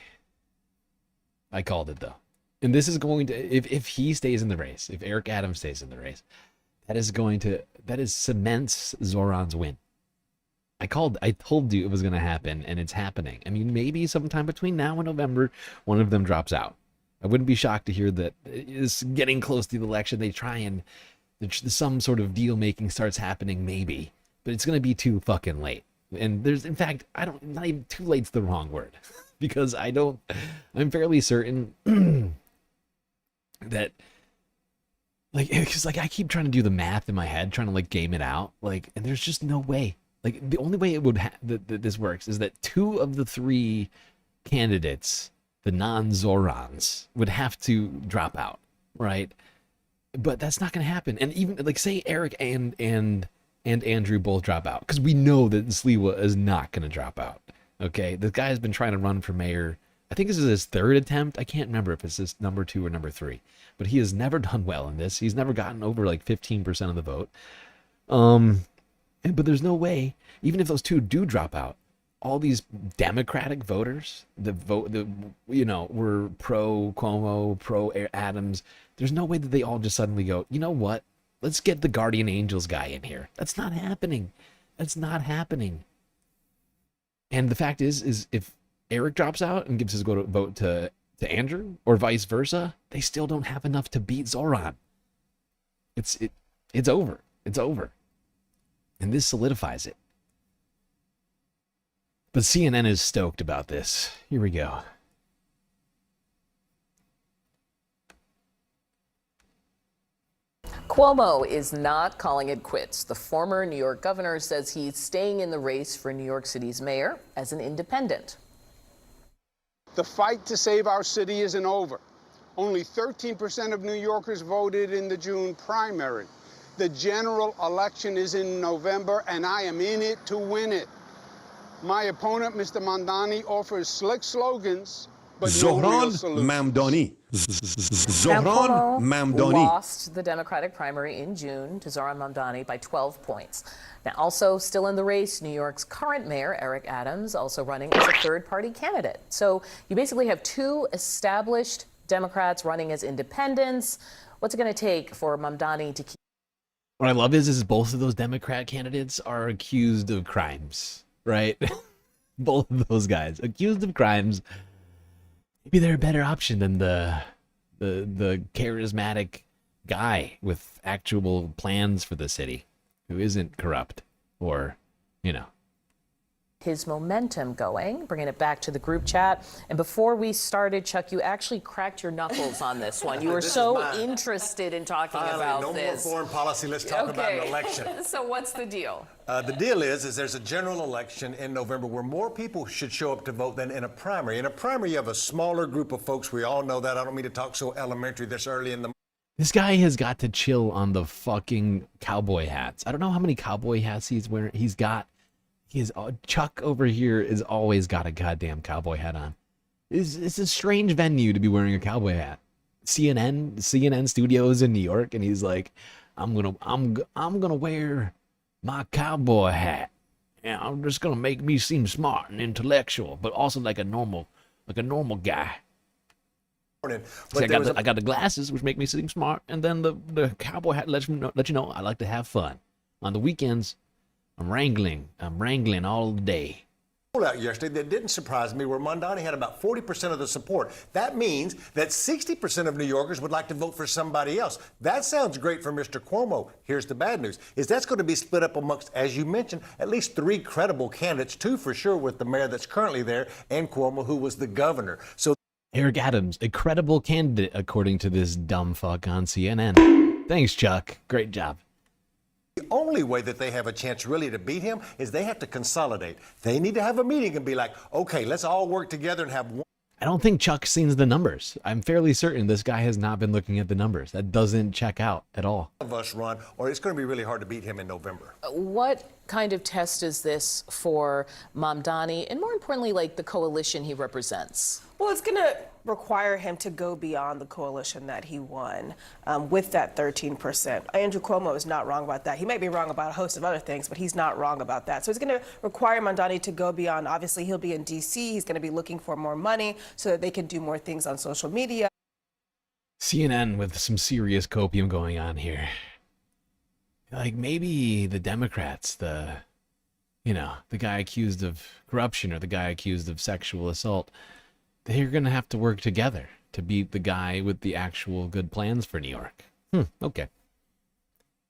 I called it though. And this is going to, if he stays in the race, if Eric Adams stays in the race, that is cements Zoran's win. I told you it was going to happen, and it's happening. I mean, maybe sometime between now and November, one of them drops out. I wouldn't be shocked to hear that it's getting close to the election. They try and some sort of deal making starts happening, maybe, but it's going to be too fucking late. And there's, in fact, not even too late's the wrong word, because I'm fairly certain that, like, because like I keep trying to do the math in my head, trying to like game it out, like, and there's just no way. Like, the only way it would that this works is that 2 of the 3 candidates, the non-Zorans, would have to drop out, right? But that's not going to happen. And even, like, say Eric and Andrew both drop out, because we know that Sliwa is not going to drop out, okay? This guy has been trying to run for mayor. I think this is his 3rd attempt. I can't remember if it's his number 2 or number 3. But he has never done well in this. He's never gotten over, like, 15% of the vote. But there's no way, even if those 2 do drop out, all these Democratic voters, were pro Cuomo, pro Adams, there's no way that they all just suddenly go, you know what? Let's get the Guardian Angels guy in here. That's not happening. That's not happening. And the fact is if Eric drops out and gives his vote to Andrew, or vice versa, they still don't have enough to beat Zoran. It's over. It's over. And this solidifies it. But CNN is stoked about this. Here we go. Cuomo is not calling it quits. The former New York governor says he's staying in the race for New York City's mayor as an independent. The fight to save our city isn't over. Only 13% of New Yorkers voted in the June primary. The general election is in November, and I am in it to win it. My opponent, Mr. Mondani, offers slick slogans, but no real solutions. Zoran Mamdani lost the Democratic primary in June to Zoran Mamdani by 12 points. Now, also still in the race, New York's current mayor, Eric Adams, also running as a third-party candidate. So you basically have 2 established Democrats running as independents. What's it going to take for Mamdani to keep... What I love is both of those Democrat candidates are accused of crimes, right? Both of those guys accused of crimes. Maybe they're a better option than the charismatic guy with actual plans for the city who isn't corrupt or, his momentum going, bringing it back to the group chat. And before we started, Chuck, you actually cracked your knuckles on this one. You were so interested in talking about no this. No more foreign policy. Let's talk about an election. So what's the deal? The deal is there's a general election in November where more people should show up to vote than in a primary. In a primary, you have a smaller group of folks. We all know that. I don't mean to talk so elementary this early in the... This guy has got to chill on the fucking cowboy hats. I don't know how many cowboy hats he's wearing. Chuck over here has always got a goddamn cowboy hat on. It's a strange venue to be wearing a cowboy hat. CNN studios in New York, and he's like, I'm gonna wear my cowboy hat, Yeah, I'm just gonna make me seem smart and intellectual, but also like a normal guy. But See, there was I got the glasses, which make me seem smart, and then the cowboy hat let you know I like to have fun. On the weekends, I'm wrangling all day. Out yesterday that didn't surprise me, where Mondani had about 40% of the support. That means that 60% of New Yorkers would like to vote for somebody else. That sounds great for Mr. Cuomo. Here's the bad news, is that's going to be split up amongst, as you mentioned, at least 3 credible candidates, 2 for sure with the mayor that's currently there, and Cuomo, who was the governor. So Eric Adams, a credible candidate, according to this dumb fuck on CNN. Thanks, Chuck. Great job. the only way that they have a chance really to beat him is they have to consolidate. They need to have a meeting and be like, okay, let's all work together and have one. I don't think Chuck's seen the numbers. I'm fairly certain this guy has not been looking at the numbers. That doesn't check out at all. Of us run, or it's going to be really hard to beat him in November. What kind of test is this for Mamdani, and more importantly, like the coalition he represents? Well, it's going to require him to go beyond the coalition that he won with that 13%. Andrew Cuomo is not wrong about that. He might be wrong about a host of other things, but he's not wrong about that. So it's going to require Mamdani to go beyond. Obviously, he'll be in D.C. He's going to be looking for more money so that they can do more things on social media. CNN with some serious copium going on here. Like maybe the Democrats, the guy accused of corruption or the guy accused of sexual assault, they're going to have to work together to beat the guy with the actual good plans for New York. Okay.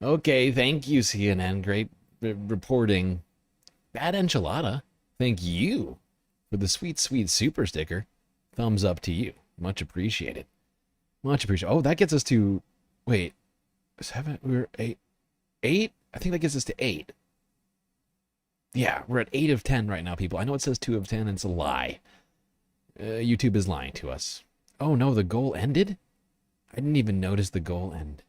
Okay, thank you, CNN. Great reporting. Bad enchilada. Thank you for the sweet, sweet super sticker. Thumbs up to you. Much appreciated. Much appreciated. Oh, that gets us to... Wait. 7? We're 8? 8? I think that gets us to 8. Yeah, we're at 8 of 10 right now, people. I know it says 2 of 10, and it's a lie. YouTube is lying to us. Oh no, the goal ended? I didn't even notice the goal end.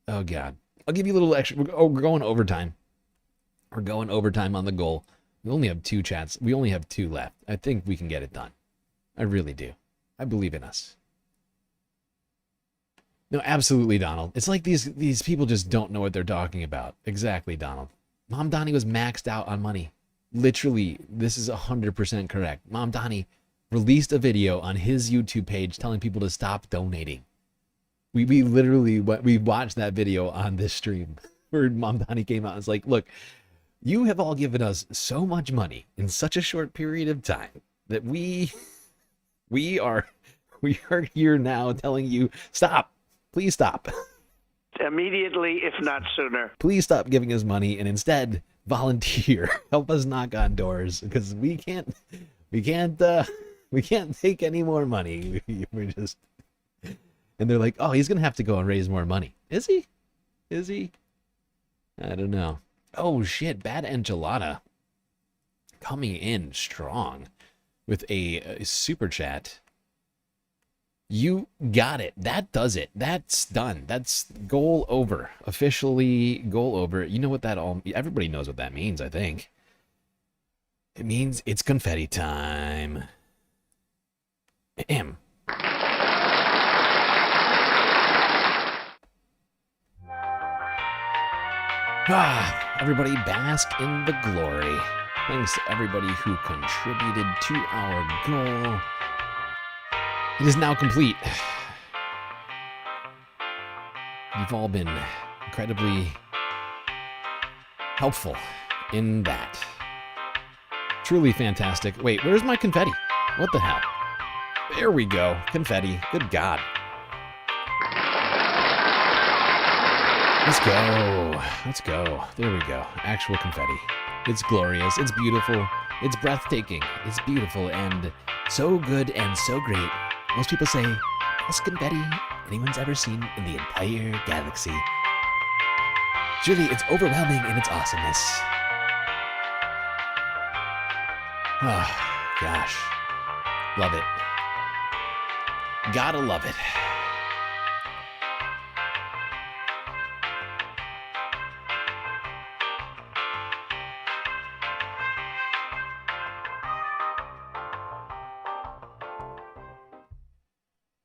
Oh god. I'll give you a little extra. We're going overtime. We're going overtime on the goal. We only have 2 chats. We only have 2 left. I think we can get it done. I really do. I believe in us. No, absolutely, Donald. It's like these people just don't know what they're talking about. Exactly, Donald. Mamdani was maxed out on money. Literally, this is 100% correct. Mamdani released a video on his YouTube page telling people to stop donating. We literally watched that video on this stream where Mamdani came out and was like, look, you have all given us so much money in such a short period of time that we are here now telling you, stop, please stop. Immediately, if not sooner. Please stop giving us money and instead volunteer. Help us knock on doors because we can't take any more money. We're just... And they're like, oh, he's going to have to go and raise more money. Is he? Is he? I don't know. Oh, shit. Bad Enchilada coming in strong with a super chat. You got it. That does it. That's done. That's goal over. Officially goal over. You know what that all... Everybody knows what that means, I think. It means it's confetti time. Ahem. Everybody bask in the glory. Thanks to everybody who contributed to our goal. It is now complete. You've all been incredibly helpful in that. Truly fantastic. Wait, where's my confetti? What the hell? There we go. Confetti. Good God. Let's go. Let's go. There we go. Actual confetti. It's glorious. It's beautiful. It's breathtaking. It's beautiful and so good and so great. Most people say, best confetti anyone's ever seen in the entire galaxy. Truly, it's overwhelming in its awesomeness. Oh, gosh. Love it. Gotta love it.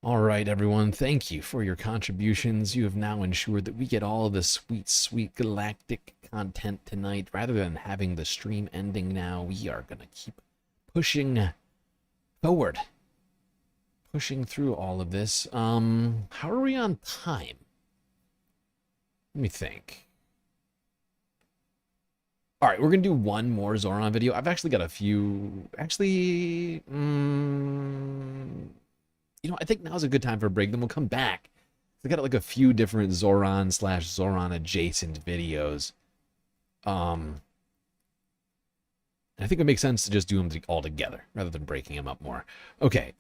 All right, everyone. Thank you for your contributions. You have now ensured that we get all of the sweet, sweet galactic content tonight. Rather than having the stream ending now, we are going to keep pushing forward. Pushing through all of this. How are we on time? Let me think. All right, we're going to do one more Zoran video. I've actually got a few. Actually, you know, I think now's a good time for a break. Then we'll come back. I got like a few different Zoran/Zoran adjacent videos. I think it makes sense to just do them all together rather than breaking them up more. Okay.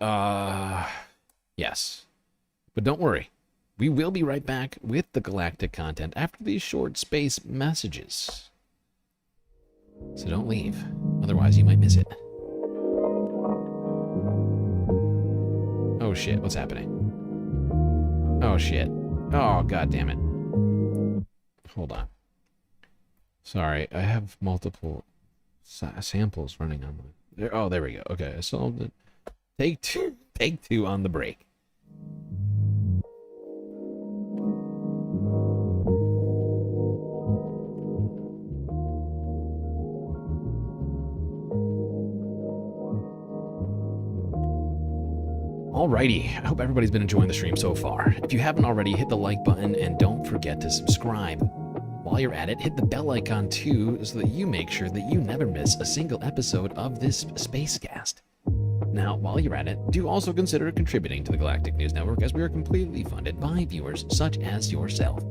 Yes. But don't worry. We will be right back with the galactic content after these short space messages. So don't leave. Otherwise, you might miss it. Oh, shit. What's happening? Oh, shit. Oh, god damn it. Hold on. Sorry, I have multiple samples running on my... There. Oh, there we go. Okay, I solved it. Take two on the break. Alrighty, I hope everybody's been enjoying the stream so far. If you haven't already, hit the like button and don't forget to subscribe. While you're at it, hit the bell icon too so that you make sure that you never miss a single episode of this spacecast. Now, while you're at it, do also consider contributing to the Galactic News Network, as we are completely funded by viewers such as yourself.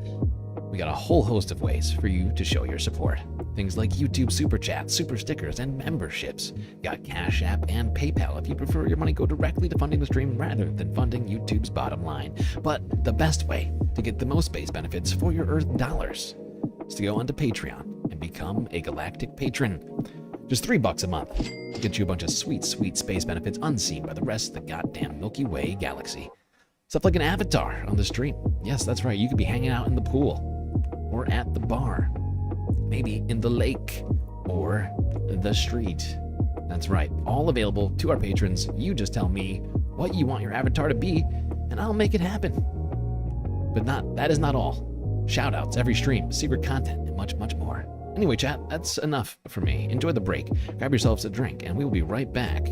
We got a whole host of ways for you to show your support. Things like YouTube Super Chats, Super Stickers, and memberships. Got Cash App and PayPal if you prefer your money go directly to funding the stream rather than funding YouTube's bottom line. But the best way to get the most space benefits for your Earth dollars is to go onto Patreon and become a Galactic Patron. Just $3 a month to get you a bunch of sweet, sweet space benefits unseen by the rest of the goddamn Milky Way galaxy. Stuff like an avatar on the stream. Yes, that's right, you could be hanging out in the pool, or at the bar, maybe in the lake, or the street. That's right, all available to our patrons. You just tell me what you want your avatar to be, and I'll make it happen. But that is not all. Shoutouts every stream, secret content, and much, much more. Anyway, chat, that's enough for me. Enjoy the break, grab yourselves a drink, and we will be right back.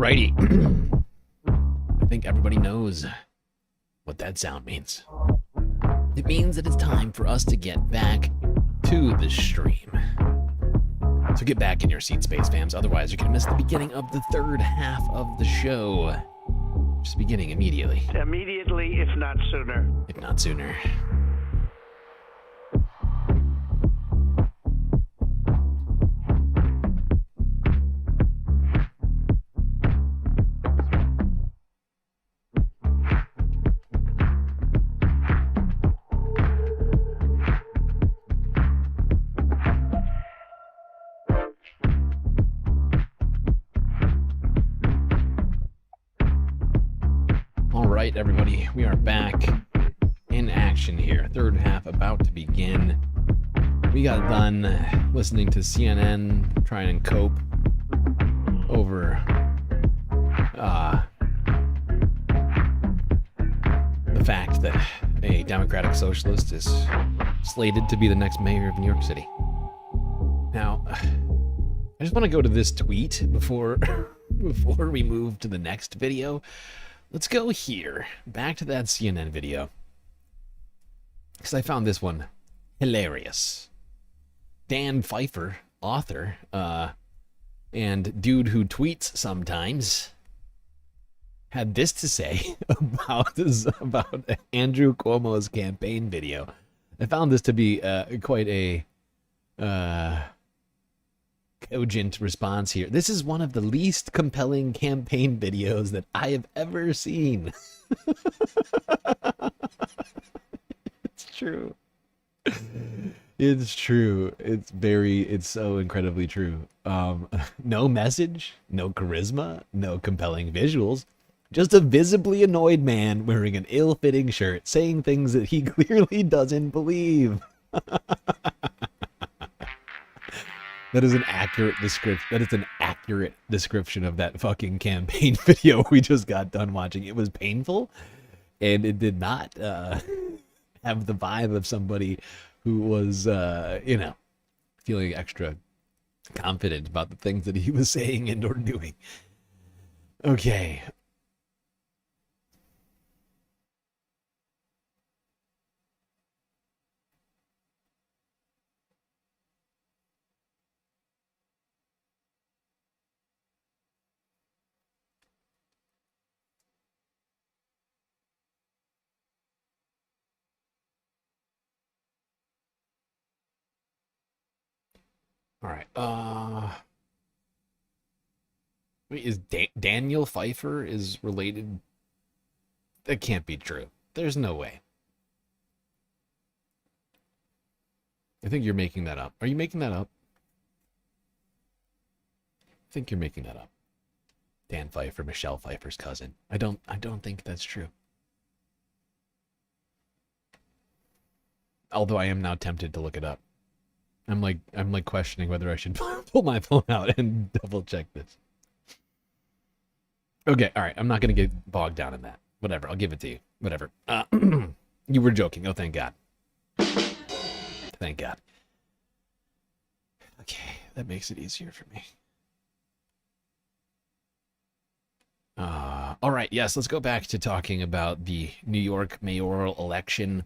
Righty. I think everybody knows what that sound means. It means that it's time for us to get back to the stream. So get back in your seat, Space Fams. Otherwise, you're going to miss the beginning of the third half of the show. Just beginning immediately. Immediately, if not sooner. If not sooner. Right, everybody, we are back in action here. Third half about to begin. We got done listening to CNN trying and cope over the fact that a Democratic socialist is slated to be the next mayor of New York City. Now, I just want to go to this tweet before we move to the next video. Let's go here, back to that CNN video, because I found this one hilarious. Dan Pfeiffer, author, and dude who tweets sometimes, had this to say about Andrew Cuomo's campaign video. I found this to be quite a cogent response here. This is one of the least compelling campaign videos that I have ever seen. It's true. It's true. It's so incredibly true. No message, no charisma, no compelling visuals. Just a visibly annoyed man wearing an ill-fitting shirt saying things that he clearly doesn't believe. That is an accurate description. That is an accurate description of that fucking campaign video we just got done watching. It was painful, and it did not have the vibe of somebody who was, feeling extra confident about the things that he was saying and or doing. Okay. All right. Wait, is Daniel Pfeiffer is related? That can't be true. There's no way. I think you're making that up. Are you making that up? I think you're making that up. Dan Pfeiffer, Michelle Pfeiffer's cousin. I don't think that's true. Although I am now tempted to look it up. I'm like questioning whether I should pull my phone out and double check this. Okay, all right. I'm not gonna get bogged down in that. Whatever. I'll give it to you. Whatever. You were joking. Oh, thank God. Thank God. Okay, that makes it easier for me. All right. Yes, let's go back to talking about the New York mayoral election.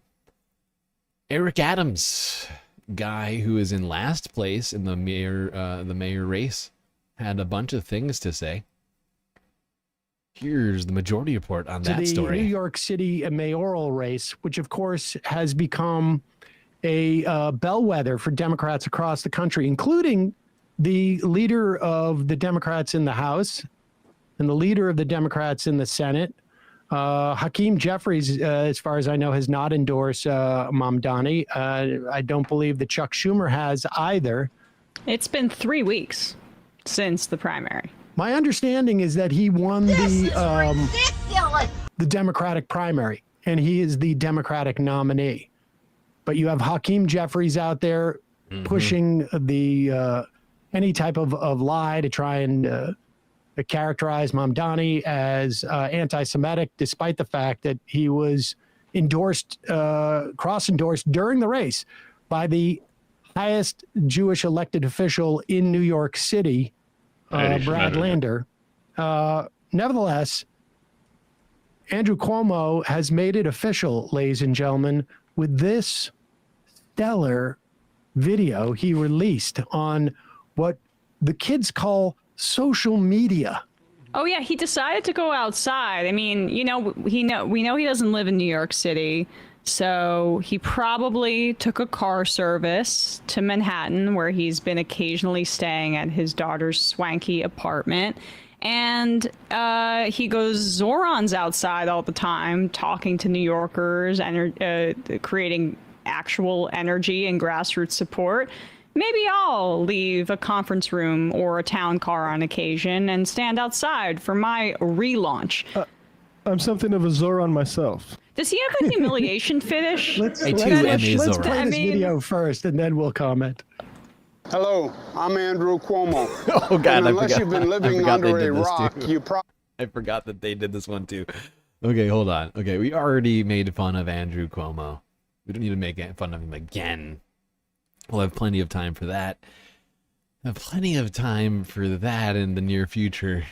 Eric Adams, guy who is in last place in the mayor race, had a bunch of things to say. Here's the majority report on that story. The New York City mayoral race, which of course has become a bellwether for Democrats across the country, including the leader of the Democrats in the House and the leader of the Democrats in the Senate. Hakeem Jeffries, as far as I know, has not endorsed Mamdani. I don't believe that Chuck Schumer has either. It's been 3 weeks since the primary. My understanding is that he won the Democratic primary, and he is the Democratic nominee. But you have Hakeem Jeffries out there pushing the any type of lie to try and characterize Mamdani as anti-Semitic, despite the fact that he was endorsed, cross-endorsed during the race by the highest Jewish elected official in New York City, Brad Lander, Nevertheless, Andrew Cuomo has made it official, ladies and gentlemen, with this stellar video he released on what the kids call social media. Oh yeah, he decided to go outside. I mean, we know he doesn't live in New York City, so he probably took a car service to Manhattan, where he's been occasionally staying at his daughter's swanky apartment. And he goes, Zoran's outside all the time, talking to New Yorkers and creating actual energy and grassroots support. Maybe I'll leave a conference room or a town car on occasion and stand outside for my relaunch. I'm something of a Zoran myself. Does he have a humiliation fetish? Let's play this video first, and then we'll comment. Hello, I'm Andrew Cuomo. Oh God! And unless you've been living under a rock, you probably. I forgot that they did this one too. Okay, hold on. Okay, we already made fun of Andrew Cuomo. We don't need to make fun of him again. We'll have plenty of time for that. Have plenty of time for that in the near future.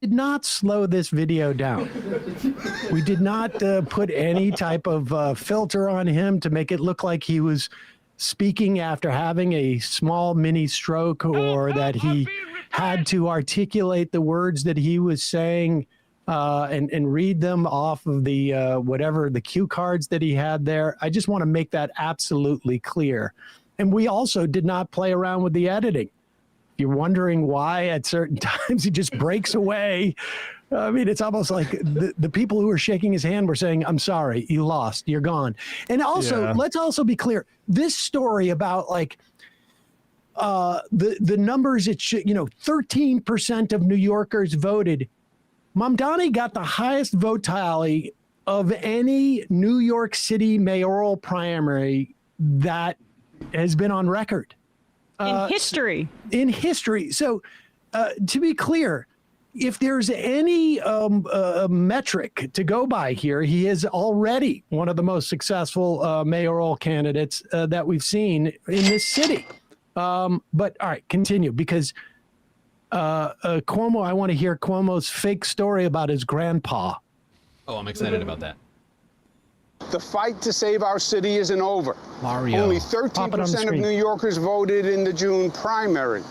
Did not slow this video down. We did not put any type of filter on him to make it look like he was speaking after having a small mini stroke, or that he had to articulate the words that he was saying and read them off of the whatever the cue cards that he had there. I just want to make that absolutely clear. And we also did not play around with the editing. If you're wondering why at certain times he just breaks away, I mean, it's almost like the people who were shaking his hand were saying, I'm sorry, you lost, you're gone. And also, let's also be clear, this story about like the numbers, it should, 13% of New Yorkers voted. Mamdani got the highest vote tally of any New York City mayoral primary that has been on record. In history. In history. So to be clear, if there's any metric to go by here, he is already one of the most successful mayoral candidates that we've seen in this city. But all right, continue, because Cuomo, I want to hear Cuomo's fake story about his grandpa. Oh, I'm excited about that. The fight to save our city isn't over. Mario. Only 13% of New Yorkers voted in the June primary.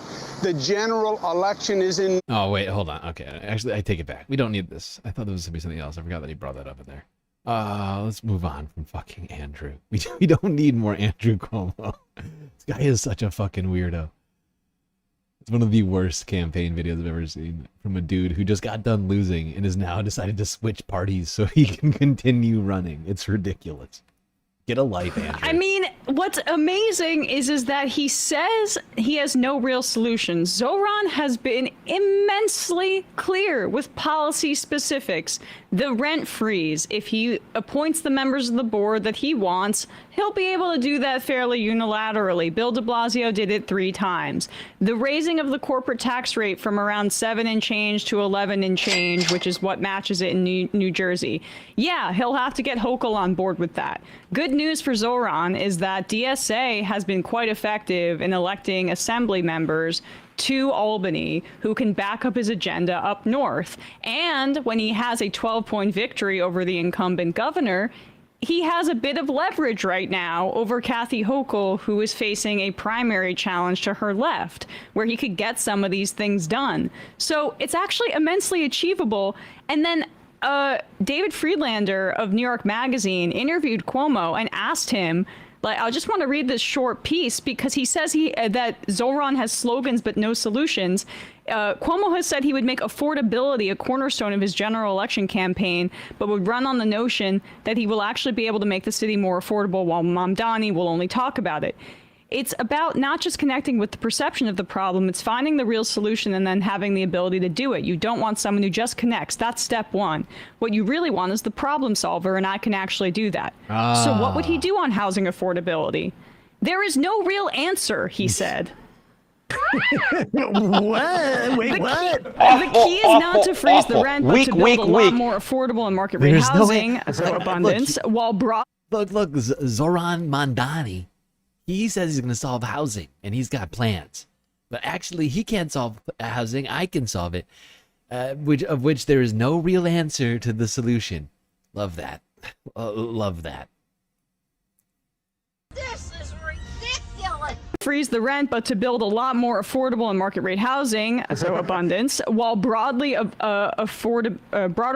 The general election is in. Oh, wait, hold on. Okay, actually, I take it back. We don't need this. I thought there was going to be something else. I forgot that he brought that up in there. Let's move on from fucking Andrew. We don't need more Andrew Cuomo. This guy is such a fucking weirdo. It's one of the worst campaign videos I've ever seen from a dude who just got done losing and has now decided to switch parties so he can continue running. It's ridiculous. Get a life, Andrew. I mean, what's amazing is that he says he has no real solution. Zoran has been immensely clear with policy specifics. The rent freeze, if he appoints the members of the board that he wants, he'll be able to do that fairly unilaterally. Bill de Blasio did it 3 times. The raising of the corporate tax rate from around 7 and change to 11 and change, which is what matches it in New Jersey. Yeah, he'll have to get Hochul on board with that. Good news for Zoran is that DSA has been quite effective in electing assembly members to Albany who can back up his agenda up north. And when he has a 12-point victory over the incumbent governor, he has a bit of leverage right now over Kathy Hochul, who is facing a primary challenge to her left, where he could get some of these things done. So it's actually immensely achievable. And then David Friedlander of New York Magazine interviewed Cuomo and asked him, like, I just want to read this short piece because he says that Zoran has slogans but no solutions. Cuomo has said he would make affordability a cornerstone of his general election campaign, but would run on the notion that he will actually be able to make the city more affordable, while Mamdani will only talk about it. It's about not just connecting with the perception of the problem, it's finding the real solution and then having the ability to do it. You don't want someone who just connects. That's step 1. What you really want is the problem solver, and I can actually do that. So what would he do on housing affordability? There is no real answer, he said. What? Wait, what? The key is not to freeze the rent, but to build a lot more affordable and market rate housing, so abundance, while Look, Zoran Mamdani, he says he's going to solve housing, and he's got plans. But actually, he can't solve housing. I can solve it. Of which there is no real answer to the solution. Love that. Love that. This is ridiculous. Freeze the rent, but to build a lot more affordable and market rate housing, so abundance, while broadly broader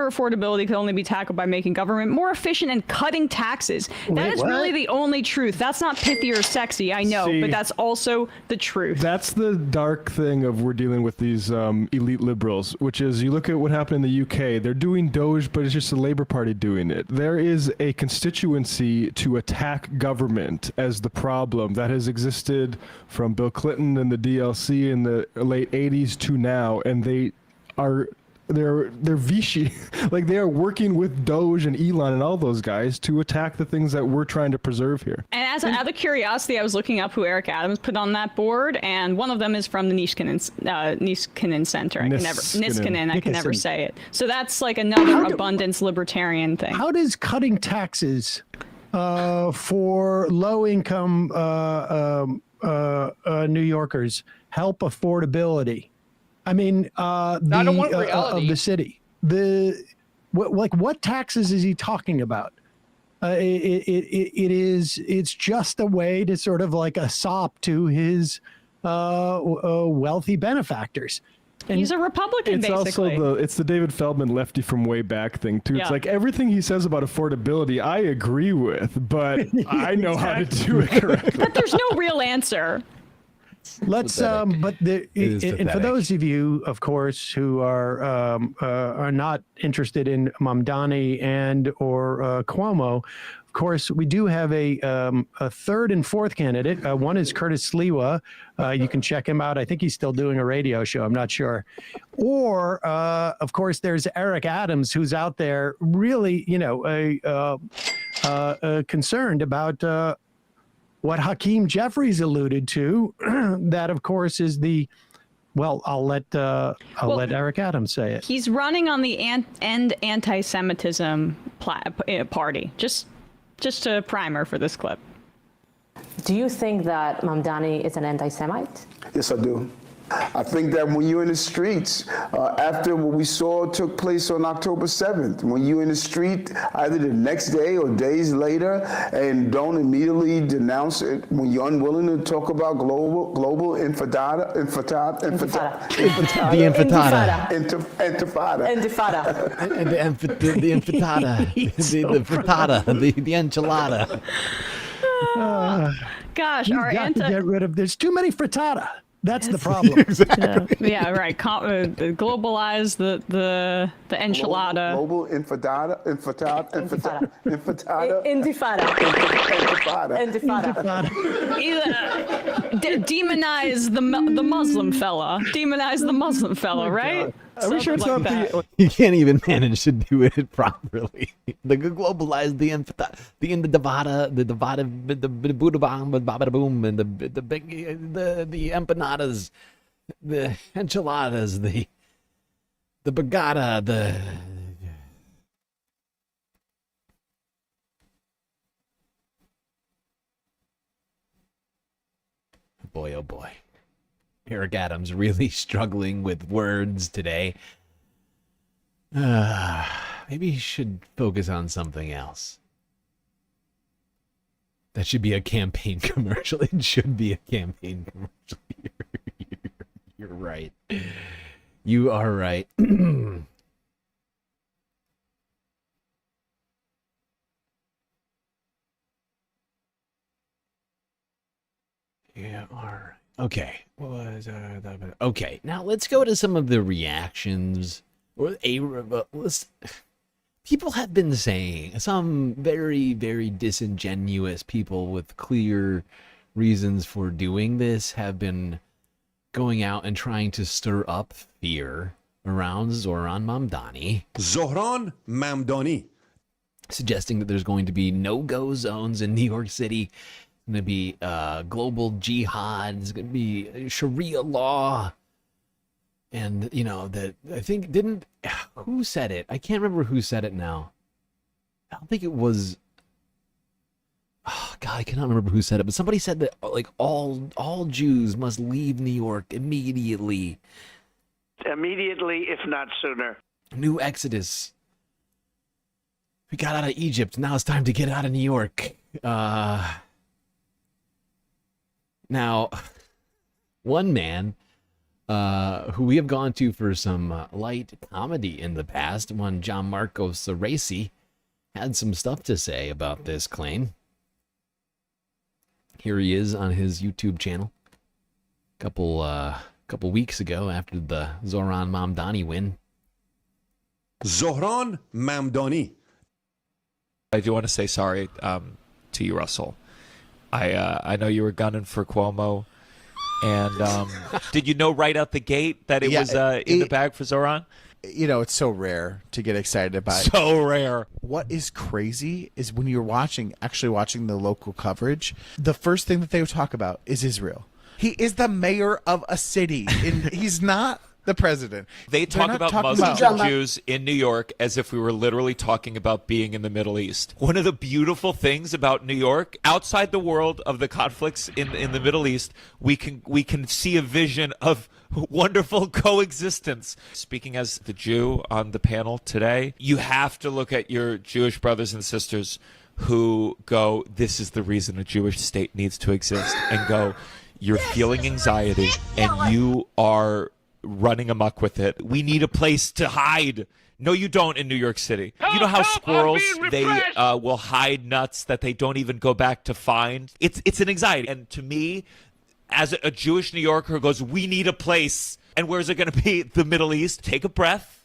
affordability can only be tackled by making government more efficient and cutting taxes. That is really the only truth. That's not pithy or sexy, I know, but that's also the truth. That's the dark thing of we're dealing with these elite liberals, which is you look at what happened in the UK. They're doing Doge, but it's just the Labour Party doing it. There is a constituency to attack government as the problem that has existed from Bill Clinton and the DLC in the late 80s to now, and they're Vichy, like they are working with Doge and Elon and all those guys to attack the things that we're trying to preserve here. And as out of curiosity, I was looking up who Eric Adams put on that board, and one of them is from the Niskanen Center. Niskanen, I can never say it. So that's like another abundance libertarian thing. How does cutting taxes for low-income New Yorkers help affordability? I mean, of the city. What taxes is he talking about? It's just a way to sort of like a sop to his wealthy benefactors. And he's a Republican, it's basically. Also it's the David Feldman lefty from way back thing too. Yeah. It's like everything he says about affordability, I agree with, but I know how to do it correctly. But there's no real answer. Let's and for those of you, of course, who are not interested in Mamdani and or Cuomo, of course, we do have a third and fourth candidate. One is Curtis Sliwa. You can check him out. I think he's still doing a radio show. I'm not sure. Or, of course, there's Eric Adams, who's out there really, concerned about what Hakeem Jeffries alluded to. That, of course, is I'll let Eric Adams say it. He's running on the end anti-Semitism party. Just a primer for this clip. Do you think that Mamdani is an anti-Semite? Yes, I do. I think that when you're in the streets, after what we saw took place on October 7th, when you're in the street either the next day or days later and don't immediately denounce it, when you're unwilling to talk about global intifada, the intifada, the infitata, the frittata, the enchilada. Gosh, You've our got to get rid of. There's too many frittata. That's the problem. Exactly. Yeah, right. Globalize the enchilada. Global intifada. Demonize the Muslim fella. Demonize the Muslim fella, right? Are we sure it's not You can't even manage to do it properly. The globalize the Nevada, the Buddha bomb, the boom, and the empanadas, the enchiladas, the bagada, the. Boy, oh boy. Eric Adams really struggling with words today. Maybe he should focus on something else. That should be a campaign commercial. It should be a campaign commercial. You're right. You are right. Yeah, all right. Okay. Okay. Now let's go to some of the reactions. People have been saying, some very, very disingenuous people with clear reasons for doing this have been going out and trying to stir up fear around Zohran Mamdani. Zohran Mamdani. Suggesting that there's going to be no-go zones in New York City. It's going to be global jihad. It's going to be Sharia law. And, that I think who said it? I can't remember who said it now. I don't think it was, oh God, I cannot remember who said it, but somebody said that like all Jews must leave New York immediately. Immediately, if not sooner. New exodus. We got out of Egypt. Now it's time to get out of New York. Now, one man who we have gone to for some light comedy in the past, one Gianmarco Ceresi, had some stuff to say about this claim. Here he is on his YouTube channel. Couple weeks ago after the Zohran Mamdani win. Zohran Mamdani. I do want to say sorry to you, Russell. I know you were gunning for Cuomo, and did you know right out the gate that it was in the bag for Zohran? You know, it's so rare to get excited about. So rare. What is crazy is when you're actually watching the local coverage, the first thing that they would talk about is Israel. He is the mayor of a city, and he's not the president. They talk about Muslims and Jews in New York as if we were literally talking about being in the Middle East. One of the beautiful things about New York, outside the world of the conflicts in the Middle East, we can see a vision of wonderful coexistence. Speaking as the Jew on the panel today, you have to look at your Jewish brothers and sisters who go, this is the reason a Jewish state needs to exist, and go, you're feeling anxiety and you are running amok with it. We need a place to hide. No, you don't in New York City. You know how squirrels, they will hide nuts that they don't even go back to find? It's an anxiety. And to me, as a Jewish New Yorker who goes, we need a place. And where's it going to be? The Middle East. Take a breath.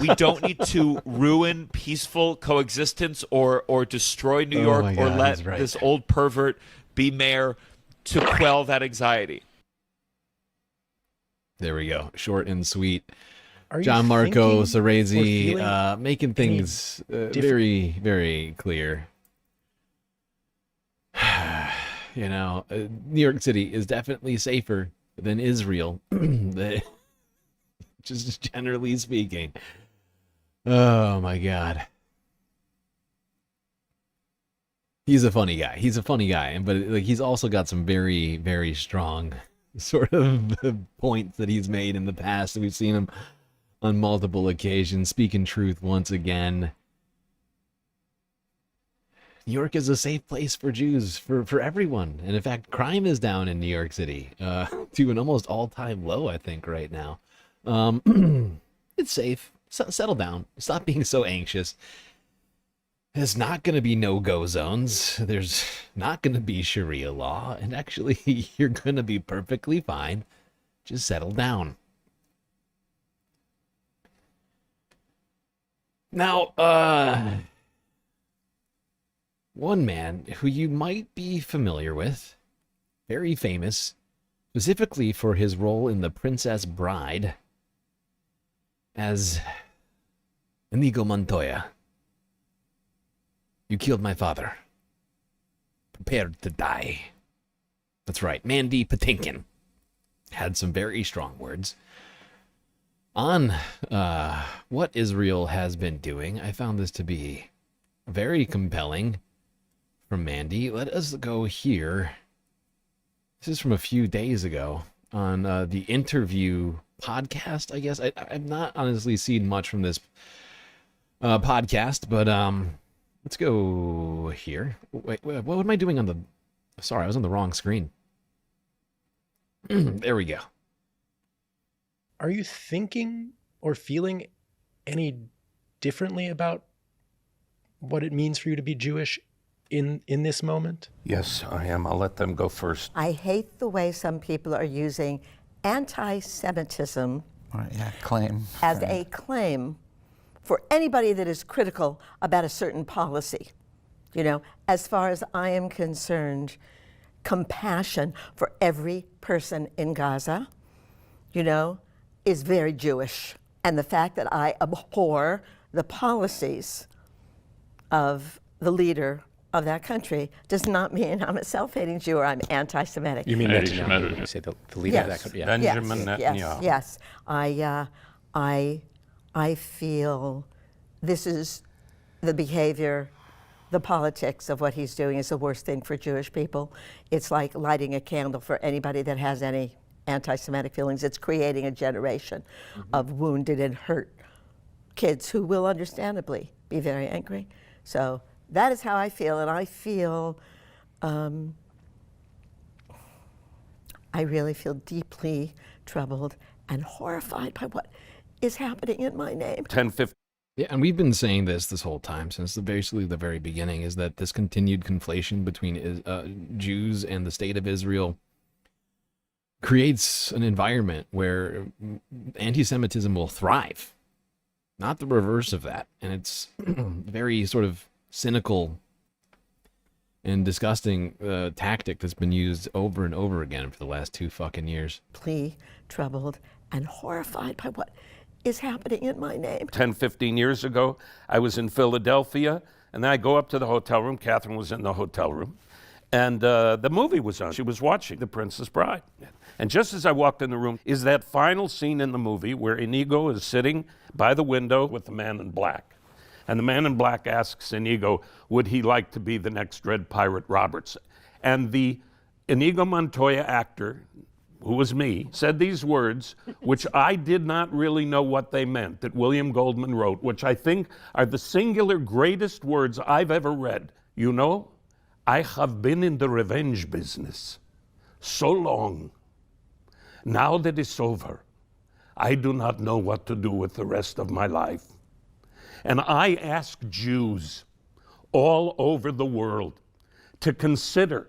We don't need to ruin peaceful coexistence or destroy New York or let this old pervert be mayor to quell that anxiety. There we go. Short and sweet. Gianmarco Ceresi making things very, very clear. You know, New York City is definitely safer than Israel, just generally speaking. Oh my God. He's a funny guy, but like he's also got some very, very strong sort of points that he's made in the past. We've seen him on multiple occasions speaking truth once again. New York is a safe place for Jews, for everyone. And in fact, crime is down in New York City to an almost all-time low, I think, right now. It's safe. Settle down. Stop being so anxious. There's not going to be no-go zones. There's not going to be Sharia law. And actually, you're going to be perfectly fine. Just settle down. Now, one man who you might be familiar with, very famous, specifically for his role in The Princess Bride, as Inigo Montoya. You killed my father. Prepared to die. That's right, Mandy Patinkin had some very strong words on what Israel has been doing. I found this to be very compelling from Mandy. Let us go here. This is from a few days ago on the Interview podcast, I guess. I've not honestly seen much from this podcast, but let's go here. Wait, what am I doing on the... Sorry, I was on the wrong screen. There we go. Are you thinking or feeling any differently about what it means for you to be Jewish in this moment? Yes, I am. I'll let them go first. I hate the way some people are using anti-Semitism as a claim for anybody that is critical about a certain policy. You know, as far as I am concerned, compassion for every person in Gaza, you know, is very Jewish. And the fact that I abhor the policies of the leader of that country does not mean I'm a self-hating Jew or I'm anti-Semitic. You mean Netanyahu? You say the leader of that country? Yeah. Benjamin Netanyahu. Yes. I feel this is the behavior the politics of what he's doing is the worst thing for Jewish people. It's like lighting a candle for anybody that has any anti-Semitic feelings. It's creating a generation of wounded and hurt kids who will understandably be very angry. So that is how I feel, and I feel, I really feel deeply troubled and horrified by what is happening in my name. 10-15. Yeah, and we've been saying this whole time, since basically the very beginning, is that this continued conflation between Jews and the state of Israel creates an environment where anti-Semitism will thrive, not the reverse of that. And it's very sort of cynical and disgusting tactic that's been used over and over again for the last 2 fucking years. Deeply troubled and horrified by what is happening in my name. 10-15 years ago, I was in Philadelphia, and then I go up to the hotel room. Catherine was in the hotel room, and the movie was on. She was watching The Princess Bride. And just as I walked in the room is that final scene in the movie where Inigo is sitting by the window with the man in black. And the man in black asks Inigo, would he like to be the next Red Pirate Roberts? And the Inigo Montoya actor, who was me, said these words, which I did not really know what they meant, that William Goldman wrote, which I think are the singular greatest words I've ever read. You know, I have been in the revenge business so long. Now that it's over, I do not know what to do with the rest of my life. And I ask Jews all over the world to consider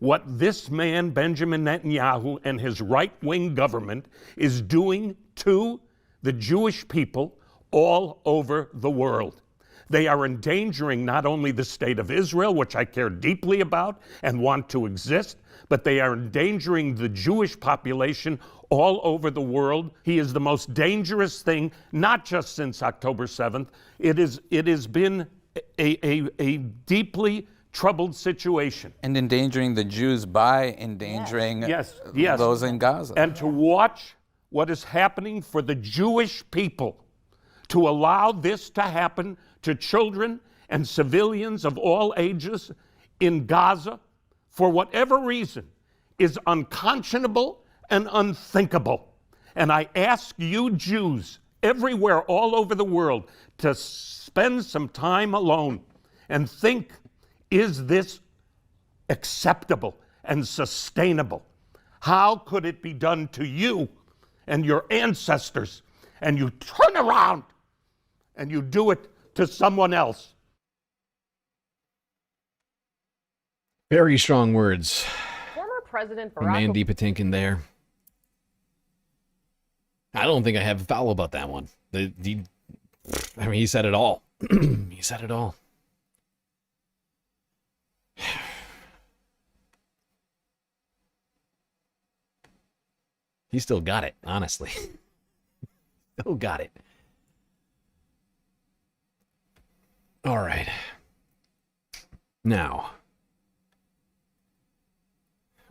what this man, Benjamin Netanyahu, and his right-wing government is doing to the Jewish people all over the world. They are endangering not only the state of Israel, which I care deeply about and want to exist, but they are endangering the Jewish population all over the world. He is the most dangerous thing, not just since October 7th. It has been a deeply troubled situation. And endangering the Jews by endangering those in Gaza. And to watch what is happening for the Jewish people, to allow this to happen to children and civilians of all ages in Gaza, for whatever reason, is unconscionable and unthinkable. And I ask you Jews everywhere all over the world to spend some time alone and think, is this acceptable and sustainable? How could it be done to you and your ancestors, and you turn around and you do it to someone else? Very strong words. Former President From Barack Mandy Patinkin there. I don't think I have a foul about that one. He said it all. He said it all. He still got it, honestly. Still got it. All right. Now,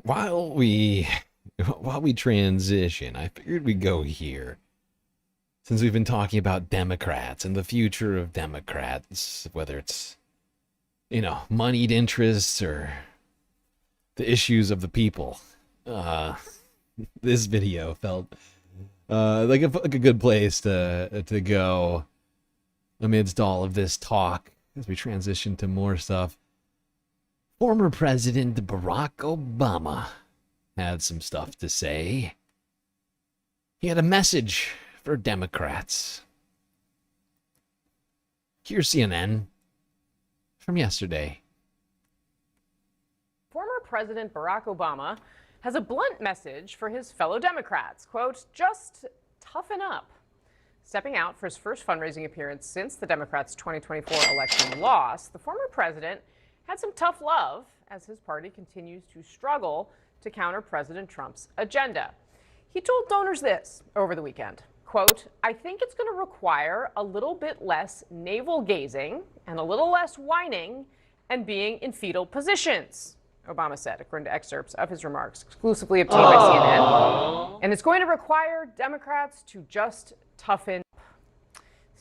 while we transition, I figured we'd go here. Since we've been talking about Democrats and the future of Democrats, whether it's, moneyed interests or the issues of the people. This video felt like a good place to go amidst all of this talk as we transition to more stuff. Former President Barack Obama had some stuff to say. He had a message for Democrats. Here's CNN from yesterday. Former President Barack Obama has a blunt message for his fellow Democrats. Quote, just toughen up. Stepping out for his first fundraising appearance since the Democrats' 2024 election loss, the former president had some tough love as his party continues to struggle to counter President Trump's agenda. He told donors this over the weekend. Quote, I think it's going to require a little bit less navel-gazing and a little less whining and being in fetal positions, Obama said, according to excerpts of his remarks exclusively obtained by CNN. And it's going to require Democrats to just toughen up.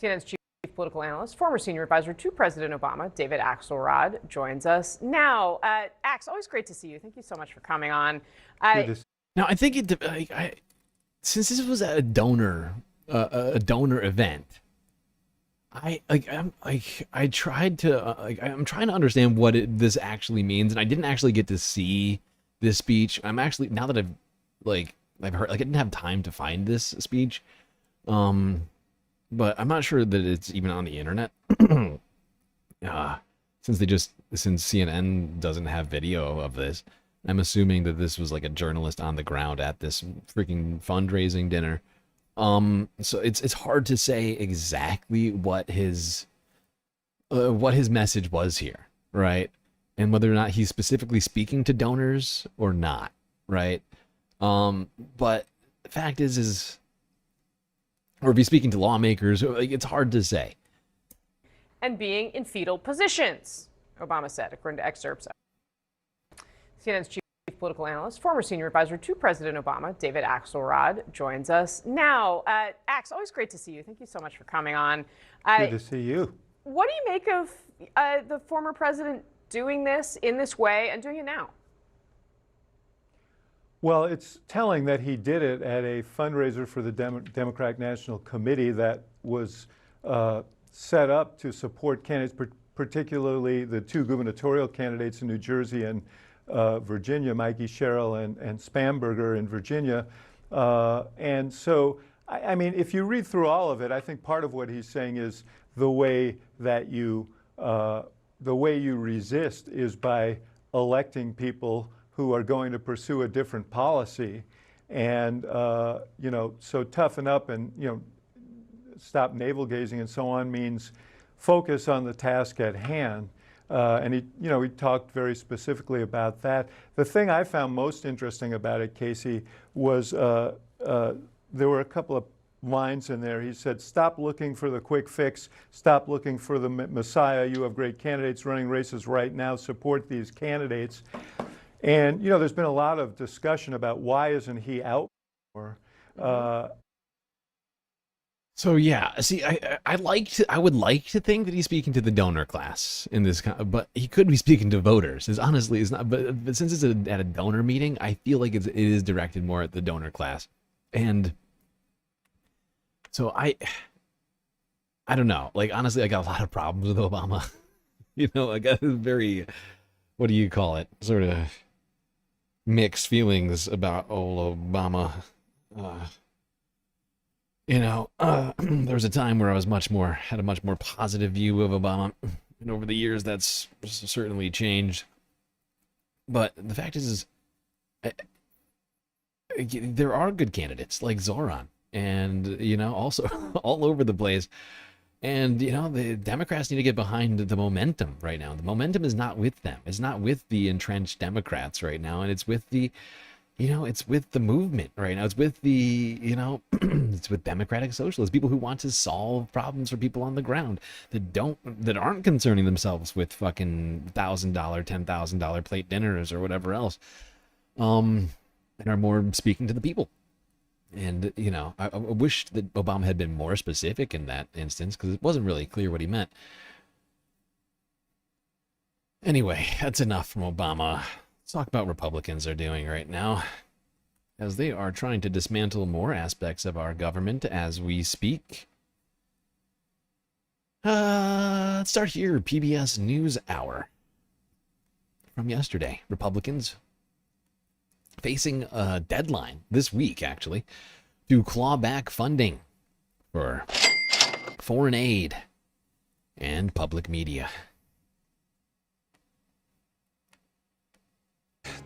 CNN's chief chief political analyst, former senior advisor to President Obama, David Axelrod, joins us now. Ax, always great to see you. Thank you so much for coming on. Now, I think since this was a donor event, I'm trying to understand what this actually means, and I didn't actually get to see this speech. I'm actually, now that I've heard, I didn't have time to find this speech, but I'm not sure that it's even on the internet. Since CNN doesn't have video of this, I'm assuming that this was like a journalist on the ground at this freaking fundraising dinner. So it's hard to say exactly what his message was here, right? And whether or not he's specifically speaking to donors or not, right? But the fact is, or if he's speaking to lawmakers, it's hard to say. And being in fetal positions, Obama said, according to excerpts. CNN's chief political analyst, former senior advisor to President Obama, David Axelrod, joins us now. Ax, always great to see you. Thank you so much for coming on. Good to see you. What do you make of the former president doing this in this way and doing it now? Well, it's telling that he did it at a fundraiser for the Democratic National Committee that was set up to support candidates, particularly the two gubernatorial candidates in New Jersey and Virginia, Mikey Sherrill and Spamberger in Virginia. And so, I mean, if you read through all of it, I think part of what he's saying is the way you resist is by electing people who are going to pursue a different policy. And, so toughen up and, stop navel gazing and so on means focus on the task at hand. And he talked very specifically about that. The thing I found most interesting about it, Casey, was there were a couple of lines in there. He said, "Stop looking for the quick fix. Stop looking for the messiah. You have great candidates running races right now. Support these candidates." And there's been a lot of discussion about why isn't he out more. So yeah, see, I would like to think that he's speaking to the donor class in this, but he could be speaking to voters. Honestly, it's not. But since it's at a donor meeting, I feel like it is directed more at the donor class, and so I don't know. Like honestly, I got a lot of problems with Obama. I got very, what do you call it? Sort of mixed feelings about old Obama. There was a time where I was had a much more positive view of Obama, and over the years that's certainly changed. But the fact is there are good candidates like Zoran, and also all over the place. And the Democrats need to get behind the momentum right now. The momentum is not with them. It's not with the entrenched Democrats right now, and it's with the it's with the movement right now. It's with the, it's with democratic socialists, people who want to solve problems for people on the ground that aren't concerning themselves with fucking $1,000, $10,000 plate dinners or whatever else, and are more speaking to the people. And, I wish that Obama had been more specific in that instance because it wasn't really clear what he meant. Anyway, that's enough from Obama. Let's talk about what Republicans are doing right now, as they are trying to dismantle more aspects of our government as we speak. Let's start here. PBS NewsHour from yesterday. Republicans facing a deadline this week, actually, to claw back funding for foreign aid and public media.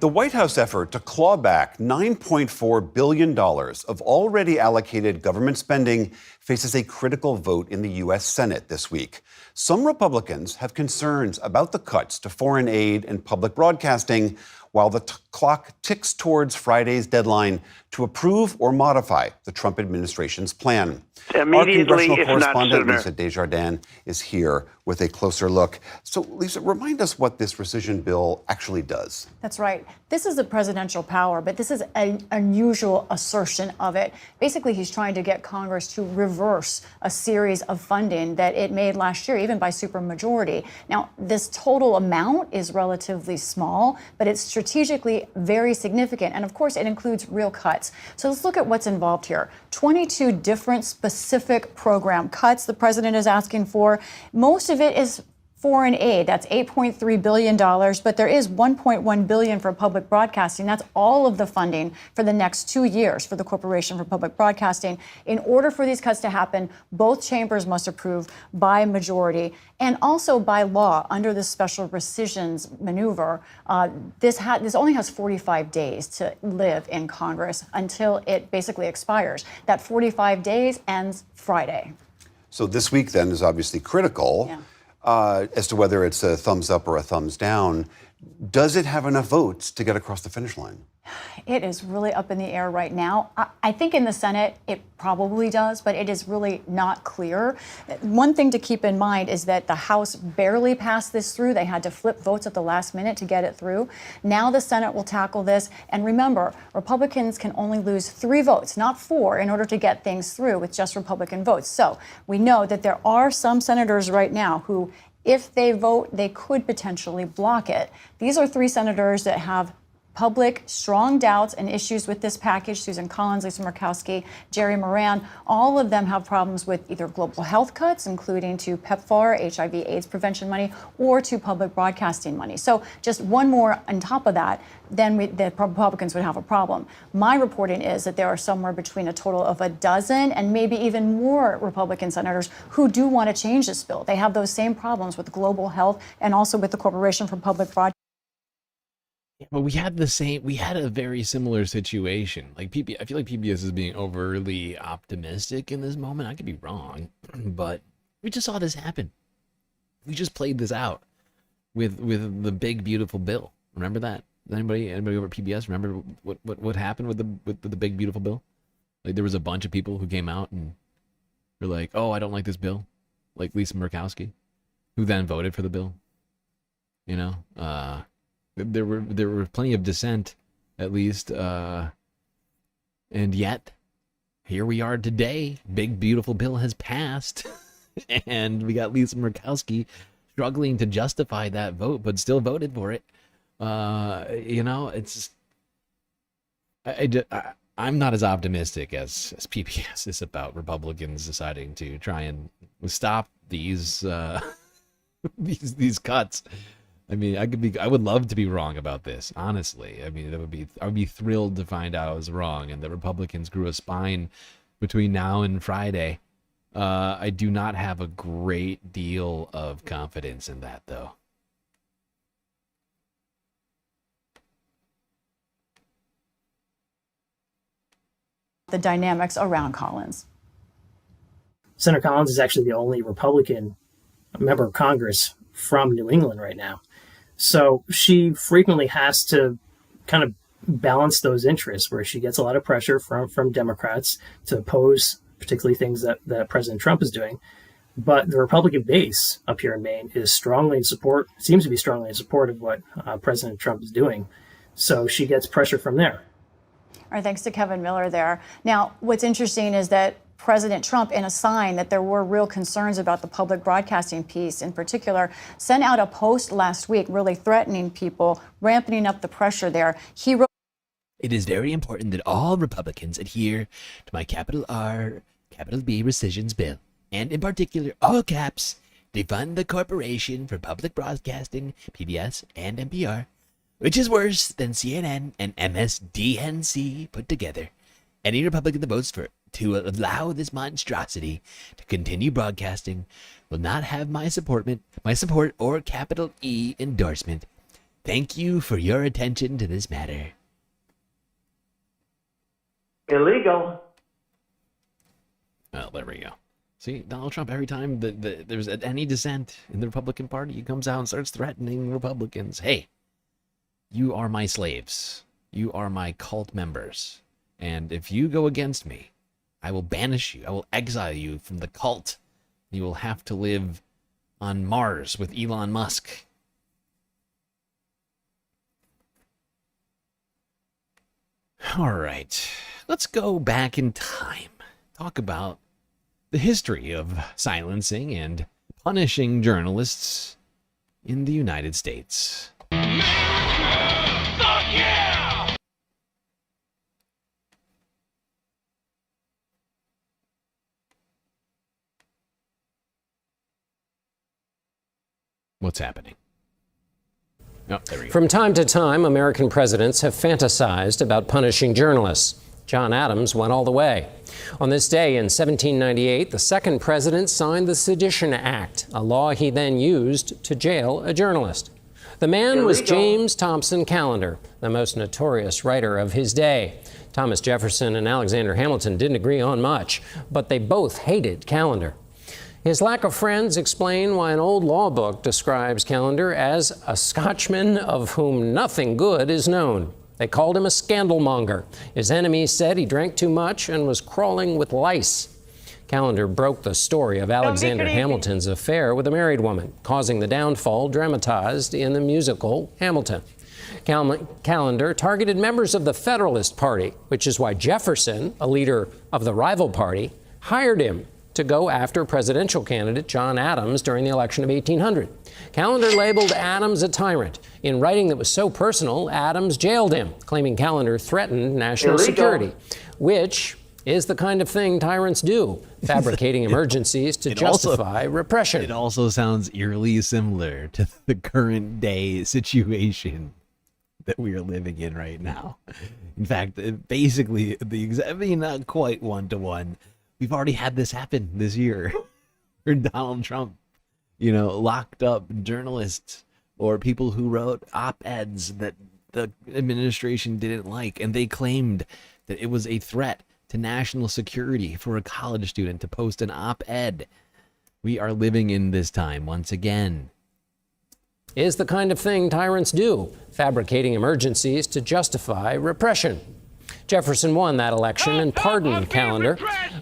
The White House effort to claw back $9.4 billion of already allocated government spending faces a critical vote in the U.S. Senate this week. Some Republicans have concerns about the cuts to foreign aid and public broadcasting, while the clock ticks towards Friday's deadline to approve or modify the Trump administration's plan. Immediately, Our if congressional not correspondent, sooner. Lisa Desjardins, is here with a closer look. So, Lisa, remind us what this rescission bill actually does. That's right. This is a presidential power, but this is an unusual assertion of it. Basically, he's trying to get Congress to reverse a series of funding that it made last year, even by supermajority. Now, this total amount is relatively small, but it's strategically very significant. And of course, it includes real cuts. So let's look at what's involved here. 22 different specific program cuts the president is asking for. Most of it is foreign aid. That's $8.3 billion, but there is $1.1 billion for public broadcasting. That's all of the funding for the next 2 years for the Corporation for Public Broadcasting. In order for these cuts to happen, both chambers must approve by majority and also by law under the special rescissions maneuver. This only has 45 days to live in Congress until it basically expires. That 45 days ends Friday. So this week, then, is obviously critical. Yeah. As to whether it's a thumbs up or a thumbs down. Does it have enough votes to get across the finish line? It is really up in the air right now. I think in the Senate it probably does, but it is really not clear. One thing to keep in mind is that the House barely passed this through. They had to flip votes at the last minute to get it through. Now the Senate will tackle this. And remember, Republicans can only lose 3 votes, not 4, in order to get things through with just Republican votes. So we know that there are some senators right now who, if they vote, they could potentially block it. These are 3 senators that have public strong doubts and issues with this package. Susan Collins, Lisa Murkowski, Jerry Moran, all of them have problems with either global health cuts, including to PEPFAR, HIV/AIDS prevention money, or to public broadcasting money. So just one more on top of that, then the Republicans would have a problem. My reporting is that there are somewhere between a total of a dozen and maybe even more Republican senators who do want to change this bill. They have those same problems with global health and also with the Corporation for Public Broadcasting. Well, we had a very similar situation. Like I feel like PBS is being overly optimistic in this moment. I could be wrong, but we just saw this happen. We just played this out with the big beautiful bill. Remember that? Anybody over at PBS remember what happened with the big beautiful bill? Like there was a bunch of people who came out and were like, "Oh, I don't like this bill," like Lisa Murkowski, who then voted for the bill. You know. There were plenty of dissent, at least, and yet here we are today. Big beautiful bill has passed, and we got Lisa Murkowski struggling to justify that vote, but still voted for it. You know, it's I'm not as optimistic as PBS is about Republicans deciding to try and stop these these cuts. I mean, I would love to be wrong about this, honestly. I mean, I would be thrilled to find out I was wrong and the Republicans grew a spine between now and Friday. I do not have a great deal of confidence in that, though. The dynamics around Collins. Senator Collins is actually the only Republican member of Congress from New England right now. So she frequently has to kind of balance those interests where she gets a lot of pressure from Democrats to oppose particularly things that President Trump is doing. But the Republican base up here in Maine is seems to be strongly in support of what President Trump is doing. So she gets pressure from there. All right, thanks to Kevin Miller there. Now, what's interesting is that President Trump, in a sign that there were real concerns about the public broadcasting piece in particular, sent out a post last week really threatening people, ramping up the pressure there. He wrote, "It is very important that all Republicans adhere to my capital R, capital B rescissions bill, and in particular, all caps, defund the Corporation for Public Broadcasting, PBS, and NPR, which is worse than CNN and MSDNC put together. Any Republican that votes to allow this monstrosity to continue broadcasting will not have my support or capital E endorsement. Thank you for your attention to this matter." Illegal. Well, there we go. See, Donald Trump, every time there's any dissent in the Republican Party, he comes out and starts threatening Republicans. Hey, you are my slaves. You are my cult members. And if you go against me, I will banish you. I will exile you from the cult. You will have to live on Mars with Elon Musk. All right, let's go back in time. Talk about the history of silencing and punishing journalists in the United States. Fuck yeah! What's happening? Oh, there we go. From time to time, American presidents have fantasized about punishing journalists. John Adams went all the way. On this day in 1798, the second president signed the Sedition Act, a law he then used to jail a journalist. The man was James Thompson Callender, the most notorious writer of his day. Thomas Jefferson and Alexander Hamilton didn't agree on much, but they both hated Callender. His lack of friends explain why an old law book describes Callender as a Scotchman of whom nothing good is known. They called him a scandalmonger. His enemies said he drank too much and was crawling with lice. Callender broke the story of Alexander Hamilton's affair with a married woman, causing the downfall dramatized in the musical Hamilton. Callender targeted members of the Federalist Party, which is why Jefferson, a leader of the rival party, hired him to go after presidential candidate John Adams during the election of 1800. Callender labeled Adams a tyrant. In writing that was so personal, Adams jailed him, claiming Callender threatened national security, which is the kind of thing tyrants do, fabricating emergencies to justify repression. It also sounds eerily similar to the current day situation that we are living in right now. In fact, basically, not quite one-to-one. We've already had this happen this year. For Donald Trump, locked up journalists or people who wrote op-eds that the administration didn't like, and they claimed that it was a threat to national security for a college student to post an op-ed. We are living in this time once again. Is the kind of thing tyrants do, fabricating emergencies to justify repression. Jefferson won that election and pardoned Callender,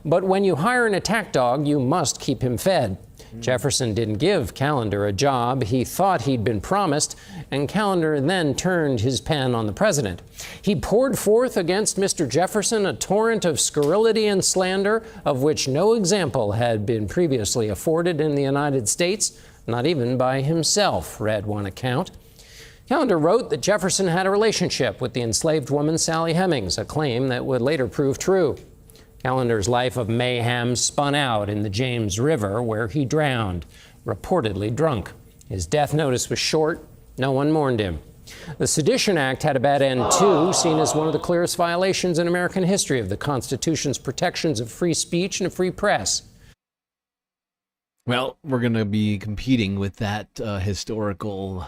but when you hire an attack dog, you must keep him fed. Jefferson didn't give Callender a job he thought he'd been promised, and Callender then turned his pen on the president. He poured forth against Mr. Jefferson a torrent of scurrility and slander of which no example had been previously afforded in the United States, not even by himself, read one account. Callender wrote that Jefferson had a relationship with the enslaved woman Sally Hemings, a claim that would later prove true. Callender's life of mayhem spun out in the James River, where he drowned, reportedly drunk. His death notice was short. No one mourned him. The Sedition Act had a bad end, too, seen as one of the clearest violations in American history of the Constitution's protections of free speech and a free press. Well, we're going to be competing with that historical...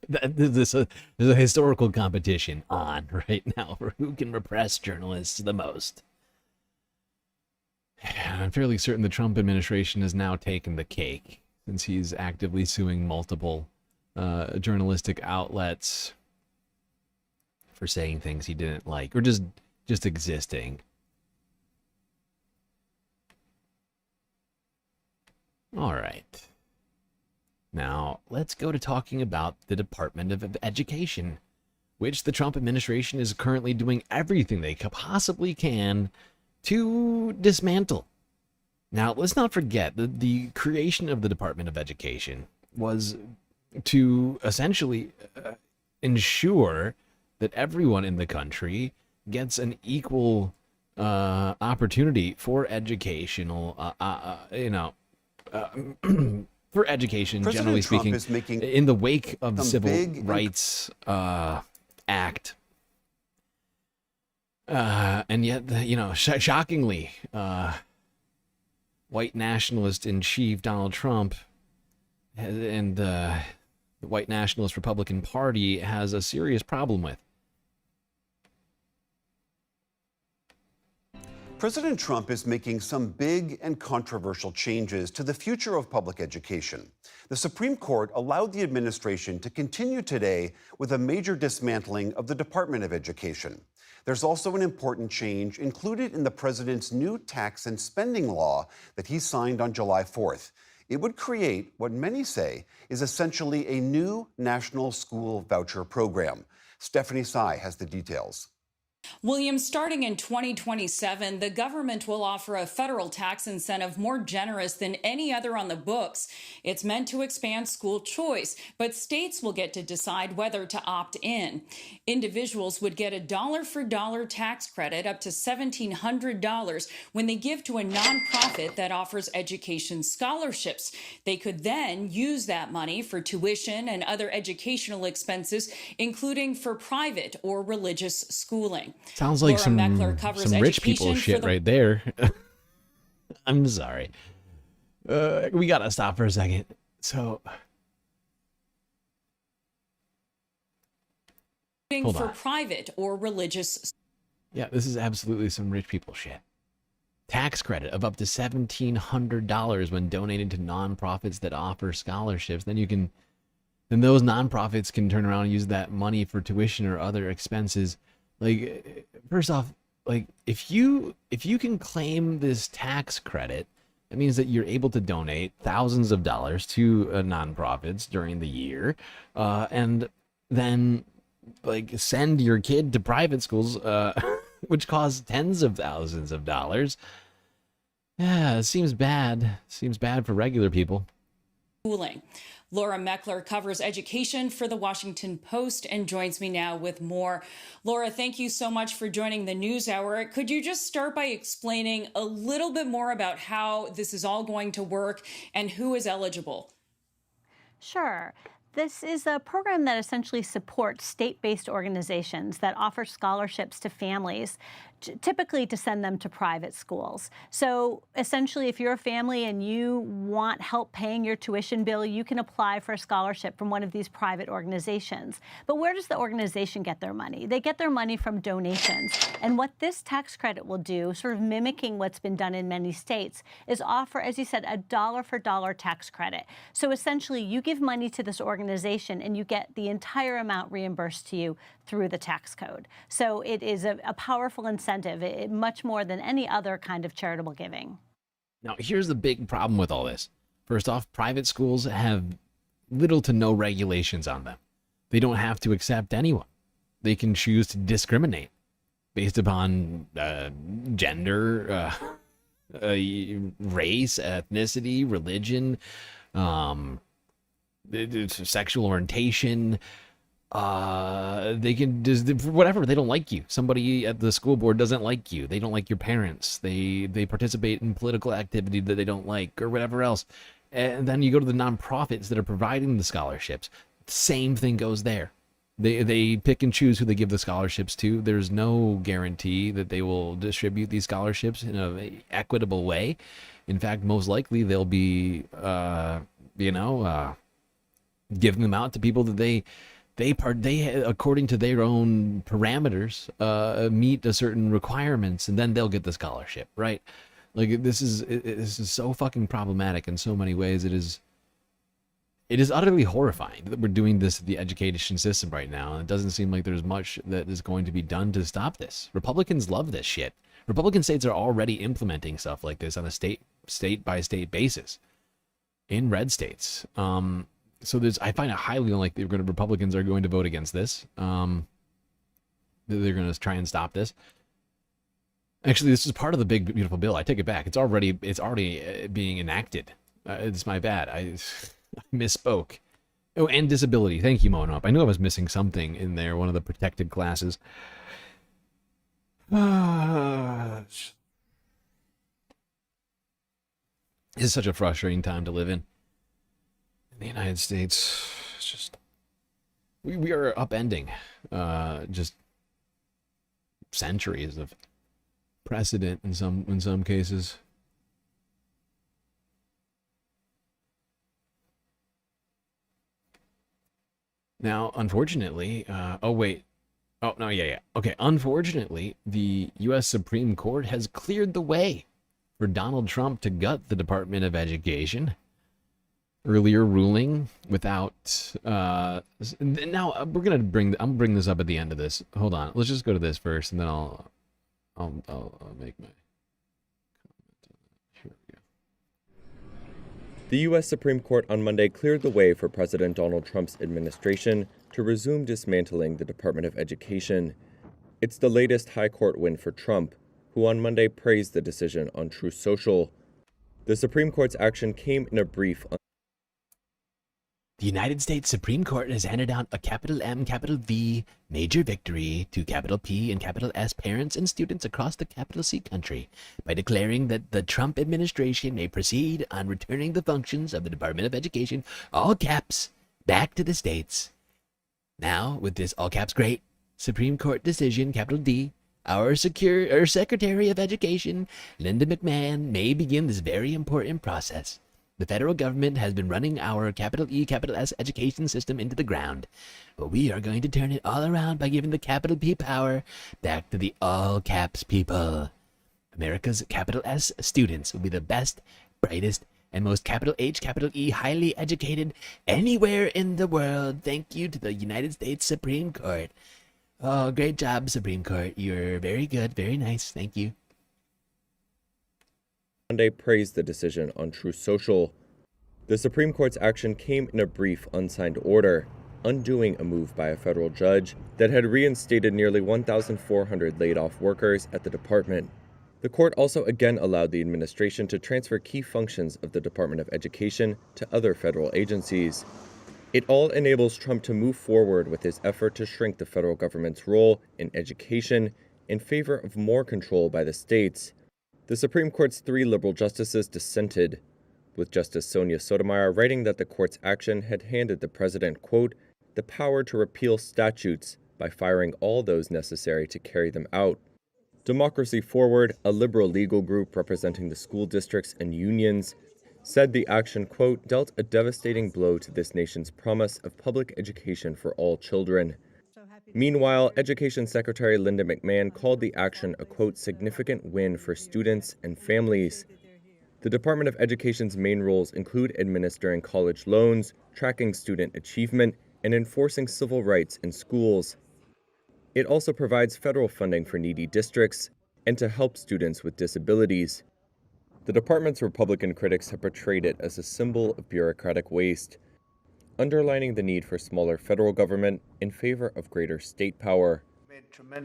there's a historical competition on right now for who can repress journalists the most. I'm fairly certain the Trump administration has now taken the cake, since he's actively suing multiple journalistic outlets for saying things he didn't like, or just existing. All right. Now, let's go to talking about the Department of Education, which the Trump administration is currently doing everything they possibly can to dismantle. Now, let's not forget that the creation of the Department of Education was to essentially ensure that everyone in the country gets an equal opportunity for educational, for education, President generally Trump speaking, is making in the wake of the some Civil big Rights Act. And yet, shockingly, white nationalist in chief Donald Trump and the white nationalist Republican Party has a serious problem with. President Trump is making some big and controversial changes to the future of public education. The Supreme Court allowed the administration to continue today with a major dismantling of the Department of Education. There's also an important change included in the president's new tax and spending law that he signed on July 4th. It would create what many say is essentially a new national school voucher program. Stephanie Sy has the details. William, starting in 2027, the government will offer a federal tax incentive more generous than any other on the books. It's meant to expand school choice, but states will get to decide whether to opt in. Individuals would get a dollar-for-dollar tax credit up to $1,700 when they give to a nonprofit that offers education scholarships. They could then use that money for tuition and other educational expenses, including for private or religious schooling. Sounds like some rich people shit right there. I'm sorry. We gotta stop for a second. So, hold for on. private or religious. Yeah, this is absolutely some rich people shit. Tax credit of up to $1,700 when donated to nonprofits that offer scholarships. Then those nonprofits can turn around and use that money for tuition or other expenses. Like, first off, like if you can claim this tax credit, that means that you're able to donate thousands of dollars to nonprofits during the year, and then like send your kid to private schools, which cost tens of thousands of dollars. Yeah, it seems bad. Seems bad for regular people. Schooling. Laura Meckler covers education for the Washington Post and joins me now with more. Laura, thank you so much for joining the NewsHour. Could you just start by explaining a little bit more about how this is all going to work and who is eligible? Sure. This is a program that essentially supports state-based organizations that offer scholarships to families, typically to send them to private schools. So essentially, if you're a family and you want help paying your tuition bill, you can apply for a scholarship from one of these private organizations. But where does the organization get their money? They get their money from donations. And what this tax credit will do, sort of mimicking what's been done in many states, is offer, as you said, a dollar-for-dollar tax credit. So essentially, you give money to this organization and you get the entire amount reimbursed to you through the tax code. So it is a powerful incentive, much more than any other kind of charitable giving. Now, here's the big problem with all this. First off, private schools have little to no regulations on them. They don't have to accept anyone. They can choose to discriminate based upon gender, race, ethnicity, religion, sexual orientation. They can just whatever. They don't like you. Somebody at the school board doesn't like you. They don't like your parents. They participate in political activity that they don't like, or whatever else. And then you go to the nonprofits that are providing the scholarships. Same thing goes there. They pick and choose who they give the scholarships to. There's no guarantee that they will distribute these scholarships in an equitable way. In fact, most likely they'll be, giving them out to people that they according to their own parameters meet a certain requirements, and then they'll get the scholarship, right? Like this is so fucking problematic in so many ways. It is utterly horrifying that we're doing this to the education system right now, and it doesn't seem like there's much that is going to be done to stop this. Republicans love this shit. Republican states are already implementing stuff like this on a state by state basis in red states. So I find it highly unlikely Republicans are going to vote against this. They're going to try and stop this. Actually, this is part of the big beautiful bill. I take it back. It's already being enacted. It's my bad. I misspoke. Oh, and disability. Thank you, Noem. I knew I was missing something in there. One of the protected classes. This is such a frustrating time to live in the United States. It's just we are upending just centuries of precedent in some cases. Now, unfortunately, oh wait, Oh, no, yeah. Okay, unfortunately, the U.S. Supreme Court has cleared the way for Donald Trump to gut the Department of Education. Earlier ruling without, now I'm bring this up at the end of this. Hold on, let's just go to this first, and then I'll make my comment. Here we go. The U.S. Supreme Court on Monday cleared the way for President Donald Trump's administration to resume dismantling the Department of Education. It's the latest high court win for Trump, who on Monday praised the decision on Truth Social. The Supreme Court's action came in a brief. The United States Supreme Court has handed down a capital M, capital V major victory to capital P and capital S parents and students across the capital C country by declaring that the Trump administration may proceed on returning the functions of the Department of Education, all caps, back to the states. Now, with this all caps great Supreme Court decision, capital D, our Secretary of Education, Linda McMahon, may begin this very important process. The federal government has been running our capital E, capital S education system into the ground, but we are going to turn it all around by giving the capital P power back to the all caps people. America's capital S students will be the best, brightest, and most capital H, capital E, highly educated anywhere in the world. Thank you to the United States Supreme Court. Oh, great job, Supreme Court. You're very good, very nice. Thank you. Monday praised the decision on Truth Social. The Supreme Court's action came in a brief unsigned order, undoing a move by a federal judge that had reinstated nearly 1,400 laid-off workers at the department. The court also again allowed the administration to transfer key functions of the Department of Education to other federal agencies. It all enables Trump to move forward with his effort to shrink the federal government's role in education in favor of more control by the states. The Supreme Court's 3 liberal justices dissented, with Justice Sonia Sotomayor writing that the court's action had handed the president, quote, the power to repeal statutes by firing all those necessary to carry them out. Democracy Forward, a liberal legal group representing the school districts and unions, said the action, quote, dealt a devastating blow to this nation's promise of public education for all children. Meanwhile, Education Secretary Linda McMahon called the action a, quote, significant win for students and families. The Department of Education's main roles include administering college loans, tracking student achievement, and enforcing civil rights in schools. It also provides federal funding for needy districts and to help students with disabilities. The department's Republican critics have portrayed it as a symbol of bureaucratic waste, underlining the need for smaller federal government in favor of greater state power.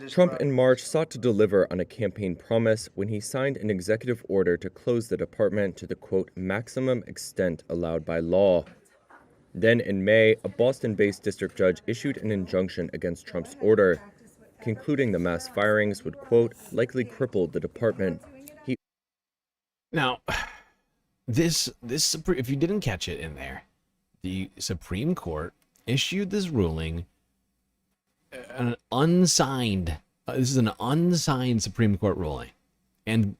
Trump in March sought to deliver on a campaign promise when he signed an executive order to close the department to the, quote, maximum extent allowed by law. Then in May, a Boston-based district judge issued an injunction against Trump's order, concluding the mass firings would, quote, likely cripple the department. Now, this if you didn't catch it in there, the Supreme Court issued this ruling, an unsigned, this is an unsigned Supreme Court ruling. And,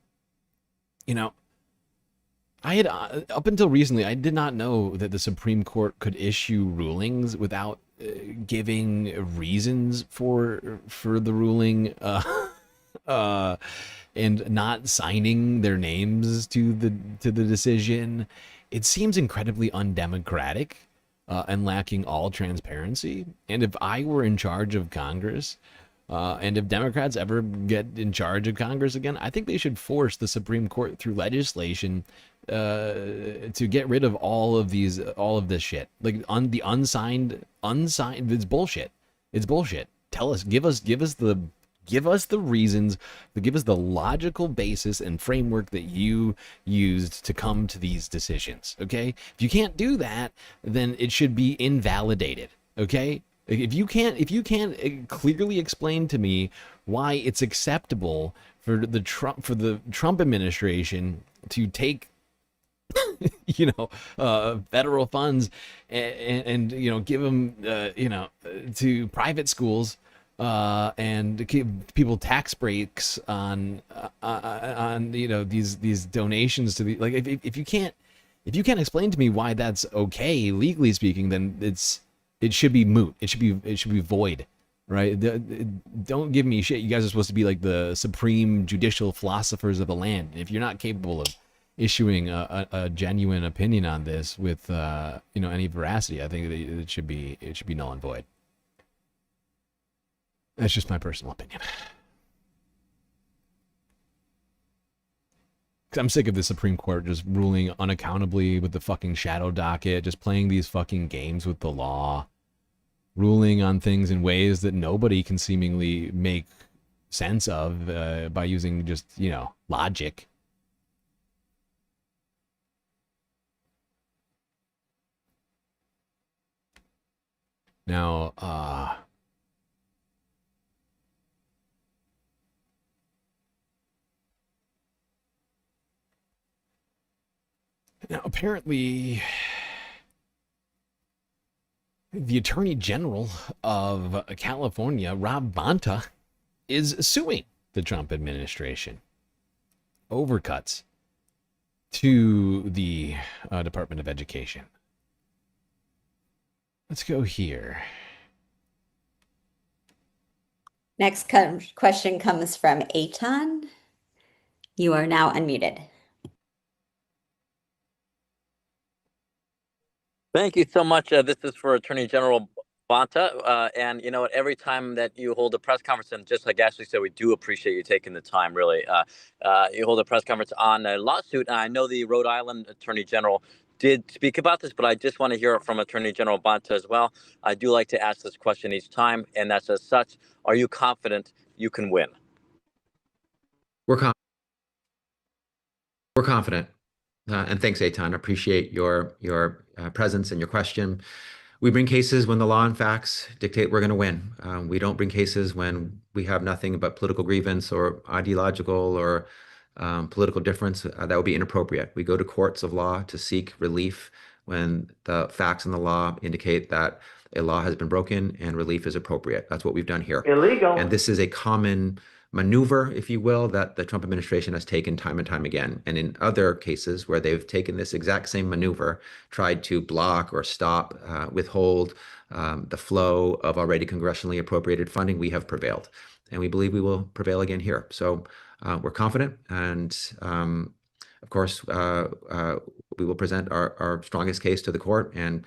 you know, I had, up until recently, I did not know that the Supreme Court could issue rulings without giving reasons for the ruling, and not signing their names to the decision. It seems incredibly undemocratic and lacking all transparency. And if I were in charge of Congress, and if Democrats ever get in charge of Congress again, I think they should force the Supreme Court through legislation to get rid of all of this shit. Like on the unsigned, it's bullshit. It's bullshit. Tell us, give us the reasons, give us the logical basis and framework that you used to come to these decisions, okay? If you can't do that, then it should be invalidated, okay? If you can't clearly explain to me why it's acceptable for the Trump administration to take federal funds and give them to private schools, and give people tax breaks on these donations to the, like, if you can't explain to me why that's okay legally speaking, then it should be moot. It should be void. right? Don't give me shit. You guys are supposed to be like the supreme judicial philosophers of the land. If you're not capable of issuing a genuine opinion on this with any veracity, I think that it should be null and void. That's just my personal opinion. Because I'm sick of the Supreme Court just ruling unaccountably with the fucking shadow docket, just playing these fucking games with the law, ruling on things in ways that nobody can seemingly make sense of by using just, logic. Now, apparently, the Attorney General of California, Rob Bonta, is suing the Trump administration. Overcuts to the Department of Education. Let's go here. Next question comes from Eitan. You are now unmuted. Thank you so much. This is for Attorney General Bonta. And you know what, every time that you hold a press conference, and just like Ashley said, we do appreciate you taking the time, really. You hold a press conference on a lawsuit. And I know the Rhode Island Attorney General did speak about this, but I just want to hear it from Attorney General Bonta as well. I do like to ask this question each time, and that's as such. Are you confident you can win? We're confident. And thanks, Eitan. I appreciate your presence and your question. We bring cases when the law and facts dictate we're going to win. We don't bring cases when we have nothing but political grievance or ideological or political difference. That would be inappropriate. We go to courts of law to seek relief when the facts in the law indicate that a law has been broken and relief is appropriate. That's what we've done here. Illegal. And this is a common maneuver, if you will, that the Trump administration has taken time and time again. And in other cases where they've taken this exact same maneuver, tried to block or stop, withhold the flow of already congressionally appropriated funding, we have prevailed. And we believe we will prevail again here. So we're confident. And of course, we will present our strongest case to the court, and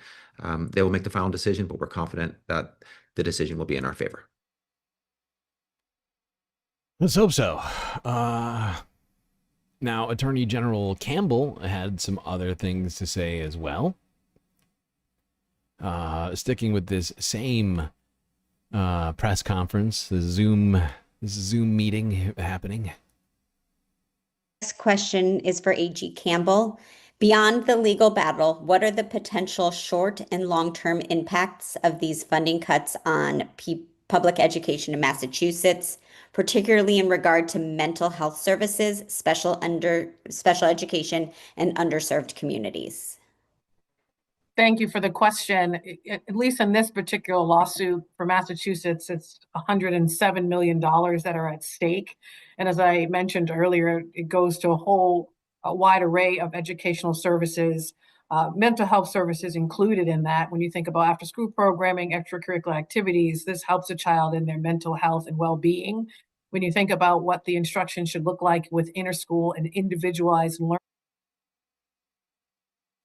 they will make the final decision, but we're confident that the decision will be in our favor. Let's hope so. Now, Attorney General Campbell had some other things to say as well. Sticking with this same press conference, this Zoom meeting happening. This question is for AG Campbell. Beyond the legal battle, what are the potential short and long-term impacts of these funding cuts on public education in Massachusetts, particularly in regard to mental health services, special education, and underserved communities? Thank you for the question. At least in this particular lawsuit for Massachusetts, it's $107 million that are at stake. And as I mentioned earlier, it goes to a wide array of educational services, mental health services included in that. When you think about after-school programming, extracurricular activities, this helps a child in their mental health and well-being. When you think about what the instruction should look like with inter-school and individualized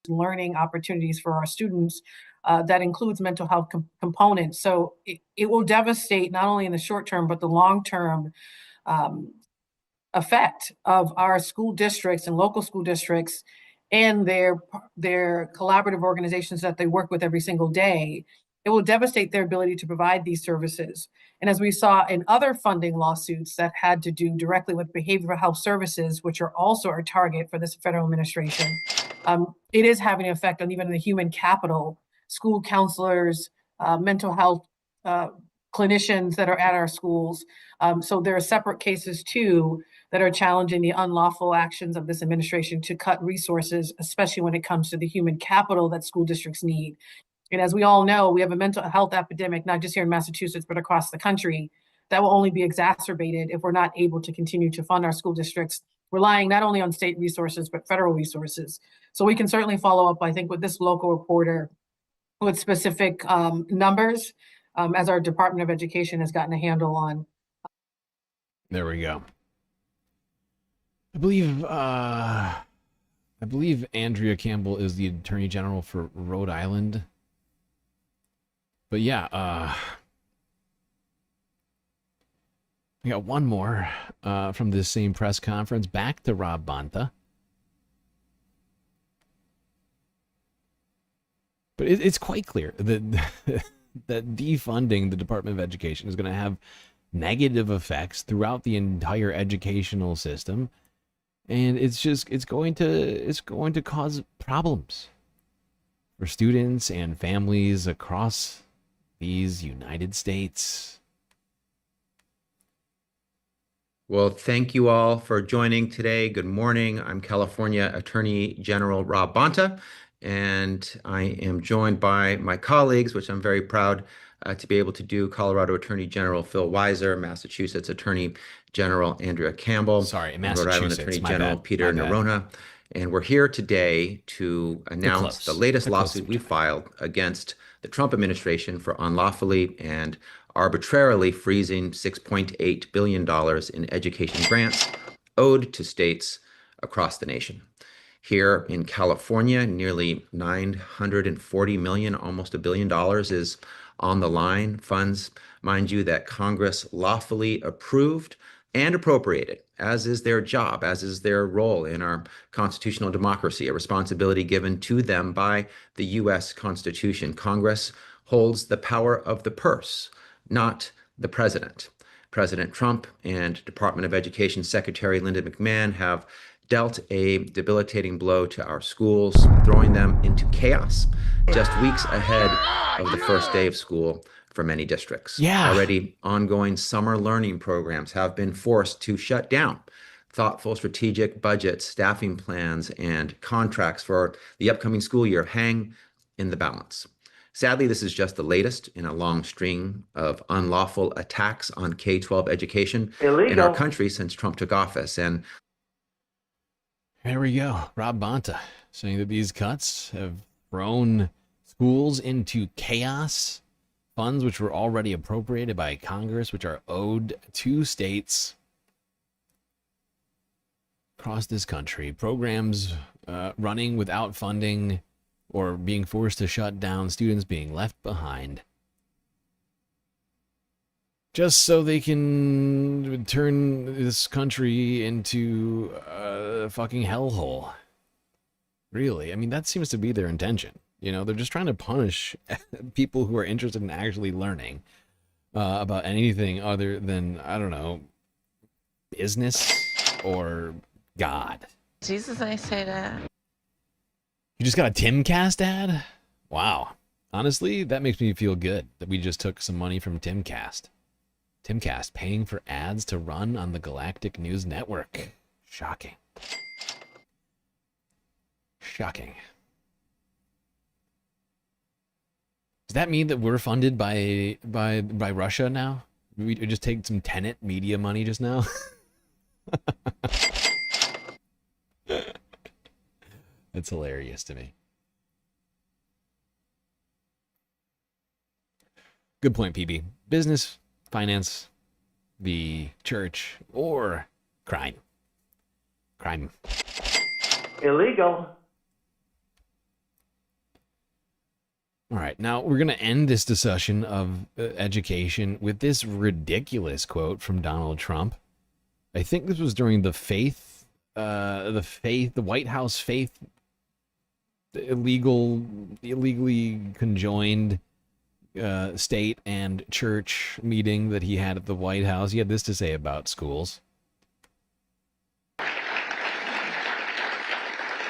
learning opportunities for our students, that includes mental health components. So it will devastate not only in the short term, but the long-term effect of our school districts and local school districts and their collaborative organizations that they work with every single day. It will devastate their ability to provide these services. And as we saw in other funding lawsuits that had to do directly with behavioral health services, which are also our target for this federal administration, it is having an effect on even the human capital, school counselors, mental health clinicians that are at our schools. So there are separate cases too that are challenging the unlawful actions of this administration to cut resources, especially when it comes to the human capital that school districts need. And as we all know, we have a mental health epidemic, not just here in Massachusetts, but across the country, that will only be exacerbated if we're not able to continue to fund our school districts, relying not only on state resources, but federal resources. So we can certainly follow up, I think, with this local reporter with specific numbers as our Department of Education has gotten a handle on. There we go. I believe Andrea Campbell is the Attorney General for Rhode Island. But yeah, I got one more from this same press conference. Back to Rob Bonta. But it's quite clear that that defunding the Department of Education is going to have negative effects throughout the entire educational system, and it's going to cause problems for students and families across these United States. Well, thank you all for joining today. Good morning. I'm California Attorney General Rob Bonta, and I am joined by my colleagues, which I'm very proud to be able to do. Colorado Attorney General Phil Weiser, Massachusetts Attorney General Andrea Campbell, Sorry, Rhode Island Attorney General Peter My bad. Nerona. And we're here today to announce the latest lawsuit we filed against the Trump administration for unlawfully and arbitrarily freezing $6.8 billion in education grants owed to states across the nation. Here in California, nearly $940 million, almost $1 billion, is on the line. Funds, mind you, that Congress lawfully approved and appropriated, as is their job, as is their role in our constitutional democracy, a responsibility given to them by the U.S. Constitution. Congress holds the power of the purse, not the president. President Trump and Department of Education Secretary Linda McMahon have dealt a debilitating blow to our schools, throwing them into chaos just weeks ahead of the first day of school for many districts. Yeah. Already ongoing summer learning programs have been forced to shut down. Thoughtful strategic budgets, staffing plans, and contracts for the upcoming school year hang in the balance. Sadly, this is just the latest in a long string of unlawful attacks on K-12 education in our country since Trump took office. And there we go. Rob Bonta saying that these cuts have thrown schools into chaos. Funds which were already appropriated by Congress, which are owed to states across this country. Programs running without funding or being forced to shut down, students being left behind. Just so they can turn this country into a fucking hellhole. Really, I mean, that seems to be their intention. You know, they're just trying to punish people who are interested in actually learning about anything other than, I don't know, business or God. Jesus, I say that. You just got a Timcast ad? Wow. Honestly, that makes me feel good that we just took some money from Timcast. Timcast paying for ads to run on the Galactic News Network. Shocking. Shocking. Does that mean that we're funded by Russia now? We just take some Tenet media money just now? That's hilarious to me. Good point, PB. Business, finance, the church, or crime. Crime. Illegal. All right, now we're going to end this discussion of education with this ridiculous quote from Donald Trump. I think this was during the White House faith illegally conjoined state and church meeting that he had at the White House. He had this to say about schools.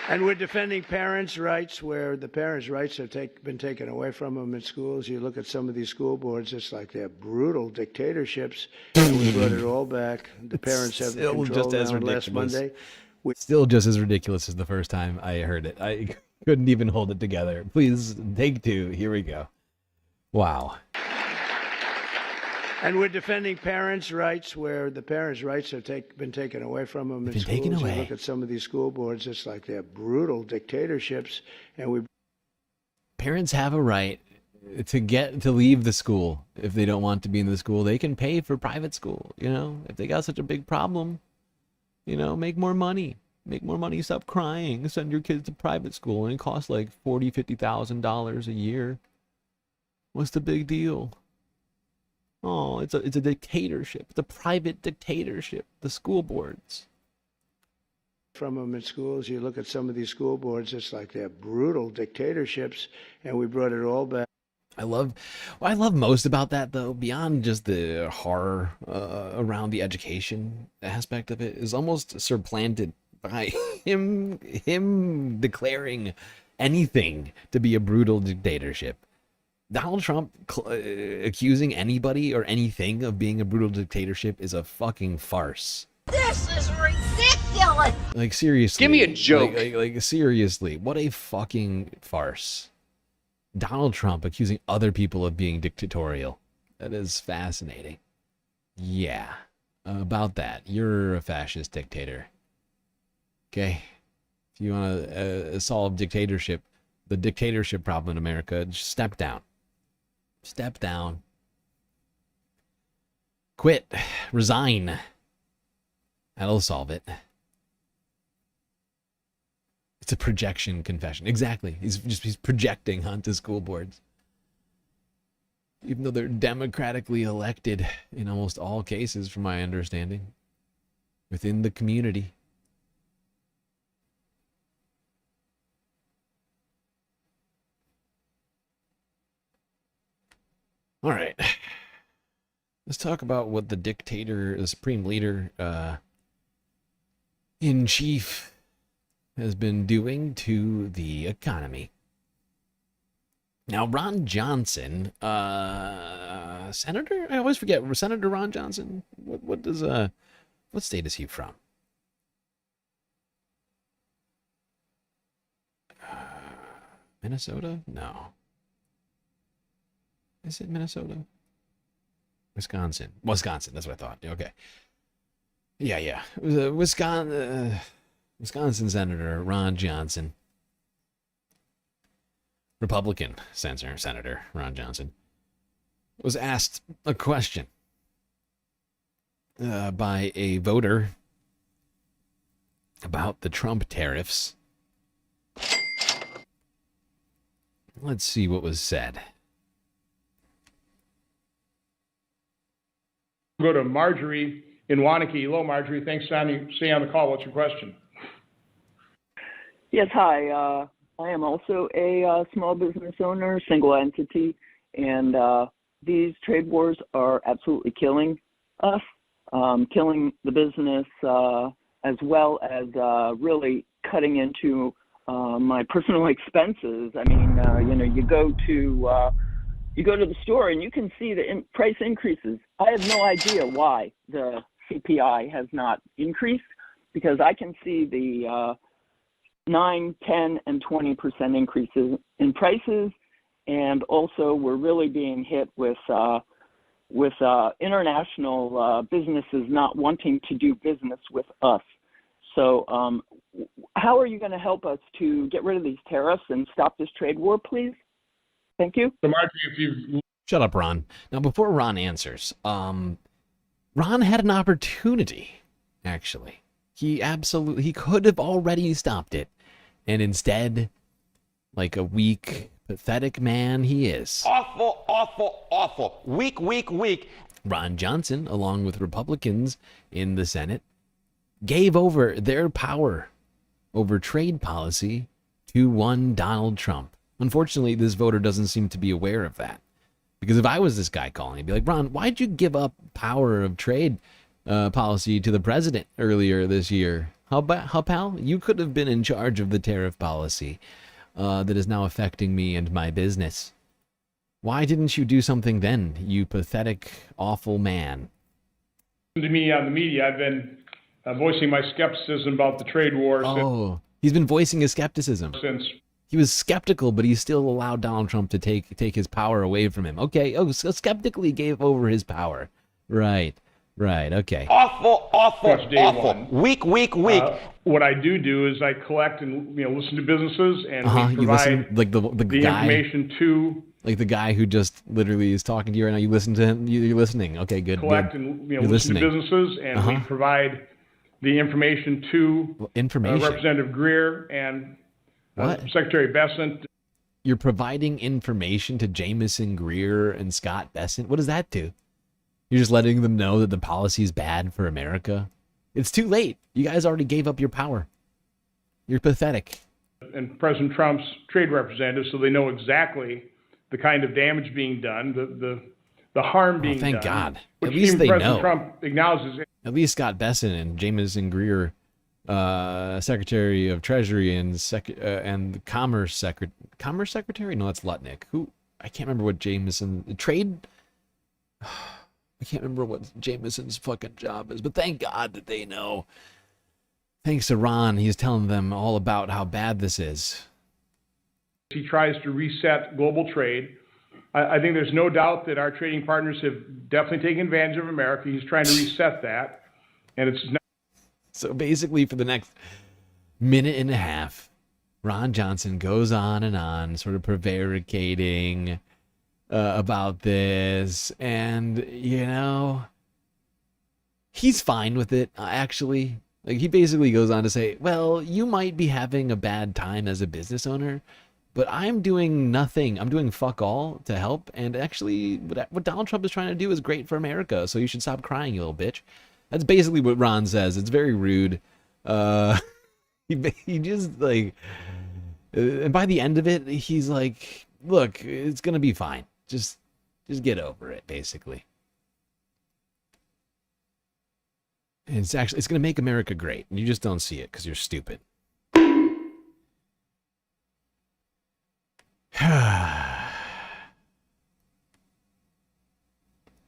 And we're defending parents' rights where the parents' rights have been taken away from them in schools. You look at some of these school boards, it's like they're brutal dictatorships. And we brought it all back. The parents have the control now. Last Monday. Still just as ridiculous as the first time I heard it. I couldn't even hold it together. Please, take two. Here we go. Wow. And we're defending parents' rights where the parents' rights have been taken away from them in schools. You look at some of these school boards, it's like they're brutal dictatorships. And we parents have a right to leave the school. If they don't want to be in the school, they can pay for private school. You know, if they got such a big problem, you know, make more money. Make more money, stop crying, send your kids to private school, and it costs like $40,000-$50,000 a year. What's the big deal? Oh, it's a dictatorship. It's a private dictatorship. The school boards. From them in schools, you look at some of these school boards, it's like they're brutal dictatorships, and we brought it all back. What I love most about that, though, beyond just the horror around the education aspect of it, is almost supplanted by him declaring anything to be a brutal dictatorship. Donald Trump accusing anybody or anything of being a brutal dictatorship is a fucking farce. This is ridiculous! Like, seriously. Give me a joke. Like, seriously, what a fucking farce. Donald Trump accusing other people of being dictatorial. That is fascinating. Yeah, about that. You're a fascist dictator. Okay? If you want to solve dictatorship, the dictatorship problem in America, just step down. Step down. Quit. Resign. That'll solve it. It's a projection confession. Exactly. He's projecting onto school boards. Even though they're democratically elected in almost all cases, from my understanding, within the community. All right. Let's talk about what the dictator, the supreme leader in chief has been doing to the economy. Now, Ron Johnson, Senator? I always forget. Senator Ron Johnson? What state is he from? Minnesota? No. Is it Minnesota? Wisconsin. Wisconsin, that's what I thought. Okay. Yeah. It was a Wisconsin Senator Ron Johnson. Republican Senator Ron Johnson was asked a question by a voter about the Trump tariffs. Let's see what was said. Go to Marjorie in Wanakee. Hello, Marjorie. Thanks for staying on the call. What's your question? Yes, hi. I am also a small business owner, single entity, and these trade wars are absolutely killing us, killing the business, as well as really cutting into my personal expenses. I mean, you go to the store and you can see the price increases. I have no idea why the CPI has not increased, because I can see the 9, 10, and 20% increases in prices, and also we're really being hit with international businesses not wanting to do business with us. So how are you going to help us to get rid of these tariffs and stop this trade war, please? Thank you. So Marjorie, Shut up, Ron. Now, before Ron answers, Ron had an opportunity, actually. He could have already stopped it. And instead, like a weak, pathetic man he is. Awful. Weak. Ron Johnson, along with Republicans in the Senate, gave over their power over trade policy to one Donald Trump. Unfortunately, this voter doesn't seem to be aware of that. Because if I was this guy calling, I'd be like, Ron, why'd you give up power of trade policy to the president earlier this year? How, pal? You could have been in charge of the tariff policy that is now affecting me and my business. Why didn't you do something then, you pathetic, awful man? To me on the media, I've been voicing my skepticism about the trade war. Oh, he's been voicing his skepticism. Since he was skeptical, but he still allowed Donald Trump to take his power away from him. Okay, so skeptically gave over his power. Right, okay. Awful. Weak. What I do is I collect and listen to businesses, and we provide the information to Like the guy who just literally is talking to you right now. You listen to him. You're listening. Okay, good. Collect good. and You're listen to listening. businesses, and we provide the information to Representative Greer and What? Secretary Bessent. You're providing information to Jamison Greer and Scott Bessent. What does that do? You're just letting them know that the policy is bad for America. It's too late. You guys already gave up your power. You're pathetic. And President Trump's trade representatives, so they know exactly the kind of damage being done, the harm being done. Thank God. Which At least they President know. Trump acknowledges it. At least Scott Bessent and Jamison Greer, Secretary of Treasury and Commerce Secretary. No, that's Lutnick. Who? I can't remember what Jamison trade. I can't remember what Jamison's fucking job is, but thank God that they know. Thanks to Ron, he's telling them all about how bad this is. He tries to reset global trade. I think there's no doubt that our trading partners have definitely taken advantage of America. He's trying to reset that. And it's not. So basically, for the next minute and a half, Ron Johnson goes on and on, sort of prevaricating about this. And, you know, he's fine with it, actually. Like, he basically goes on to say, well, you might be having a bad time as a business owner, but I'm doing nothing. I'm doing fuck all to help. And actually, what Donald Trump is trying to do is great for America. So you should stop crying, you little bitch. That's basically what Ron says. It's very rude. He just like, and by the end of it, he's like, look, it's going to be fine. Just get over it, basically. And it's going to make America great. You just don't see it because you're stupid.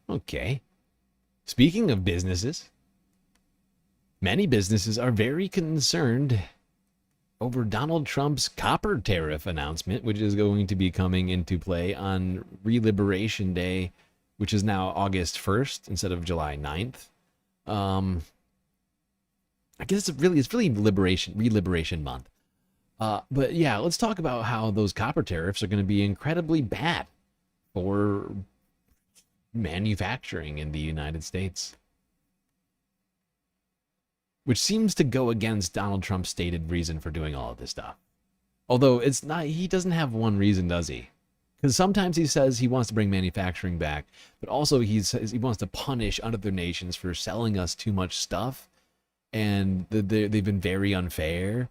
Okay. Speaking of businesses, many businesses are very concerned over Donald Trump's copper tariff announcement, which is going to be coming into play on Re-Liberation Day, which is now August 1st instead of July 9th. I guess it's really Re-Liberation Month. But yeah, let's talk about how those copper tariffs are going to be incredibly bad for manufacturing in the United States, which seems to go against Donald Trump's stated reason for doing all of this stuff. Although it's not, he doesn't have one reason, does he? Because sometimes he says he wants to bring manufacturing back, but also he says he wants to punish other nations for selling us too much stuff, and they've been very unfair.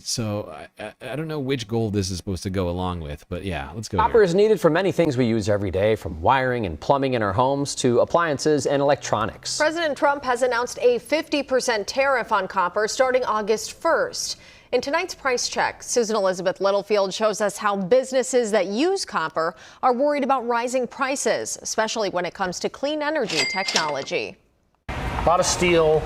So I don't know which goal this is supposed to go along with, but yeah, let's go. Copper is needed for many things we use every day, from wiring and plumbing in our homes to appliances and electronics. President Trump has announced a 50% tariff on copper starting August 1st. In tonight's Price Check, Susan Elizabeth Littlefield shows us how businesses that use copper are worried about rising prices, especially when it comes to clean energy technology. A lot of steel,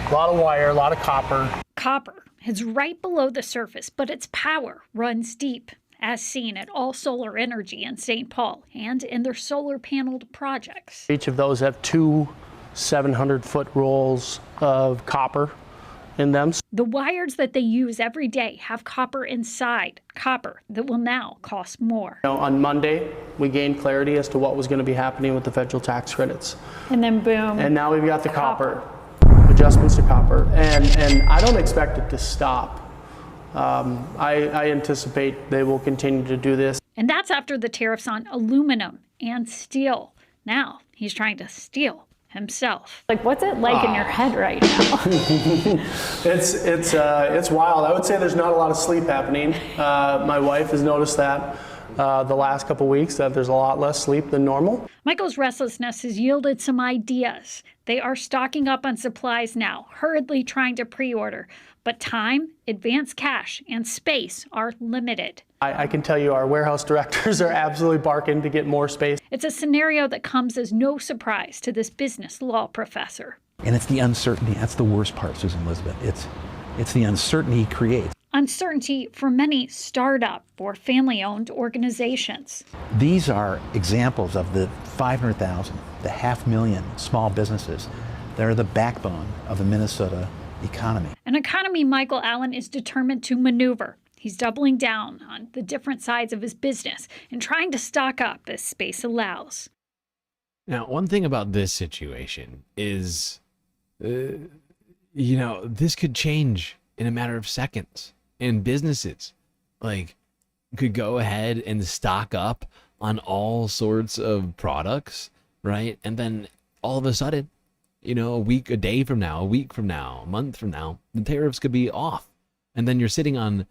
a lot of wire, a lot of copper. Copper is right below the surface, but its power runs deep, as seen at All Solar Energy in St. Paul and in their solar paneled projects. Each of those have two 700-foot rolls of copper in them. The wires that they use every day have copper inside, copper that will now cost more. On Monday, we gained clarity as to what was going to be happening with the federal tax credits. And then boom. And now we've got the copper. Adjustments to copper, and I don't expect it to stop. I anticipate they will continue to do this. And that's after the tariffs on aluminum and steel. Now he's trying to steal himself. Like, what's it like in your head right now? It's wild. I would say there's not a lot of sleep happening. My wife has noticed that the last couple weeks, that there's a lot less sleep than normal. Michael's restlessness has yielded some ideas. They are stocking up on supplies now, hurriedly trying to pre-order. But time, advanced cash, and space are limited. I can tell you our warehouse directors are absolutely barking to get more space. It's a scenario that comes as no surprise to this business law professor. And it's the uncertainty. That's the worst part, Susan Elizabeth. It's the uncertainty he creates. Uncertainty for many startup or family-owned organizations. These are examples of the 500,000, the 500,000 small businesses that are the backbone of the Minnesota economy. An economy Michael Allen is determined to maneuver. He's doubling down on the different sides of his business and trying to stock up as space allows. Now, one thing about this situation is, this could change in a matter of seconds. And businesses, could go ahead and stock up on all sorts of products, right? And then all of a sudden, a day from now, a week from now, a month from now, the tariffs could be off. And then you're sitting on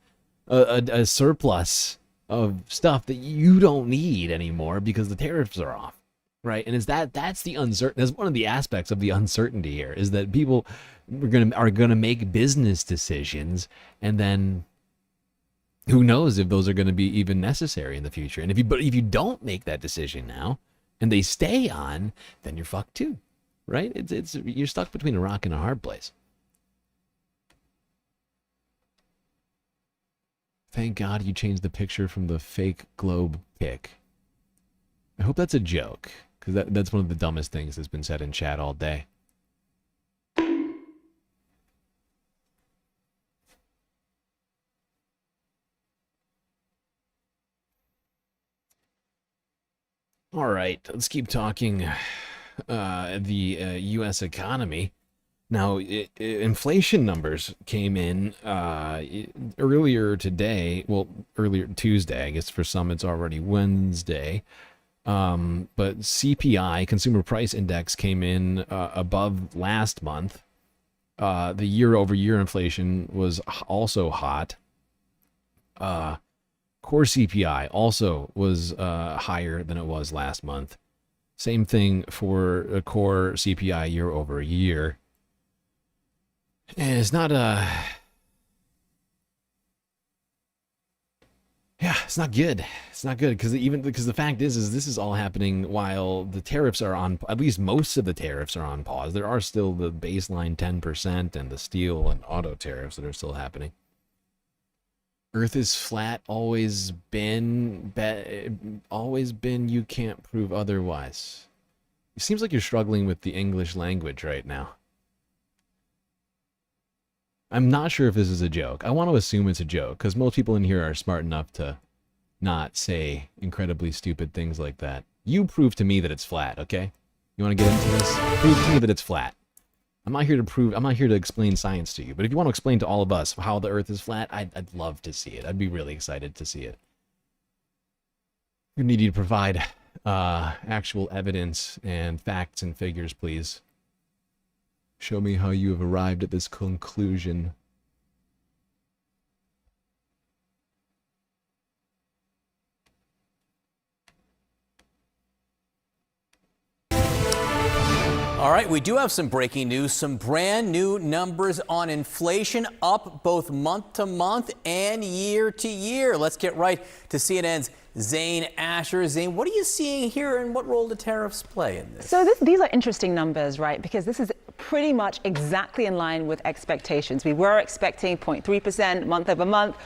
a surplus of stuff that you don't need anymore because the tariffs are off, right? And that's the uncertain. That's one of the aspects of the uncertainty here, is that people are gonna make business decisions, and then who knows if those are going to be even necessary in the future. And if you don't make that decision now, and they stay on, then you're fucked too, right? You're stuck between a rock and a hard place. Thank God you changed the picture from the fake globe pic. I hope that's a joke, because that's one of the dumbest things that's been said in chat all day. All right, let's keep talking the U.S. economy. Now, inflation numbers came in earlier today. Well, earlier Tuesday. I guess for some it's already Wednesday. But CPI, Consumer Price Index, came in above last month. The year-over-year inflation was also hot. Core CPI also was higher than it was last month. Same thing for a core CPI year over year. And it's not it's not good. It's not good because the fact is this is all happening while the tariffs are on, at least most of the tariffs are on pause. There are still the baseline 10% and the steel and auto tariffs that are still happening. Earth is flat, always been, you can't prove otherwise. It seems like you're struggling with the English language right now. I'm not sure if this is a joke. I want to assume it's a joke, because most people in here are smart enough to not say incredibly stupid things like that. You prove to me that it's flat, okay? You want to get into this? Prove to me that it's flat. I'm not here to explain science to you, but if you want to explain to all of us how the Earth is flat, I'd love to see it. I'd be really excited to see it. You need to provide actual evidence and facts and figures, please. Show me how you have arrived at this conclusion. All right, we do have some breaking news, some brand new numbers on inflation, up both month to month and year to year. Let's get right to CNN's Zane Asher. Zane, what are you seeing here, and what role do tariffs play in this? So these are interesting numbers, right? Because this is pretty much exactly in line with expectations. We were expecting 0.3% month over month.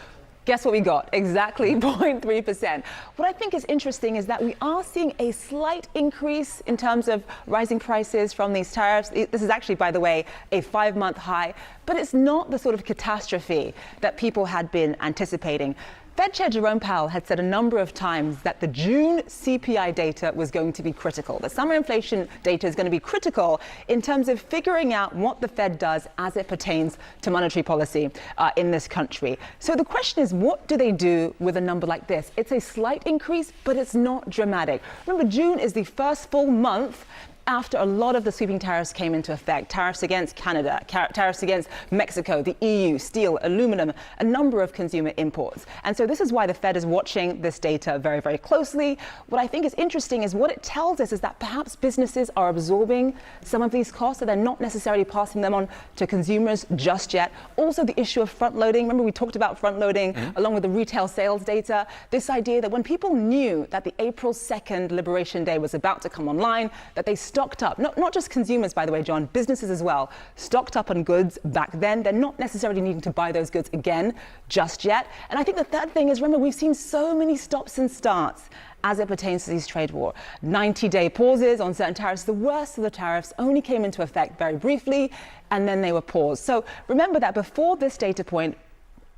Guess what we got? Exactly 0.3%. What I think is interesting is that we are seeing a slight increase in terms of rising prices from these tariffs. This is actually, by the way, a 5-month high, but it's not the sort of catastrophe that people had been anticipating. Fed Chair Jerome Powell had said a number of times that the June CPI data was going to be critical. The summer inflation data is going to be critical in terms of figuring out what the Fed does as it pertains to monetary policy in this country. So the question is, what do they do with a number like this? It's a slight increase, but it's not dramatic. Remember, June is the first full month after a lot of the sweeping tariffs came into effect. Tariffs against Canada, tariffs against Mexico, the EU, steel, aluminum, a number of consumer imports. And so this is why the Fed is watching this data very, very closely. What I think is interesting is what it tells us is that perhaps businesses are absorbing some of these costs, so they're not necessarily passing them on to consumers just yet. Also, the issue of front loading. Remember, we talked about front loading along with the retail sales data. This idea that when people knew that the April 2nd Liberation Day was about to come online, that they stocked up, not just consumers, by the way, John, businesses as well, stocked up on goods back then. They're not necessarily needing to buy those goods again just yet. And I think the third thing is, remember, we've seen so many stops and starts as it pertains to these trade war. 90-day pauses on certain tariffs. The worst of the tariffs only came into effect very briefly, and then they were paused. So remember that before this data point,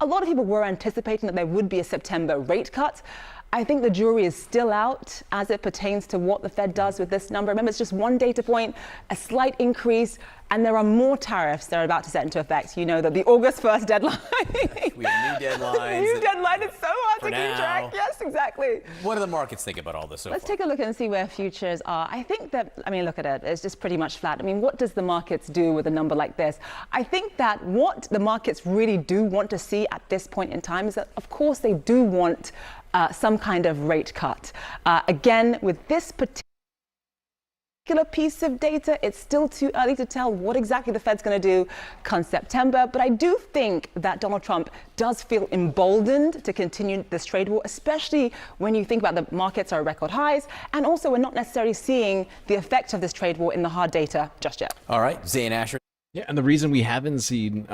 a lot of people were anticipating that there would be a September rate cut. I think the jury is still out as it pertains to what the Fed does with this number. Remember, it's just one data point, a slight increase, and there are more tariffs that are about to set into effect. You know that the August 1st deadline. We have new deadlines. New deadline. It's so hard for to keep track. Yes, exactly. What do the markets think about all this so Let's far? take a look and see where futures are. I think that, I mean, look at it. It's just pretty much flat. I mean, what does the markets do with a number like this? I think that what the markets really do want to see at this point in time is that, of course, they do want some kind of rate cut. Again, with this particular piece of data, it's still too early to tell what exactly the Fed's going to do come September. But I do think that Donald Trump does feel emboldened to continue this trade war, especially when you think about the markets are at record highs. And also, we're not necessarily seeing the effect of this trade war in the hard data just yet. All right, Zain Asher. Yeah, and the reason we haven't seen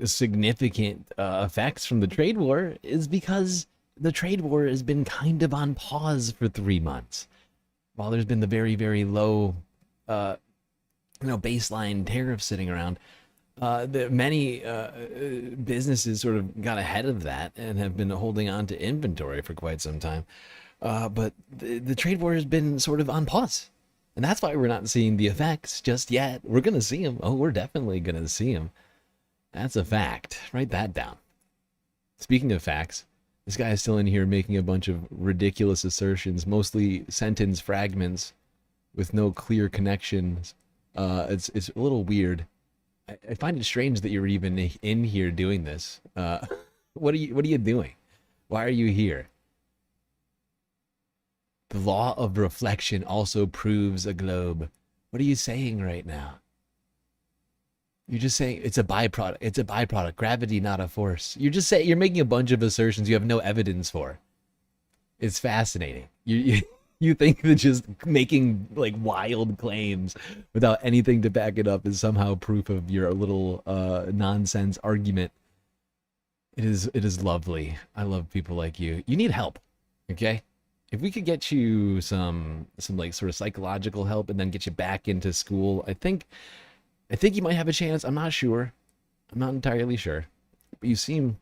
significant effects from the trade war is because the trade war has been kind of on pause for 3 months. While there's been the very, very low, baseline tariffs sitting around, many businesses sort of got ahead of that and have been holding on to inventory for quite some time. But the trade war has been sort of on pause. And that's why we're not seeing the effects just yet. We're going to see them. Oh, we're definitely going to see them. That's a fact. Write that down. Speaking of facts, this guy is still in here making a bunch of ridiculous assertions, mostly sentence fragments with no clear connections. It's a little weird. I find it strange that you're even in here doing this. What are you doing? Why are you here? The law of reflection also proves a globe. What are you saying right now? You're just saying it's a byproduct. It's a byproduct. Gravity, not a force. You're just saying, you're making a bunch of assertions you have no evidence for. It's fascinating. You think that just making like wild claims without anything to back it up is somehow proof of your little nonsense argument. It is lovely. I love people like you. You need help, okay? If we could get you some like sort of psychological help and then get you back into school, I think you might have a chance. I'm not sure. I'm not entirely sure. But you seem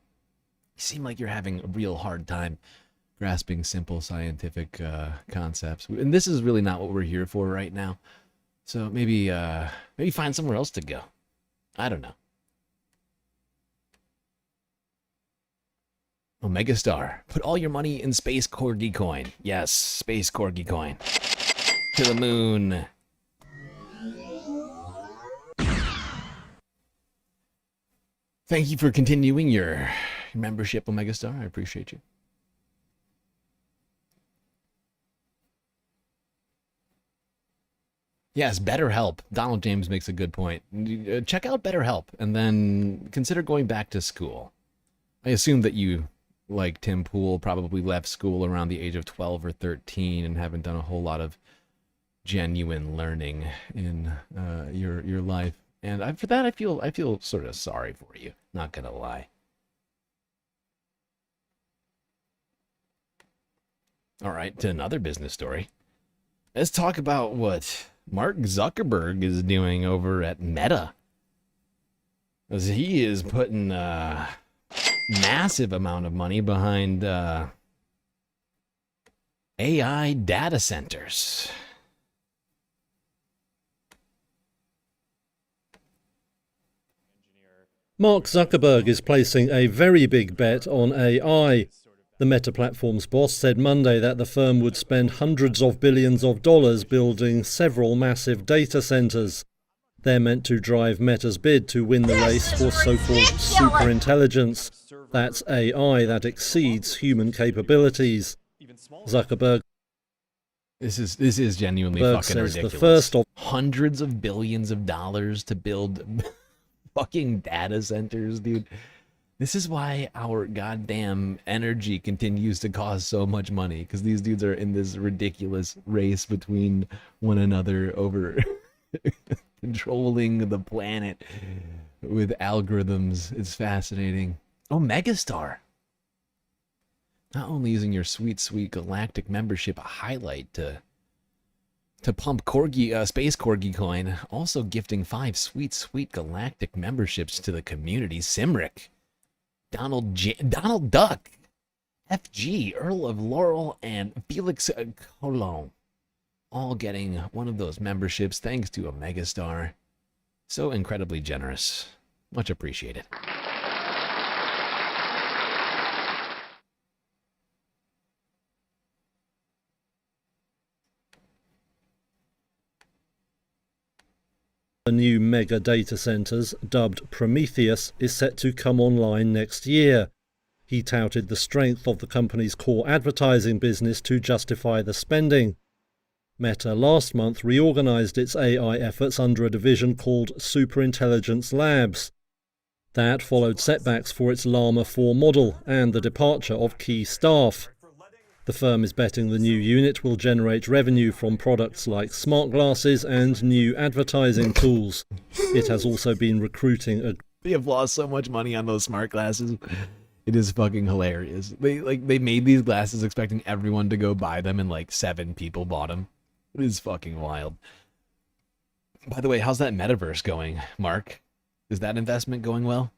like you're having a real hard time grasping simple scientific concepts. And this is really not what we're here for right now. So maybe find somewhere else to go. I don't know. Omega Star. Put all your money in Space Corgi coin. Yes, Space Corgi coin. To the moon. Thank you for continuing your membership, Omega Star. I appreciate you. Yes, BetterHelp. Donald James makes a good point. Check out BetterHelp and then consider going back to school. I assume that you, like Tim Pool, probably left school around the age of 12 or 13 and haven't done a whole lot of genuine learning in your life. And for that, I feel sort of sorry for you. Not gonna lie. All right, to another business story. Let's talk about what Mark Zuckerberg is doing over at Meta. As he is putting a massive amount of money behind AI data centers. Mark Zuckerberg is placing a very big bet on AI. The Meta platform's boss said Monday that the firm would spend hundreds of billions of dollars building several massive data centers. They're meant to drive Meta's bid to win the race for so-called superintelligence. That's AI that exceeds human capabilities. Zuckerberg. This is genuinely fucking ridiculous. The first of hundreds of billions of dollars to build fucking data centers, dude. This is why our goddamn energy continues to cost so much money, because these dudes are in this ridiculous race between one another over controlling the planet with algorithms. It's fascinating. Oh, Megastar. Not only using your sweet, sweet galactic membership a highlight to pump Space Corgi coin, also gifting 5 sweet, sweet galactic memberships to the community. Simric. Donald Duck, FG, Earl of Laurel, and Felix Colon, all getting one of those memberships thanks to a megastar. So incredibly generous. Much appreciated. The new mega data centers, dubbed Prometheus, is set to come online next year. He touted the strength of the company's core advertising business to justify the spending. Meta last month reorganized its AI efforts under a division called Superintelligence Labs. That followed setbacks for its Llama 4 model and the departure of key staff. The firm is betting the new unit will generate revenue from products like smart glasses and new advertising tools. It has also been recruiting a... They have lost so much money on those smart glasses. It is fucking hilarious. They made these glasses expecting everyone to go buy them, and like 7 people bought them. It is fucking wild. By the way, how's that metaverse going, Mark? Is that investment going well?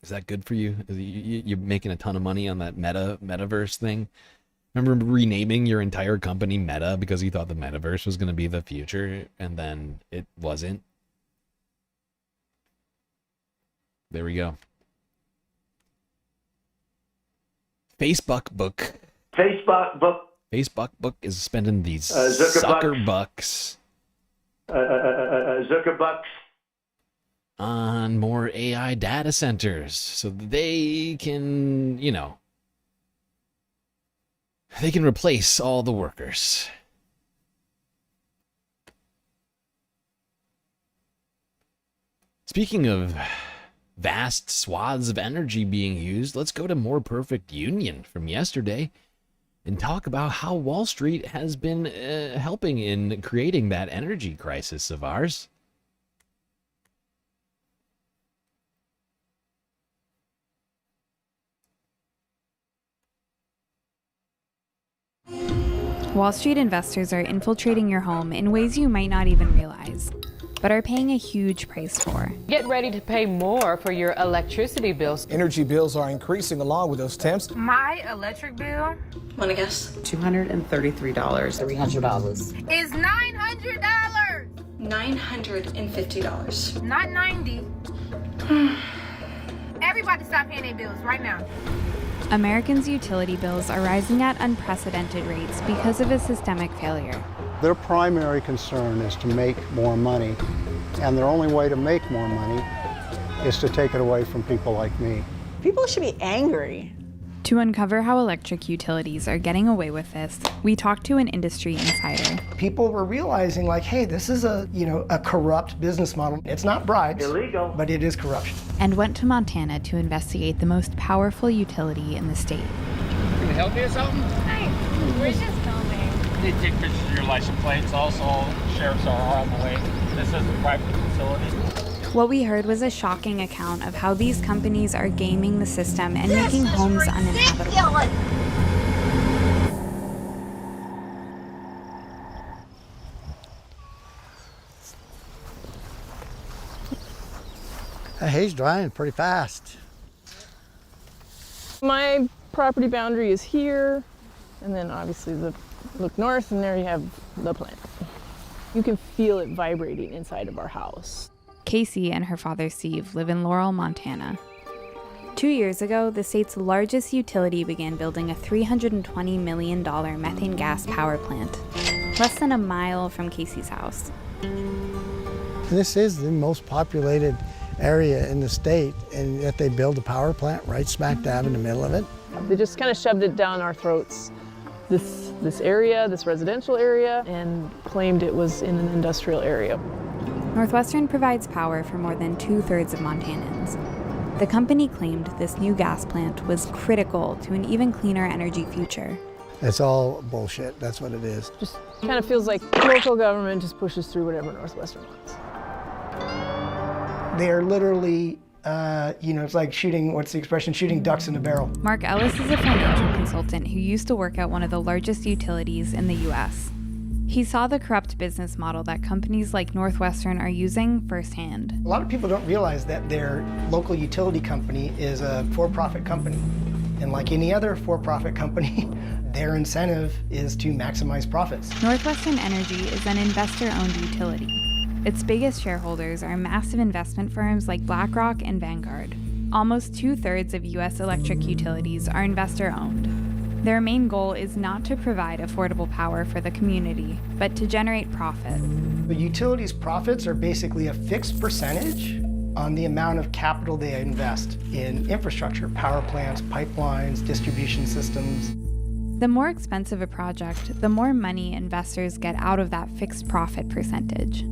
Is that good for you? You're making a ton of money on that metaverse thing? Remember renaming your entire company Meta because you thought the metaverse was going to be the future, and then it wasn't? There we go. Facebook book is spending these sucker bucks on more AI data centers so they can, you know, they can replace all the workers. Speaking of vast swaths of energy being used, let's go to More Perfect Union from yesterday and talk about how Wall Street has been helping in creating that energy crisis of ours. Wall Street investors are infiltrating your home in ways you might not even realize, but are paying a huge price for. Get ready to pay more for your electricity bills. Energy bills are increasing along with those temps. My electric bill, wanna guess? $233. $300. Is $900. $950. Not 90. Everybody stop paying their bills right now. Americans' utility bills are rising at unprecedented rates because of a systemic failure. Their primary concern is to make more money, and their only way to make more money is to take it away from people like me. People should be angry. To uncover how electric utilities are getting away with this, we talked to an industry insider. People were realizing, like, hey, this is a corrupt business model. It's not bribes, illegal, but it is corruption. And went to Montana to investigate the most powerful utility in the state. Can I help you with something? Hi, we're just filming. Need to take pictures of your license plates. Also, sheriffs are on the way. This is a private facility. What we heard was a shocking account of how these companies are gaming the system and making homes uninhabitable. He's driving pretty fast. My property boundary is here, and then obviously look north, and there you have the plant. You can feel it vibrating inside of our house. Casey and her father Steve live in Laurel, Montana. 2 years ago, the state's largest utility began building a $320 million methane gas power plant, less than a mile from Casey's house. This is the most populated area in the state, and yet they build a power plant right smack dab in the middle of it. They just kind of shoved it down our throats, this area, this residential area, and claimed it was in an industrial area. Northwestern provides power for more than 2/3 of Montanans. The company claimed this new gas plant was critical to an even cleaner energy future. It's all bullshit, that's what it is. Just kind of feels like local government just pushes through whatever Northwestern wants. They're literally, it's like shooting, what's the expression, shooting ducks in a barrel. Mark Ellis is a financial consultant who used to work at one of the largest utilities in the U.S. He saw the corrupt business model that companies like Northwestern are using firsthand. A lot of people don't realize that their local utility company is a for-profit company. And like any other for-profit company, their incentive is to maximize profits. Northwestern Energy is an investor-owned utility. Its biggest shareholders are massive investment firms like BlackRock and Vanguard. Almost 2/3 of U.S. electric utilities are investor-owned. Their main goal is not to provide affordable power for the community, but to generate profit. The utilities' profits are basically a fixed percentage on the amount of capital they invest in infrastructure, power plants, pipelines, distribution systems. The more expensive a project, the more money investors get out of that fixed profit percentage.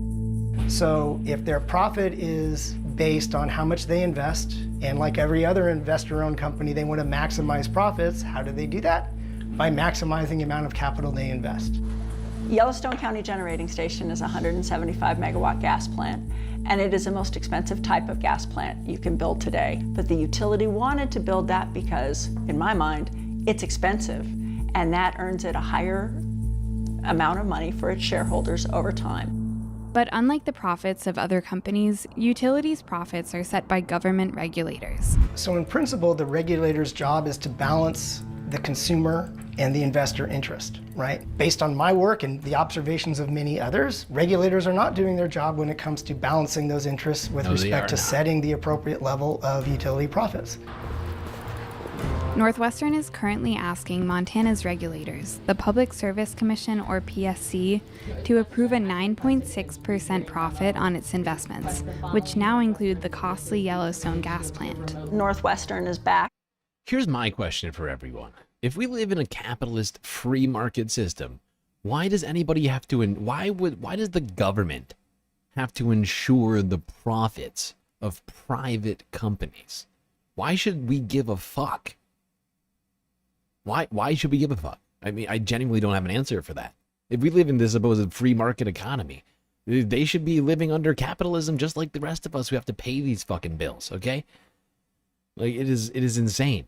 So if their profit is based on how much they invest, and like every other investor-owned company, they want to maximize profits, how do they do that? By maximizing the amount of capital they invest. Yellowstone County Generating Station is a 175 megawatt gas plant, and it is the most expensive type of gas plant you can build today. But the utility wanted to build that because, in my mind, it's expensive, and that earns it a higher amount of money for its shareholders over time. But unlike the profits of other companies, utilities' profits are set by government regulators. So in principle, the regulator's job is to balance the consumer and the investor interest, right? Based on my work and the observations of many others, regulators are not doing their job when it comes to balancing those interests with respect to setting the appropriate level of utility profits. Northwestern is currently asking Montana's regulators, the Public Service Commission, or PSC, to approve a 9.6% profit on its investments, which now include the costly Yellowstone gas plant. Northwestern is back. Here's my question for everyone. If we live in a capitalist free market system, why does anybody have to, why does the government have to ensure the profits of private companies? Why should we give a fuck? Why should we give a fuck? I mean, I genuinely don't have an answer for that. If we live in this supposed free market economy, they should be living under capitalism just like the rest of us who have to pay these fucking bills, okay? Like, it is insane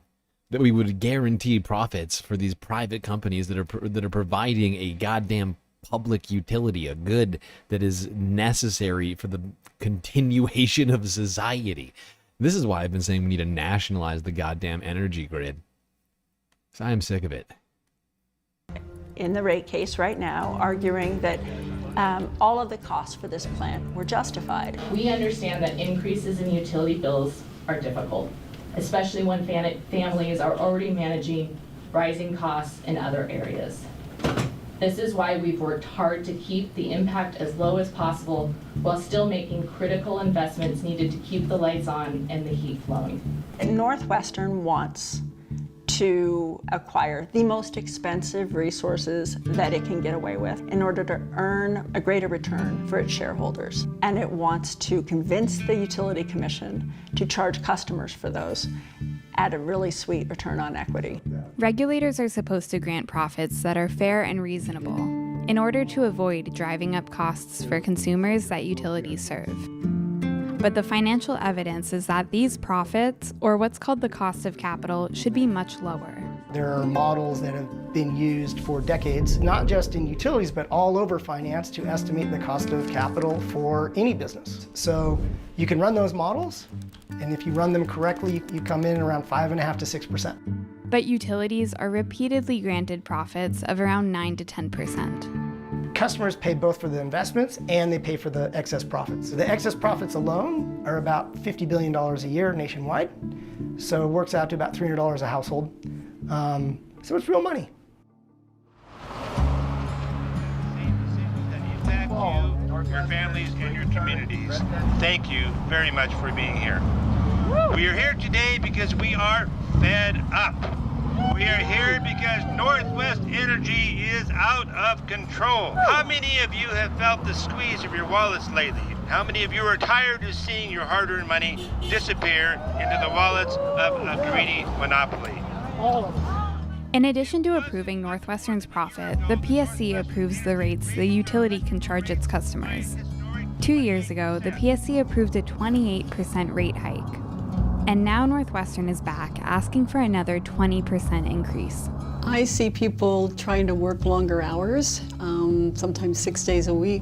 that we would guarantee profits for these private companies that are providing a goddamn public utility, a good that is necessary for the continuation of society. This is why I've been saying we need to nationalize the goddamn energy grid. So I am sick of it. In the rate case right now, arguing that all of the costs for this plant were justified. We understand that increases in utility bills are difficult, especially when families are already managing rising costs in other areas. This is why we've worked hard to keep the impact as low as possible while still making critical investments needed to keep the lights on and the heat flowing. Northwestern wants to acquire the most expensive resources that it can get away with in order to earn a greater return for its shareholders. And it wants to convince the Utility Commission to charge customers for those at a really sweet return on equity. Regulators are supposed to grant profits that are fair and reasonable in order to avoid driving up costs for consumers that utilities serve. But the financial evidence is that these profits, or what's called the cost of capital, should be much lower. There are models that have been used for decades, not just in utilities, but all over finance to estimate the cost of capital for any business. So you can run those models, and if you run them correctly, you come in around 5.5% to 6%. But utilities are repeatedly granted profits of around 9 to 10%. Customers pay both for the investments and they pay for the excess profits. So the excess profits alone are about $50 billion a year nationwide. So it works out to about $300 a household. So it's real money. Your families and your communities. Thank you very much for being here. We are here today because we are fed up. We are here because Northwest Energy is out of control. How many of you have felt the squeeze of your wallets lately? How many of you are tired of seeing your hard-earned money disappear into the wallets of a greedy monopoly? In addition to approving Northwestern's profit, the PSC approves the rates the utility can charge its customers. 2 years ago, the PSC approved a 28% rate hike. And now Northwestern is back, asking for another 20% increase. I see people trying to work longer hours, sometimes 6 days a week,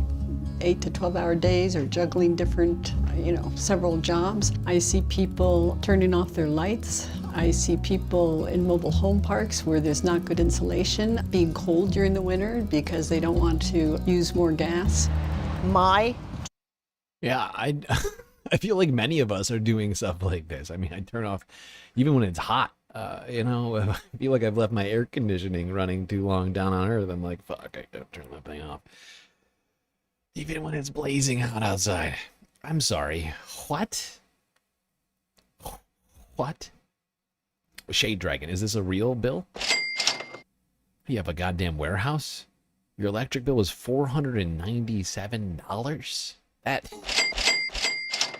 8 to 12-hour days, or juggling different, several jobs. I see people turning off their lights. I see people in mobile home parks where there's not good insulation, being cold during the winter because they don't want to use more gas. Yeah, I feel like many of us are doing stuff like this. I mean, I turn off, even when it's hot, I feel like I've left my air conditioning running too long down on Earth. I'm like, fuck, I gotta turn that thing off. Even when it's blazing hot outside. I'm sorry. What? What? Shade Dragon, is this a real bill? You have a goddamn warehouse? Your electric bill was $497?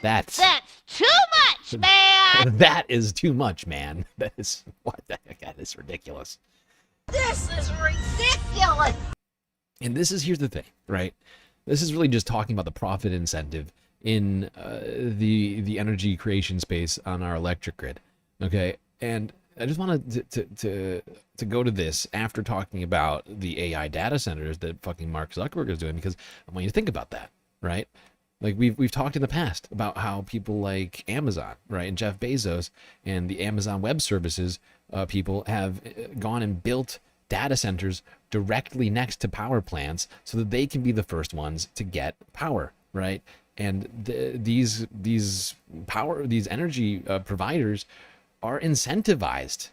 That's too much, man! That is too much, man. That is, what the heck, that is ridiculous. This is ridiculous! And here's the thing, right? This is really just talking about the profit incentive in the energy creation space on our electric grid, okay? And I just wanted to go to this after talking about the AI data centers that fucking Mark Zuckerberg is doing, because I want you to think about that, right? Like we've talked in the past about how people like Amazon, right, and Jeff Bezos and the Amazon Web Services people have gone and built data centers directly next to power plants so that they can be the first ones to get power, right? And these energy providers are incentivized,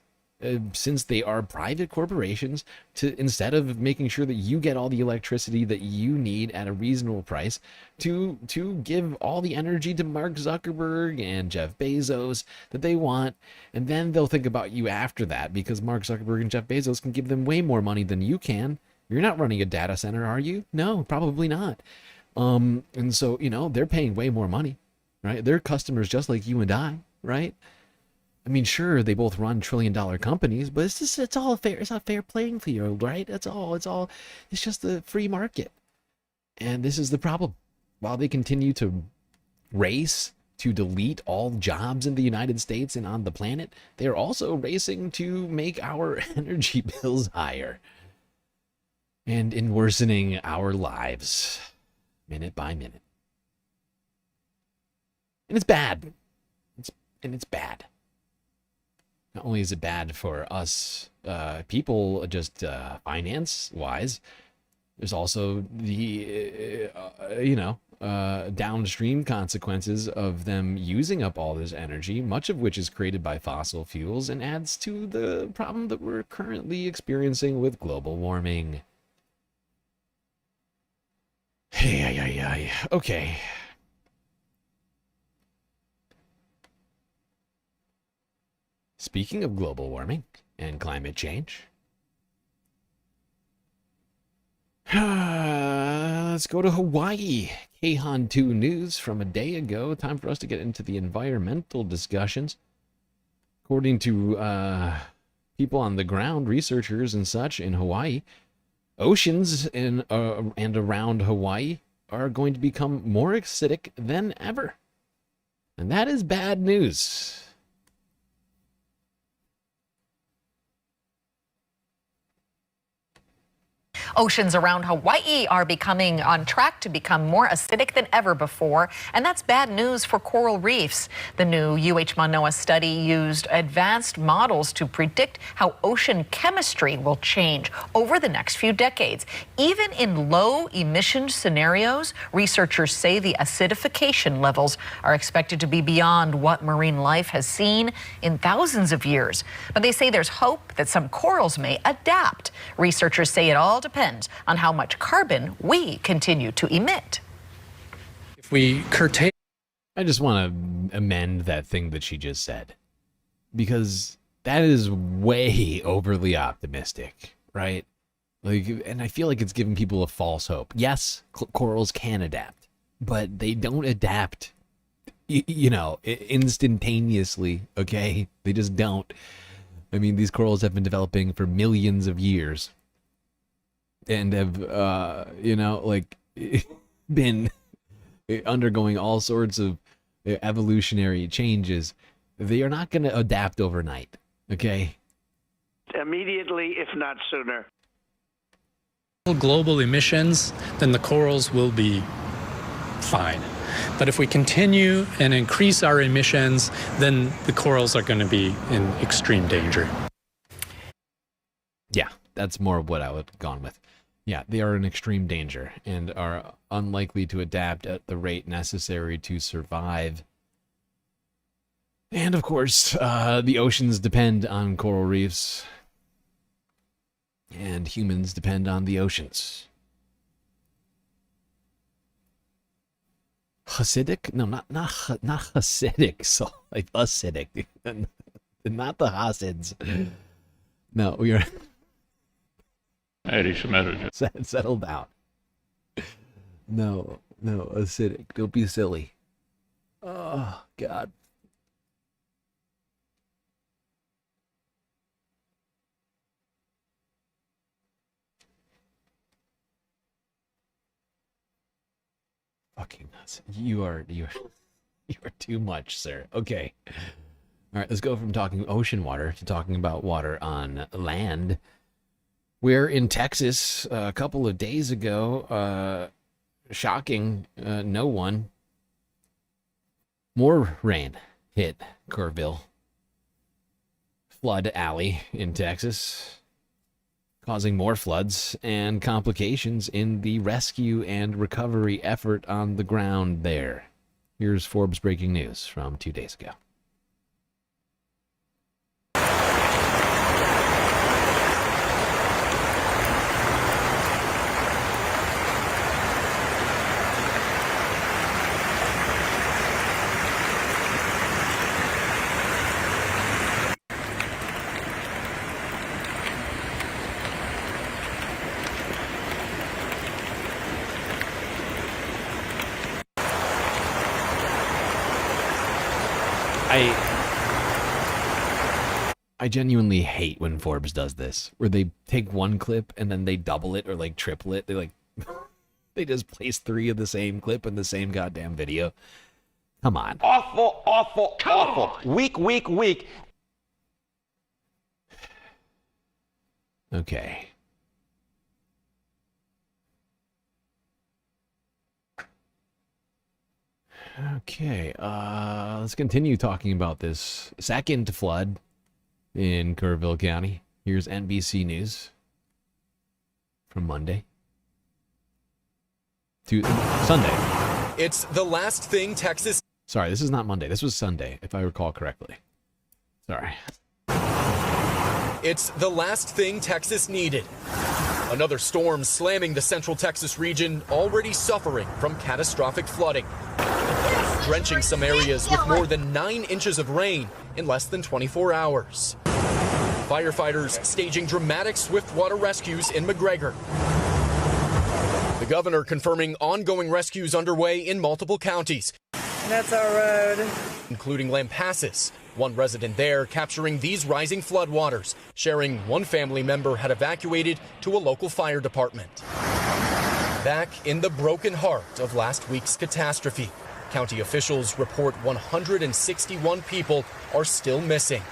since they are private corporations, to, instead of making sure that you get all the electricity that you need at a reasonable price, to give all the energy to Mark Zuckerberg and Jeff Bezos that they want, and then they'll think about you after that, because Mark Zuckerberg and Jeff Bezos can give them way more money than you can. You're not running a data center, are you? No, probably not. And so, they're paying way more money, right? They're customers just like you and I, right? I mean, sure, they both run trillion-dollar companies, but it's all fair. It's not fair playing field, right? It's just the free market. And this is the problem. While they continue to race to delete all jobs in the United States and on the planet, they're also racing to make our energy bills higher. And in worsening our lives, minute by minute. And it's bad. It's bad. Not only is it bad for us people, just finance-wise, there's also the, downstream consequences of them using up all this energy, much of which is created by fossil fuels, and adds to the problem that we're currently experiencing with global warming. Okay. Speaking of global warming and climate change, let's go to Hawaii. Kayhan 2 news from a day ago. Time for us to get into the environmental discussions. According to people on the ground, researchers and such in Hawaii, oceans in and around Hawaii are going to become more acidic than ever. And that is bad news. Oceans around Hawaii are becoming on track to become more acidic than ever before, and that's bad news for coral reefs. The new NOAA study used advanced models to predict how ocean chemistry will change over the next few decades. Even in low emission scenarios, researchers say the acidification levels are expected to be beyond what marine life has seen in thousands of years. But they say there's hope that some corals may adapt. Researchers say it all depends on how much carbon we continue to emit. If we curtail... I just want to amend that thing that she just said, because that is way overly optimistic, right? And I feel like it's giving people a false hope. Yes, corals can adapt, but they don't adapt, instantaneously, okay? They just don't. I mean, these corals have been developing for millions of years and have, been undergoing all sorts of evolutionary changes They are not going to adapt overnight, okay? Immediately, if not sooner. Global emissions, then the corals will be fine. But if we continue and increase our emissions, then the corals are going to be in extreme danger. Yeah, that's more of what I would have gone with. Yeah, they are in extreme danger and are unlikely to adapt at the rate necessary to survive. And of course, the oceans depend on coral reefs. And humans depend on the oceans. Hasidic? No, not Hasidic. So like acidic, not the Hasids. No, we are. Settle down. No, acidic. Don't be silly. Oh God. Fucking nuts. You are too much, sir. Okay. All right, let's go from talking ocean water to talking about water on land. We're in Texas a couple of days ago. Shocking no one. More rain hit Kerrville. Flood Alley in Texas, causing more floods and complications in the rescue and recovery effort on the ground there. Here's Forbes breaking news from 2 days ago. I genuinely hate when Forbes does this, where they take one clip and then they double it or like triple it. They just place 3 of the same clip in the same goddamn video. Come on. Awful. Weak. Okay. Okay, let's continue talking about this second flood in Kerrville County. Here's NBC News from Monday to Sunday. It's the last thing Texas... Sorry, this is not Monday. This was Sunday, if I recall correctly. Sorry. It's the last thing Texas needed. Another storm slamming the central Texas region, already suffering from catastrophic flooding. Drenching some areas with more than 9 inches of rain in less than 24 hours. Firefighters staging dramatic swiftwater rescues in McGregor. The governor confirming ongoing rescues underway in multiple counties. That's our road. Including Lampasas. One resident there capturing these rising floodwaters, sharing one family member had evacuated to a local fire department. Back in the broken heart of last week's catastrophe, county officials report 161 people are still missing.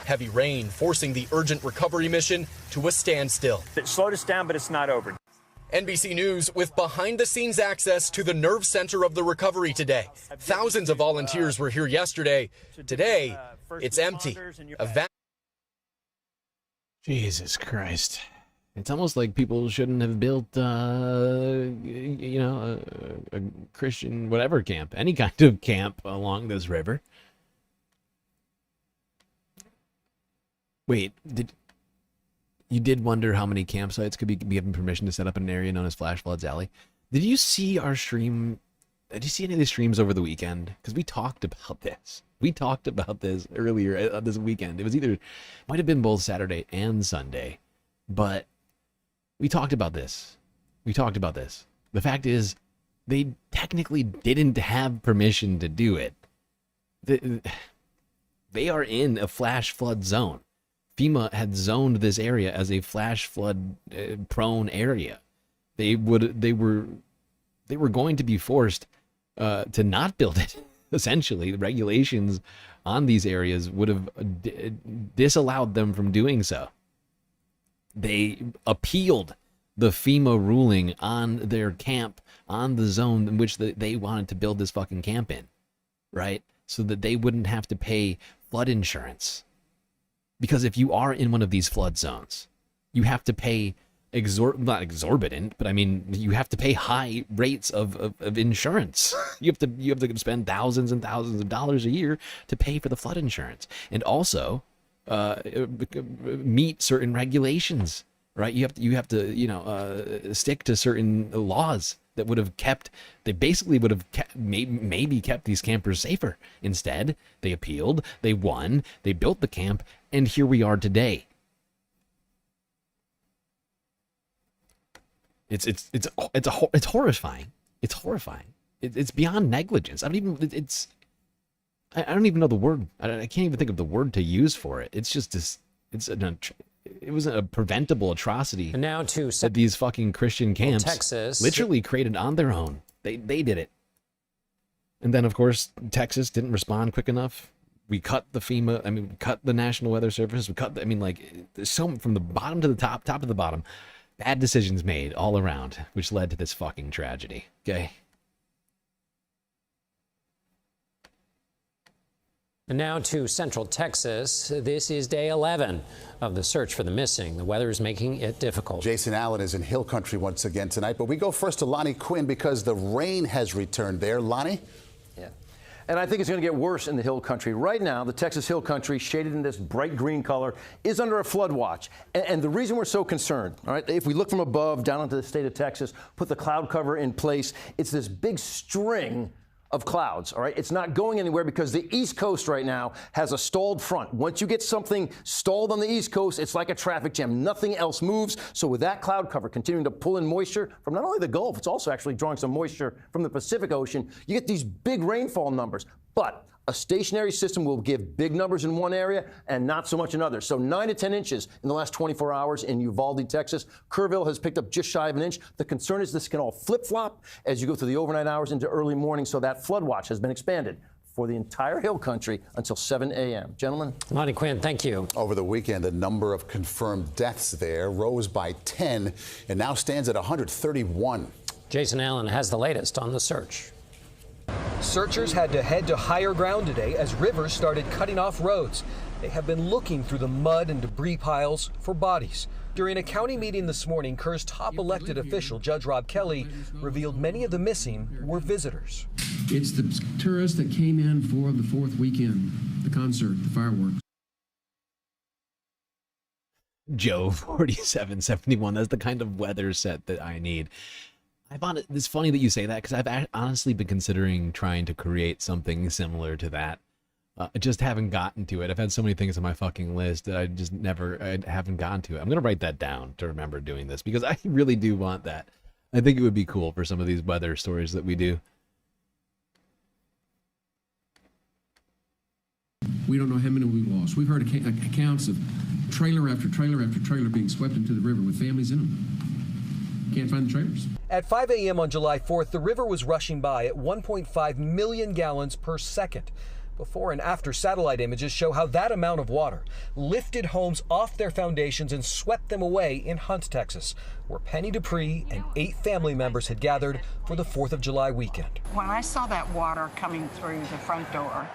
Heavy rain forcing the urgent recovery mission to a standstill. It slowed us down, but it's not over. NBC News with behind-the-scenes access to the nerve center of the recovery today. Thousands of volunteers were here yesterday. Today, it's empty. Jesus Christ. It's almost like people shouldn't have built, a Christian whatever camp, any kind of camp along this river. Wait, you did wonder how many campsites could be given permission to set up in an area known as Flash Floods Alley? Did you see our stream? Did you see any of the streams over the weekend? Because we talked about this. We talked about this earlier this weekend. It was might have been both Saturday and Sunday, but we talked about this. The fact is, they technically didn't have permission to do it. They are in a flash flood zone. FEMA had zoned this area as a flash flood prone area. They were going to be forced to not build it essentially, the regulations on these areas would have disallowed them from doing so. They appealed the FEMA ruling on their camp, on the zone in which they wanted to build this fucking camp in, right? So that they wouldn't have to pay flood insurance. Because if you are in one of these flood zones, you have to pay not exorbitant, but I mean, you have to pay high rates of insurance. You have to spend thousands and thousands of dollars a year to pay for the flood insurance, and also meet certain regulations, right? You have to stick to certain laws that would have kept. They basically would have maybe kept these campers safer. Instead, they appealed, they won, they built the camp, and here we are today. It's horrifying. It's horrifying. It's beyond negligence. I don't even know the word. I can't even think of the word to use for it. It's just this. It was a preventable atrocity. And now to that these fucking Christian camps, Texas, literally created on their own. They did it. And then of course Texas didn't respond quick enough. We cut the FEMA. I mean, we cut the National Weather Service. We cut. There's so from the bottom to the top to the bottom. Bad decisions made all around, which led to this fucking tragedy. Okay. And now to Central Texas. This is day 11 of the search for the missing. The weather is making it difficult. Jason Allen is in Hill Country once again tonight, but we go first to Lonnie Quinn because the rain has returned there. Lonnie? Yeah. And I think it's going to get worse in the Hill Country. Right now, the Texas Hill Country, shaded in this bright green color, is under a flood watch. And the reason we're so concerned, all right, if we look from above down into the state of Texas, put the cloud cover in place, it's this big string of clouds, all right? It's not going anywhere because the East Coast right now has a stalled front. Once you get something stalled on the East Coast, it's like a traffic jam. Nothing else moves. So with that cloud cover continuing to pull in moisture from not only the Gulf, it's also actually drawing some moisture from the Pacific Ocean, you get these big rainfall numbers. But a stationary system will give big numbers in one area and not so much in others. So 9 to 10 inches in the last 24 hours in Uvalde, Texas. Kerrville has picked up just shy of an inch. The concern is this can all flip-flop as you go through the overnight hours into early morning. So that flood watch has been expanded for the entire Hill Country until 7 a.m. Gentlemen. Lonnie Quinn, thank you. Over the weekend, the number of confirmed deaths there rose by 10 and now stands at 131. Jason Allen has the latest on the search. Searchers had to head to higher ground today as rivers started cutting off roads. They have been looking through the mud and debris piles for bodies. During a county meeting this morning, Kerr's top elected official, Judge Rob Kelly, revealed many of the missing were visitors. It's the tourists that came in for the 4th weekend, the concert, the fireworks. Joe 4771, that's the kind of weather set that I need. I found it's funny that you say that because I've honestly been considering trying to create something similar to that. I just haven't gotten to it. I've had so many things on my fucking list that I haven't gotten to it. I'm going to write that down to remember doing this because I really do want that. I think it would be cool for some of these weather stories that we do. We don't know how many we've lost. We've heard accounts of trailer after trailer after trailer being swept into the river with families in them. Can't find the trailers. At 5 a.m. on July 4th, the river was rushing by at 1.5 million gallons per second. Before and after satellite images show how that amount of water lifted homes off their foundations and swept them away in Hunt, Texas, where Penny Dupree and 8 family members had gathered for the 4th of July weekend. When I saw that water coming through the front door,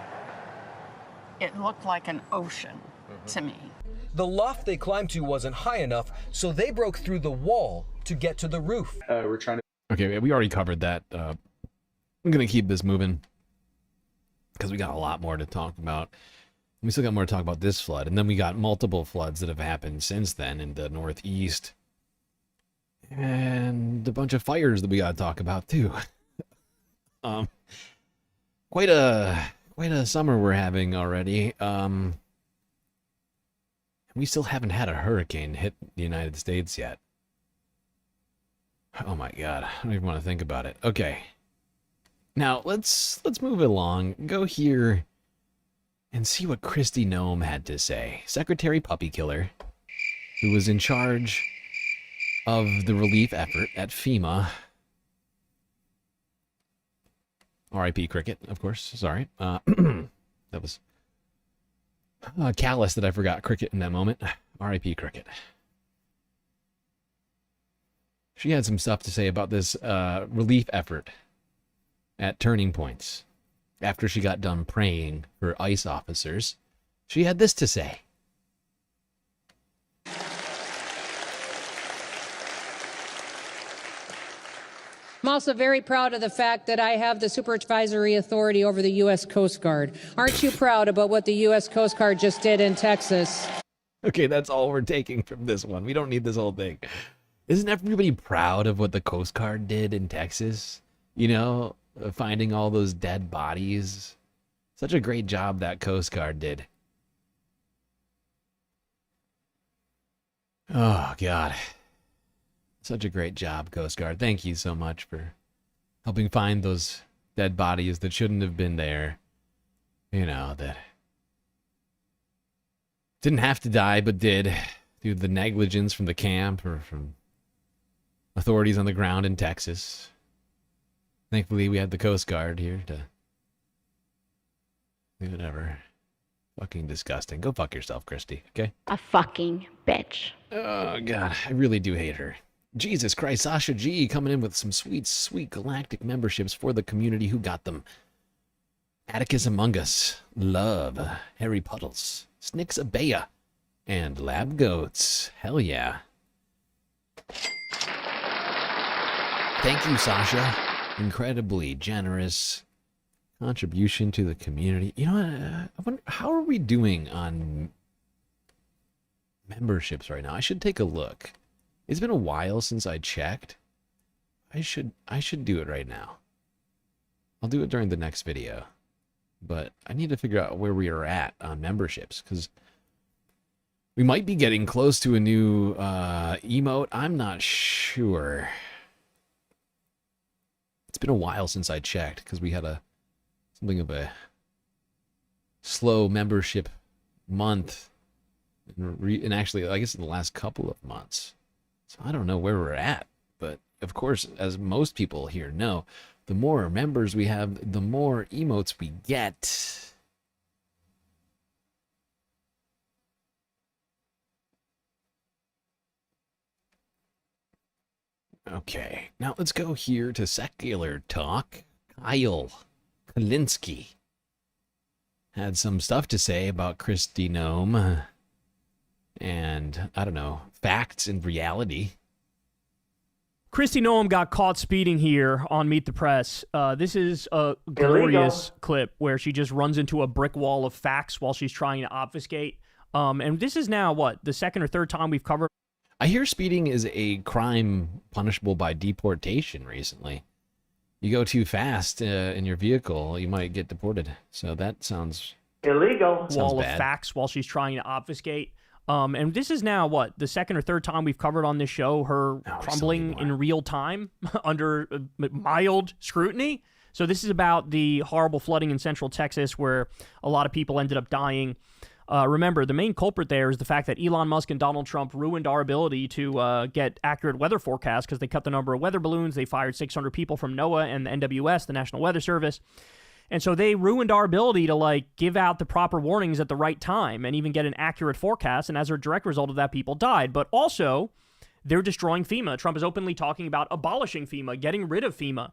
it looked like an ocean to me. The loft they climbed to wasn't high enough, so they broke through the wall to get to the roof. We're trying to. Okay, we already covered that. I'm gonna keep this moving because we got a lot more to talk about. We still got more to talk about this flood, and then we got multiple floods that have happened since then in the Northeast, and a bunch of fires that we got to talk about too. Quite a summer we're having already. We still haven't had a hurricane hit the United States yet. Oh my God, I don't even want to think about it. Okay. Now, let's move along. Go here and see what Kristi Noem had to say. Secretary Puppy Killer, who was in charge of the relief effort at FEMA. R.I.P. Cricket, of course. Sorry. That was callous that I forgot Cricket in that moment. R.I.P. Cricket. She had some stuff to say about this relief effort at turning points. After she got done praying for ICE officers, she had this to say. I'm also very proud of the fact that I have the supervisory authority over the U.S. Coast Guard. Aren't you proud about what the U.S. Coast Guard just did in Texas? Okay, that's all we're taking from this one. We don't need this whole thing. Isn't everybody proud of what the Coast Guard did in Texas? You know, finding all those dead bodies. Such a great job that Coast Guard did. Oh, God. Such a great job, Coast Guard. Thank you so much for helping find those dead bodies that shouldn't have been there. You know, that didn't have to die, but did through the negligence from the camp or from authorities on the ground in Texas. Thankfully, we had the Coast Guard here to do whatever. Fucking disgusting. Go fuck yourself, Kristi, okay? A fucking bitch. Oh, God. I really do hate her. Jesus Christ. Sasha G coming in with some sweet, sweet galactic memberships for the community. Who got them? Atticus Among Us. Love. Harry Puddles. Snicks Abea. And Lab Goats. Hell yeah. Thank you, Sasha. Incredibly generous contribution to the community. You know what? I wonder, how are we doing on memberships right now? I should take a look. It's been a while since I checked. I should do it right now. I'll do it during the next video. But I need to figure out where we are at on memberships, because we might be getting close to a new emote. I'm not sure. It's been a while since I checked, because we had something of a slow membership month. And actually, I guess in the last couple of months. So I don't know where we're at. But of course, as most people here know, the more members we have, the more emotes we get. Okay, now let's go here to Secular Talk. Kyle Kalinsky had some stuff to say about Kristi Noem and, I don't know, facts and reality. Kristi Noem got caught speeding here on Meet the Press. This is a glorious clip where she just runs into a brick wall of facts while she's trying to obfuscate. And this is now, what, the second or third time we've covered? I hear speeding is a crime punishable by deportation recently. You go too fast in your vehicle, you might get deported. So that sounds illegal. Sounds Wall bad. of facts while she's trying to obfuscate. And this is now, what, the second or third time we've covered on this show her crumbling in real time under mild scrutiny. So this is about the horrible flooding in central Texas where a lot of people ended up dying. Remember, the main culprit there is the fact that Elon Musk and Donald Trump ruined our ability to get accurate weather forecasts because they cut the number of weather balloons. They fired 600 people from NOAA and the NWS, the National Weather Service. And so they ruined our ability to, give out the proper warnings at the right time and even get an accurate forecast. And as a direct result of that, people died. But also, they're destroying FEMA. Trump is openly talking about abolishing FEMA, getting rid of FEMA.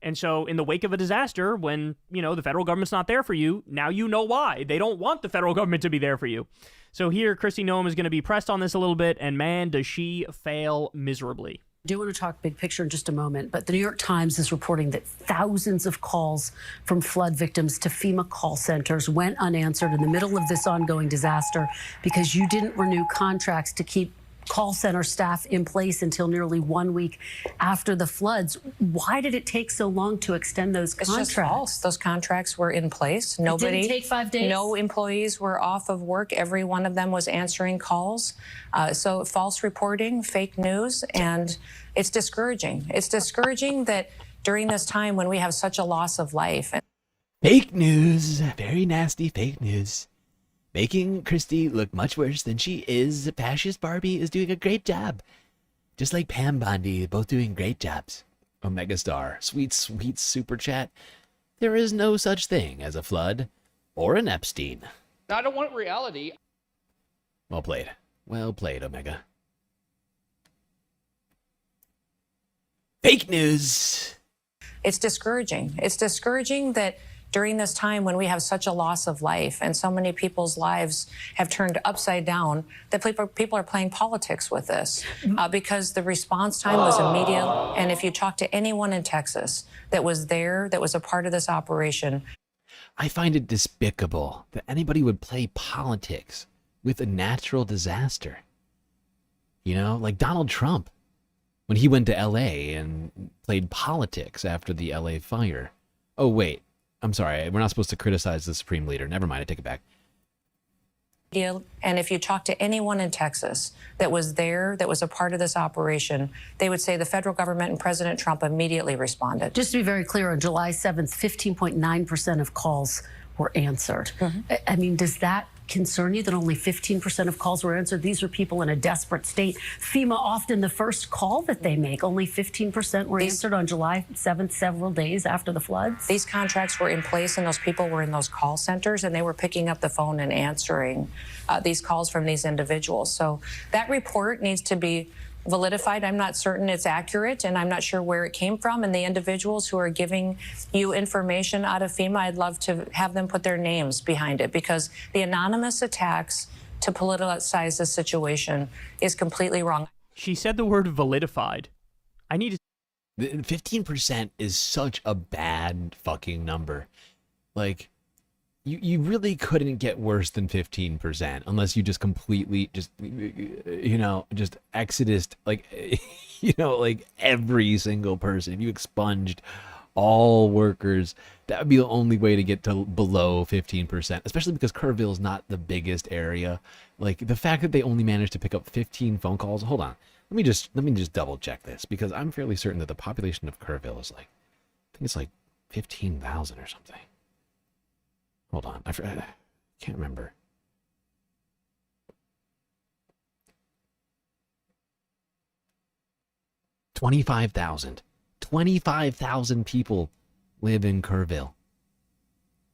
And so in the wake of a disaster, when, the federal government's not there for you, now you know why. They don't want the federal government to be there for you. So here, Kristi Noem is going to be pressed on this a little bit, and man, does she fail miserably. I do want to talk big picture in just a moment, but the New York Times is reporting that thousands of calls from flood victims to FEMA call centers went unanswered in the middle of this ongoing disaster because you didn't renew contracts to keep call center staff in place until nearly 1 week after the floods. Why did it take so long to extend those contracts? It's just false. Those contracts were in place. Nobody, it didn't take 5 days? No employees were off of work. Every one of them was answering calls. So false reporting, fake news, and it's discouraging. It's discouraging that during this time when we have such a loss of life. Fake news. Very nasty fake news. Making Kristi look much worse than she is. Fascist Barbie is doing a great job. Just like Pam Bondi, both doing great jobs. Omega Star. Sweet, sweet super chat. there is no such thing as a flood or an Epstein. I don't want reality. Well played. Well played, Omega. Fake news. It's discouraging. It's discouraging that during this time when we have such a loss of life and so many people's lives have turned upside down, that people are playing politics with this because the response time was immediate. And if you talk to anyone in Texas that was there, that was a part of this operation. I find it despicable that anybody would play politics with a natural disaster. You know, like Donald Trump, when he went to LA and played politics after the LA fire. Oh, wait. I'm sorry, we're not supposed to criticize the Supreme Leader. Never mind, I take it back. And if you talk to anyone in Texas that was there, that was a part of this operation, they would say the federal government and President Trump immediately responded. Just to be very clear, on July 7th, 15.9% of calls were answered. I mean, does that concern you that only 15% of calls were answered? These are people in a desperate state. FEMA, often the first call that they make, only 15% were answered on July 7th, several days after the floods. These contracts were in place and those people were in those call centers and they were picking up the phone and answering these calls from these individuals. So that report needs to be validified. I'm not certain it's accurate, and I'm not sure where it came from. And the individuals who are giving you information out of FEMA, I'd love to have them put their names behind it, because the anonymous attacks to politicize the situation is completely wrong. She said the word validified. I need to... 15% is such a bad fucking number. Like, you really couldn't get worse than 15% unless you just completely just, you know, just exodus, like, you know, like every single person. If you expunged all workers, that would be the only way to get to below 15%, especially because Kerrville is not the biggest area. Like, the fact that they only managed to pick up 15 phone calls. Hold on. Let me just double check this, because I'm fairly certain that the population of Kerrville is like, I think it's like 15,000 or something. Hold on, I can't remember. $25,000 people live in Kerrville,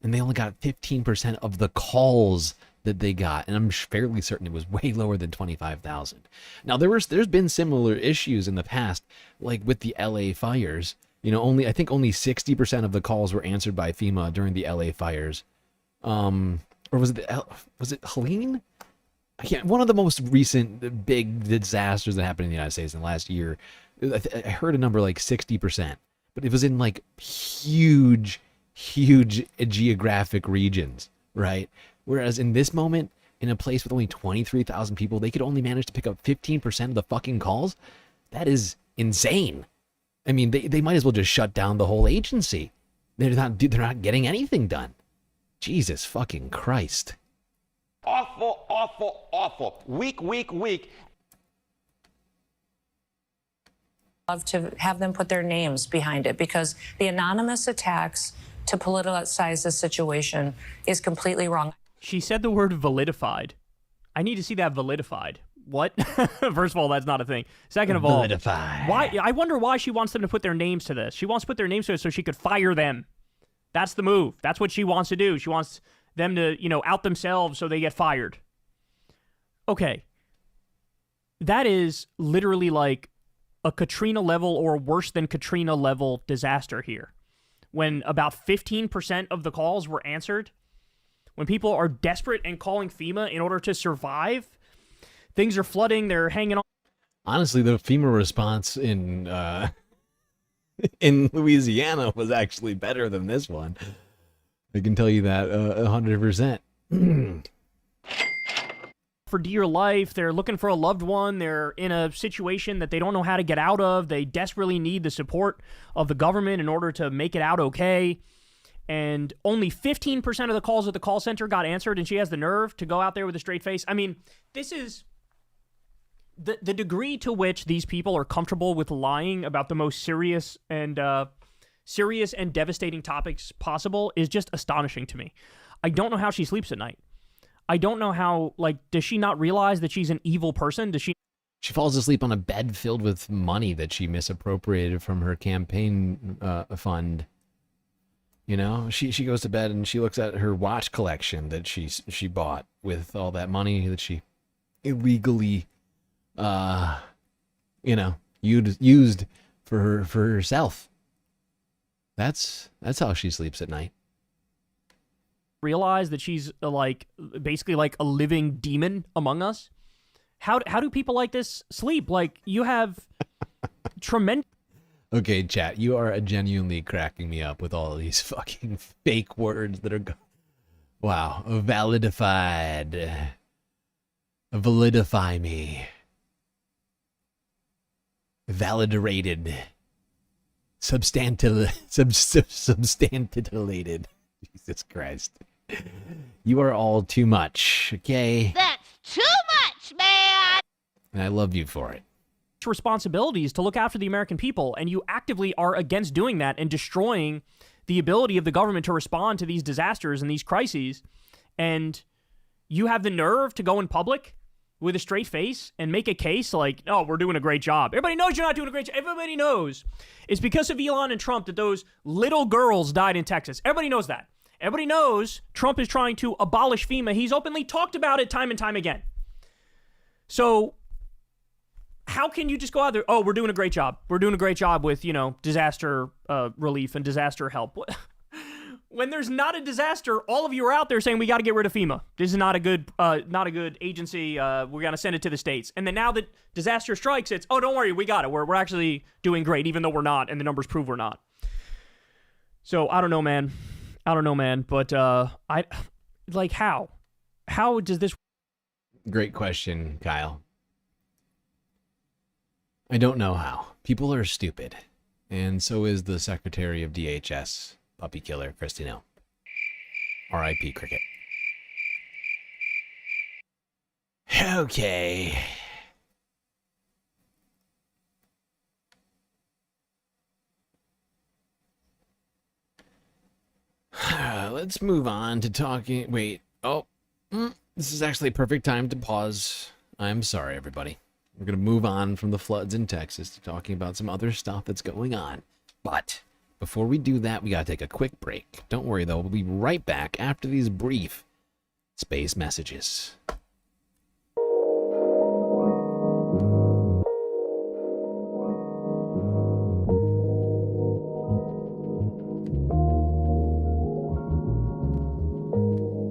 and they only got 15% of the calls that they got, and I'm fairly certain it was way lower than 25,000. Now there's been similar issues in the past, like with the LA fires. You know, I think only 60% of the calls were answered by FEMA during the LA fires. Or was it Helene? I can't. One of the most recent big disasters that happened in the United States in the last year. I heard a number like 60%, but it was in like huge geographic regions, right? Whereas in this moment, in a place with only 23,000 people, they could only manage to pick up 15% of the fucking calls. That is insane. I mean, they might as well just shut down the whole agency. They're not getting anything done. Jesus fucking Christ. Awful, awful, awful. Weak. Love to have them put their names behind it, because the anonymous attacks to politicize the situation is completely wrong. She said the word validified. I need to see that validified. What? First of all, that's not a thing. Second of all, validified. Why? I wonder why she wants them to put their names to this. She wants to put their names to it so she could fire them. That's the move. That's what she wants to do. She wants them to, you know, out themselves so they get fired. Okay. That is literally like a Katrina level or worse than Katrina level disaster here. When about 15% of the calls were answered, when people are desperate and calling FEMA in order to survive, things are flooding, they're hanging on. Honestly, the FEMA response in Louisiana was actually better than this one. I can tell you that 100%. For dear life, they're looking for a loved one, they're in a situation that they don't know how to get out of, they desperately need the support of the government in order to make it out okay, and only 15% of the calls at the call center got answered, and she has the nerve to go out there with a straight face. I mean, this is... The degree to which these people are comfortable with lying about the most serious and devastating topics possible is just astonishing to me. I don't know how she sleeps at night. I don't know how, like, does she not realize that she's an evil person? Does she... She falls asleep on a bed filled with money that she misappropriated from her campaign fund. You know, she goes to bed and she looks at her watch collection that she bought with all that money that she illegally, used for herself. That's how she sleeps at night. Realize that she's basically like a living demon among us. How do people like this sleep? Like, you have tremendous. Okay, chat, you are genuinely cracking me up with all of these fucking fake words that are wow. Validified. Validify me. Validated. Substantiated. Jesus Christ. You are all too much, okay? That's too much, man! And I love you for it. Responsibilities to look after the American people, and you actively are against doing that and destroying the ability of the government to respond to these disasters and these crises, and you have the nerve to go in public with a straight face and make a case like, oh, we're doing a great job. Everybody knows you're not doing a great job. Everybody knows it's because of Elon and Trump that those little girls died in Texas. Everybody knows that. Everybody knows Trump is trying to abolish FEMA. He's openly talked about it time and time again. So how can you just go out there, oh, we're doing a great job. We're doing a great job with, disaster relief and disaster help. When there's not a disaster, all of you are out there saying we got to get rid of FEMA. This is not a good agency. We're going to send it to the states. And then now that disaster strikes, it's, oh, don't worry, we got it. We're actually doing great, even though we're not, and the numbers prove we're not. So I don't know, man. But how does this? Great question, Kyle. I don't know how. People are stupid. And so is the Secretary of DHS, puppy killer, Kristi Noem. R.I.P. Cricket. Okay. Let's move on to talking. Wait. Oh. This is actually a perfect time to pause. I'm sorry, everybody. We're going to move on from the floods in Texas to talking about some other stuff that's going on. But before we do that, we got to take a quick break. Don't worry, though. We'll be right back after these brief space messages.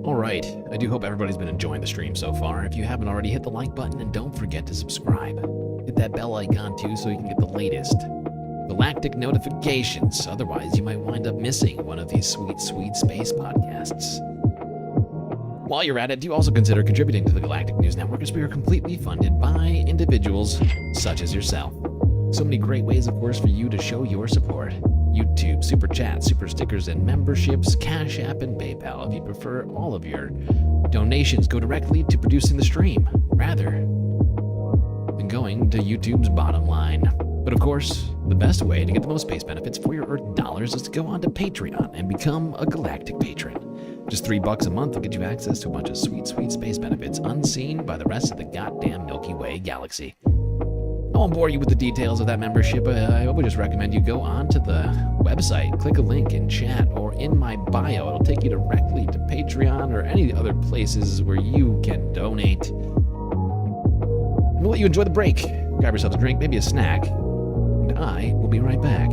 Alright, I do hope everybody's been enjoying the stream so far. If you haven't already, hit the like button and don't forget to subscribe. Hit that bell icon too so you can get the latest galactic notifications. Otherwise, you might wind up missing one of these sweet, sweet space podcasts. While you're at it, do also consider contributing to the Galactic News Network, as we are completely funded by individuals such as yourself. So many great ways, of course, for you to show your support. YouTube, Super Chat, Super Stickers, and memberships, Cash App, and PayPal. If you prefer, all of your donations go directly to producing the stream, rather than going to YouTube's bottom line. But of course, the best way to get the most space benefits for your Earth dollars is to go on to Patreon and become a Galactic Patron. Just $3 a month will get you access to a bunch of sweet, sweet space benefits unseen by the rest of the goddamn Milky Way galaxy. I won't bore you with the details of that membership. I would just recommend you go onto the website, click a link in chat or in my bio. It'll take you directly to Patreon or any other places where you can donate. And we'll let you enjoy the break. Grab yourself a drink, maybe a snack, and I will be right back.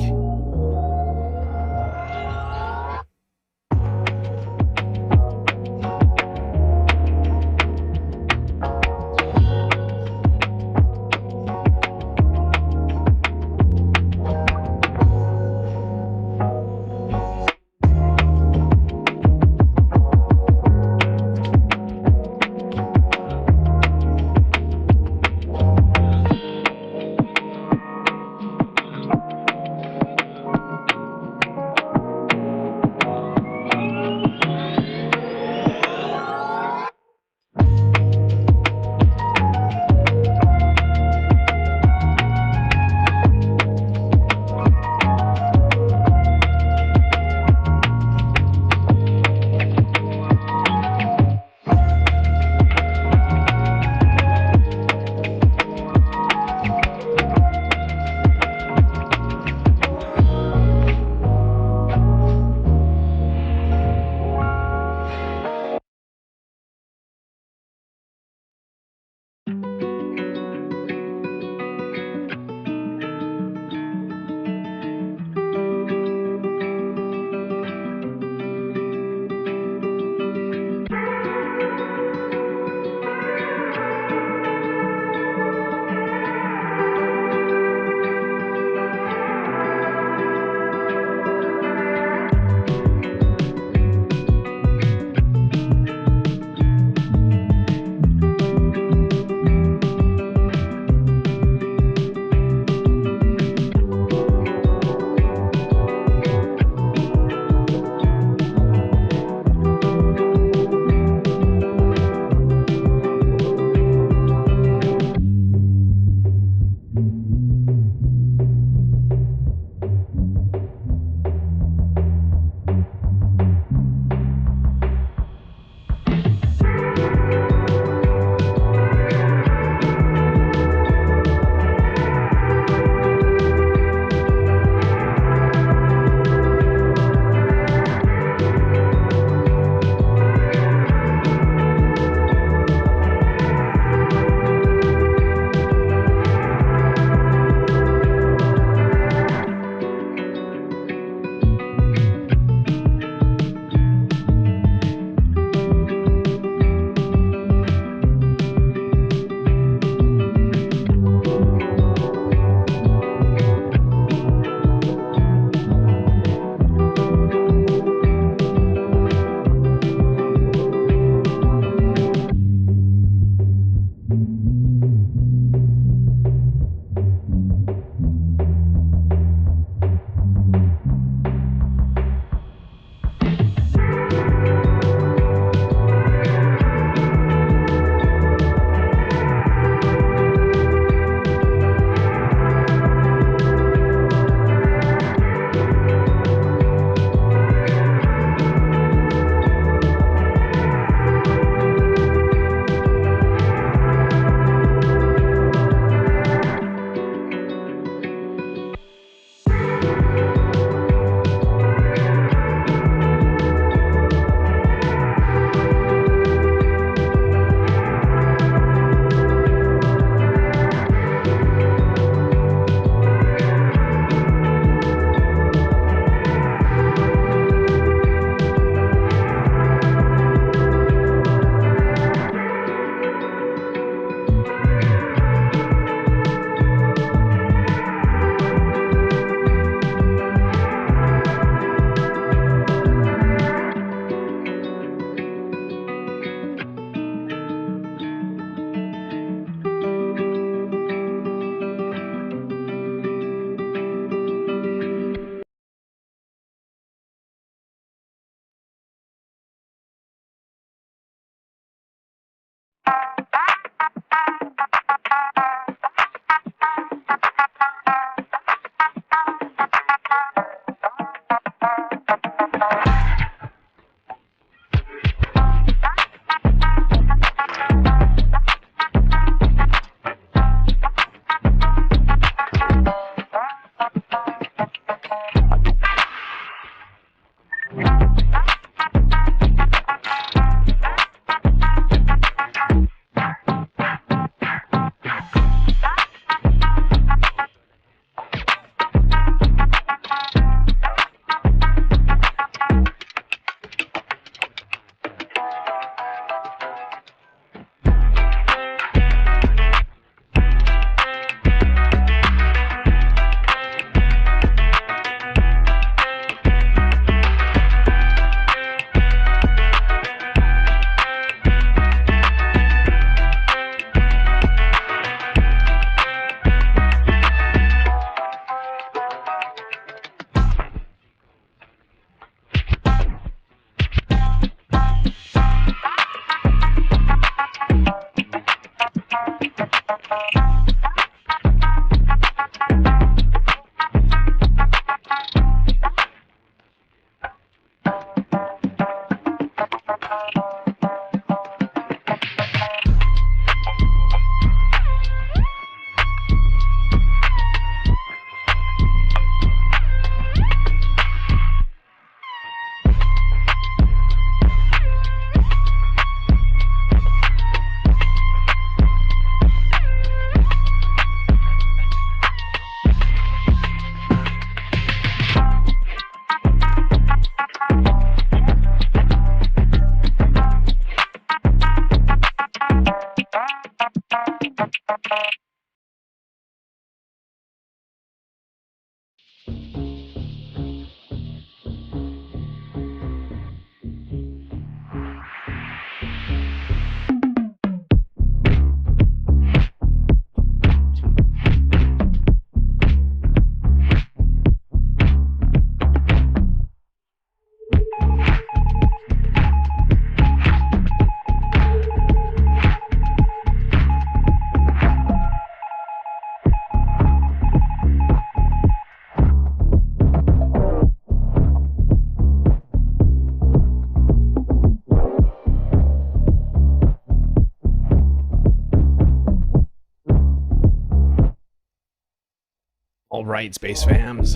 right, Space Fams.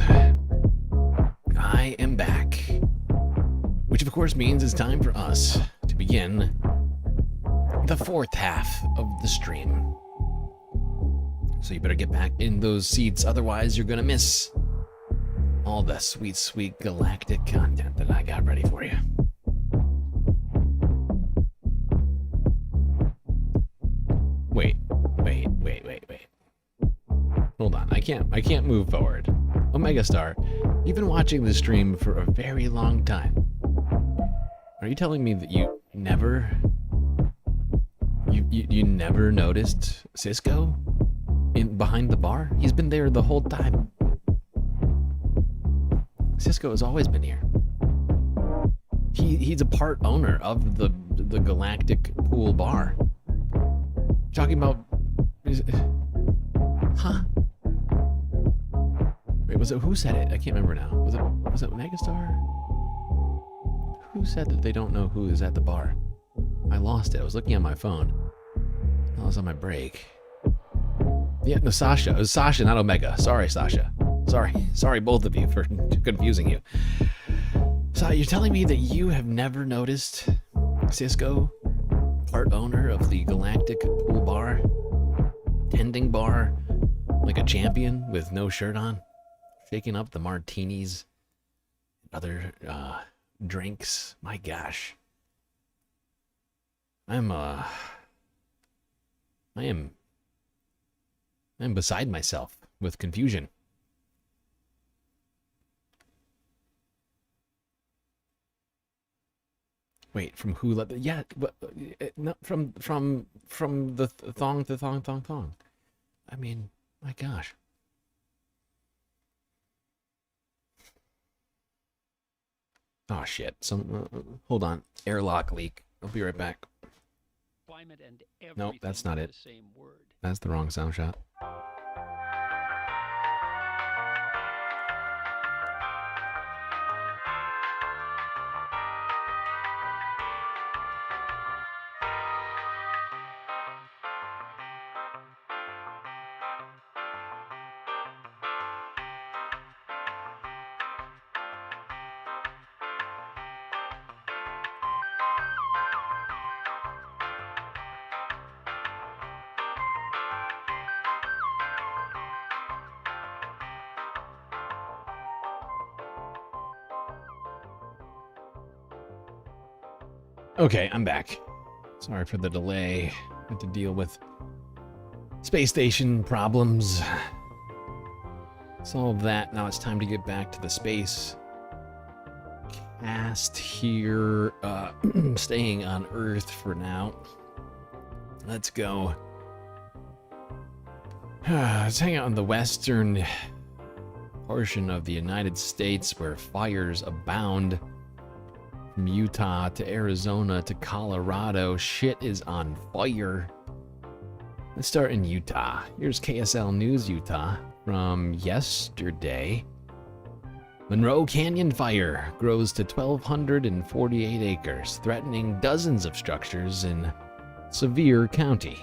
I am back. Which of course means it's time for us to begin the fourth half of the stream. So you better get back in those seats, otherwise you're gonna miss all the sweet, sweet galactic content that I got ready for you. Wait. Hold on, I can't move forward. Omega Star, you've been watching this stream for a very long time. Are you telling me that you never noticed Cisco behind the bar? He's been there the whole time. Cisco has always been here. He's a part owner of the Galactic Pool Bar. Talking about huh? Wait, was it who said it? I can't remember now. Was it Megastar? Who said that they don't know who is at the bar? I lost it. I was looking at my phone. I was on my break. Yeah, no, Sasha. It was Sasha, not Omega. Sorry, Sasha. Sorry, both of you for confusing you. So you're telling me that you have never noticed Cisco, part owner of the Galactic Pool Bar, tending bar like a champion with no shirt on, shaking up the martinis, other drinks? My gosh. I am beside myself with confusion. Wait, from who let the, yeah, but not from the thong to thong. I mean, my gosh. Oh shit. Hold on. Airlock leak. I'll be right back. Nope, that's not it. That's the wrong sound shot. Okay, I'm back. Sorry for the delay. Had to deal with space station problems. Solve that. Now it's time to get back to the space cast here. Staying on Earth for now. Let's go. Let's hang out in the western portion of the United States where fires abound. From Utah to Arizona to Colorado, shit is on fire. Let's start in Utah. Here's KSL News Utah from yesterday. Monroe Canyon fire grows to 1,248 acres, threatening dozens of structures in Sevier County.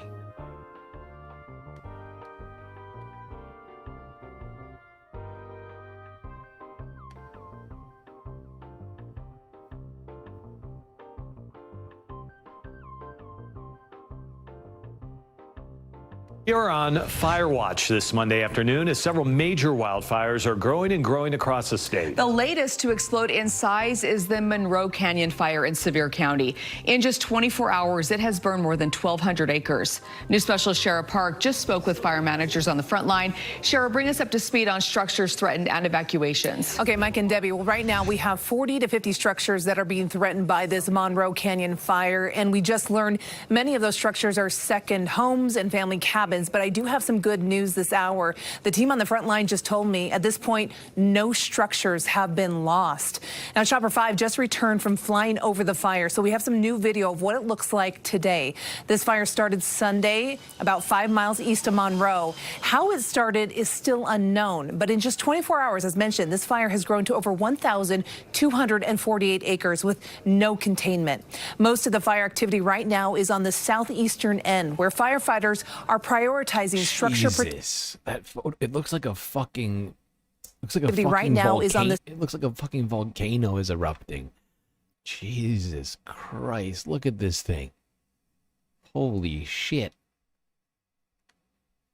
You're on Fire Watch this Monday afternoon as several major wildfires are growing and growing across the state. The latest to explode in size is the Monroe Canyon fire in Sevier County. In just 24 hours, it has burned more than 1,200 acres. News specialist Shara Park just spoke with fire managers on the front line. Shara, bring us up to speed on structures threatened and evacuations. Okay, Mike and Debbie, well, right now we have 40 to 50 structures that are being threatened by this Monroe Canyon fire. And we just learned many of those structures are second homes and family cabins. But I do have some good news this hour. The team on the front line just told me at this point, no structures have been lost. Now, Chopper 5 just returned from flying over the fire. So we have some new video of what it looks like today. This fire started Sunday, about 5 miles east of Monroe. How it started is still unknown. But in just 24 hours, as mentioned, this fire has grown to over 1,248 acres with no containment. Most of the fire activity right now is on the southeastern end, where firefighters are prioritizing structure. Jesus, that photo, it looks like a fucking Looks like a Activity fucking right now is on It looks like a fucking volcano is erupting. Jesus Christ, look at this thing. Holy shit.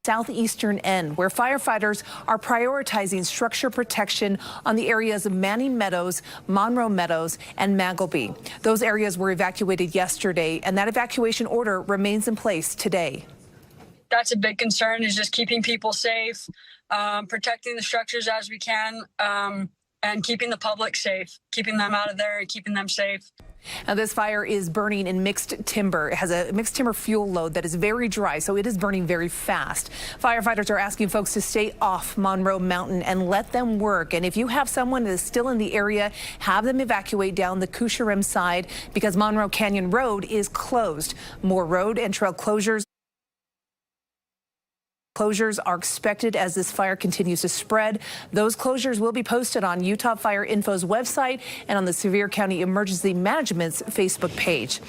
southeastern end, where firefighters are prioritizing structure protection on the areas of Manning Meadows, Monroe Meadows, and Magleby. Those areas were evacuated yesterday, and that evacuation order remains in place today. That's a big concern, is just keeping people safe, protecting the structures as we can, and keeping the public safe, keeping them out of there and keeping them safe. Now, this fire is burning in mixed timber. It has a mixed timber fuel load that is very dry, so it is burning very fast. Firefighters are asking folks to stay off Monroe Mountain and let them work. And if you have someone that is still in the area, have them evacuate down the Coucherim side because Monroe Canyon Road is closed. More road and trail closures are expected as this fire continues to spread. Those closures will be posted on Utah Fire Info's website and on the Sevier County Emergency Management's Facebook page.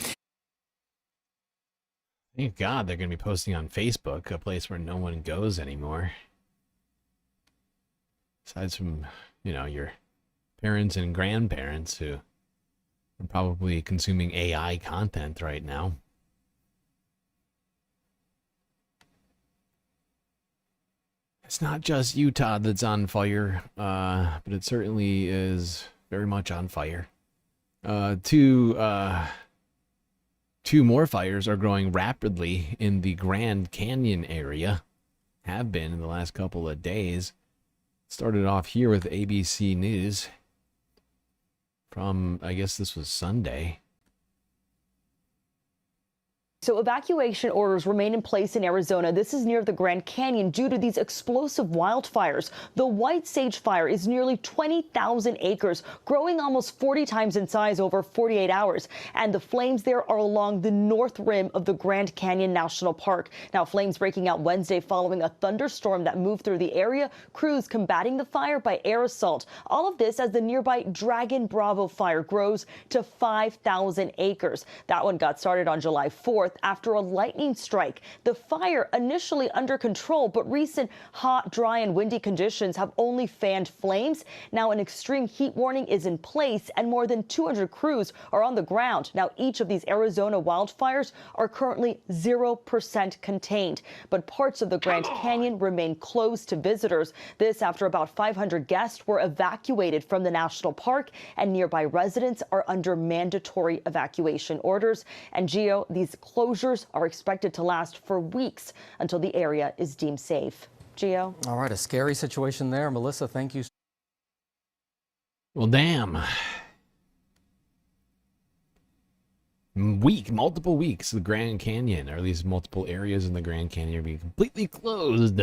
Thank God they're going to be posting on Facebook, a place where no one goes anymore. Aside from, you know, your parents and grandparents who are probably consuming AI content right now. It's not just Utah that's on fire, but it certainly is very much on fire. Two more fires are growing rapidly in the Grand Canyon area. Have been in the last couple of days. Started off here with ABC News from, I guess this was Sunday. So evacuation orders remain in place in Arizona. This is near the Grand Canyon due to these explosive wildfires. The White Sage Fire is nearly 20,000 acres, growing almost 40 times in size over 48 hours. And the flames there are along the north rim of the Grand Canyon National Park. Now, flames breaking out Wednesday following a thunderstorm that moved through the area. Crews combating the fire by air assault. All of this as the nearby Dragon Bravo fire grows to 5,000 acres. That one got started on July 4th. After a lightning strike. The fire initially under control, but recent hot, dry, and windy conditions have only fanned flames. Now an extreme heat warning is in place and more than 200 crews are on the ground. Now each of these Arizona wildfires are currently 0% contained, but parts of the Grand Canyon remain closed to visitors. This after about 500 guests were evacuated from the national park and nearby residents are under mandatory evacuation orders. And Gio, these closures are expected to last for weeks until the area is deemed safe. Gio? All right, a scary situation there. Melissa, thank you. Well, damn. Multiple weeks, the Grand Canyon, or at least multiple areas in the Grand Canyon, are being completely closed.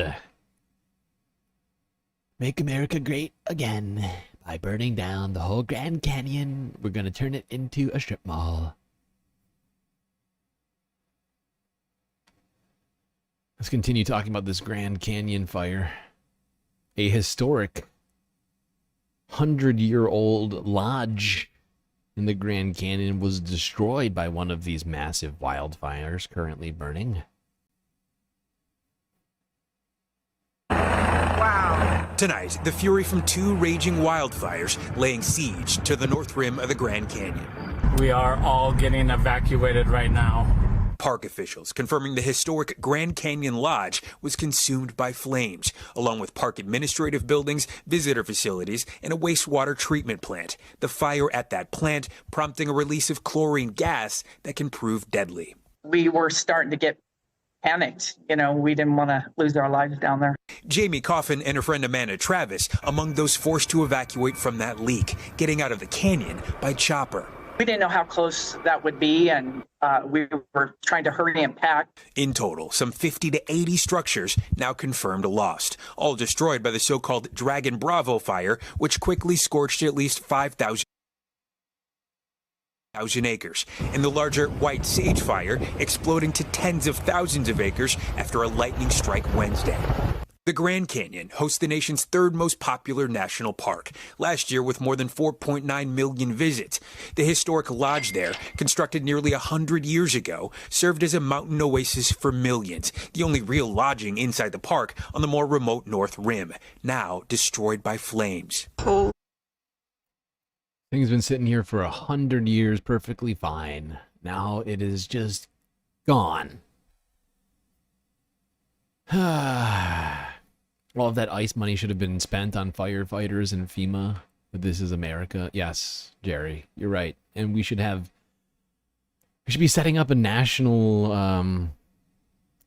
Make America great again by burning down the whole Grand Canyon. We're going to turn it into a strip mall. Let's continue talking about this Grand Canyon fire. A historic 100-year-old lodge in the Grand Canyon was destroyed by one of these massive wildfires currently burning. Tonight, the fury from two raging wildfires laying siege to the north rim of the Grand Canyon. We are all getting evacuated right now. Park officials confirming the historic Grand Canyon Lodge was consumed by flames, along with park administrative buildings, visitor facilities, and a wastewater treatment plant. The fire at that plant prompting a release of chlorine gas that can prove deadly. We were starting to get panicked. You know, we didn't want to lose our lives down there. Jamie Coffin and her friend Amanda Travis among those forced to evacuate from that leak, getting out of the canyon by chopper. We didn't know how close that would be, and we were trying to hurry and pack. In total, some 50 to 80 structures now confirmed lost, all destroyed by the so-called Dragon Bravo fire, which quickly scorched at least 5,000 acres, and the larger White Sage fire exploding to tens of thousands of acres after a lightning strike Wednesday. The Grand Canyon hosts the nation's third most popular national park, last year with more than 4.9 million visits. The historic lodge there, constructed nearly 100 years ago, served as a mountain oasis for millions, the only real lodging inside the park on the more remote North Rim, now destroyed by flames. Thing's been sitting here for 100 years perfectly fine. Now it is just gone. All of that ICE money should have been spent on firefighters and FEMA, but this is America. Yes, Jerry, you're right. And we should be setting up a national,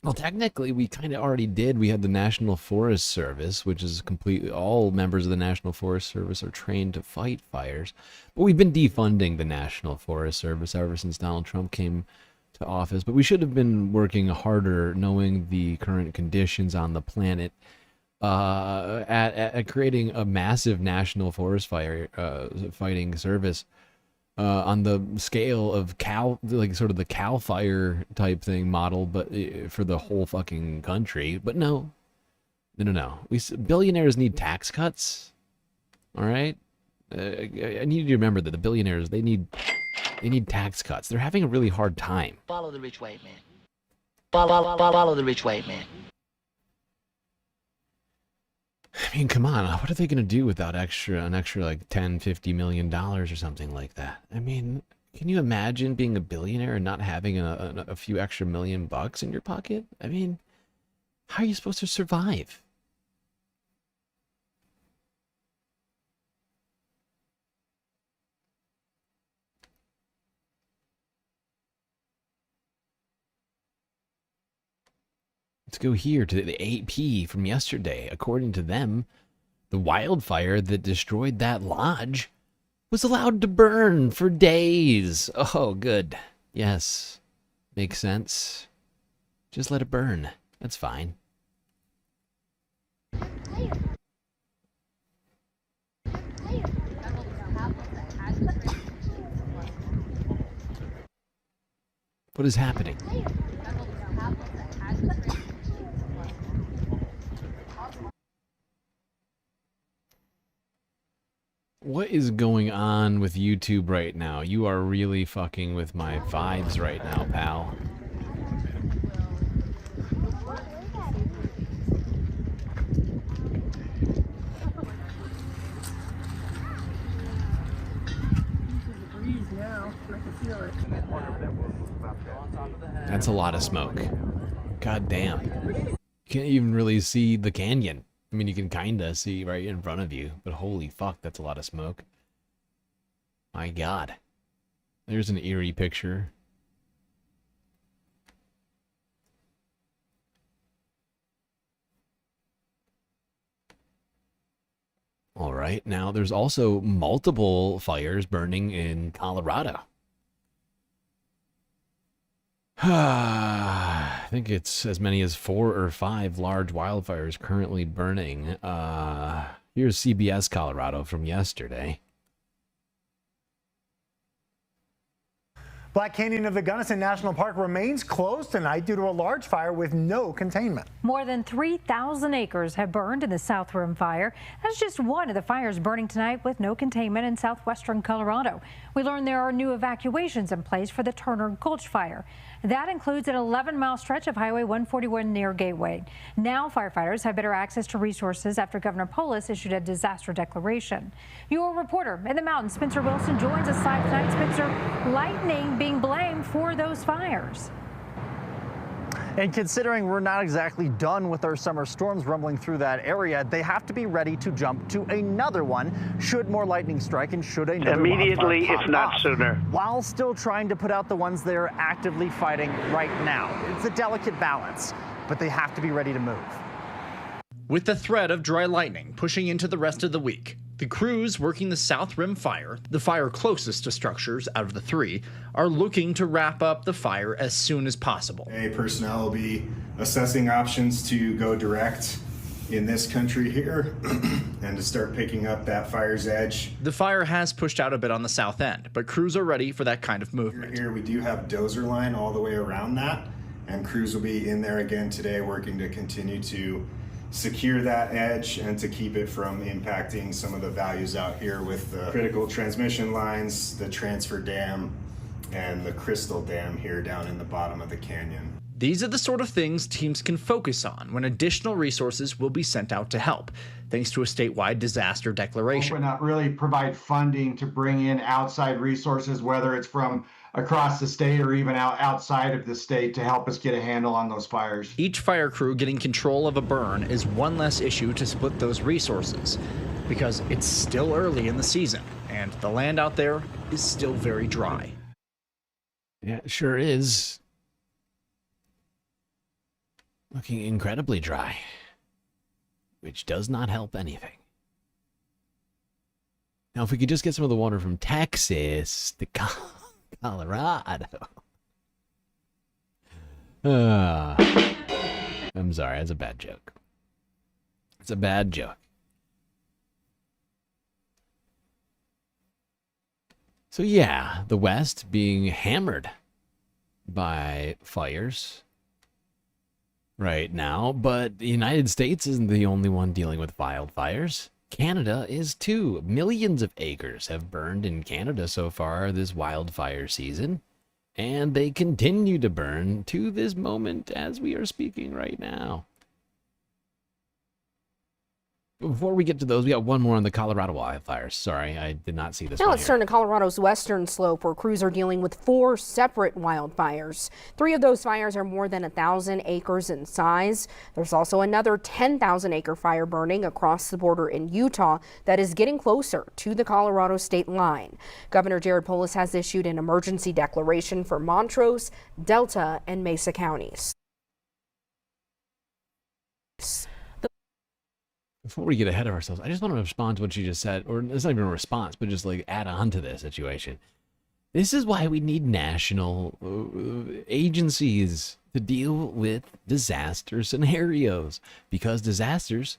well, technically we kind of already did. We had the National Forest Service, which is completely, all members of the National Forest Service are trained to fight fires. But we've been defunding the National Forest Service ever since Donald Trump came to office. But we should have been working harder, knowing the current conditions on the planet, at creating a massive national forest fire fighting service on the scale of like sort of the Cal Fire type thing model, but for the whole fucking country. But no. Billionaires need tax cuts. All right, I need you to remember that the billionaires they need tax cuts. They're having a really hard time. Follow the rich white man. Follow the rich white man. I mean, come on. What are they going to do without an extra like $10-50 million or something like that? I mean, can you imagine being a billionaire and not having a few extra $1,000,000 in your pocket? I mean, how are you supposed to survive? Let's go here to the AP from yesterday. According to them, the wildfire that destroyed that lodge was allowed to burn for days. Oh, good. Yes. Makes sense. Just let it burn. That's fine. What is happening? What is going on with YouTube right now? You are really fucking with my vibes right now, pal. That's a lot of smoke. God damn. You can't even really see the canyon. I mean, you can kinda see right in front of you, but holy fuck, that's a lot of smoke. My God. There's an eerie picture. All right, now there's also multiple fires burning in Colorado. I think it's as many as 4 or 5 large wildfires currently burning. Here's CBS Colorado from yesterday. Black Canyon of the Gunnison National Park remains closed tonight due to a large fire with no containment. More than 3,000 acres have burned in the South Rim fire. That's just one of the fires burning tonight with no containment in southwestern Colorado. We learned there are new evacuations in place for the Turner Gulch fire. That includes an 11-mile stretch of Highway 141 near Gateway. Now firefighters have better access to resources after Governor Polis issued a disaster declaration. Your reporter in the mountains, Spencer Wilson, joins us live tonight. Spencer, lightning being blamed for those fires. And considering we're not exactly done with our summer storms rumbling through that area, they have to be ready to jump to another one should more lightning strike and should another immediately, wildfire if not pop up, sooner. while still trying to put out the ones they're actively fighting right now. It's a delicate balance, but they have to be ready to move. With the threat of dry lightning pushing into the rest of the week, the crews working the South Rim fire, the fire closest to structures out of the 3, are looking to wrap up the fire as soon as possible. Personnel will be assessing options to go direct in this country here and to start picking up that fire's edge. The fire has pushed out a bit on the south end, but crews are ready for that kind of movement. Here we do have dozer line all the way around that, and crews will be in there again today working to continue to secure that edge and to keep it from impacting some of the values out here with the critical transmission lines, the transfer dam, and the crystal dam here down in the bottom of the canyon. These are the sort of things teams can focus on when additional resources will be sent out to help, thanks to a statewide disaster declaration. But not really provide funding to bring in outside resources, whether it's from across the state or even outside of the state, to help us get a handle on those fires. Each fire crew getting control of a burn is one less issue to split those resources, because it's still early in the season and the land out there is still very dry. Yeah, it sure is. Looking incredibly dry, which does not help anything. Now, if we could just get some of the water from Texas to Colorado. I'm sorry, that's a bad joke. It's a bad joke. So yeah, the West being hammered by fires right now, but the United States isn't the only one dealing with wildfires. Canada is too. Millions of acres have burned in Canada so far this wildfire season, and they continue to burn to this moment as we are speaking right now. Before we get to those, we got one more on the Colorado wildfires. Sorry, I did not see this Now one let's here. turn to Colorado's western slope, where crews are dealing with 4 separate wildfires. 3 of those fires are more than 1,000 acres in size. There's also another 10,000 acre fire burning across the border in Utah that is getting closer to the Colorado state line. Governor Jared Polis has issued an emergency declaration for Montrose, Delta, and Mesa counties. Before we get ahead of ourselves, I just want to respond to what you just said, or it's not even a response, but just like add on to this situation. This is why we need national agencies to deal with disaster scenarios, because disasters,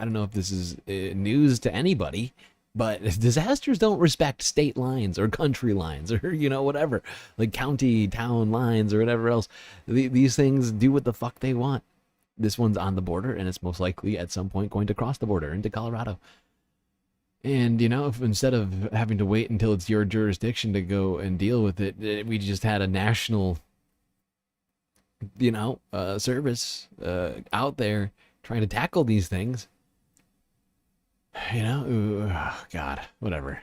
I don't know if this is news to anybody, but disasters don't respect state lines or country lines or, you know, whatever, like county, town lines or whatever else. These things do what the fuck they want. This one's on the border, and it's most likely at some point going to cross the border into Colorado. And, you know, if instead of having to wait until it's your jurisdiction to go and deal with it, we just had a national, you know, service out there trying to tackle these things. You know, ooh, God, whatever.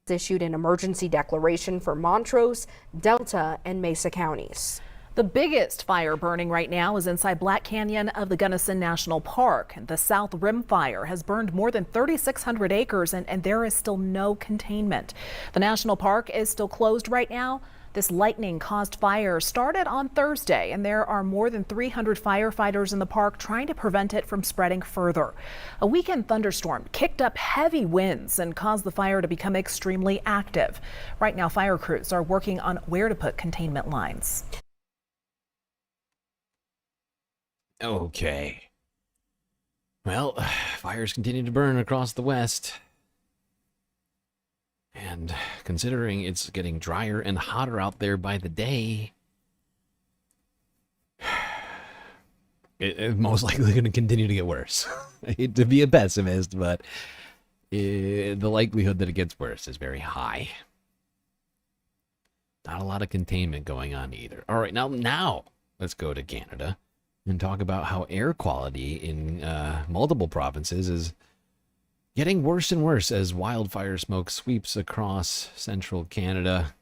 Issued an emergency declaration for Montrose, Delta, and Mesa counties. The biggest fire burning right now is inside Black Canyon of the Gunnison National Park. The South Rim fire has burned more than 3,600 acres, and there is still no containment. The national park is still closed right now. This lightning-caused fire started on Thursday, and there are more than 300 firefighters in the park trying to prevent it from spreading further. A weekend thunderstorm kicked up heavy winds and caused the fire to become extremely active. Right now, fire crews are working on where to put containment lines. Okay. Well, fires continue to burn across the West. And considering it's getting drier and hotter out there by the day, it's most likely going to continue to get worse. I hate to be a pessimist, but the likelihood that it gets worse is very high. Not a lot of containment going on either. All right, now let's go to Canada and talk about how air quality in multiple provinces is getting worse and worse as wildfire smoke sweeps across central Canada.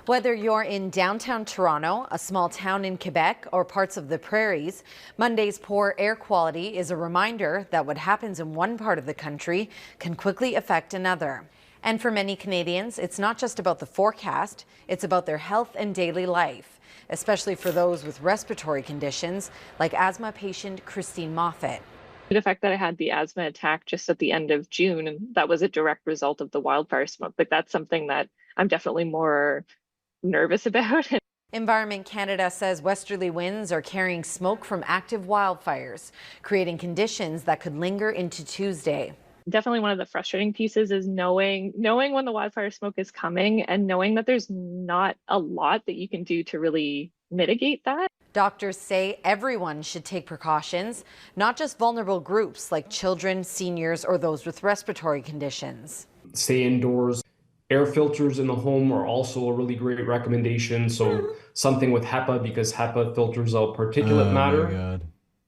Whether you're in downtown Toronto, a small town in Quebec, or parts of the prairies, Monday's poor air quality is a reminder that what happens in one part of the country can quickly affect another. And for many Canadians, it's not just about the forecast, it's about their health and daily life, especially for those with respiratory conditions like asthma patient Christine Moffat. The fact that I had the asthma attack just at the end of June, and that was a direct result of the wildfire smoke, but that's something that I'm definitely more nervous about. Environment Canada says westerly winds are carrying smoke from active wildfires, creating conditions that could linger into Tuesday. Definitely one of the frustrating pieces is knowing when the wildfire smoke is coming and knowing that there's not a lot that you can do to really mitigate that. Doctors say everyone should take precautions, not just vulnerable groups like children, seniors, or those with respiratory conditions. Stay indoors. Air filters in the home are also a really great recommendation. So something with HEPA, because HEPA filters out particulate matter,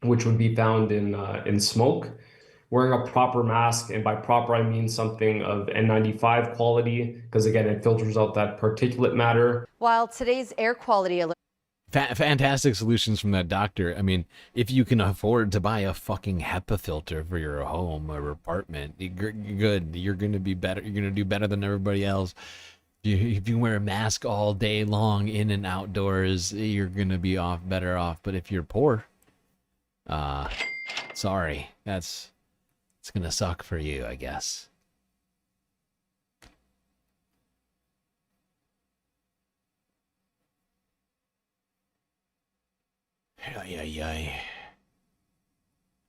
which would be found in smoke. Wearing a proper mask, and by proper I mean something of N95 quality, because again, it filters out that particulate matter. While today's air quality alert Fantastic solutions from that doctor. I mean, if you can afford to buy a fucking HEPA filter for your home or apartment, you're good. You're going to be better. You're going to do better than everybody else. If you wear a mask all day long in and outdoors, you're going to be better off. But if you're poor, sorry, it's going to suck for you, I guess.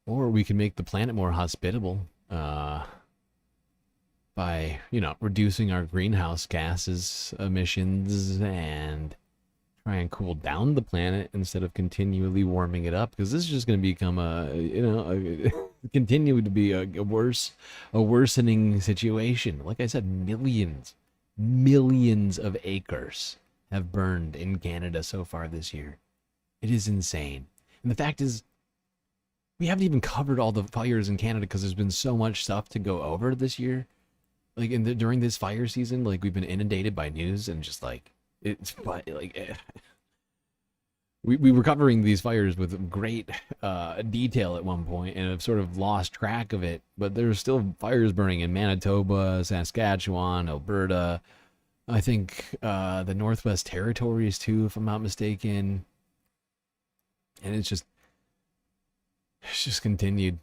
Or we can make the planet more hospitable by, reducing our greenhouse gases emissions and try and cool down the planet instead of continually warming it up, because this is just going to become continue to be a worsening situation. Like I said, millions of acres have burned in Canada so far this year. It is insane. And the fact is, we haven't even covered all the fires in Canada because there's been so much stuff to go over this year. Like during this fire season, like we've been inundated by news and just like we were covering these fires with great detail at one point and have sort of lost track of it. But there's still fires burning in Manitoba, Saskatchewan, Alberta. I think the Northwest Territories too, if I'm not mistaken. And it's just continued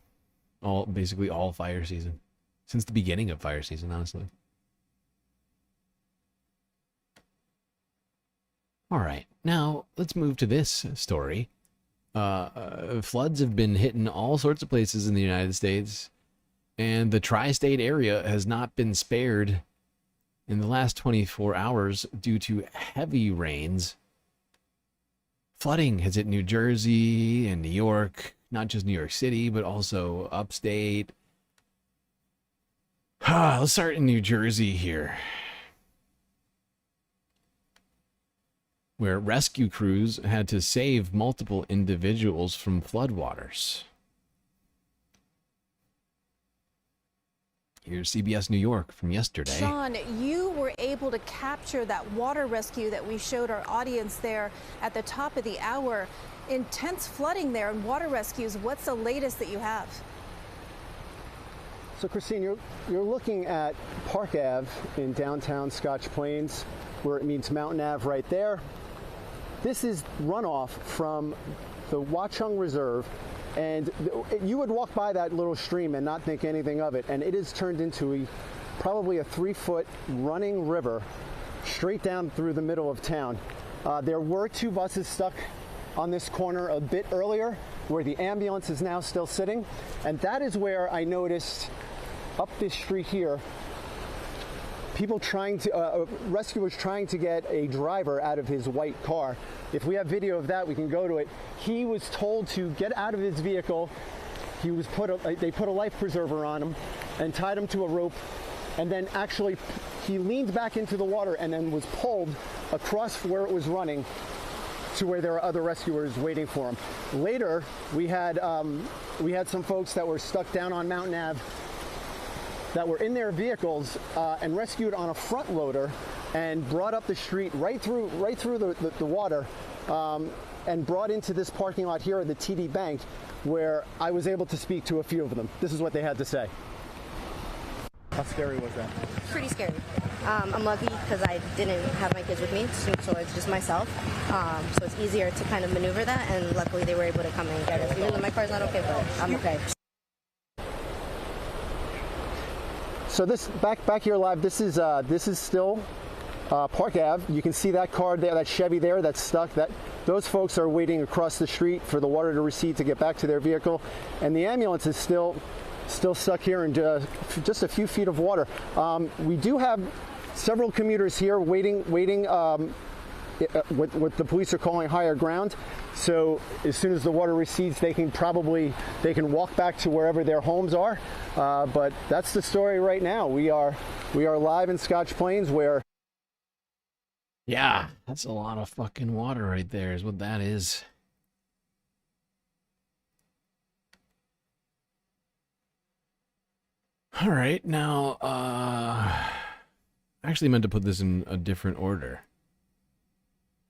basically all fire season since the beginning of fire season, honestly. All right, now let's move to this story. Floods have been hitting all sorts of places in the United States, and the tri-state area has not been spared in the last 24 hours due to heavy rains. Flooding has hit New Jersey and New York, not just New York City, but also upstate. Let's start in New Jersey here, where rescue crews had to save multiple individuals from floodwaters. Here's CBS New York from yesterday. Sean, you were able to capture that water rescue that we showed our audience there at the top of the hour. Intense flooding there and water rescues. What's the latest that you have? So, Christine, you're looking at Park Ave in downtown Scotch Plains, where it meets Mountain Ave right there. This is runoff from the Watchung Reserve. And you would walk by that little stream and not think anything of it. And it has turned into probably a 3-foot running river straight down through the middle of town. There were 2 buses stuck on this corner a bit earlier where the ambulance is now still sitting. And that is where I noticed up this street here, people rescuers trying to get a driver out of his white car. If we have video of that, we can go to it. He was told to get out of his vehicle. They put a life preserver on him and tied him to a rope. And then actually he leaned back into the water and then was pulled across where it was running to where there are other rescuers waiting for him. Later, we had some folks that were stuck down on Mountain Ave that were in their vehicles and rescued on a front loader and brought up the street right through the water and brought into this parking lot here at the TD Bank, where I was able to speak to a few of them. This is what they had to say. How scary was that? Pretty scary. I'm lucky because I didn't have my kids with me, so it's just myself. So it's easier to kind of maneuver that, and luckily they were able to come and get us. Even though my car's not okay, but I'm okay. So this back here live. This is still Park Ave. You can see that car there, that Chevy there, that's stuck. Those folks are waiting across the street for the water to recede to get back to their vehicle, and the ambulance is still still stuck here in just a few feet of water. We do have several commuters here waiting what the police are calling higher ground. So as soon as the water recedes, they can walk back to wherever their homes are. But that's the story right now. We are live in Scotch Plains where. Yeah, that's a lot of fucking water right there is what that is. All right, now, I actually meant to put this in a different order.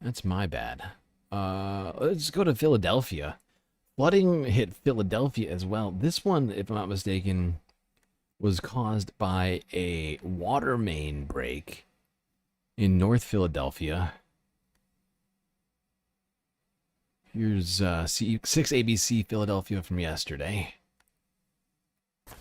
That's my bad. Let's go to Philadelphia. Flooding hit Philadelphia as well. This one, if I'm not mistaken, was caused by a water main break in North Philadelphia. Here's 6 ABC Philadelphia from yesterday.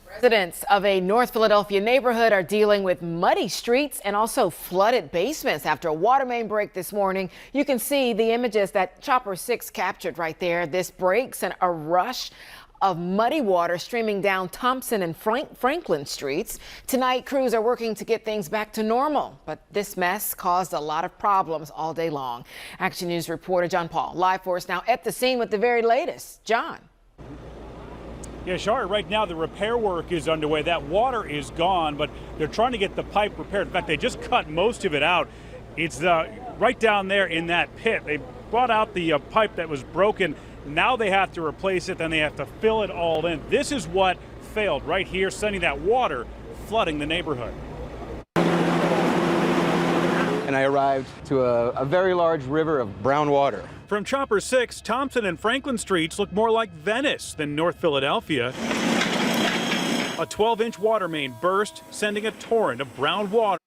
Residents of a North Philadelphia neighborhood are dealing with muddy streets and also flooded basements after a water main break this morning. You can see the images that Chopper 6 captured right there. This breaks and a rush of muddy water streaming down Thompson and Franklin streets. Tonight, crews are working to get things back to normal, but this mess caused a lot of problems all day long. Action News reporter John Paul, live for us now at the scene with the very latest. John. Yeah, Shari, right now the repair work is underway. That water is gone, but they're trying to get the pipe repaired. In fact, they just cut most of it out. It's right down there in that pit. They brought out the pipe that was broken. Now they have to replace it, then they have to fill it all in. This is what failed right here, sending that water flooding the neighborhood. And I arrived to a very large river of brown water. From Chopper 6, Thompson and Franklin streets look more like Venice than North Philadelphia. A 12-inch water main burst, sending a torrent of brown water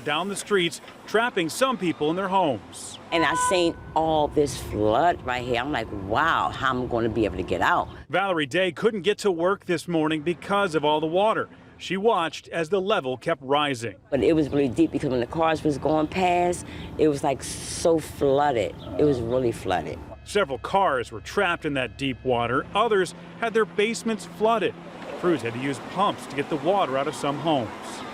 down the streets, trapping some people in their homes. And I seen all this flood right here. I'm like, wow, how am I going to be able to get out? Valerie Day couldn't get to work this morning because of all the water. She watched as the level kept rising. But it was really deep because when the cars was going past, it was like so flooded. It was really flooded. Several cars were trapped in that deep water. Others had their basements flooded. Crews had to use pumps to get the water out of some homes.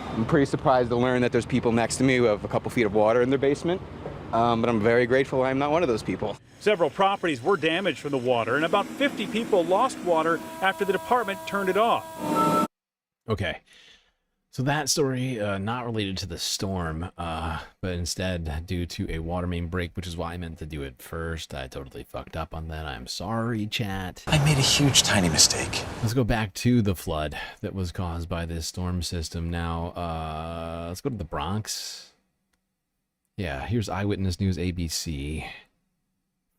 I'm pretty surprised to learn that there's people next to me who have a couple feet of water in their basement. But I'm very grateful I'm not one of those people. Several properties were damaged from the water, and about 50 people lost water after the department turned it off. Okay, so that story, not related to the storm, but instead due to a water main break, which is why I meant to do it first. I totally fucked up on that. I'm sorry, chat. I made a huge, tiny mistake. Let's go back to the flood that was caused by this storm system. Now, let's go to the Bronx. Yeah, here's Eyewitness News ABC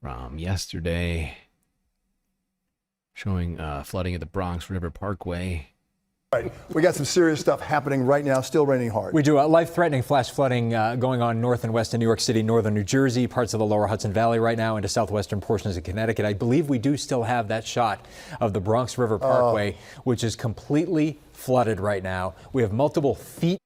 from yesterday, showing flooding at the Bronx River Parkway. Right. We got some serious stuff happening right now, still raining hard. We do. Life-threatening flash flooding going on north and west of New York City, northern New Jersey, parts of the lower Hudson Valley right now, into southwestern portions of Connecticut. I believe we do still have that shot of the Bronx River Parkway, which is completely flooded right now. We have multiple feet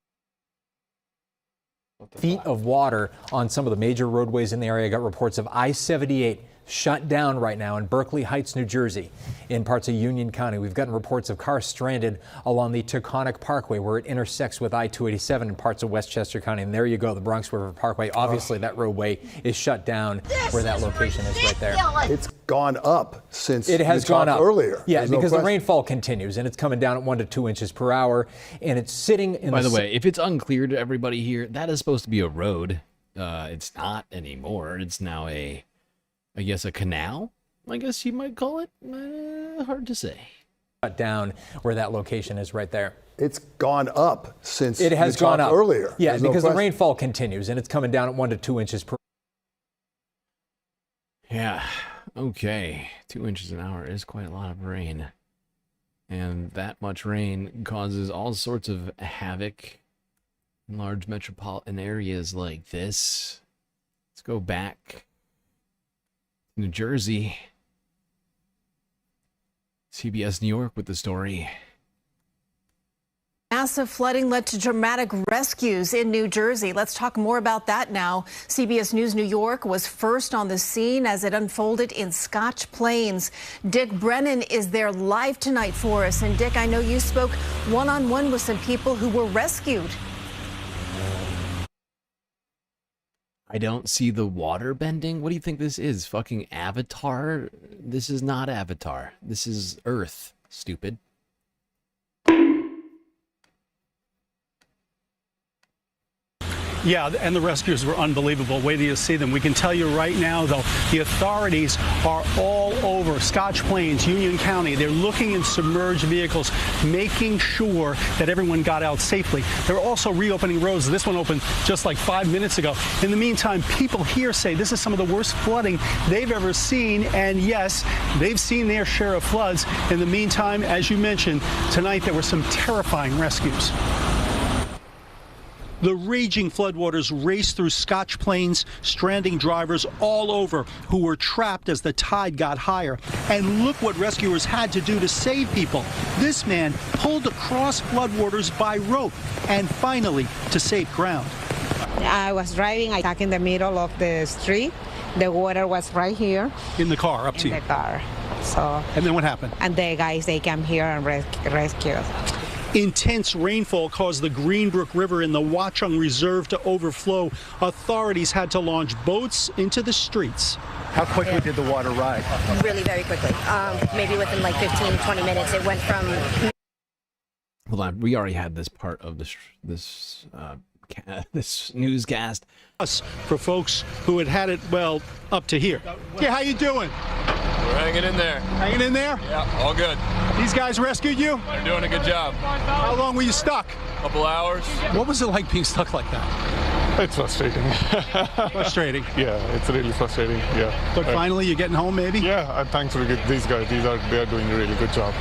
of water on some of the major roadways in the area. I got reports of I-78 shut down right now in Berkeley Heights, New Jersey, in parts of Union County. We've gotten reports of cars stranded along the Taconic Parkway, where it intersects with I-287 in parts of Westchester County. And there you go, the Bronx River Parkway. Obviously, that roadway is shut down where that location is right there. It's gone up since it has gone up earlier. Yeah, There's because no the rainfall continues, and it's coming down at 1 to 2 inches per hour, and it's sitting in By the way, if it's unclear to everybody here, that is supposed to be a road. It's not anymore. It's now I guess a canal, I guess you might call it. Hard to say. Shut down where that location is right there. It's gone up since it has gone up earlier. Yeah, There's because no the rainfall continues, and it's coming down at 1 to 2 inches per. Yeah, okay. 2 inches an hour is quite a lot of rain. And that much rain causes all sorts of havoc in large metropolitan areas like this. Let's go back. New Jersey. CBS New York with the story. massive flooding led to dramatic rescues in New Jersey. Let's talk more about that now. CBS News New York was first on the scene as it unfolded in Scotch Plains. Dick Brennan is there live tonight for us. And Dick, I know you spoke one-on-one with some people who were rescued. I don't see the water bending. What do you think this is? Fucking Avatar? This is not Avatar. This is Earth, stupid. Yeah, and the rescues were unbelievable. Wait till you see them. We can tell you right now, though, the authorities are all over Scotch Plains, Union County. They're looking in submerged vehicles, making sure that everyone got out safely. They're also reopening roads. This one opened just like 5 minutes ago. In the meantime, people here say this is some of the worst flooding they've ever seen. And yes, they've seen their share of floods. In the meantime, as you mentioned, tonight there were some terrifying rescues. The raging floodwaters raced through Scotch Plains, stranding drivers all over who were trapped as the tide got higher. And look what rescuers had to do to save people. This man pulled across floodwaters by rope and finally to safe ground. I was driving, I stuck in the middle of the street. The water was right here. In the car, up to you? In the car. So. And then what happened? And the guys, they came here and rescued. Intense rainfall caused the Greenbrook River in the Watchung Reserve to overflow. Authorities had to launch boats into the streets. How quickly did the water rise? Really very quickly. Maybe within like 15, 20 minutes. It went from... Hold on, we already had this part of this newscast. For folks who had it, well, up to here. Yeah, how you doing? We're hanging in there. Hanging in there? Yeah, all good. These guys rescued you? They're doing a good job. How long were you stuck? A couple hours. What was it like being stuck like that? It's frustrating. Frustrating? Yeah, it's really frustrating, yeah. But finally you're getting home, maybe? Yeah, and thanks to these guys. They are doing a really good job.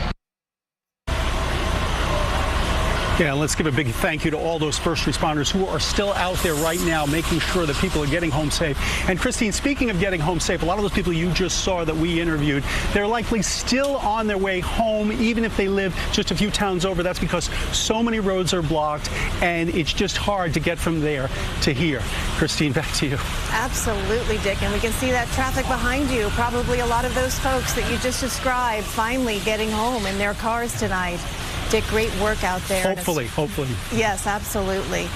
Yeah, let's give a big thank you to all those first responders who are still out there right now making sure that people are getting home safe. And Christine, speaking of getting home safe, a lot of those people you just saw that we interviewed, they're likely still on their way home, even if they live just a few towns over. That's because so many roads are blocked and it's just hard to get from there to here. Christine, back to you. Absolutely, Dick. And we can see that traffic behind you. Probably a lot of those folks that you just described finally getting home in their cars tonight. Dick, great work out there. Hopefully. Yes, absolutely.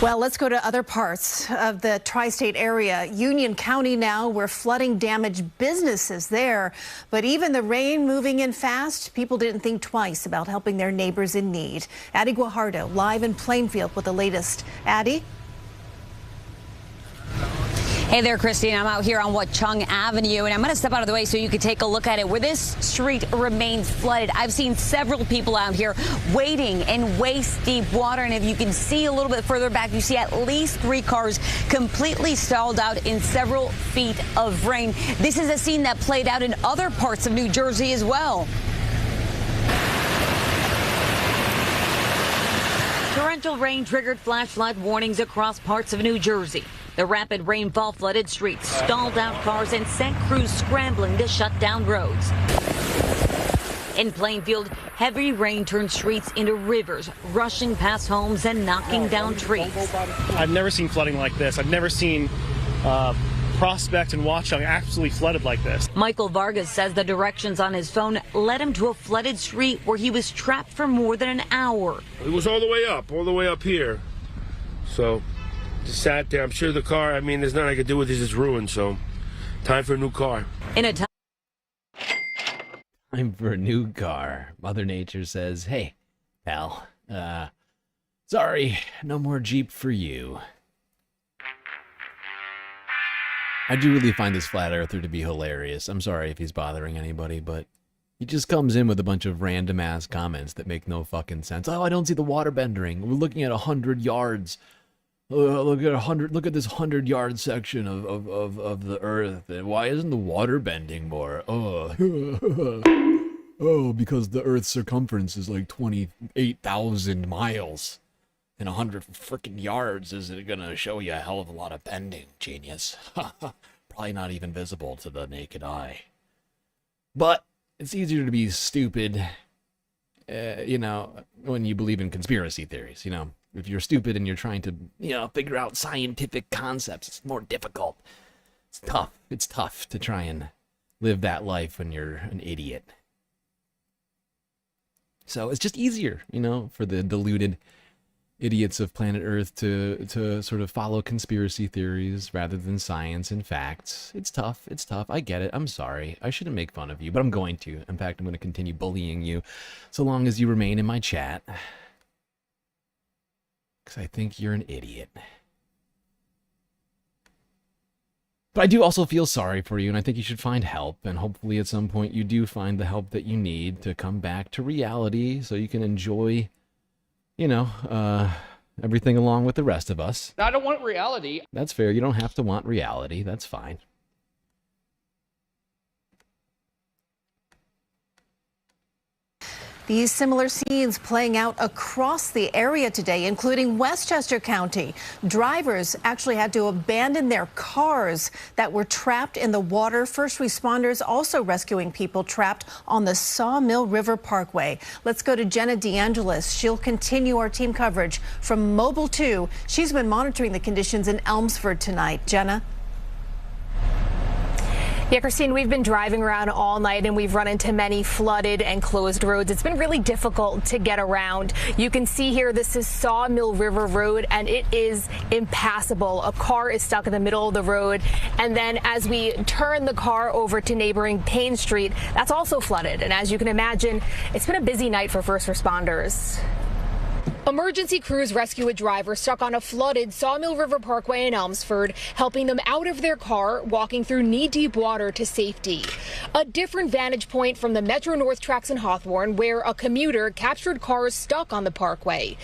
Well, let's go to other parts of the tri-state area. Union County now, where flooding damaged businesses there. But even the rain moving in fast, people didn't think twice about helping their neighbors in need. Addie Guajardo, live in Plainfield with the latest. Addie? Hey there, Kristi. I'm out here on Watchung Avenue, and I'm going to step out of the way so you can take a look at it, where this street remains flooded. I've seen several people out here waiting in waist-deep water, and if you can see a little bit further back, you see at least 3 cars completely stalled out in several feet of rain. This is a scene that played out in other parts of New Jersey as well. Torrential rain triggered flash flood warnings across parts of New Jersey. The rapid rainfall flooded streets, stalled out cars, and sent crews scrambling to shut down roads. In Plainfield, heavy rain turned streets into rivers, rushing past homes and knocking down trees. I've never seen flooding like this. I've never seen Prospect and Watchung absolutely flooded like this. Michael Vargas says the directions on his phone led him to a flooded street where he was trapped for more than an hour. It was all the way up here. So just sat there. I'm sure the car, I mean, there's nothing I could do with it. It's ruined, so time for a new car. Time for a new car. Mother Nature says, hey, pal, sorry, no more Jeep for you. I do really find this flat earther to be hilarious. I'm sorry if he's bothering anybody, but he just comes in with a bunch of random ass comments that make no fucking sense. Oh, I don't see the water bending. We're looking at 100 yards. Look at this 100-yard section of the earth. Why isn't the water bending more? Oh, oh, because the earth's circumference is like 28,000 miles. And 100 freaking yards is it gonna show you a hell of a lot of bending, genius. Probably not even visible to the naked eye. But it's easier to be stupid you know, when you believe in conspiracy theories, you know, if you're stupid and you're trying to, you know, figure out scientific concepts, it's more difficult. It's tough. It's tough to try and live that life when you're an idiot. So it's just easier, you know, for the deluded idiots of planet Earth to sort of follow conspiracy theories rather than science and facts. It's tough. It's tough. I get it. I'm sorry. I shouldn't make fun of you, but I'm going to. In fact, I'm going to continue bullying you so long as you remain in my chat. Because I think you're an idiot. But I do also feel sorry for you, and I think you should find help, and hopefully at some point you do find the help that you need to come back to reality so you can enjoy, you know, everything along with the rest of us. I don't want reality. That's fair. You don't have to want reality. That's fine. These similar scenes playing out across the area today, including Westchester County. Drivers actually had to abandon their cars that were trapped in the water. First responders also rescuing people trapped on the Sawmill River Parkway. Let's go to Jenna DeAngelis. She'll continue our team coverage from Mobile 2. She's been monitoring the conditions in Elmsford tonight. Jenna? Yeah, Christine, we've been driving around all night and we've run into many flooded and closed roads. It's been really difficult to get around. You can see here, this is Sawmill River Road and it is impassable. A car is stuck in the middle of the road. And then as we turn the car over to neighboring Payne Street, that's also flooded. And as you can imagine, it's been a busy night for first responders. Emergency crews rescue a driver stuck on a flooded Sawmill River Parkway in Elmsford, helping them out of their car, walking through knee-deep water to safety. A different vantage point from the Metro North tracks in Hawthorne, where a commuter captured cars stuck on the parkway.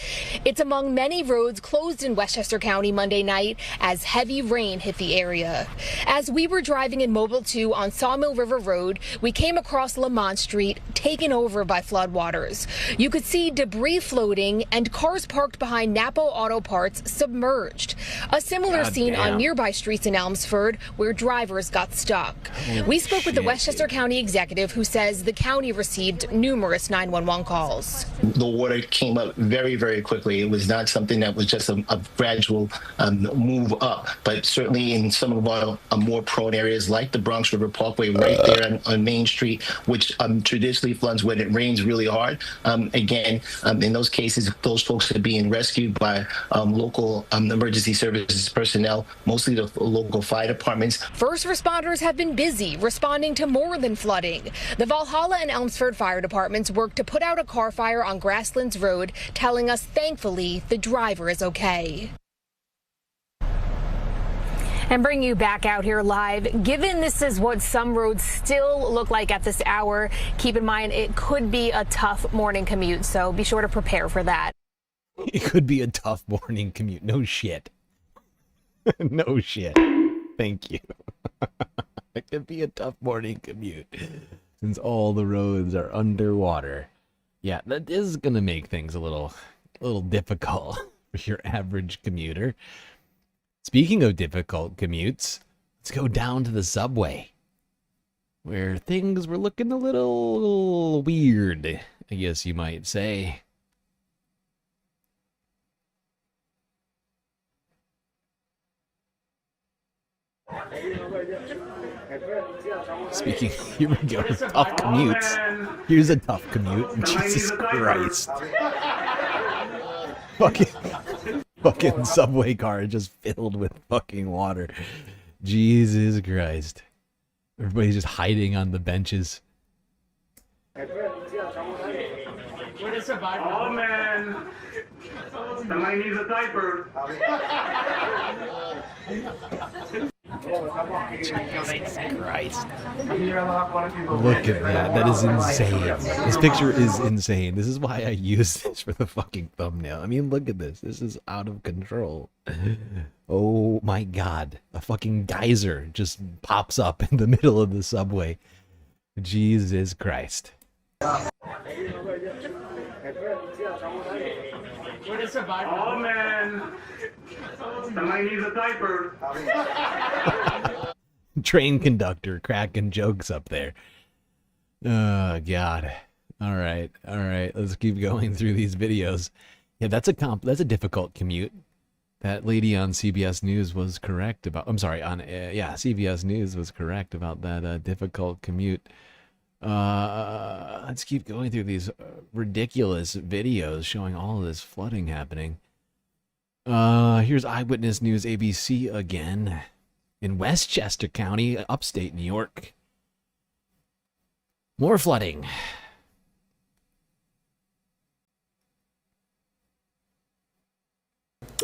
It's among many roads closed in Westchester County Monday night as heavy rain hit the area. As we were driving in Mobile 2 on Sawmill River Road, we came across Lamont Street, taken over by floodwaters. You could see debris floating and cars parked behind Napo Auto Parts submerged. A similar scene on nearby streets in Elmsford where drivers got stuck. We spoke with the Westchester County executive who says the county received numerous 911 calls. The water came up very, very quickly. It was not something that was just a gradual move up, but certainly in some of our more prone areas like the Bronx River Parkway right there on Main Street, which traditionally floods when it rains really hard. Again, in those cases, those folks are being rescued by local emergency services personnel, mostly the local fire departments. First responders have been busy responding to more than flooding. The Valhalla and Elmsford fire departments worked to put out a car fire on Grasslands Road, telling us thankfully the driver is okay. And bring you back out here live. Given this is what some roads still look like at this hour, keep in mind it could be a tough morning commute, so be sure to prepare for that. It could be a tough morning commute. No shit. No shit. Thank you. It could be a tough morning commute since all the roads are underwater. Yeah, that is going to make things a little difficult for your average commuter. Speaking of difficult commutes, let's go down to the subway, where things were looking a little weird, I guess you might say. Speaking, here we go, tough commutes. Here's a tough commute. Jesus Christ. Fucking subway car just filled with fucking water. Jesus Christ. Everybody's just hiding on the benches. Oh man, somebody needs a diaper. Jesus Christ. Look at that. That is insane. This picture is insane. This is why I use this for the fucking thumbnail. I mean, look at this. This is out of control. Oh my God. A fucking geyser just pops up in the middle of the subway. Jesus Christ. Oh man, somebody needs a diaper. Train conductor cracking jokes up there. Oh God. All right. Let's keep going through these videos. Yeah, that's a difficult commute. That lady on CBS News was correct about. I'm sorry, on CBS News was correct about that difficult commute. Let's keep going through these ridiculous videos showing all of this flooding happening. Here's Eyewitness News ABC again in Westchester County, upstate New York. More flooding.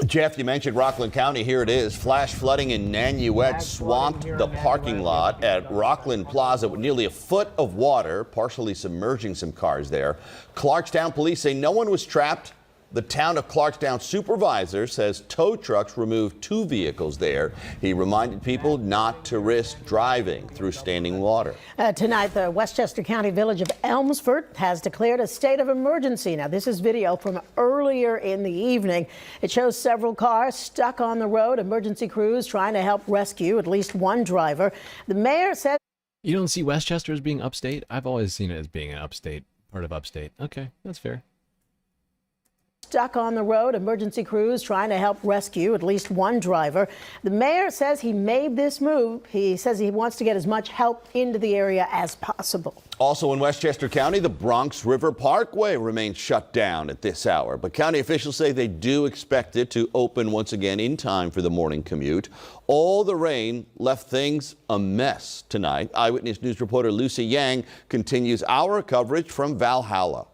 Jeff, you mentioned Rockland County. Here it is. Flash flooding in Nanuet swamped the parking lot at Rockland Plaza with nearly a foot of water, partially submerging some cars there. Clarkstown police say no one was trapped. The town of Clarkstown supervisor says tow trucks removed 2 vehicles there. He reminded people not to risk driving through standing water. Tonight, the Westchester County village of Elmsford has declared a state of emergency. Now, this is video from earlier in the evening. It shows several cars stuck on the road. Emergency crews trying to help rescue at least one driver. The mayor said, You don't see Westchester as being upstate? I've always seen it as being an upstate, part of upstate. Okay, that's fair. Stuck on the road, emergency crews trying to help rescue at least one driver. The mayor says he made this move. He says he wants to get as much help into the area as possible. Also in Westchester County, the Bronx River Parkway remains shut down at this hour, but county officials say they do expect it to open once again in time for the morning commute. All the rain left things a mess tonight. Eyewitness News reporter Lucy Yang continues our coverage from Valhalla.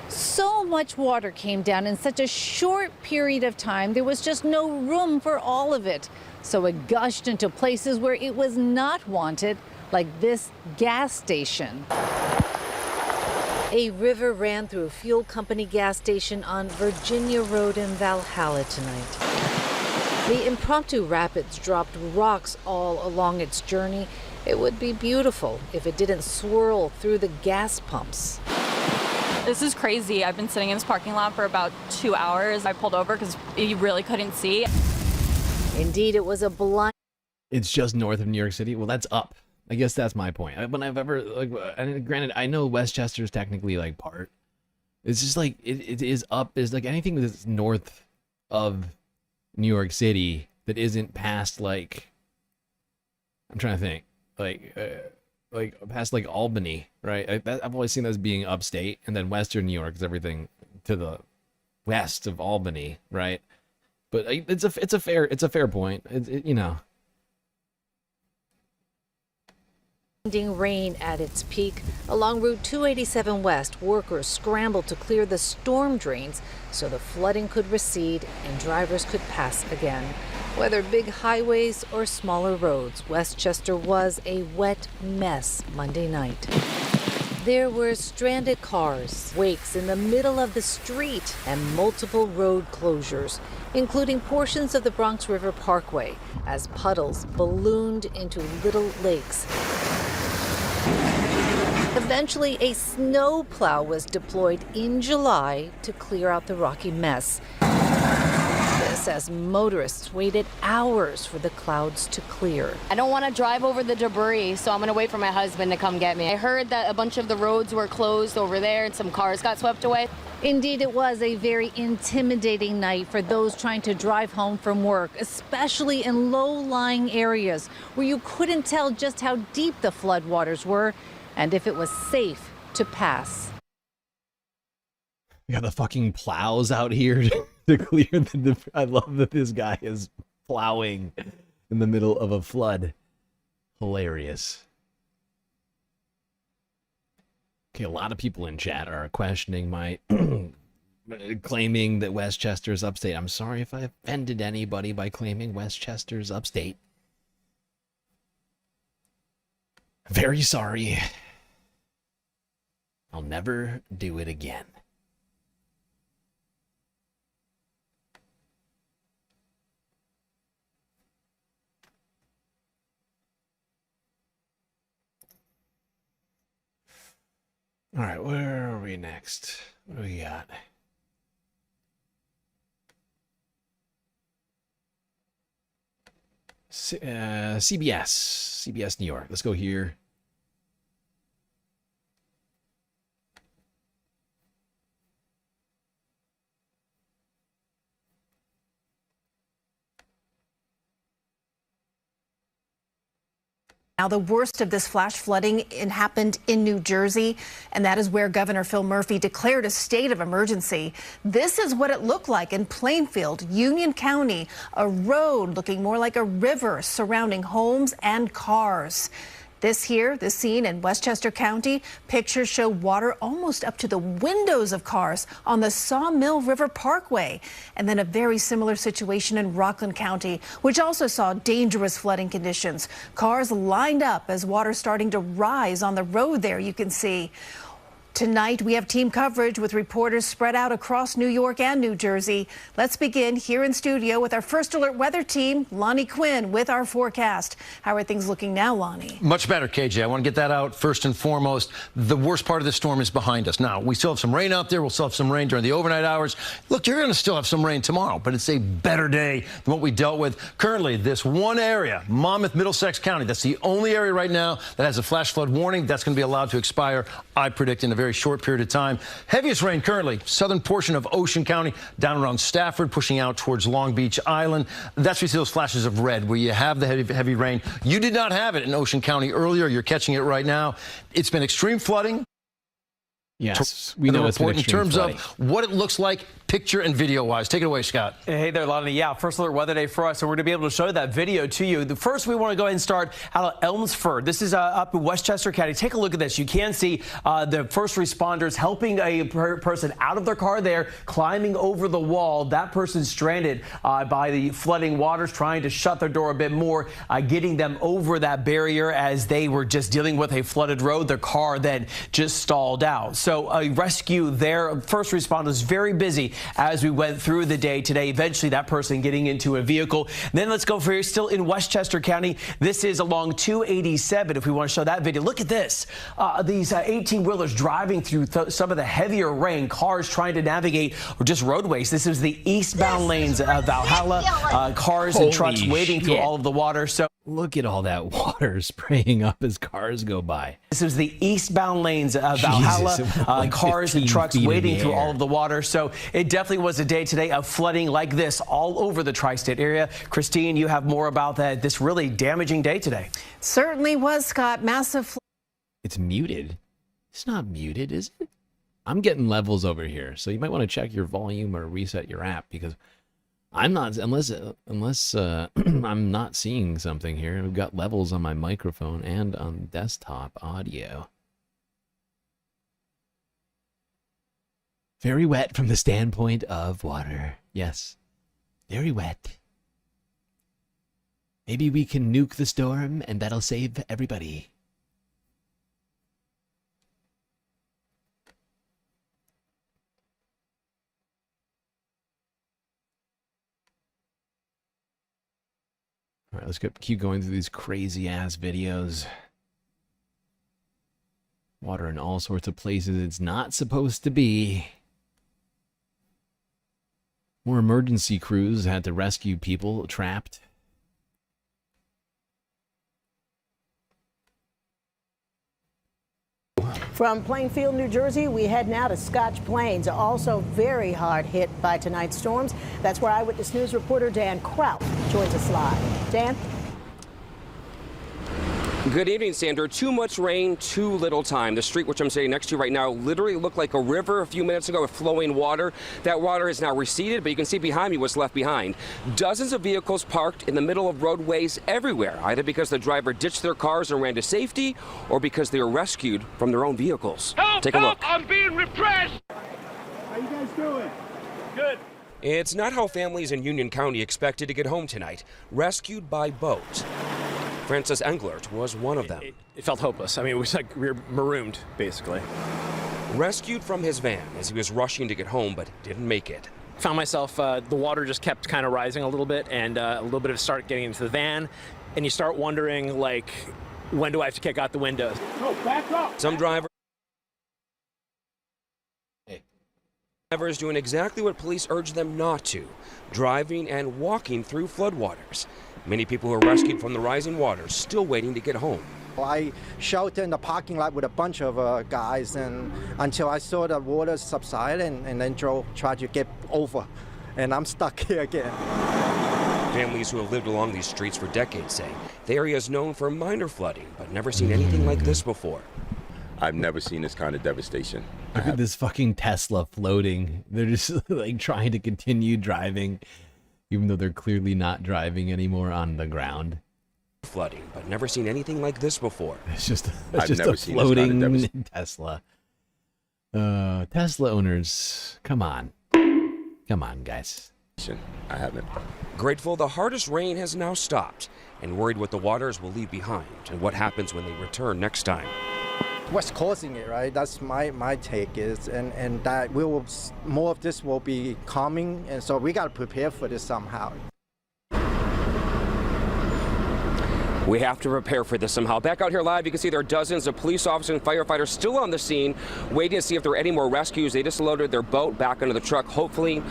So much water came down in such a short period of time, there was just no room for all of it. So it gushed into places where it was not wanted, like this gas station. A river ran through a fuel company gas station on Virginia Road in Valhalla tonight. The impromptu rapids dropped rocks all along its journey. It would be beautiful if it didn't swirl through the gas pumps. This is crazy. I've been sitting in this parking lot for about 2 hours. I pulled over because you really couldn't see. Indeed, it was a blind. It's just north of New York City. Well, that's up. I guess that's my point. When I've ever, and granted, I know Westchester is technically like part. It's just like it is up. Is like anything that's north of New York City that isn't past like. I'm trying to think like past like Albany, right? I've always seen that as being upstate, and then Western New York is everything to the west of Albany, right? But it's a fair point. You know. Rain at its peak. Along Route 287 West, workers scrambled to clear the storm drains so the flooding could recede and drivers could pass again. Whether big highways or smaller roads, Westchester was a wet mess Monday night. There were stranded cars, wakes in the middle of the street, and multiple road closures, including portions of the Bronx River Parkway, as puddles ballooned into little lakes. Eventually, a snowplow was deployed in July to clear out the rocky mess. This as motorists waited hours for the clouds to clear. I don't want to drive over the debris, so I'm going to wait for my husband to come get me. I heard that a bunch of the roads were closed over there and some cars got swept away. Indeed, it was a very intimidating night for those trying to drive home from work, especially in low-lying areas where you couldn't tell just how deep the floodwaters were and if it was safe to pass. We got the fucking plows out here to clear the. I love that this guy is plowing in the middle of a flood. Hilarious. Okay, a lot of people in chat are questioning my claiming that Westchester's upstate. I'm sorry if I offended anybody by claiming Westchester's upstate. Very sorry. I'll never do it again. All right, where are we next? What do we got? CBS New York. Let's go here. Now, the worst of this flash flooding happened in New Jersey, and that is where Governor Phil Murphy declared a state of emergency. This is what it looked like in Plainfield, Union County, a road looking more like a river surrounding homes and cars. This scene in Westchester County, pictures show water almost up to the windows of cars on the Sawmill River Parkway. And then a very similar situation in Rockland County, which also saw dangerous flooding conditions. Cars lined up as water starting to rise on the road there, you can see. Tonight, we have team coverage with reporters spread out across New York and New Jersey. Let's begin here in studio with our First Alert weather team, Lonnie Quinn, with our forecast. How are things looking now, Lonnie? Much better, KJ. I want to get that out first and foremost. The worst part of the storm is behind us. Now, we still have some rain out there. We'll still have some rain during the overnight hours. Look, you're going to still have some rain tomorrow, but it's a better day than what we dealt with. Currently, this one area, Monmouth, Middlesex County, that's the only area right now that has a flash flood warning. That's going to be allowed to expire, I predict, in a very short period of time. Heaviest rain currently, southern portion of Ocean County, down around Stafford, pushing out towards Long Beach Island. That's where you see those flashes of red, where you have the heavy rain. You did not have it in Ocean County earlier. You're catching it right now. It's been extreme flooding. Yes, we know it's been extreme in terms flooding. of what it looks like, picture and video-wise. Take it away, Scott. Hey there, Lonnie. Yeah, First Alert weather day for us, so we're going to be able to show that video to you. The first, we want to go ahead and start out of Elmsford. This is up in Westchester County. Take a look at this. You can see the first responders helping a person out of their car there, climbing over the wall. That person's stranded by the flooding waters, trying to shut their door a bit more, getting them over that barrier as they were just dealing with a flooded road. Their car then just stalled out. So a rescue there. First responders very busy as we went through the day today. Eventually, that person getting into a vehicle. Then let's go for here, still in Westchester County. This is along 287. If we want to show that video, look at this. These 18-wheelers driving through some of the heavier rain, cars trying to navigate just roadways. This is the eastbound lanes of Valhalla. Cars and trucks wading through all of the water. So look at all that water spraying up as cars go by. This is the eastbound lanes of Valhalla. Cars and trucks wading through all of the water. So it definitely was a day today of flooding like this all over the tri-state area. Christine, you have more about that. This really damaging day today. Certainly was, Scott. Massive. It's muted. It's not muted, is it? I'm getting levels over here, so you might want to check your volume or reset your app, because I'm not, unless I'm not seeing something here. We've got levels on my microphone and on desktop audio. Very wet from the standpoint of water. Yes, very wet. Maybe we can nuke the storm and that'll save everybody. All right, let's keep going through these crazy-ass videos. Water in all sorts of places it's not supposed to be. More emergency crews had to rescue people trapped. From Plainfield, New Jersey, we head now to Scotch Plains, also very hard hit by tonight's storms. That's where Eyewitness News reporter Dan Kraut joins us live. Dan? Good evening, Sandra. Too much rain, too little time. The street which I'm sitting next to right now literally looked like a river a few minutes ago with flowing water. That water is now receded, but you can see behind me what's left behind. Dozens of vehicles parked in the middle of roadways everywhere, either because the driver ditched their cars and ran to safety or because they were rescued from their own vehicles. Help! Take a look. I'm being repressed! How you guys doing? Good. It's not how families in Union County expected to get home tonight. Rescued by boat. Francis Englert was one of them. It felt hopeless. I mean, it was like we were marooned, basically. Rescued from his van as he was rushing to get home, but didn't make it. Found myself, the water just kept kind of rising a little bit, and a little bit of start getting into the van, and you start wondering, like, when do I have to kick out the windows? No, back up! Some drivers doing exactly what police urged them not to, driving and walking through floodwaters. Many people who were rescued from the rising waters still waiting to get home. I sheltered in the parking lot with a bunch of guys, and until I saw the water subside, and then tried to get over, and I'm stuck here again. Families who have lived along these streets for decades say the area is known for minor flooding, but never seen anything like this before. I've never seen this kind of devastation. Look at this fucking Tesla floating. They're just like trying to continue driving, even though they're clearly not driving anymore on the ground. Flooding, but never seen anything like this before. It's just a floating Tesla. Tesla owners, come on, guys. I haven't. Grateful the hardest rain has now stopped, and worried what the waters will leave behind and what happens when they return next time. What's causing it, right? That's my take is, and that more of this will be coming, and so we got to prepare for this somehow. We have to prepare for this somehow. Back out here live, you can see there are dozens of police officers and firefighters still on the scene, waiting to see if there are any more rescues. They just loaded their boat back into the truck, hoping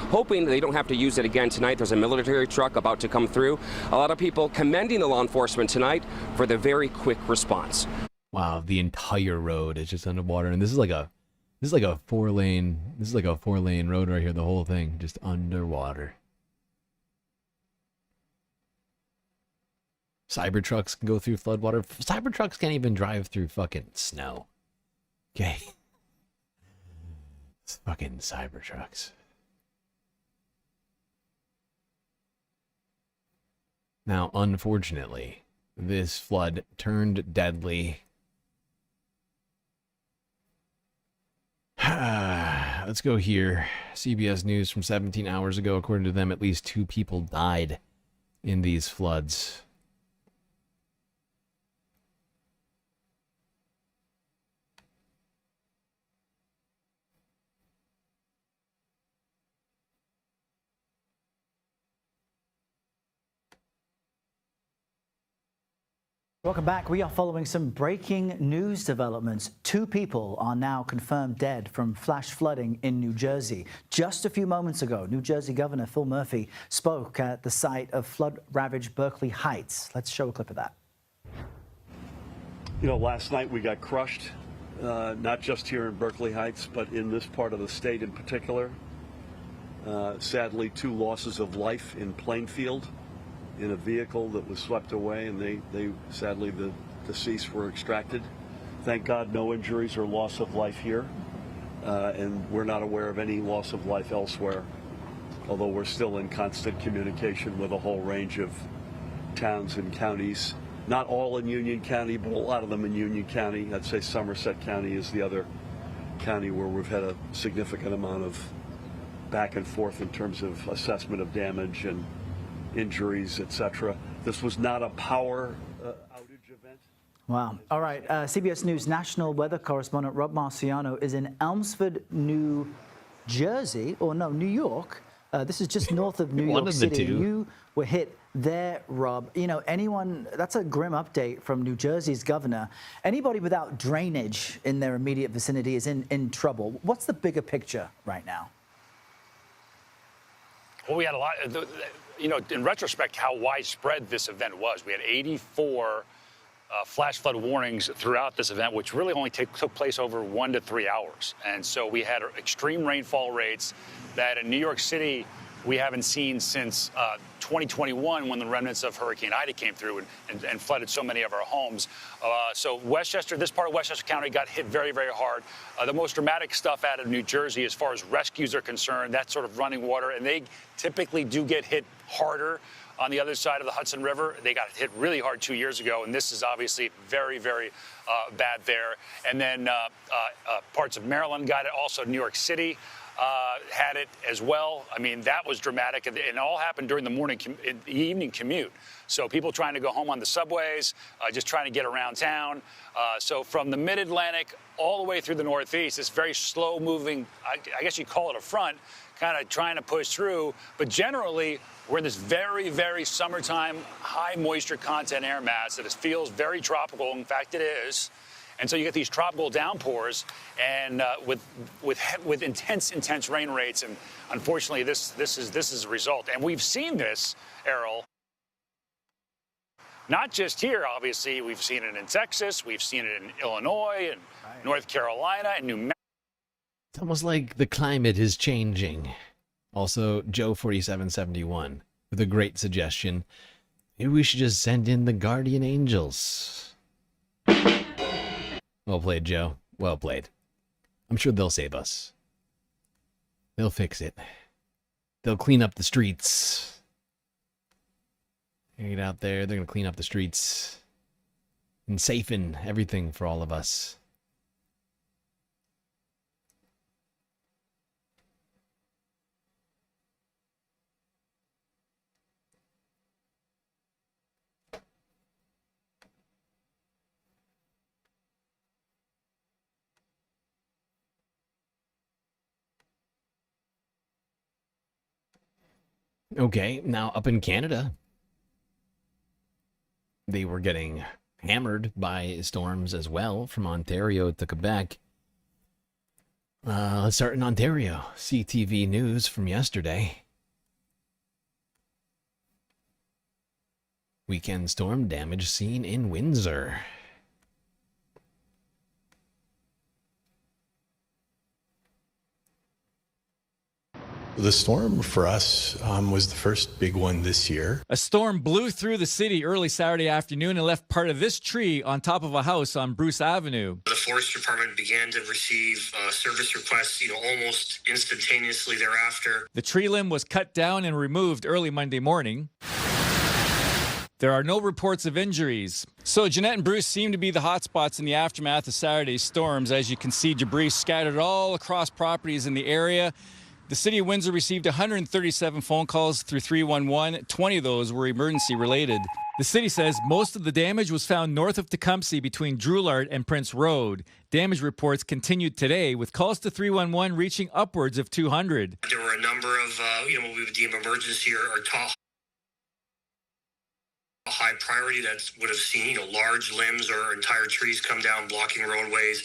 they don't have to use it again tonight. There's a military truck about to come through. A lot of people commending the law enforcement tonight for the very quick response. Wow, the entire road is just underwater, and this is like a 4-lane road right here. The whole thing just underwater. Cybertrucks can go through floodwater. Cybertrucks can't even drive through fucking snow. Okay. It's fucking Cybertrucks. Now, unfortunately, this flood turned deadly. Let's go here. CBS News from 17 hours ago. According to them, at least 2 people died in these floods. Welcome back. We are following some breaking news developments. 2 people are now confirmed dead from flash flooding in New Jersey. Just a few moments ago, New Jersey Governor Phil Murphy spoke at the site of flood-ravaged Berkeley Heights. Let's show a clip of that. You know, last night we got crushed, not just here in Berkeley Heights, but in this part of the state in particular. Sadly, 2 losses of life in Plainfield, in a vehicle that was swept away, and they sadly, the deceased were extracted. Thank God no injuries or loss of life here, and we're not aware of any loss of life elsewhere, although we're still in constant communication with a whole range of towns and counties. Not all in Union County, but a lot of them in Union County. I'd say Somerset County is the other county where we've had a significant amount of back and forth in terms of assessment of damage and injuries, etc. This was not a power outage event. Wow. All right. CBS News national weather correspondent Rob Marciano is in Elmsford, New Jersey, or no, New York. This is just north of New York City. You were hit there, Rob. You know, that's a grim update from New Jersey's governor. Anybody without drainage in their immediate vicinity is in trouble. What's the bigger picture right now? Well, we had a lot, you know, in retrospect, how widespread this event was. We had 84 flash flood warnings throughout this event, which really only took place over 1 to 3 hours. And so we had extreme rainfall rates that in New York City we haven't seen since 2021, when the remnants of Hurricane Ida came through and flooded so many of our homes. So Westchester, this part of Westchester County got hit very, very hard. The most dramatic stuff out of New Jersey as far as rescues are concerned, that's sort of running water, and they typically do get hit harder on the other side of the Hudson River. They got hit really hard 2 years ago, and this is obviously very, very bad there. And then parts of Maryland got it, also New York City had it as well. I mean, that was dramatic, and it all happened during the evening commute. So people trying to go home on the subways, just trying to get around town. So from the mid-Atlantic all the way through the Northeast, it's very slow-moving, I guess you'd call it a front, kind of trying to push through. But generally, we're in this very, very summertime, high moisture content air mass that feels very tropical. In fact, it is. And so you get these tropical downpours, and with intense rain rates, and unfortunately, this is a result. And we've seen this, Errol, not just here. Obviously, we've seen it in Texas, we've seen it in Illinois, and North Carolina, and New Mexico. It's almost like the climate is changing. Also, Joe 4771. with a great suggestion. Maybe we should just send in the guardian angels. Well played, Joe. Well played. I'm sure they'll save us. They'll fix it. They'll clean up the streets. Get out there. They're going to clean up the streets and safen everything for all of us. Okay, now up in Canada, they were getting hammered by storms as well, from Ontario to Quebec. Let's start in Ontario. CTV News from yesterday. Weekend storm damage seen in Windsor. The storm for us was the first big one this year. A storm blew through the city early Saturday afternoon and left part of this tree on top of a house on Bruce Avenue. The Forest Department began to receive service requests, almost instantaneously thereafter. The tree limb was cut down and removed early Monday morning. There are no reports of injuries. So Jeanette and Bruce seem to be the hotspots in the aftermath of Saturday's storms. As you can see, debris scattered all across properties in the area. The city of Windsor received 137 phone calls through 311. 20 of those were emergency related. The city says most of the damage was found north of Tecumseh between Drouillard and Prince Road. Damage reports continued today, with calls to 311 reaching upwards of 200. There were a number of, what we would deem emergency or top high priority that would have seen, large limbs or entire trees come down blocking roadways.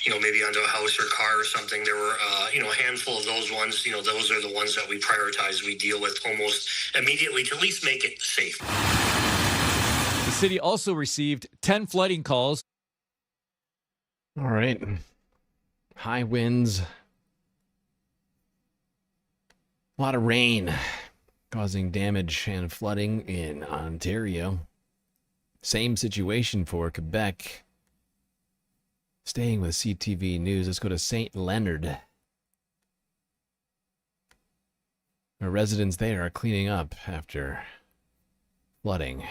Maybe onto a house or car or something. There were, a handful of those ones. Those are the ones that we prioritize. We deal with almost immediately to at least make it safe. The city also received 10 flooding calls. All right. High winds. A lot of rain causing damage and flooding in Ontario. Same situation for Quebec. Staying with CTV News, let's go to St. Leonard. The residents there are cleaning up after flooding.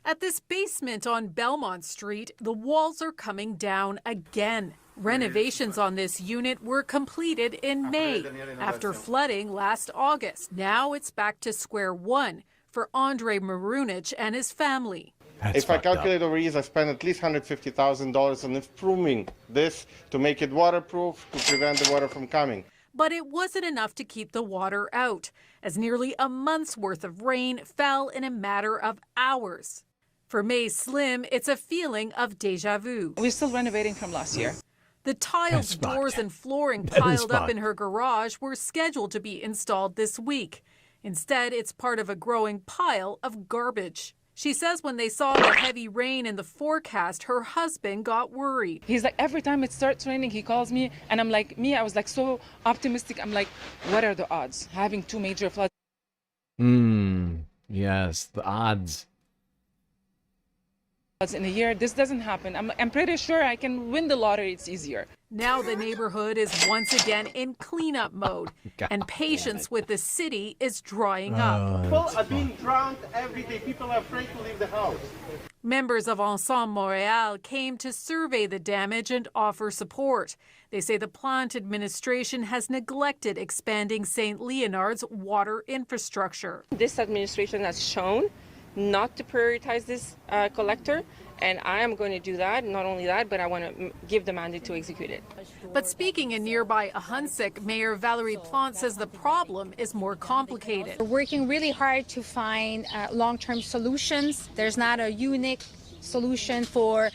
At this basement on Belmont Street, the walls are coming down again. Renovations on this unit were completed in May after flooding last August. Now it's back to square one for Andre Marunich and his family. If I calculate over years, I spent at least $150,000 on improving this to make it waterproof, to prevent the water from coming. But it wasn't enough to keep the water out, as nearly a month's worth of rain fell in a matter of hours. For May Slim, it's a feeling of deja vu. We're still renovating from last year. The tiled doors and flooring piled up in her garage were scheduled to be installed this week. Instead, it's part of a growing pile of garbage. She says when they saw the heavy rain in the forecast, her husband got worried. He's like, every time it starts raining, he calls me, and I'm like, I was like so optimistic. I'm like, what are the odds? Having two major floods. Yes, the odds. In a year, this doesn't happen. I'm pretty sure I can win the lottery. It's easier. Now the neighborhood is once again in cleanup mode, and patience with the city is drying up. People are being drowned every day. People are afraid to leave the house. Members of Ensemble Montréal came to survey the damage and offer support. They say the Plante administration has neglected expanding St. Leonard's water infrastructure. This administration has shown not to prioritize this collector, and I am going to do that. Not only that, but I want to give the mandate to execute it. But speaking in nearby Ahunsik, Mayor Valerie Plante says the problem is more complicated. We're working really hard to find long-term solutions. There's not a unique solution for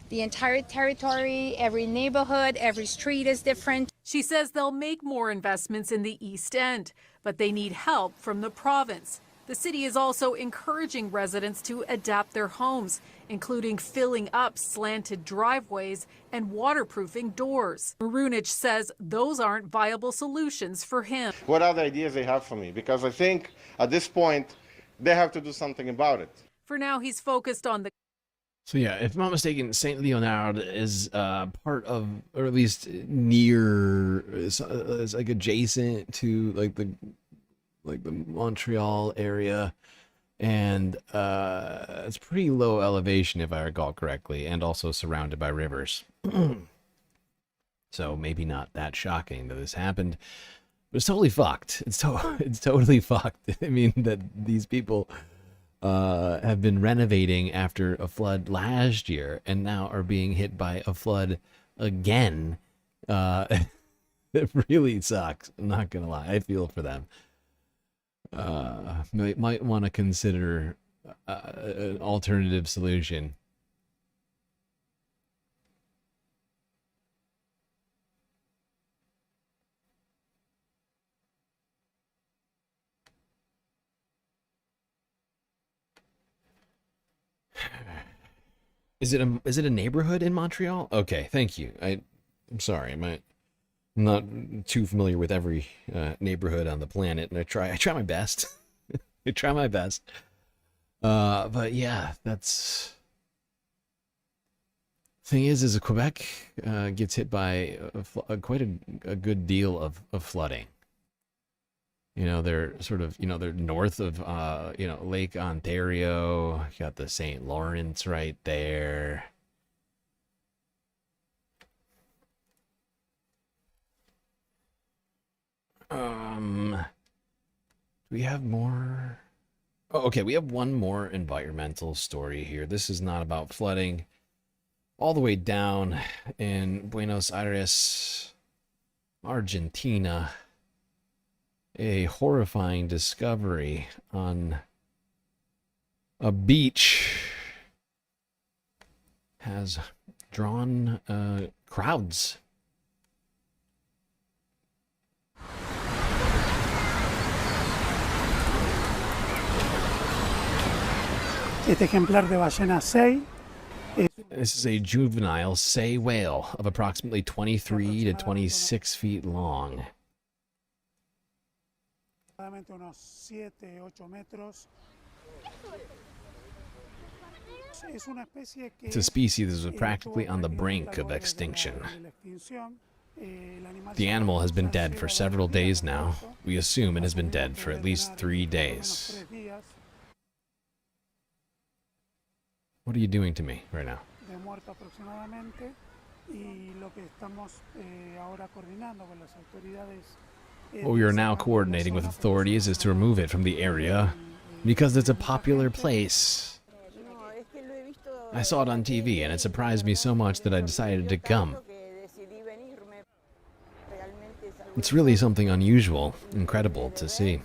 the entire territory. Every neighborhood, every street is different. She says they'll make more investments in the East End, but they need help from the province. The city is also encouraging residents to adapt their homes. including filling up slanted driveways and waterproofing doors. Marunich says those aren't viable solutions for him. What other ideas they have for me? Because I think at this point, they have to do something about it. For now, he's focused on the So yeah, if I'm not mistaken, Saint Leonard is part of, or at least near, is like adjacent to like the Montreal area, and it's pretty low elevation if I recall correctly, and also surrounded by rivers. So maybe not that shocking that this happened, but it's totally fucked. It's totally fucked. I mean that these people have been renovating after a flood last year and now are being hit by a flood again. It really sucks. I'm not gonna lie. I feel for them. Might want to consider an alternative solution. Is it a neighborhood in Montreal? Okay, thank you. I'm sorry. I'm not too familiar with every neighborhood on the planet, and I try my best. I try my best. But yeah, that's thing is Quebec gets hit by quite a good deal of flooding. You know, they're sort of, you know, they're north of, you know, Lake Ontario. You got the St. Lawrence right there. Do we have more? Oh, okay, we have one more environmental story here. This is not about flooding. All the way down in Buenos Aires, Argentina. A horrifying discovery on a beach has drawn crowds. Este ejemplar de ballena sei. This is a juvenile sei whale of approximately 23 to 26 feet long. Unos 7, 8 metros. It's a species that is practically on the brink of extinction. The animal has been dead for several days now. We assume it has been dead for at least 3 days. What are you doing to me right now? What we are now coordinating with authorities is to remove it from the area because it's a popular place. I saw it on TV and it surprised me so much that I decided to come. It's really something unusual, incredible to see.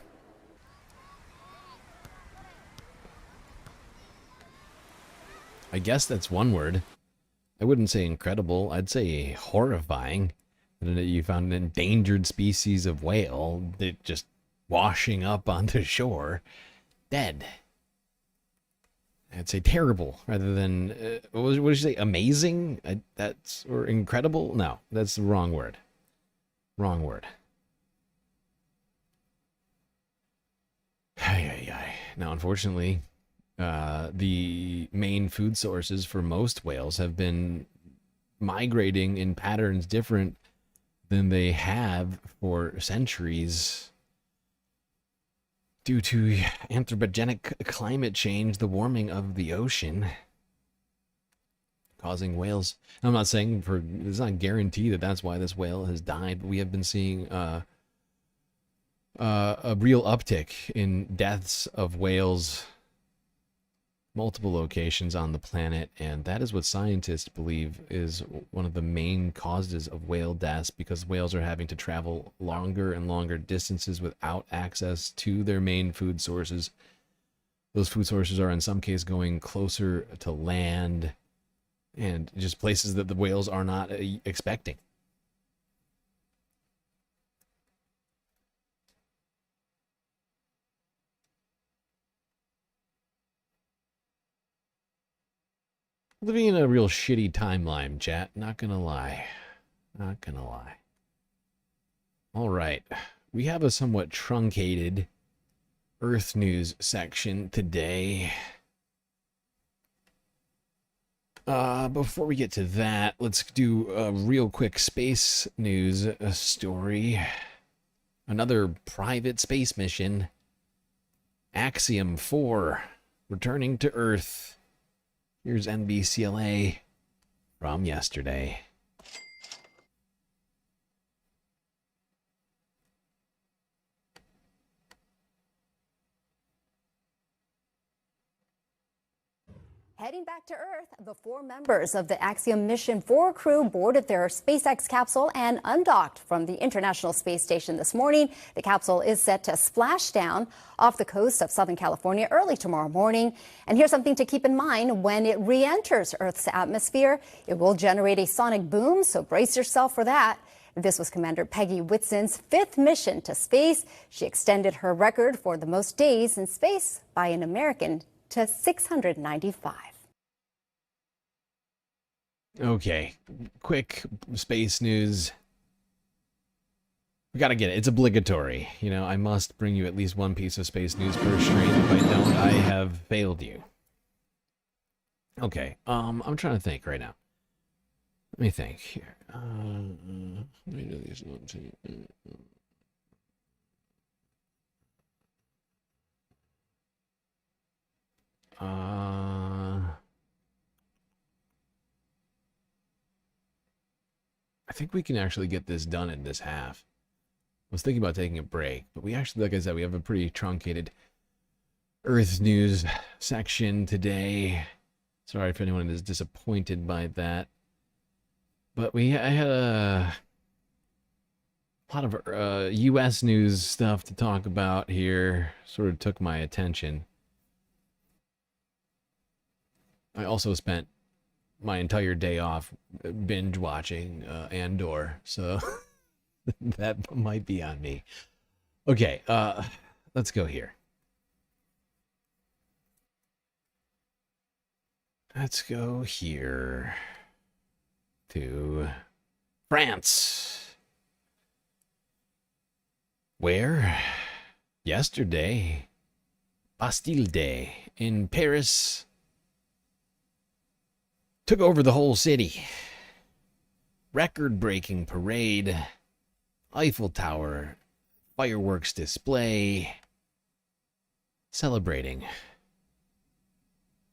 I guess that's one word. I wouldn't say incredible, I'd say horrifying. That you found an endangered species of whale that just washing up on the shore, dead. I'd say terrible rather than what did you say? Amazing? That's or incredible? No, that's the wrong word. Wrong word. Now, unfortunately, the main food sources for most whales have been migrating in patterns different than they have for centuries due to anthropogenic climate change, the warming of the ocean, causing whales. I'm not saying it's not guaranteed that that's why this whale has died, but we have been seeing a real uptick in deaths of whales, multiple locations on the planet, and that is what scientists believe is one of the main causes of whale deaths, because whales are having to travel longer and longer distances without access to their main food sources. Those food sources are in some cases going closer to land and just places that the whales are not expecting. Living in a real shitty timeline, chat. Not gonna lie. Not gonna lie. All right. We have a somewhat truncated Earth news section today. Before we get to that, let's do a real quick space news story. Another private space mission. Axiom 4 returning to Earth. Here's NBCLA from yesterday. Heading back to Earth, the 4 members of the Axiom Mission 4 crew boarded their SpaceX capsule and undocked from the International Space Station this morning. The capsule is set to splash down off the coast of Southern California early tomorrow morning. And here's something to keep in mind when it re-enters Earth's atmosphere. It will generate a sonic boom, so brace yourself for that. This was Commander Peggy Whitson's 5th mission to space. She extended her record for the most days in space by an American to 695. Okay, quick space news. We gotta get it. It's obligatory. You know, I must bring you at least one piece of space news per stream. If I don't, I have failed you. Okay, I'm trying to think right now. Let me think here. Let me do these ones. I think we can actually get this done in this half. I was thinking about taking a break, but we actually, like I said, we have a pretty truncated Earth news section today. Sorry if anyone is disappointed by that. But I had a lot of U.S. news stuff to talk about here. Sort of took my attention. I also spent my entire day off binge watching Andor, so that might be on me. Okay, let's go here. Let's go here to France, where yesterday, Bastille Day in Paris took over the whole city. Record-breaking parade, Eiffel Tower, fireworks display, celebrating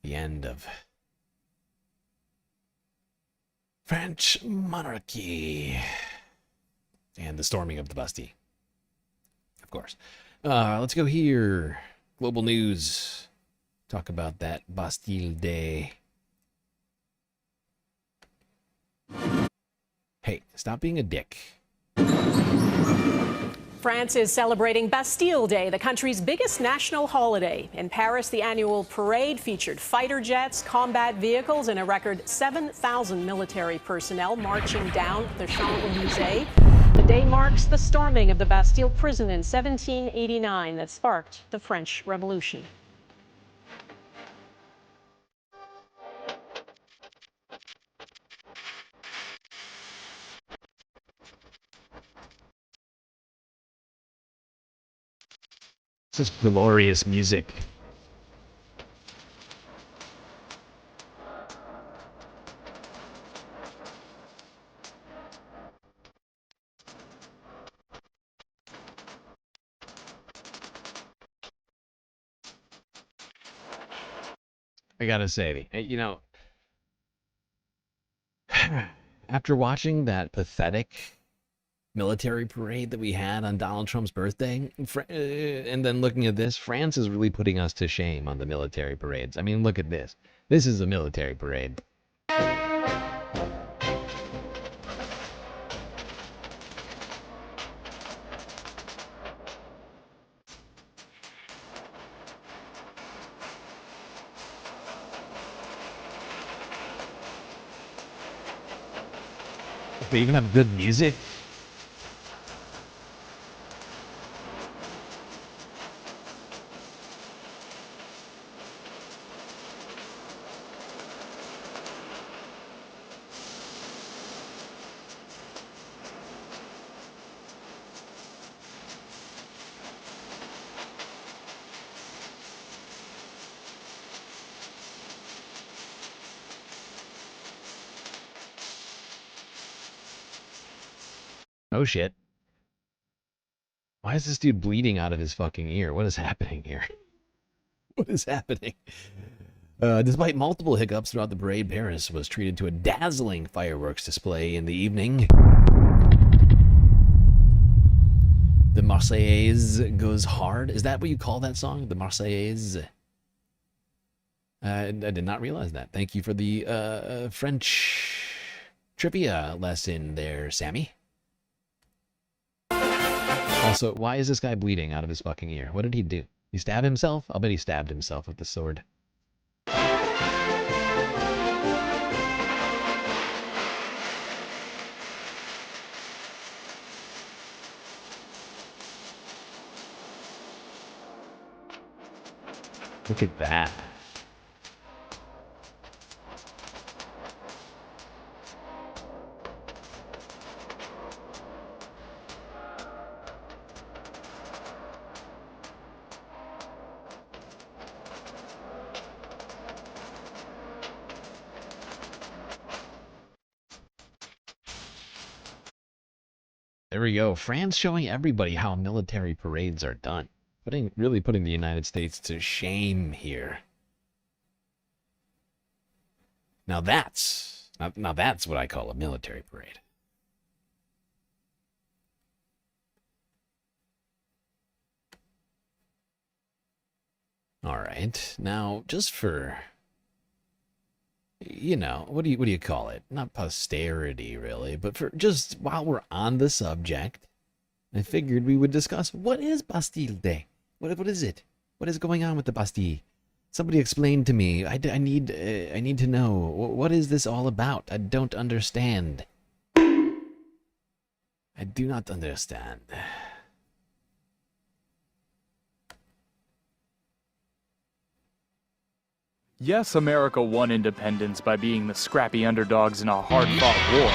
the end of French monarchy and the storming of the Bastille, of course. Let's go here. Global news. Talk about that Bastille Day. Hey, stop being a dick. France is celebrating Bastille Day, the country's biggest national holiday. In Paris, the annual parade featured fighter jets, combat vehicles, and a record 7,000 military personnel marching down the Champs-Élysées. The day marks the storming of the Bastille prison in 1789 that sparked the French Revolution. Such glorious music. I gotta say, you know, after watching that pathetic military parade that we had on Donald Trump's birthday, and then looking at this, France is really putting us to shame on the military parades. I mean, look at this. This is a military parade. They even have good music. Oh shit. Why is this dude bleeding out of his fucking ear? What is happening here? What is happening? Despite multiple hiccups throughout the parade, Paris was treated to a dazzling fireworks display in the evening. The Marseillaise goes hard. Is that what you call that song? The Marseillaise? I did not realize that. Thank you for the French trivia lesson there, Sammy. Also, why is this guy bleeding out of his fucking ear? What did he do? He stabbed himself? I'll bet he stabbed himself with the sword. Look at that. There we go. France showing everybody how military parades are done. Really putting the United States to shame here. Now that's what I call a military parade. All right. Now, just for, you know, what do you call it? Not posterity, really, but for just while we're on the subject, I figured we would discuss what is Bastille Day. What is it? What is going on with the Bastille? Somebody explain to me. I need to know. What is this all about? I don't understand. I do not understand. Yes, America won independence by being the scrappy underdogs in a hard-fought war,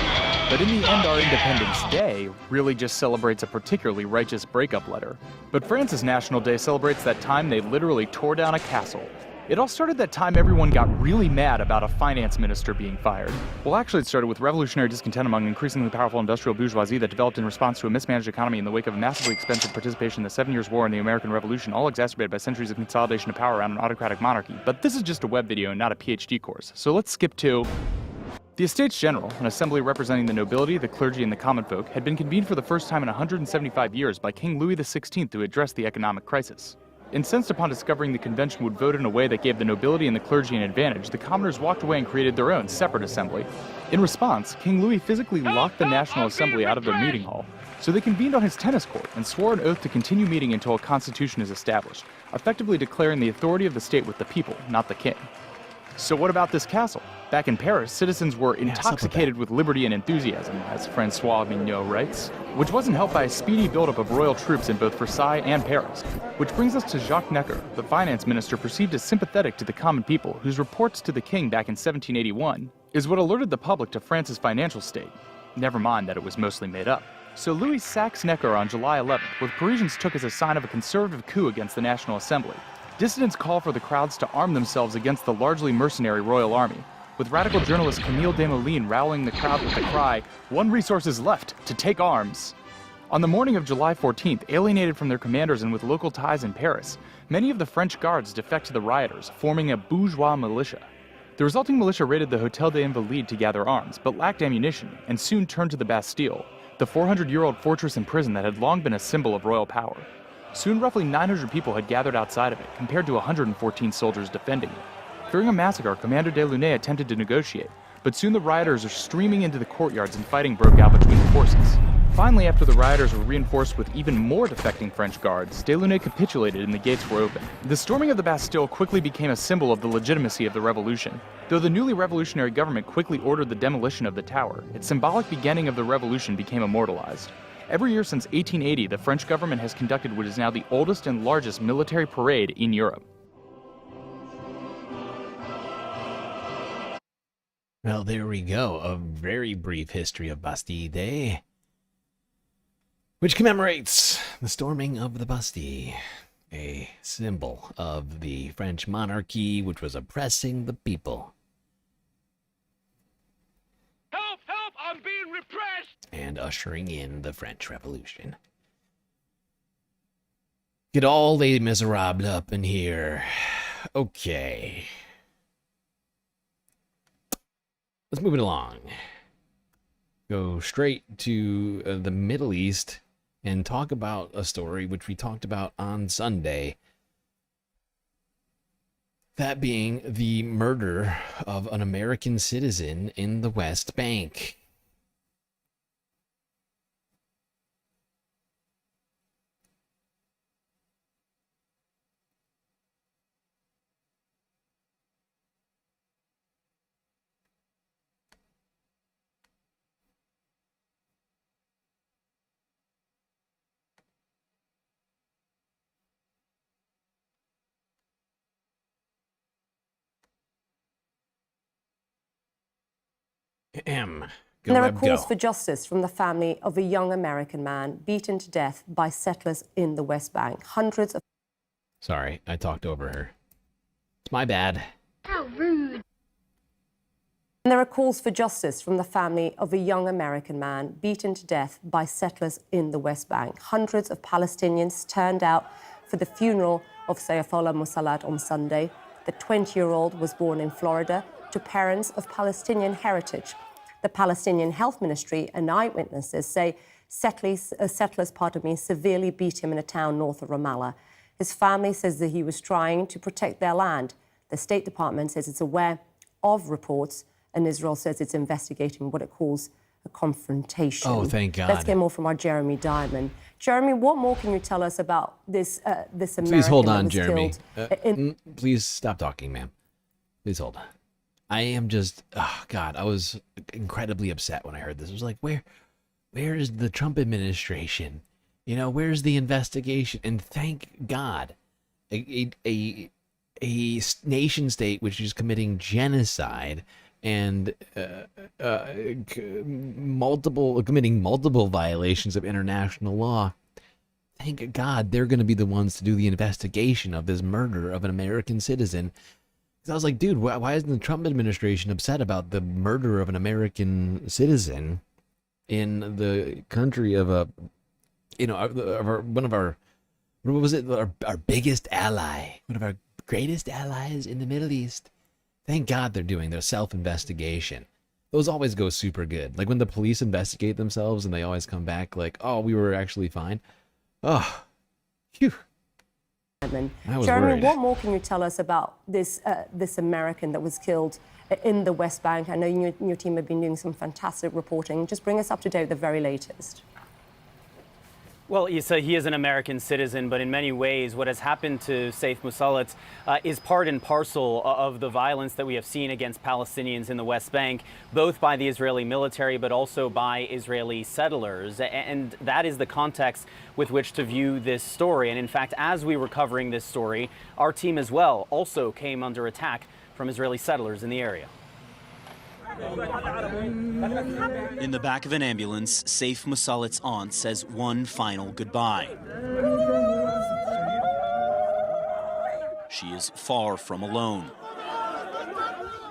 but in the end our Independence Day really just celebrates a particularly righteous breakup letter. But France's National Day celebrates that time they literally tore down a castle. It all started that time everyone got really mad about a finance minister being fired. Well, actually it started with revolutionary discontent among increasingly powerful industrial bourgeoisie that developed in response to a mismanaged economy in the wake of massively expensive participation in the 7 Years' War and the American Revolution, all exacerbated by centuries of consolidation of power around an autocratic monarchy. But this is just a web video and not a PhD course, so let's skip to... The Estates General, an assembly representing the nobility, the clergy, and the common folk, had been convened for the first time in 175 years by King Louis XVI to address the economic crisis. Incensed upon discovering the convention would vote in a way that gave the nobility and the clergy an advantage, the commoners walked away and created their own separate assembly. In response, King Louis physically locked the National Assembly out of their meeting hall, so they convened on his tennis court and swore an oath to continue meeting until a constitution is established, effectively declaring the authority of the state with the people, not the king. So what about this castle? Back in Paris, citizens were intoxicated with liberty and enthusiasm, as Francois Mignot writes, which wasn't helped by a speedy buildup of royal troops in both Versailles and Paris. Which brings us to Jacques Necker, the finance minister perceived as sympathetic to the common people, whose reports to the king back in 1781 is what alerted the public to France's financial state. Never mind that it was mostly made up. So Louis sacks Necker on July 11th, what Parisians took as a sign of a conservative coup against the National Assembly. Dissidents call for the crowds to arm themselves against the largely mercenary royal army, with radical journalist Camille Desmoulins rallying the crowd with the cry, "One resource is left, to take arms." On the morning of July 14th, alienated from their commanders and with local ties in Paris, many of the French guards defect to the rioters, forming a bourgeois militia. The resulting militia raided the Hôtel des Invalides to gather arms, but lacked ammunition, and soon turned to the Bastille, the 400-year-old fortress and prison that had long been a symbol of royal power. Soon roughly 900 people had gathered outside of it, compared to 114 soldiers defending it. Fearing a massacre, Commander Delaunay attempted to negotiate, but soon the rioters are streaming into the courtyards and fighting broke out between the forces. Finally, after the rioters were reinforced with even more defecting French guards, Delaunay capitulated and the gates were open. The storming of the Bastille quickly became a symbol of the legitimacy of the revolution. Though the newly revolutionary government quickly ordered the demolition of the tower, its symbolic beginning of the revolution became immortalized. Every year since 1880, the French government has conducted what is now the oldest and largest military parade in Europe. Well, there we go. A very brief history of Bastille Day, which commemorates the storming of the Bastille, a symbol of the French monarchy, which was oppressing the people. Help! Help! I'm being repressed! and ushering in the French Revolution. Get all les miserables up in here. Okay. Let's move it along. Go straight to the Middle East and talk about a story which we talked about on Sunday. That being the murder of an American citizen in the West Bank. And there are calls for justice from the family of a young American man beaten to death by settlers in the West Bank. Hundreds of... Sorry, I talked over her. It's my bad. How rude. And there are calls for justice from the family of a young American man beaten to death by settlers in the West Bank. Hundreds of Palestinians turned out for the funeral of Sayfullah Musalat on Sunday. The 20-year-old was born in Florida to parents of Palestinian heritage. The Palestinian Health Ministry and eyewitnesses say settlers severely beat him in a town north of Ramallah. His family says that he was trying to protect their land. The State Department says it's aware of reports, and Israel says it's investigating what it calls a confrontation. Oh, thank God. Let's get more from our Jeremy Diamond. Jeremy, what more can you tell us about this American? Please hold on, that was Jeremy. killed Please stop talking, ma'am. Please hold on. I am just, oh God, I was incredibly upset when I heard this. I was like, where is the Trump administration? You know, where's the investigation? And thank God, a nation state which is committing genocide and committing multiple violations of international law. Thank God they're going to be the ones to do the investigation of this murder of an American citizen. I was like, dude, why isn't the Trump administration upset about the murder of an American citizen in the country of our biggest ally, one of our greatest allies in the Middle East? Thank God they're doing their self-investigation. Those always go super good. Like when the police investigate themselves and they always come back like, oh, we were actually fine. Oh, phew. Jeremy, what more can you tell us about this American that was killed in the West Bank? I know you and your team have been doing some fantastic reporting. Just bring us up to date with the very latest. Well, Issa, he is an American citizen, but in many ways, what has happened to Saif Musalat is part and parcel of the violence that we have seen against Palestinians in the West Bank, both by the Israeli military, but also by Israeli settlers. And that is the context with which to view this story. And in fact, as we were covering this story, our team as well also came under attack from Israeli settlers in the area. In the back of an ambulance, Saif Musalat's aunt says one final goodbye. She is far from alone.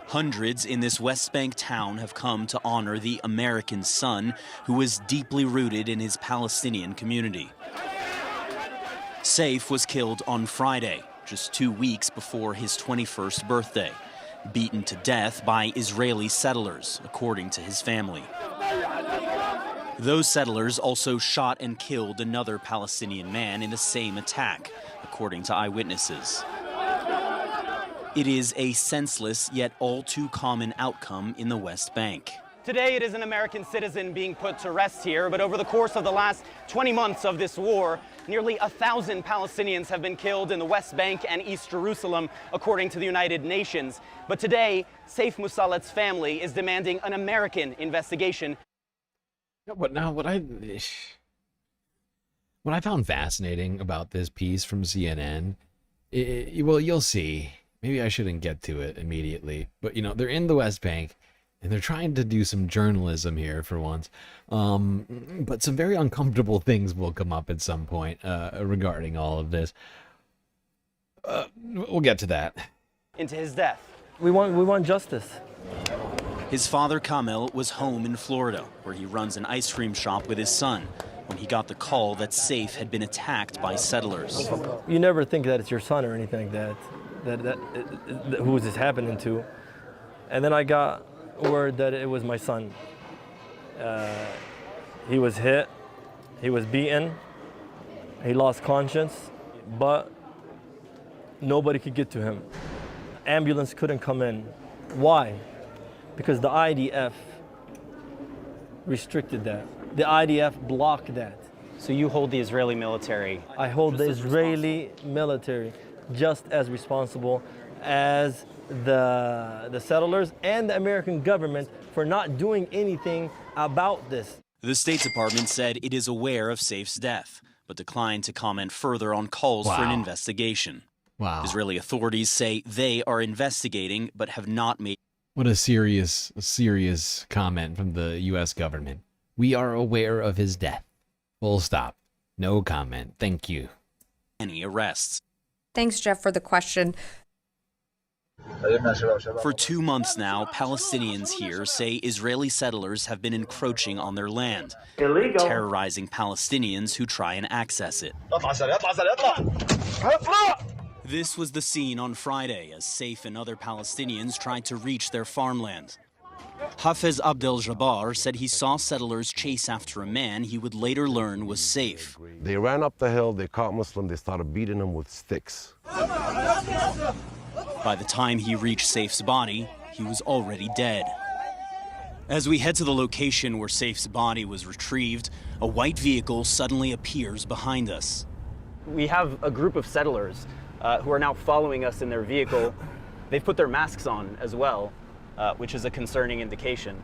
Hundreds in this West Bank town have come to honor the American son who was deeply rooted in his Palestinian community. Saif was killed on Friday, just 2 weeks before his 21st birthday. Beaten to death by Israeli settlers, according to his family. Those settlers also shot and killed another Palestinian man in the same attack, according to eyewitnesses. It is a senseless yet all too common outcome in the West Bank. Today, it is an American citizen being put to rest here, but over the course of the last 20 months of this war, nearly 1,000 Palestinians have been killed in the West Bank and East Jerusalem, according to the United Nations. But today, Saif Musalat's family is demanding an American investigation. What I found fascinating about this piece from CNN, well, you'll see. Maybe I shouldn't get to it immediately, but you know, they're in the West Bank. And they're trying to do some journalism here for once. But some very uncomfortable things will come up at some point regarding all of this. We'll get to that. Into his death. We want justice. His father, Kamel, was home in Florida, where he runs an ice cream shop with his son, when he got the call that Saif had been attacked by settlers. You never think that it's your son or anything like that who is this happening to. And then I got word that it was my son. He was hit, he was beaten, he lost conscience, but nobody could get to him. Ambulance couldn't come in. Why? Because the IDF restricted that. The IDF blocked that. So you hold the Israeli military? I hold the Israeli military just as responsible as the settlers and the American government for not doing anything about this. The State Department said it is aware of Saif's death, but declined to comment further on calls for an investigation. Wow. Israeli authorities say they are investigating, but have not made... What a serious comment from the U.S. government. We are aware of his death. Full stop. No comment. Thank you. ...any arrests. Thanks, Jeff, for the question. For 2 months now, Palestinians here say Israeli settlers have been encroaching on their land, terrorizing Palestinians who try and access it. This was the scene on Friday as Saif and other Palestinians tried to reach their farmland. Hafez Abdel Jabbar said he saw settlers chase after a man he would later learn was Saif. They ran up the hill, they caught Muslim, they started beating him with sticks. By the time he reached Saif's body, he was already dead. As we head to the location where Saif's body was retrieved, a white vehicle suddenly appears behind us. We have a group of settlers who are now following us in their vehicle. They've put their masks on as well, which is a concerning indication.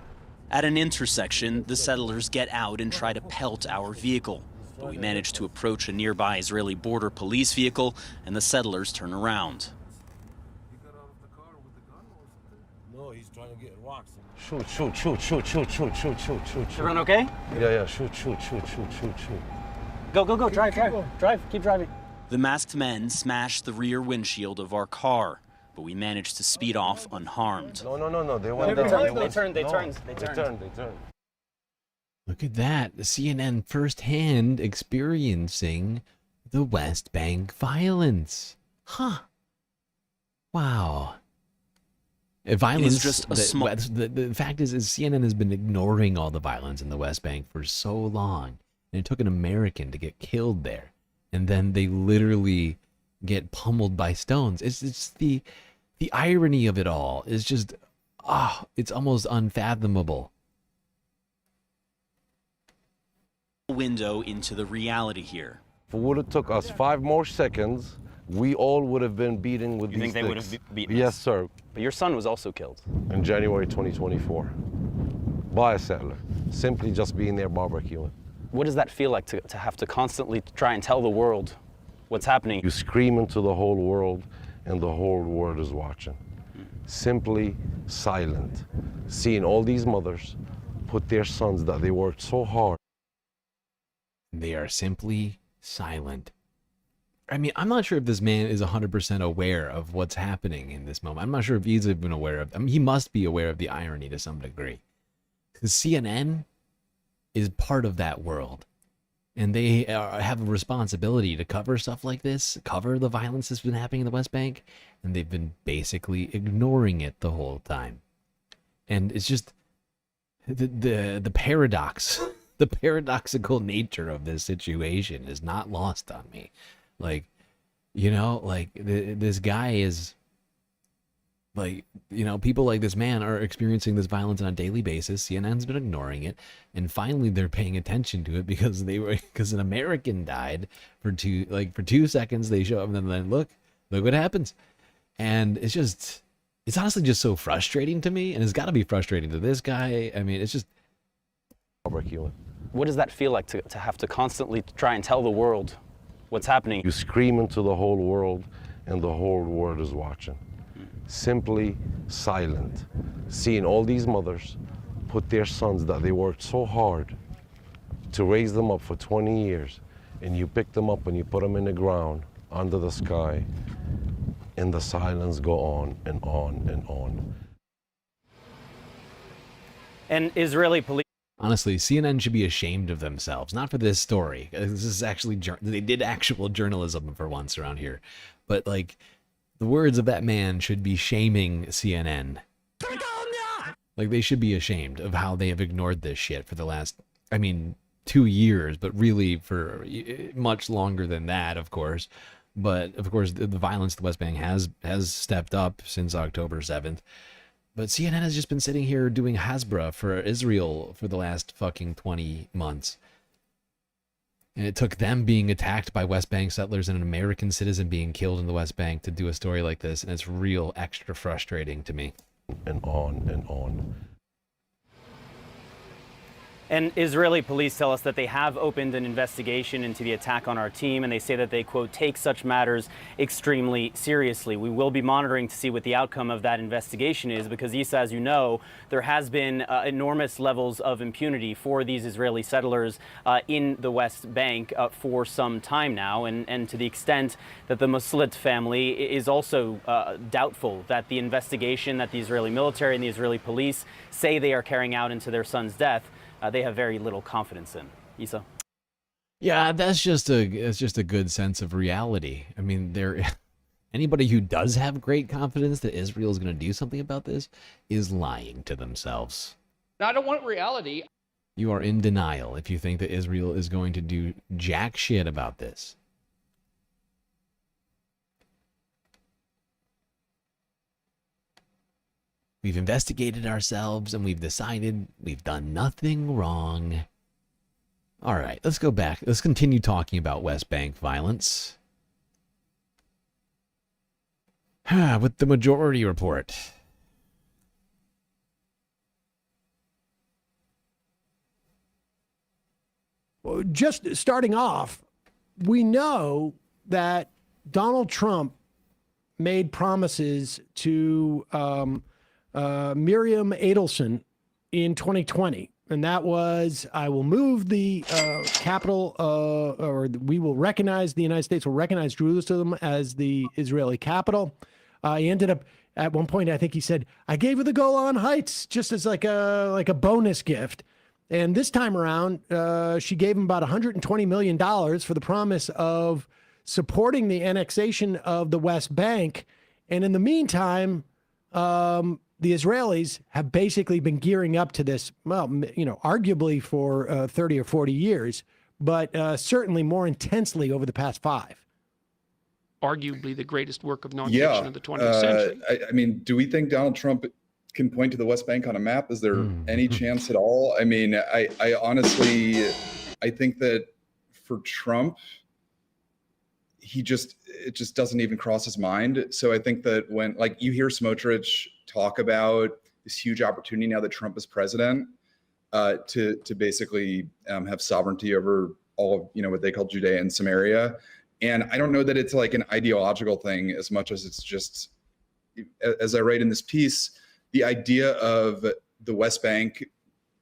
At an intersection, the settlers get out and try to pelt our vehicle. But we manage to approach a nearby Israeli border police vehicle, and the settlers turn around. No, he's trying to get rocks. Shoot. Everyone okay? Yeah, shoot. Go, drive, keep driving. The masked men smashed the rear windshield of our car, but we managed to speed off unharmed. No, They turned. Look at that. The CNN firsthand experiencing the West Bank violence. Huh. Wow. Violence. It's just a small... The fact is CNN has been ignoring all the violence in the West Bank for so long. And it took an American to get killed there. And then they literally get pummeled by stones. It's the irony of it all is just, it's almost unfathomable. Window into the reality here. If it would have took us 5 more seconds, we all would have been beaten with these sticks. You think they would have beaten Yes, us? sir. But your son was also killed. In January 2024. By a settler. Simply just being there barbecuing. What does that feel like to have to constantly try and tell the world what's happening? You scream into the whole world, and the whole world is watching. Simply silent. Seeing all these mothers put their sons that they worked so hard. They are simply silent. I mean, I'm not sure if this man is 100% aware of what's happening in this moment. I'm not sure if he's even aware of... I mean, he must be aware of the irony to some degree. Because CNN is part of that world. And they have a responsibility to cover stuff like this, cover the violence that's been happening in the West Bank, and they've been basically ignoring it the whole time. And it's just the paradox, the paradoxical nature of this situation is not lost on me. Like, you know, like this guy is like, you know, people like this man are experiencing this violence on a daily basis. CNN's been ignoring it, and finally they're paying attention to it because an American died for 2 seconds. They show up and then look what happens, and it's honestly just so frustrating to me, and it's got to be frustrating to this guy. I mean, it's just barbecuing. What does that feel like to have to constantly try and tell the world what's happening? You scream into the whole world, and the whole world is watching. Simply silent. Seeing all these mothers put their sons that they worked so hard to raise them up for 20 years, and you pick them up and you put them in the ground under the sky, and the silence go on and on and on. And Israeli police. Honestly, CNN should be ashamed of themselves, not for this story. This is actually, they did actual journalism for once around here. But, like, the words of that man should be shaming CNN. Like, they should be ashamed of how they have ignored this shit for the last, 2 years, but really for much longer than that, of course. But, of course, the violence in the West Bank has stepped up since October 7th. But CNN has just been sitting here doing Hasbra for Israel for the last fucking 20 months. And it took them being attacked by West Bank settlers and an American citizen being killed in the West Bank to do a story like this. And it's real extra frustrating to me. And on and on. And Israeli police tell us that they have opened an investigation into the attack on our team, and they say that they, quote, take such matters extremely seriously. We will be monitoring to see what the outcome of that investigation is, because, Issa, as you know, there has been enormous levels of impunity for these Israeli settlers in the West Bank for some time now, and to the extent that the Muslit family is also doubtful that the investigation that the Israeli military and the Israeli police say they are carrying out into their son's death, they have very little confidence in. Issa? Yeah, that's just a good sense of reality. I mean, anybody who does have great confidence that Israel is going to do something about this is lying to themselves. I don't want reality. You are in denial if you think that Israel is going to do jack shit about this. We've investigated ourselves and we've decided we've done nothing wrong. All right, let's go back. Let's continue talking about West Bank violence. With the majority report. Well, just starting off, we know that Donald Trump made promises to Miriam Adelson in 2020, and that was, I will move the capital, or we will recognize, the United States will recognize Jerusalem as the Israeli capital. He ended up, at one point, I think he said, I gave her the Golan Heights just as like a bonus gift. And this time around, she gave him about $120 million for the promise of supporting the annexation of the West Bank. And in the meantime, the Israelis have basically been gearing up to this, well, arguably for 30 or 40 years, but certainly more intensely over the past 5. Arguably the greatest work of nonfiction of the 20th century. I mean, do we think Donald Trump can point to the West Bank on a map? Is there any chance at all? I mean, I honestly, I think that for Trump, it just doesn't even cross his mind. So I think that when, like, you hear Smotrich talk about this huge opportunity now that Trump is president, to basically have sovereignty over all of, what they call Judea and Samaria. And I don't know that it's like an ideological thing as much as it's just, as I write in this piece, the idea of the West Bank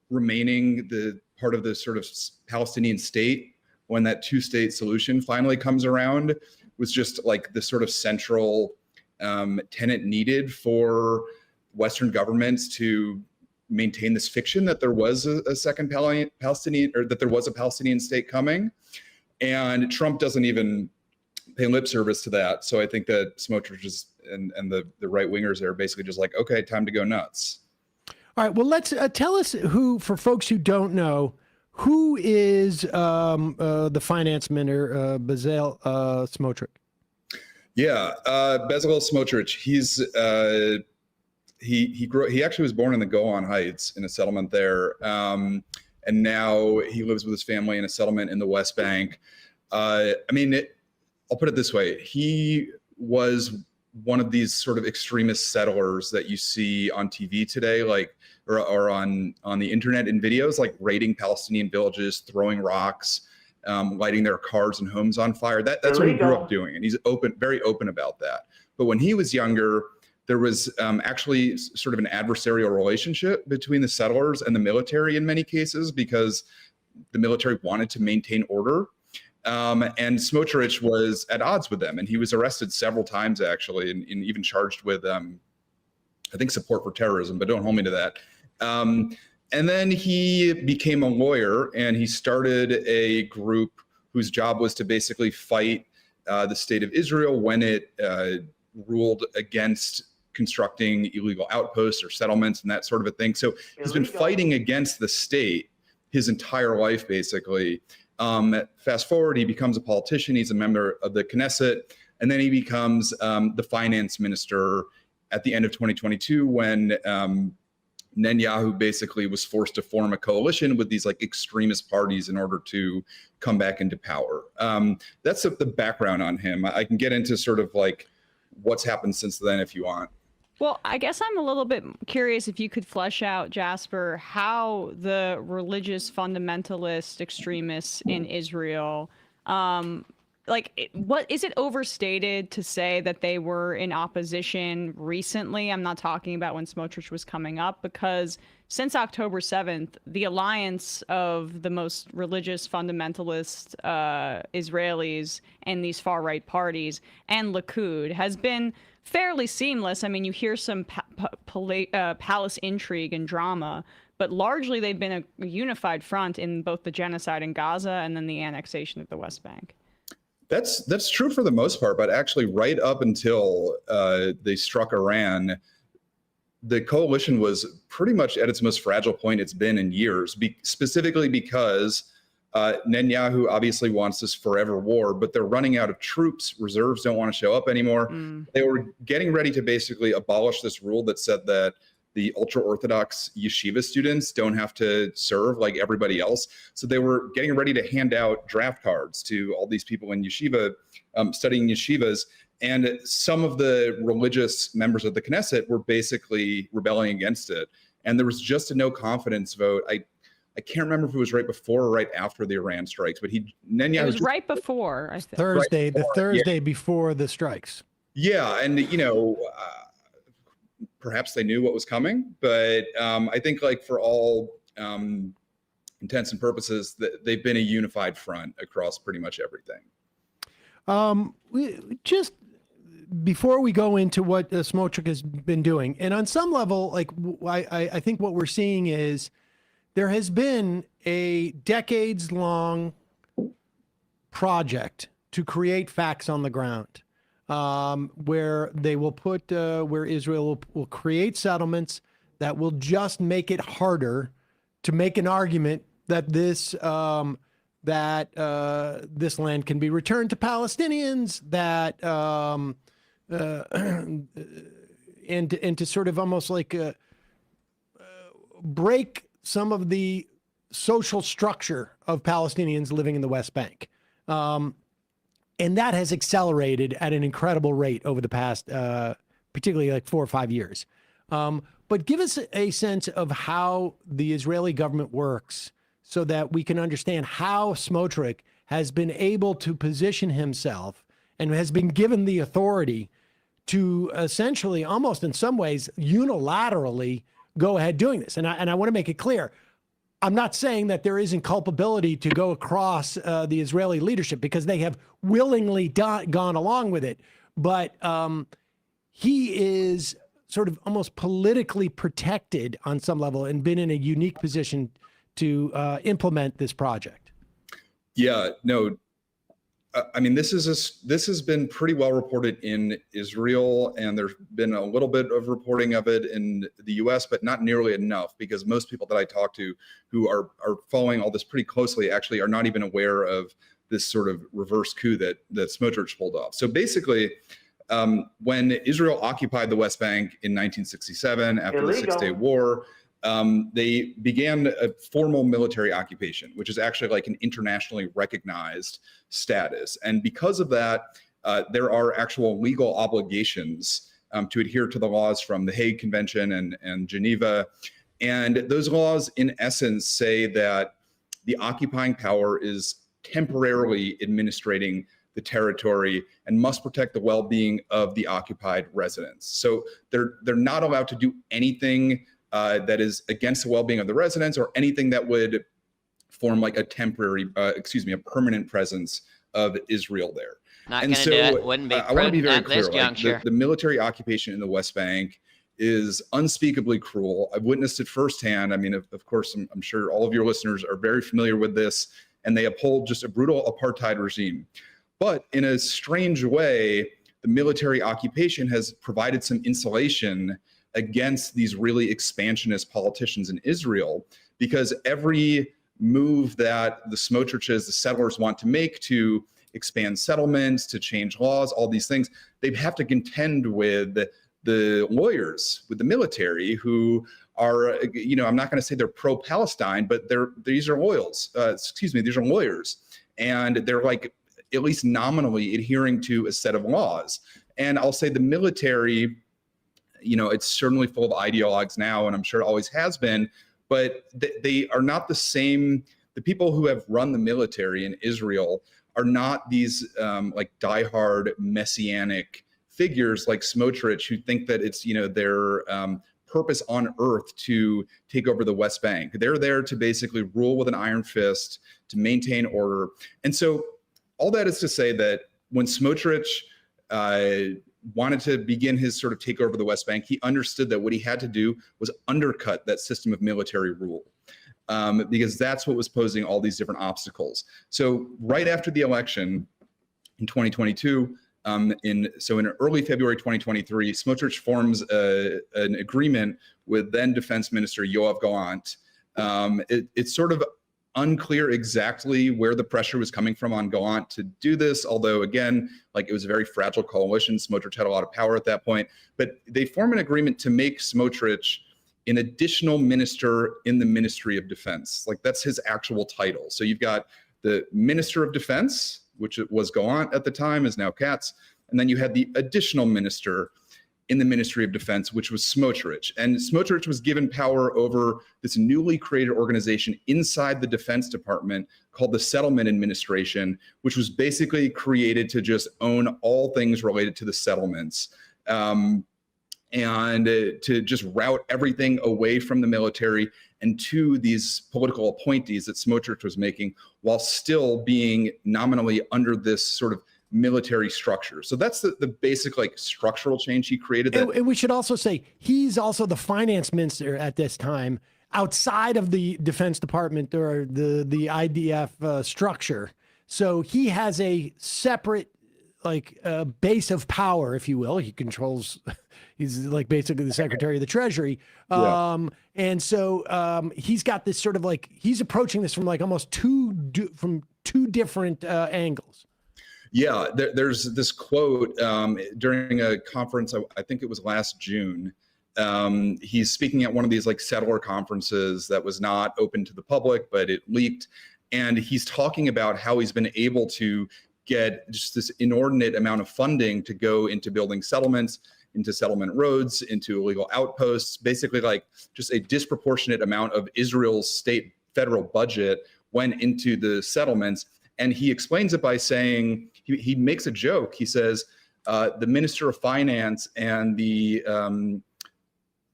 remaining the part of the sort of Palestinian state when that two-state solution finally comes around was just like the sort of central tenet needed for Western governments to maintain this fiction that there was a second Palestinian, or that there was a Palestinian state coming. And Trump doesn't even pay lip service to that. So I think that Smotrich and the right wingers are basically just like, okay, time to go nuts. All right. Well, let's tell us who, for folks who don't know, who is the finance minister, Bezalel Smotrich? Yeah, Bezalel Smotrich. He actually was born in the Golan Heights in a settlement there, and now he lives with his family in a settlement in the West Bank. I'll put it this way: he was one of these sort of extremist settlers that you see on TV today, like or on the internet in videos, like raiding Palestinian villages, throwing rocks, lighting their cars and homes on fire. That's what he grew up doing, and he's very open about that. But when he was younger, there was actually sort of an adversarial relationship between the settlers and the military in many cases, because the military wanted to maintain order. And Smotrich was at odds with them, and he was arrested several times actually, and even charged with, I think, support for terrorism, but don't hold me to that. And then he became a lawyer, and he started a group whose job was to basically fight the state of Israel when it ruled against constructing illegal outposts or settlements and that sort of a thing. So he's been fighting against the state his entire life, basically. Fast forward, he becomes a politician. He's a member of the Knesset, and then he becomes the finance minister at the end of 2022 when Netanyahu basically was forced to form a coalition with these like extremist parties in order to come back into power. That's the background on him. I can get into sort of like what's happened since then if you want. Well, I guess I'm a little bit curious if you could flesh out, Jasper, how the religious fundamentalist extremists in Israel, what is it overstated to say that they were in opposition recently? I'm not talking about when Smotrich was coming up, because since October 7th, the alliance of the most religious fundamentalist Israelis and these far-right parties and Likud has been fairly seamless. I mean, you hear some palace intrigue and drama, but largely they've been a unified front in both the genocide in Gaza and then the annexation of the West Bank. That's true for the most part, but actually right up until they struck Iran, the coalition was pretty much at its most fragile point it's been in years, specifically because Netanyahu obviously wants this forever war, but they're running out of troops. Reserves don't want to show up anymore. They were getting ready to basically abolish this rule that said that the ultra-Orthodox yeshiva students don't have to serve like everybody else. So they were getting ready to hand out draft cards to all these people in yeshiva, studying yeshivas. And some of the religious members of the Knesset were basically rebelling against it. And there was just a no confidence vote. I can't remember if it was right before or right after the Iran strikes, but Netanyahu. It was right before, I think. Thursday, the Thursday before the strikes. Yeah, and perhaps they knew what was coming, but I think like for all intents and purposes, they've been a unified front across pretty much everything. Just before we go into what Smotrich has been doing, and on some level, like I think what we're seeing is there has been a decades-long project to create facts on the ground, where they will put, where Israel will create settlements that will just make it harder to make an argument that this this land can be returned to Palestinians, that and to sort of almost like break some of the social structure of Palestinians living in the West Bank. And that has accelerated at an incredible rate over the past, particularly like 4 or 5 years. But give us a sense of how the Israeli government works so that we can understand how Smotrich has been able to position himself and has been given the authority to essentially, almost in some ways, unilaterally go ahead doing this. And I want to make it clear, I'm not saying that there isn't culpability to go across the Israeli leadership, because they have willingly gone along with it. But he is sort of almost politically protected on some level and been in a unique position to implement this project. Yeah, no, I mean, this has been pretty well reported in Israel, and there's been a little bit of reporting of it in the US, but not nearly enough, because most people that I talk to who are following all this pretty closely actually are not even aware of this sort of reverse coup that Smotrich pulled off. So basically, when Israel occupied the West Bank in 1967 after the Six-Day War, they began a formal military occupation, which is actually like an internationally recognized status. And because of that, there are actual legal obligations to adhere to the laws from the Hague Convention and Geneva. And those laws, in essence, say that the occupying power is temporarily administrating the territory and must protect the well-being of the occupied residents. So they're not allowed to do anything that is against the well-being of the residents, or anything that would form like a temporary, a permanent presence of Israel there. Not going to do it. Wouldn't be I want to be very at this clear. juncture. Like the military occupation in the West Bank is unspeakably cruel. I've witnessed it firsthand. I mean, of course, I'm sure all of your listeners are very familiar with this, and they uphold just a brutal apartheid regime. But in a strange way, the military occupation has provided some insulation against these really expansionist politicians in Israel, because every move that the Smotriches, the settlers, want to make to expand settlements, to change laws, all these things, they have to contend with the lawyers, with the military, who are, you know, I'm not going to say they're pro-Palestine, but these are lawyers, and they're like at least nominally adhering to a set of laws. And I'll say the military, you know, it's certainly full of ideologues now, and I'm sure it always has been, but they are not the same. The people who have run the military in Israel are not these like diehard messianic figures like Smotrich, who think that it's, you know, their purpose on earth to take over the West Bank. They're there to basically rule with an iron fist, to maintain order. And so all that is to say that when Smotrich wanted to begin his sort of takeover of the West Bank, he understood that what he had to do was undercut that system of military rule, because that's what was posing all these different obstacles. So right after the election in 2022, in early February 2023, Smotrich forms an agreement with then Defense Minister Yoav Gallant. It's sort of unclear exactly where the pressure was coming from on Gallant to do this, although again, like, it was a very fragile coalition. Smotrich had a lot of power at that point, but they form an agreement to make Smotrich an additional minister in the Ministry of Defense. Like, that's his actual title. So you've got the Minister of Defense, which it was Gallant at the time, is now Katz. And then you had the additional minister in the Ministry of Defense, which was Smotrich. And Smotrich was given power over this newly created organization inside the Defense Department called the Settlement Administration, which was basically created to just own all things related to the settlements. And to just route everything away from the military and to these political appointees that Smotrich was making, while still being nominally under this sort of military structure. So that's the basic, like, structural change he created. And we should also say he's also the finance minister at this time, outside of the Defense Department or the IDF structure. So he has a separate, like, base of power, if you will. He controls. He's like basically the Secretary of the Treasury. And so he's got this sort of, like, he's approaching this from like almost two different angles. Yeah, there's this quote during a conference, I think it was last June. He's speaking at one of these, like, settler conferences that was not open to the public, but it leaked. And he's talking about how he's been able to get just this inordinate amount of funding to go into building settlements, into settlement roads, into illegal outposts, basically like just a disproportionate amount of Israel's state federal budget went into the settlements. And he explains it by saying, he makes a joke. He says, the Minister of Finance and the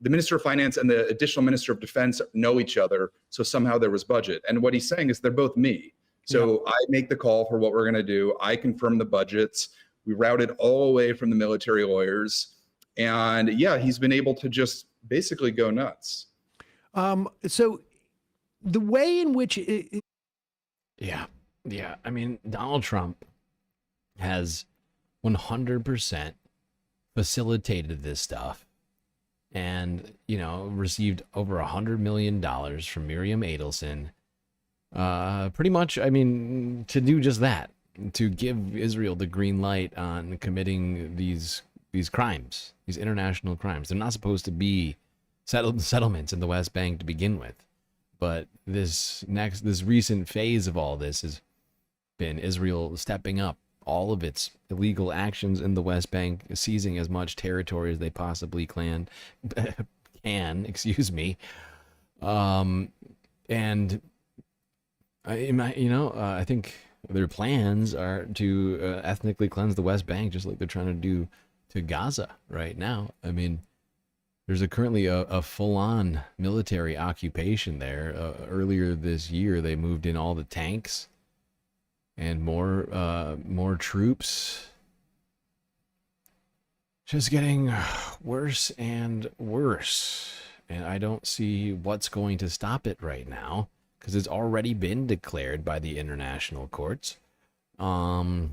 Minister of Finance and the additional Minister of Defense know each other, so somehow there was budget. And what he's saying is they're both me. So I make the call for what we're going to do. I confirm the budgets. We route it all away from the military lawyers. And yeah, he's been able to just basically go nuts. So the way in which Yeah. I mean, Donald Trump has 100% facilitated this stuff and, you know, received over $100 million from Miriam Adelson. Pretty much, I mean, to do just that, to give Israel the green light on committing these crimes, these international crimes. They're not supposed to be settlements in the West Bank to begin with, but this recent phase of all this has been Israel stepping up all of its illegal actions in the West Bank, seizing as much territory as they possibly can, excuse me. And I think their plans are to ethnically cleanse the West Bank, just like they're trying to do to Gaza right now. I mean, there's currently a full-on military occupation there. Earlier this year, they moved in all the tanks and more troops. just getting worse and worse. And I don't see what's going to stop it right now, because it's already been declared by the international courts. And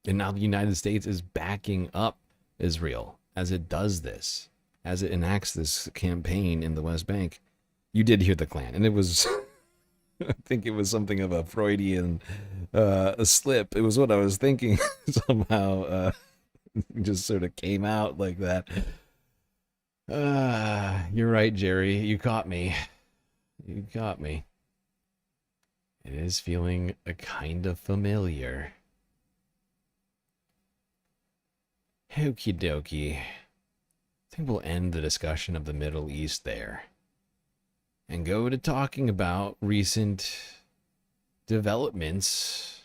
now the United States is backing up Israel as it does this, as it enacts this campaign in the West Bank. You did hear the Klan, and it was, I think it was something of a Freudian a slip. It was what I was thinking. Somehow just sort of came out like that. You're right, Jerry. You caught me. You got me. It is feeling a kind of familiar. Okie dokie. I think we'll end the discussion of the Middle East there and go to talking about recent developments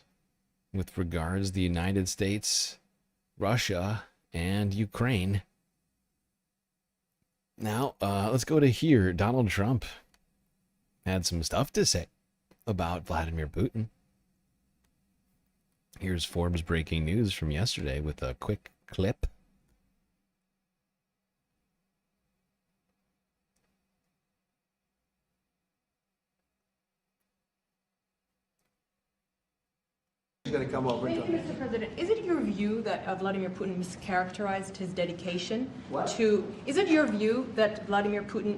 with regards to the United States, Russia, and Ukraine. Now, let's go to here. Donald Trump had some stuff to say about Vladimir Putin. Here's Forbes breaking news from yesterday with a quick clip. Going to come over. Thank you, Mr. President. Is it your view that Vladimir Putin mischaracterized his dedication to? Is it your view that Vladimir Putin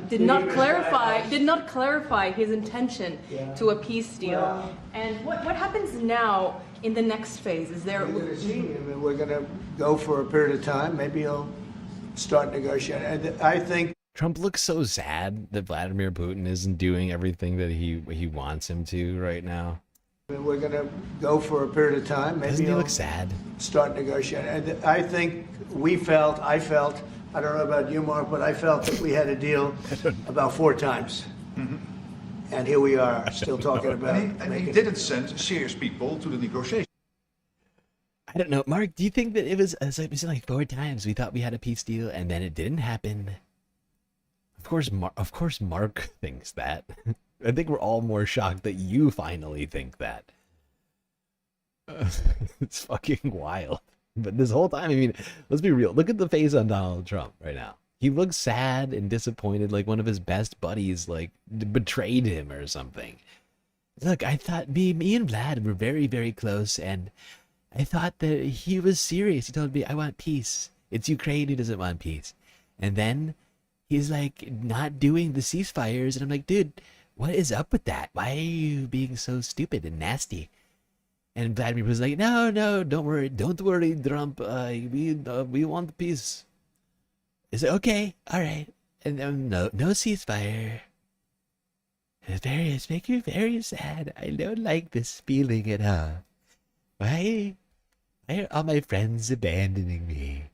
did not clarify his intention to a peace deal? And what happens now in the next phase? Is there? We're going to see him. We're going to go for a period of time. Maybe he'll start negotiating. And I think. Trump looks so sad that Vladimir Putin isn't doing everything that he wants him to right now. We're going to go for a period of time. Maybe Doesn't he look sad? Start negotiating. And I think I felt, I don't know about you, Mark, but I felt that we had a deal about 4 times. Mm-hmm. And here we are, still talking about it. And he didn't send serious people to the negotiation. I don't know. Mark, do you think that it was like 4 times we thought we had a peace deal and then it didn't happen? Of course, Mark thinks that. I think we're all more shocked that you finally think that. It's fucking wild. But this whole time, I mean, let's be real. Look at the face on Donald Trump right now. He looks sad and disappointed, like one of his best buddies, like, betrayed him or something. Look, I thought me and Vlad were very, very close, and I thought that he was serious. He told me, I want peace. It's Ukraine who doesn't want peace. And then he's like not doing the ceasefires, and I'm like, dude, what is up with that? Why are you being so stupid and nasty? And Vladimir was like, no, don't worry, Trump. We want peace. Is it okay? All right, and no ceasefire. It's making me very sad. I don't like this feeling at all. Why are all my friends abandoning me?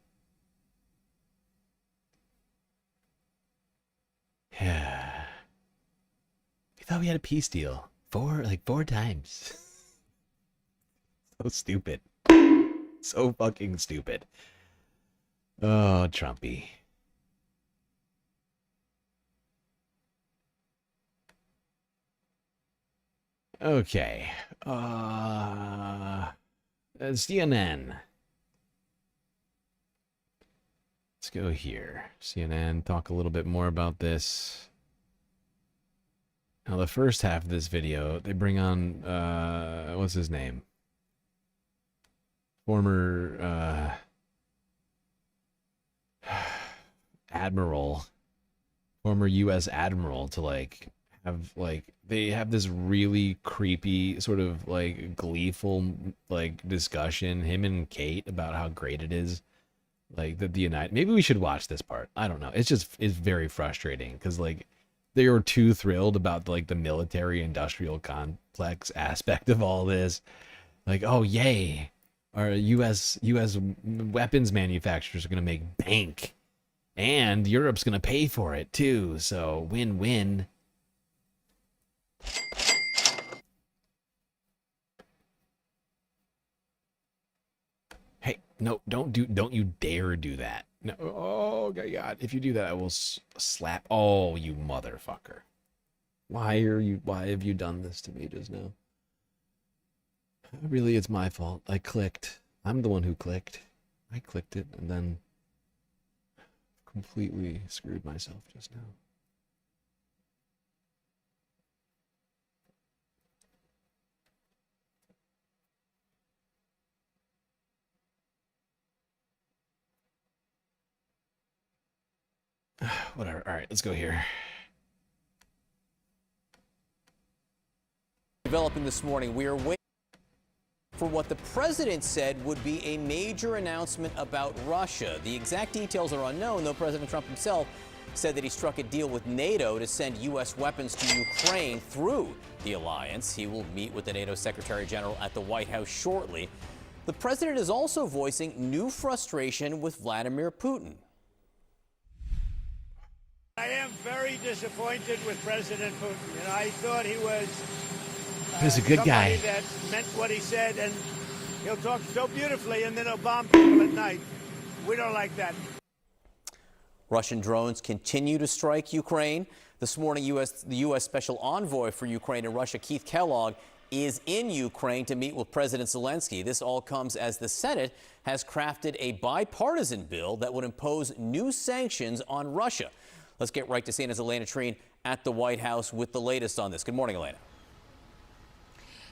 Yeah. We thought we had a peace deal 4 times. So stupid. So fucking stupid. Oh, Trumpy. Okay. CNN. Let's go here. CNN, talk a little bit more about this. Now, the first half of this video, they bring on, what's his name? Former, admiral. Former U.S. admiral to, like, have, like, they have this really creepy, sort of, like, gleeful, like, discussion, him and Kate, about how great it is. Like, the United... Maybe we should watch this part. I don't know. It's very frustrating, because, like, they were too thrilled about, like, the military-industrial complex aspect of all this. Like, oh, yay. Our U.S. weapons manufacturers are going to make bank. And Europe's going to pay for it, too. So, win-win. Hey, no, don't you dare do that. No, oh God, if you do that, I will slap. Oh, you motherfucker. Why have you done this to me just now? Really, it's my fault. I clicked. I'm the one who clicked. I clicked it and then completely screwed myself just now. Whatever. All right, let's go here. Developing this morning, we are waiting for what the president said would be a major announcement about Russia. The exact details are unknown, though President Trump himself said that he struck a deal with NATO to send U.S. weapons to Ukraine through the alliance. He will meet with the NATO Secretary General at the White House shortly. The president is also voicing new frustration with Vladimir Putin. I am very disappointed with President Putin. You know, I thought he was He's a good guy. That meant what he said, and he'll talk so beautifully, and then he'll bomb people at night. We don't like that. Russian drones continue to strike Ukraine. This morning, the U.S. Special Envoy for Ukraine and Russia, Keith Kellogg, is in Ukraine to meet with President Zelensky. This all comes as the Senate has crafted a bipartisan bill that would impose new sanctions on Russia. Let's get right to CNN's Elena Treen at the White House with the latest on this. Good morning, Elena.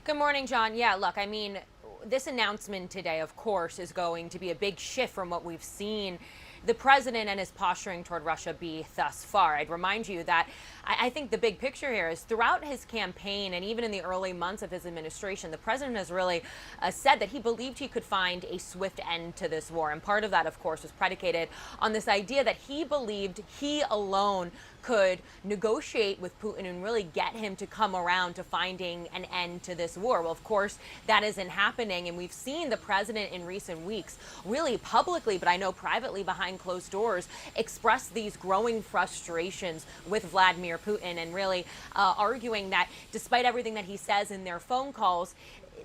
Good morning, John. Yeah, look, I mean, this announcement today, of course, is going to be a big shift from what we've seen the president and his posturing toward Russia be thus far. I'd remind you that I think the big picture here is throughout his campaign and even in the early months of his administration, the president has really said that he believed he could find a swift end to this war. And part of that, of course, was predicated on this idea that he believed he alone could negotiate with Putin and really get him to come around to finding an end to this war. Well, of course, that isn't happening. And we've seen the president in recent weeks really publicly, but I know privately behind closed doors, express these growing frustrations with Vladimir Putin and really arguing that despite everything that he says in their phone calls,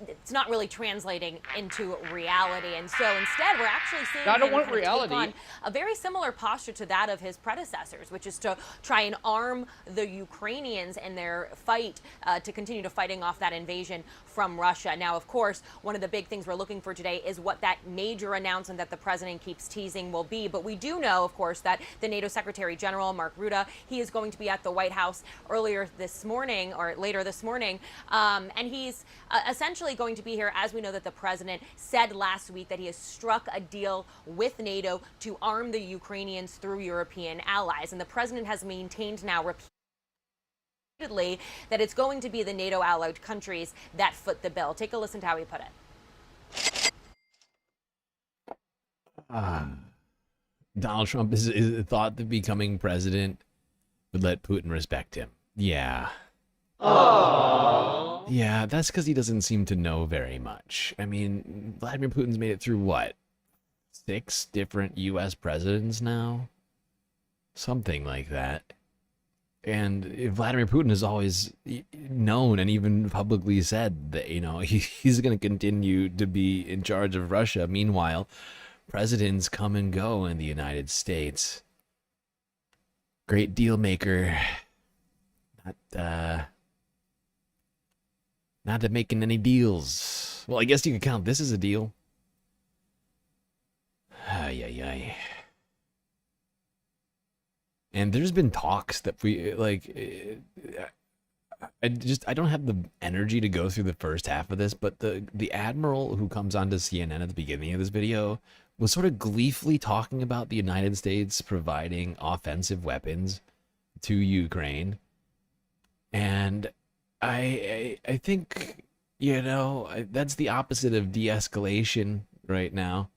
it's not really translating into reality. And so instead, we're actually seeing him kind of take on a very similar posture to that of his predecessors, which is to try and arm the Ukrainians in their fight to continue to fighting off that invasion from Russia. Now, of course, one of the big things we're looking for today is what that major announcement that the president keeps teasing will be. But we do know, of course, that the NATO Secretary General, Mark Rutte, he is going to be at the White House later this morning, and he's essentially going to be here, as we know that the president said last week that he has struck a deal with NATO to arm the Ukrainians through European allies. And the president has maintained now repeatedly that it's going to be the NATO allied countries that foot the bill. Take a listen to how he put it. Donald Trump is thought that becoming president would let Putin respect him. Yeah. Aww. Yeah, that's because he doesn't seem to know very much. I mean, Vladimir Putin's made it through what? 6 different U.S. presidents now? Something like that. And Vladimir Putin has always known and even publicly said that, you know, he's going to continue to be in charge of Russia. Meanwhile, presidents come and go in the United States. Great deal maker. Not making any deals. Well, I guess you could count this as a deal. Ay. And there's been talks that we, like, I don't have the energy to go through the first half of this, but the admiral who comes onto CNN at the beginning of this video was sort of gleefully talking about the United States providing offensive weapons to Ukraine. And I think, you know, that's the opposite of de-escalation right now.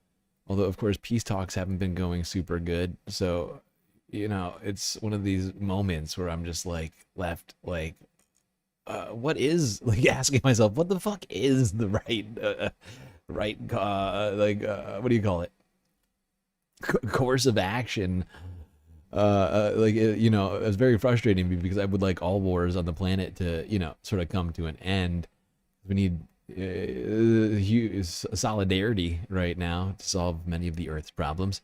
Although, of course, peace talks haven't been going super good. So, you know, it's one of these moments where I'm just like left like, what is, like, asking myself, what the fuck is the right, what do you call it? Course of action. You know, it's very frustrating because I would like all wars on the planet to, you know, sort of come to an end. We need solidarity right now to solve many of the Earth's problems.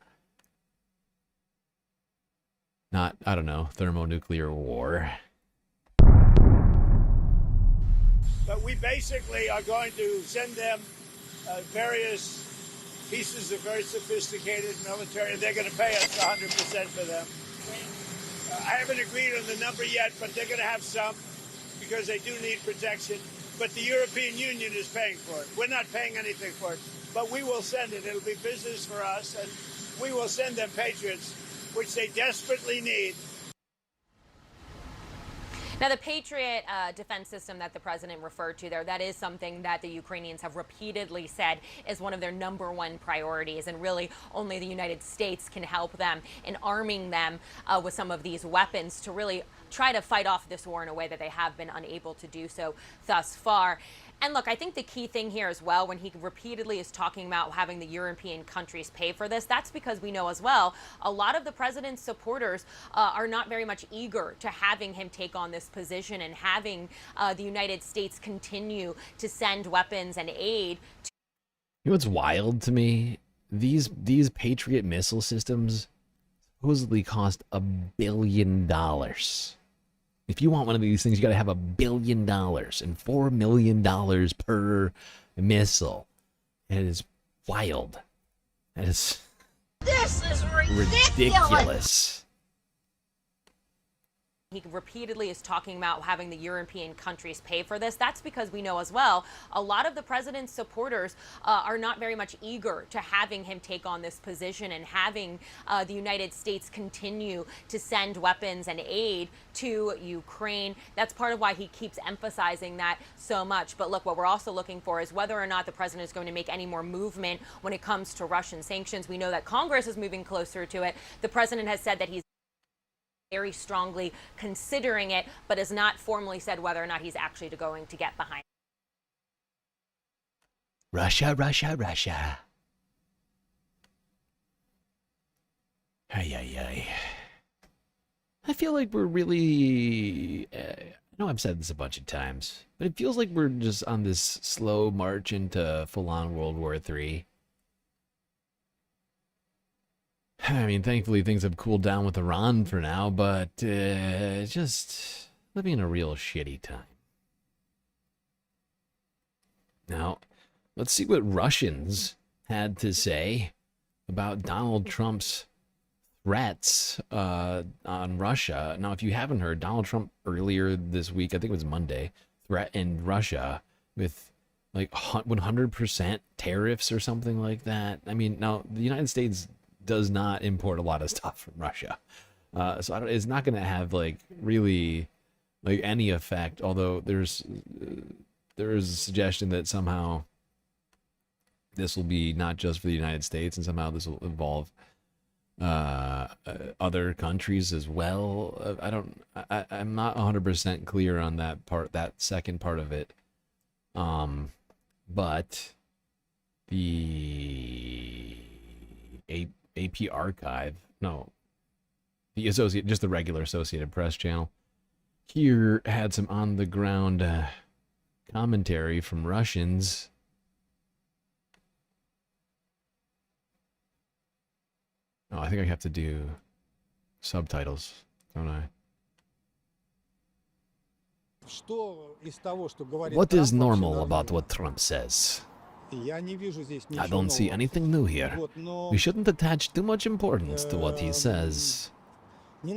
Not, I don't know, thermonuclear war. But we basically are going to send them various pieces of very sophisticated military, and they're going to pay us 100% for them. I haven't agreed on the number yet, but they're going to have some because they do need protection. But the European Union is paying for it. We're not paying anything for it, but we will send it. It'll be business for us, and we will send them Patriots, which they desperately need. Now, the Patriot defense system that the president referred to there, that is something that the Ukrainians have repeatedly said is one of their #1 priorities, and really only the United States can help them in arming them with some of these weapons to really try to fight off this war in a way that they have been unable to do so thus far. And look, I think the key thing here as well, when he repeatedly is talking about having the European countries pay for this, that's because we know as well, a lot of the president's supporters are not very much eager to having him take on this position and having the United States continue to send weapons and aid. You know what's wild to me? These Patriot missile systems supposedly cost $1 billion. If you want one of these things, you got to have $1 billion and $4 million per missile. It is wild. That is This is ridiculous. He repeatedly is talking about having the European countries pay for this. That's because we know as well, a lot of the president's supporters are not very much eager to having him take on this position and having the United States continue to send weapons and aid to Ukraine. That's part of why he keeps emphasizing that so much. But look, what we're also looking for is whether or not the president is going to make any more movement when it comes to Russian sanctions. We know that Congress is moving closer to it. The president has said that he's very strongly considering it, but has not formally said whether or not he's actually going to get behind. Russia, Russia, Russia. Ay, ay, ay. I feel like we're really... I know I've said this a bunch of times, but it feels like we're just on this slow march into full-on World War III. I mean, thankfully things have cooled down with Iran for now, but just living in a real shitty time. Now, let's see what Russians had to say about Donald Trump's threats on Russia. Now, if you haven't heard, Donald Trump earlier this week, I think it was Monday, threatened Russia with like 100% tariffs or something like that. I mean, now, the United States does not import a lot of stuff from Russia. So it's not going to have like really like any effect, although there is a suggestion that somehow this will be not just for the United States and somehow this will involve other countries as well. I'm not 100% clear on that part, that second part of it. But the AP Archive, no, the Associate, just the regular Associated Press channel, here had some on-the-ground commentary from Russians. Oh, I think I have to do subtitles, don't I? What is normal about what Trump says? I don't see anything new here. We shouldn't attach too much importance to what he says. We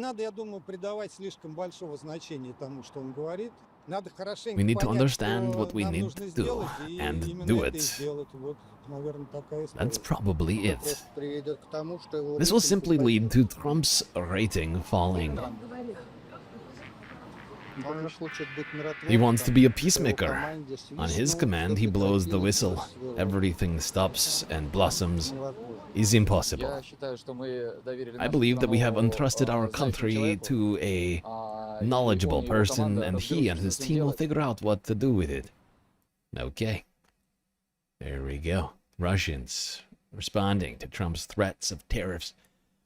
need to understand what we need to do and do it. That's probably it. This will simply lead to Trump's rating falling. He wants to be a peacemaker. On his command, he blows the whistle. Everything stops and blossoms. Is impossible. I believe that we have entrusted our country to a knowledgeable person, and he and his team will figure out what to do with it. Okay. There we go. Russians responding to Trump's threats of tariffs.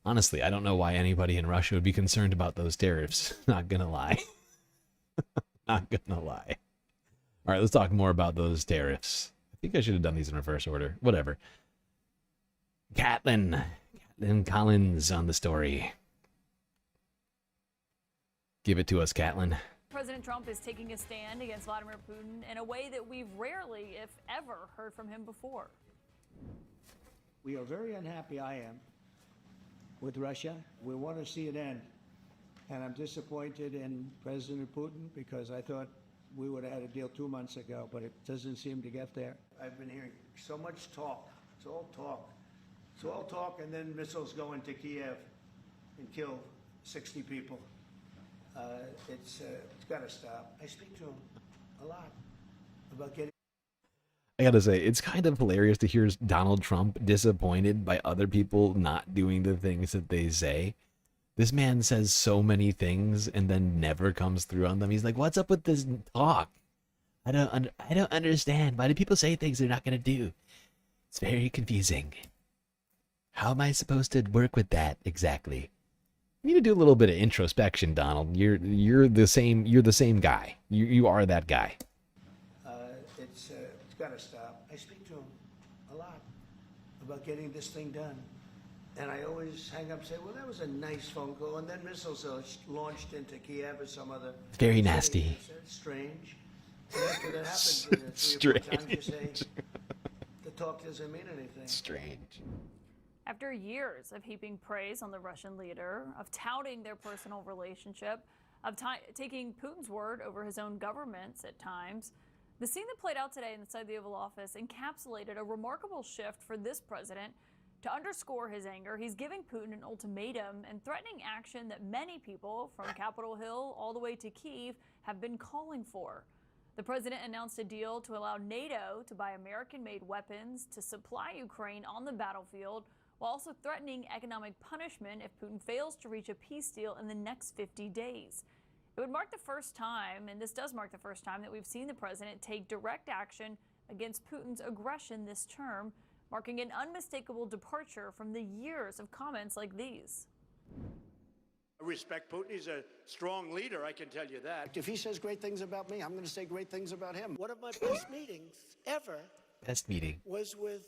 Honestly, I don't know why anybody in Russia would be concerned about those tariffs. Not gonna lie. Not gonna lie. All right, let's talk more about those tariffs. I think I should have done these in reverse order. Whatever. Caitlin Collins on the story. Give it to us, Caitlin. President Trump is taking a stand against Vladimir Putin in a way that we've rarely, if ever, heard from him before. We are very unhappy, I am, with Russia. We want to see it end. And I'm disappointed in President Putin because I thought we would have had a deal 2 months ago, but it doesn't seem to get there. I've been hearing so much talk. It's all talk. It's all talk, and then missiles go into Kiev and kill 60 people. It's got to stop. I speak to him a lot about getting. I gotta say, it's kind of hilarious to hear Donald Trump disappointed by other people not doing the things that they say. This man says so many things and then never comes through on them. He's like, "What's up with this talk? I don't understand. Why do people say things they're not gonna do? It's very confusing. How am I supposed to work with that exactly?" You need to do a little bit of introspection, Donald. You're the same guy. You are that guy. It's got to stop. I speak to him a lot about getting this thing done. And I always hang up and say, well, that was a nice phone call. And then missiles are launched into Kiev or some other. Very nasty. It's strange. And after that happens, 3 or 4 times you say, the talk doesn't mean anything. Strange. After years of heaping praise on the Russian leader, of touting their personal relationship, of taking Putin's word over his own governments at times, the scene that played out today inside the Oval Office encapsulated a remarkable shift for this president. To underscore his anger, he's giving Putin an ultimatum and threatening action that many people, from Capitol Hill all the way to Kyiv, have been calling for. The president announced a deal to allow NATO to buy American-made weapons to supply Ukraine on the battlefield, while also threatening economic punishment if Putin fails to reach a peace deal in the next 50 days. It would mark the first time, and this does mark the first time, that we've seen the president take direct action against Putin's aggression this term, marking an unmistakable departure from the years of comments like these. I respect Putin. He's a strong leader, I can tell you that. If he says great things about me, I'm going to say great things about him. One of my best meetings ever Best meeting. was with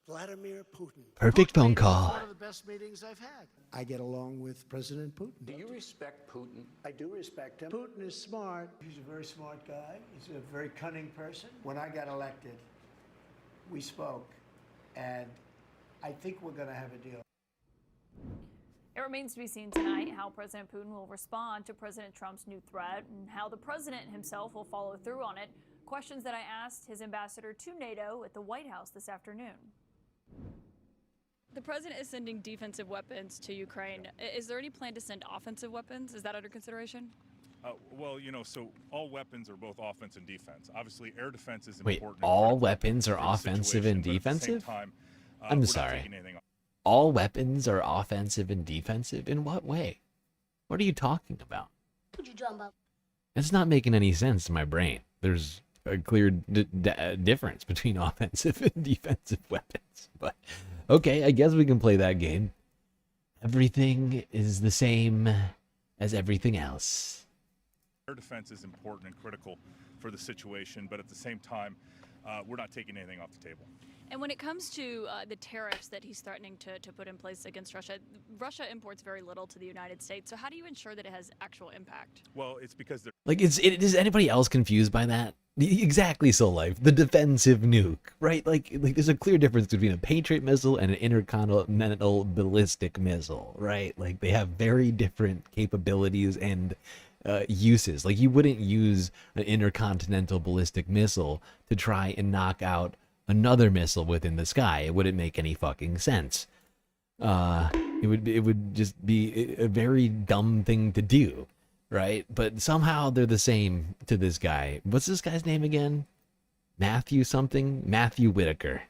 Vladimir Putin. Perfect phone call. One of the best meetings I've had. I get along with President Putin. Do you respect Putin? I do respect him. Putin is smart. He's a very smart guy. He's a very cunning person. When I got elected, we spoke, and I think we're going to have a deal. It remains to be seen tonight how President Putin will respond to President Trump's new threat and how the president himself will follow through on it. Questions that I asked his ambassador to NATO at the White House this afternoon. The president is sending defensive weapons to Ukraine. Is there any plan to send offensive weapons? Is that under consideration? Well, you know, so all weapons are both offense and defense. Obviously, air defense is Wait, important. all weapons are offensive and defensive? I'm sorry. All weapons are offensive and defensive? In what way? What are you talking about? Could you drum up? It's not making any sense to my brain. There's a clear difference between offensive and defensive weapons. But okay, I guess we can play that game. Everything is the same as everything else. Air defense is important and critical for the situation, but at the same time, we're not taking anything off the table. And when it comes to the tariffs that he's threatening to put in place against Russia, Russia imports very little to the United States. So how do you ensure that it has actual impact? Well, it's because they're... Like, is anybody else confused by that? Exactly so, Life. The defensive nuke, right? Like there's a clear difference between a Patriot missile and an intercontinental ballistic missile, right? Like, they have very different capabilities and uses. Like, you wouldn't use an intercontinental ballistic missile to try and knock out another missile within the sky. It wouldn't make any fucking sense. It would just be a very dumb thing to do, right? But somehow they're the same to this guy. What's this guy's name again? Matthew something? Matthew Whitaker.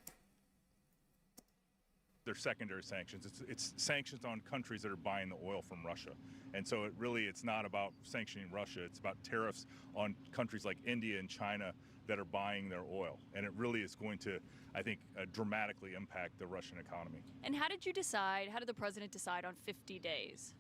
They're secondary sanctions. It's sanctions on countries that are buying the oil from Russia. And so it's not about sanctioning Russia. It's about tariffs on countries like India and China that are buying their oil. And it really is going to, I think, dramatically impact the Russian economy. And how did the president decide on 50 days?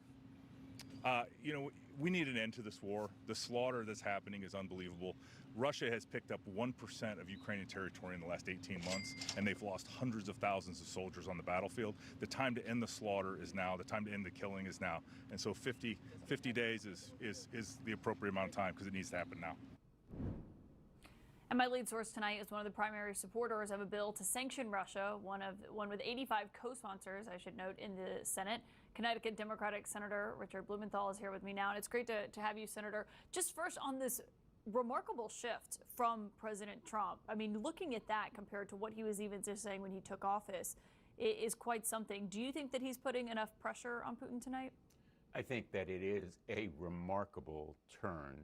You know, we need an end to this war. The slaughter that's happening is unbelievable. Russia has picked up 1% of Ukrainian territory in the last 18 months, and they've lost hundreds of thousands of soldiers on the battlefield. The time to end the slaughter is now. The time to end the killing is now. And so 50 days is the appropriate amount of time, because it needs to happen now. And my lead source tonight is one of the primary supporters of a bill to sanction Russia, one with 85 co-sponsors, I should note, in the Senate. Connecticut Democratic Senator Richard Blumenthal is here with me now, and it's great to have you, Senator. Just first on this remarkable shift from President Trump. I mean, looking at that compared to what he was even just saying when he took office, it is quite something. Do you think that he's putting enough pressure on Putin tonight? I think that it is a remarkable turn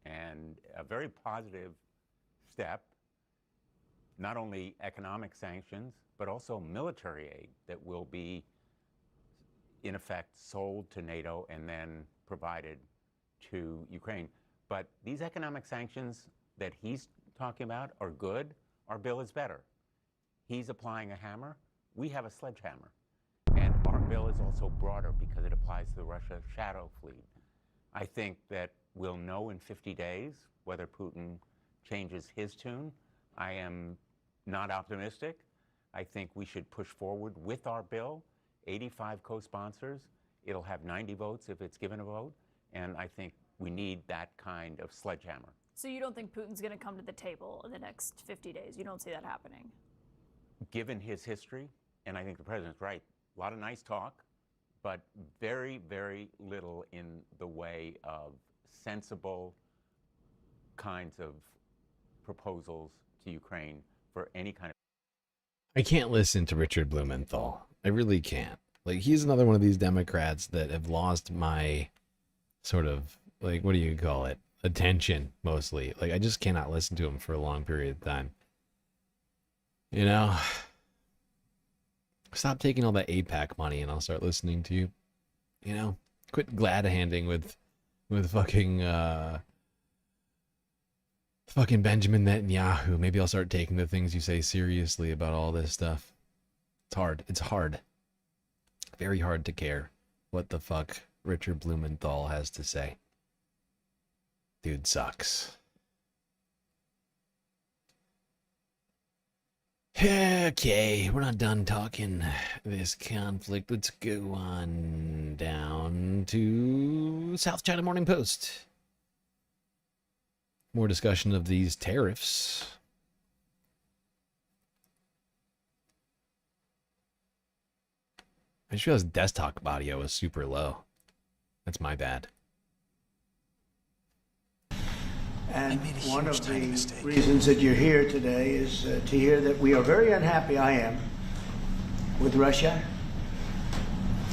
and a very positive step, not only economic sanctions, but also military aid that will be, in effect, sold to NATO and then provided to Ukraine. But these economic sanctions that he's talking about are good. Our bill is better. He's applying a hammer. We have a sledgehammer. And our bill is also broader because it applies to the Russia shadow fleet. I think that we'll know in 50 days whether Putin changes his tune. I am not optimistic. I think we should push forward with our bill. 85 co-sponsors. It'll have 90 votes if it's given a vote. And I think we need that kind of sledgehammer. So you don't think Putin's going to come to the table in the next 50 days? You don't see that happening? Given his history, and I think the president's right, a lot of nice talk, but very, very little in the way of sensible kinds of proposals to Ukraine for any kind of... I can't listen to Richard Blumenthal. I really can't. Like, he's another one of these Democrats that have lost my sort of, like, what do you call it? Attention, mostly. Like, I just cannot listen to him for a long period of time. You know? Stop taking all that AIPAC money and I'll start listening to you. You know? Quit glad-handing with fucking Benjamin Netanyahu. Maybe I'll start taking the things you say seriously about all this stuff. It's hard. It's hard. Very hard to care what the fuck Richard Blumenthal has to say. Dude sucks. Okay, we're not done talking this conflict. Let's go on down to South China Morning Post. More discussion of these tariffs. I just realized desktop audio was super low. That's my bad. And one of the reasons that you're here today is to hear that we are very unhappy, I am, with Russia.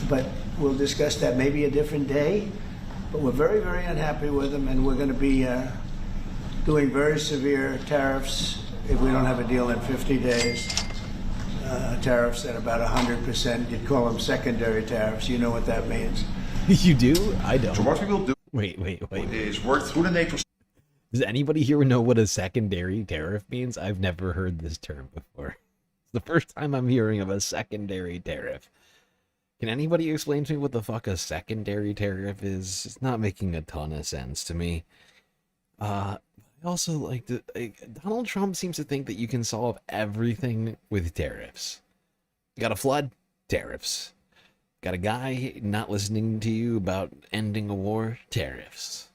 But we'll discuss that maybe a different day. But we're very, very unhappy with them, and we're going to be doing very severe tariffs if we don't have a deal in 50 days. Tariffs at about 100%. You'd call them secondary tariffs. You know what that means. You do? I don't. So what we will do Wait. is work through the NATO. Does anybody here know what a secondary tariff means? I've never heard this term before. It's the first time I'm hearing of a secondary tariff. Can anybody explain to me what the fuck a secondary tariff is? It's not making a ton of sense to me. Also, like, Donald Trump seems to think that you can solve everything with tariffs. You got a flood? Tariffs. Got a guy not listening to you about ending a war? Tariffs.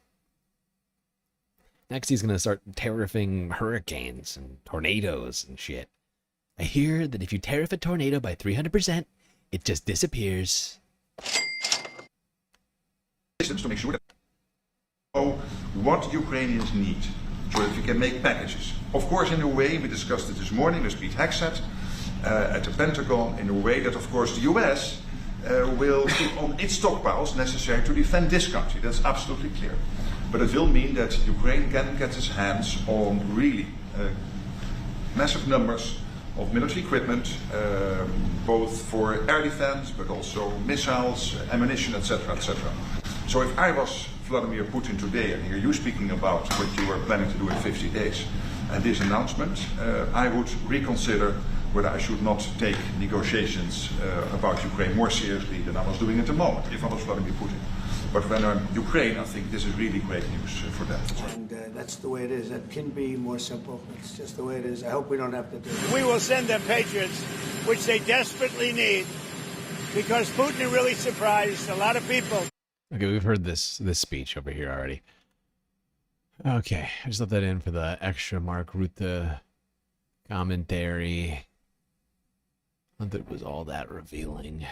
Next, he's going to start tariffing hurricanes and tornadoes and shit. I hear that if you tariff a tornado by 300%, it just disappears. To make sure that what Ukrainians need, so that we can make packages. Of course, in a way, we discussed it this morning with Pete Hegseth at the Pentagon, in a way that, of course, the US will keep on its stockpiles necessary to defend this country. That's absolutely clear. But it will mean that Ukraine can get its hands on really massive numbers of military equipment, both for air defense, but also missiles, ammunition, etc., etc. So if I was Vladimir Putin today and hear you speaking about what you are planning to do in 50 days and this announcement, I would reconsider whether I should not take negotiations about Ukraine more seriously than I was doing at the moment, if I was Vladimir Putin. But when on Ukraine, I think this is really great news for that. And that's the way it is. That can be more simple. It's just the way it is. I hope we don't have to do it. We will send them patriots, which they desperately need, because Putin really surprised a lot of people. Okay, we've heard this speech over here already. Okay, I just let that in for the extra Mark Rutte commentary. Not that it was all that revealing.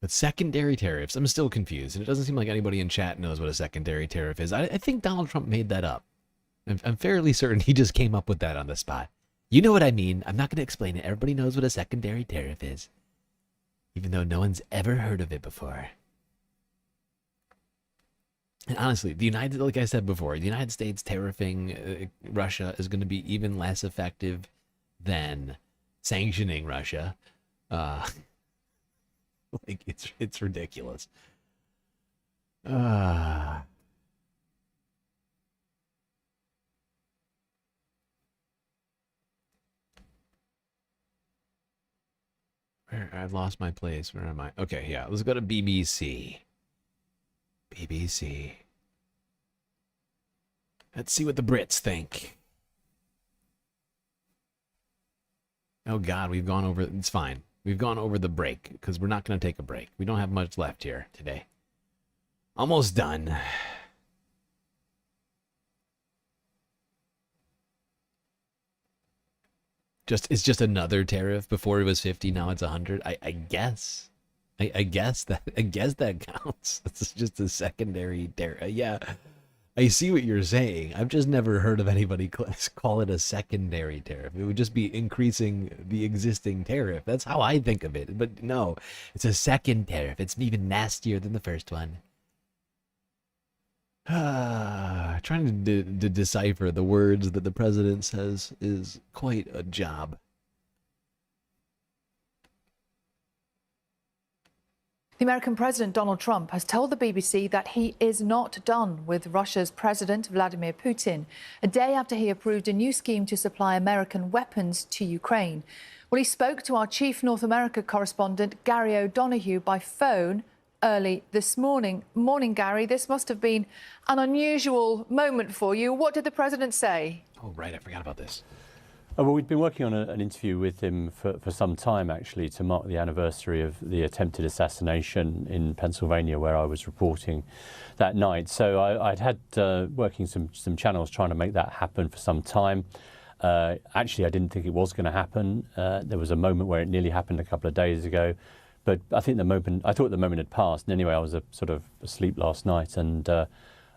But secondary tariffs, I'm still confused, and it doesn't seem like anybody in chat knows what a secondary tariff is. I think Donald Trump made that up. I'm fairly certain he just came up with that on the spot. You know what I mean. I'm not going to explain it. Everybody knows what a secondary tariff is, even though no one's ever heard of it before. And honestly, like I said before, the United States tariffing Russia is going to be even less effective than sanctioning Russia. Like, it's ridiculous. I lost my place. Where am I? Okay, yeah. Let's go to BBC. BBC. Let's see what the Brits think. Oh, God, we've gone over... It's fine. We've gone over the break, because we're not going to take a break. We don't have much left here today. Almost done. It's just another tariff. Before it was 50, now it's 100. I guess. I guess that counts. It's just a secondary tariff. Yeah, I see what you're saying. I've just never heard of anybody call it a secondary tariff. It would just be increasing the existing tariff. That's how I think of it. But no, it's a second tariff. It's even nastier than the first one. Trying to decipher the words that the president says is quite a job. The American President Donald Trump has told the BBC that he is not done with Russia's President Vladimir Putin, a day after he approved a new scheme to supply American weapons to Ukraine. Well, he spoke to our chief North America correspondent, Gary O'Donoghue, by phone early this morning. Morning, Gary. This must have been an unusual moment for you. What did the president say? Oh, right. I forgot about this. Well, we'd been working on an interview with him for some time, actually, to mark the anniversary of the attempted assassination in Pennsylvania, where I was reporting that night. So I'd had working some channels trying to make that happen for some time. Actually, I didn't think it was going to happen. There was a moment where it nearly happened a couple of days ago. But I thought the moment had passed. And anyway, I was sort of asleep last night, and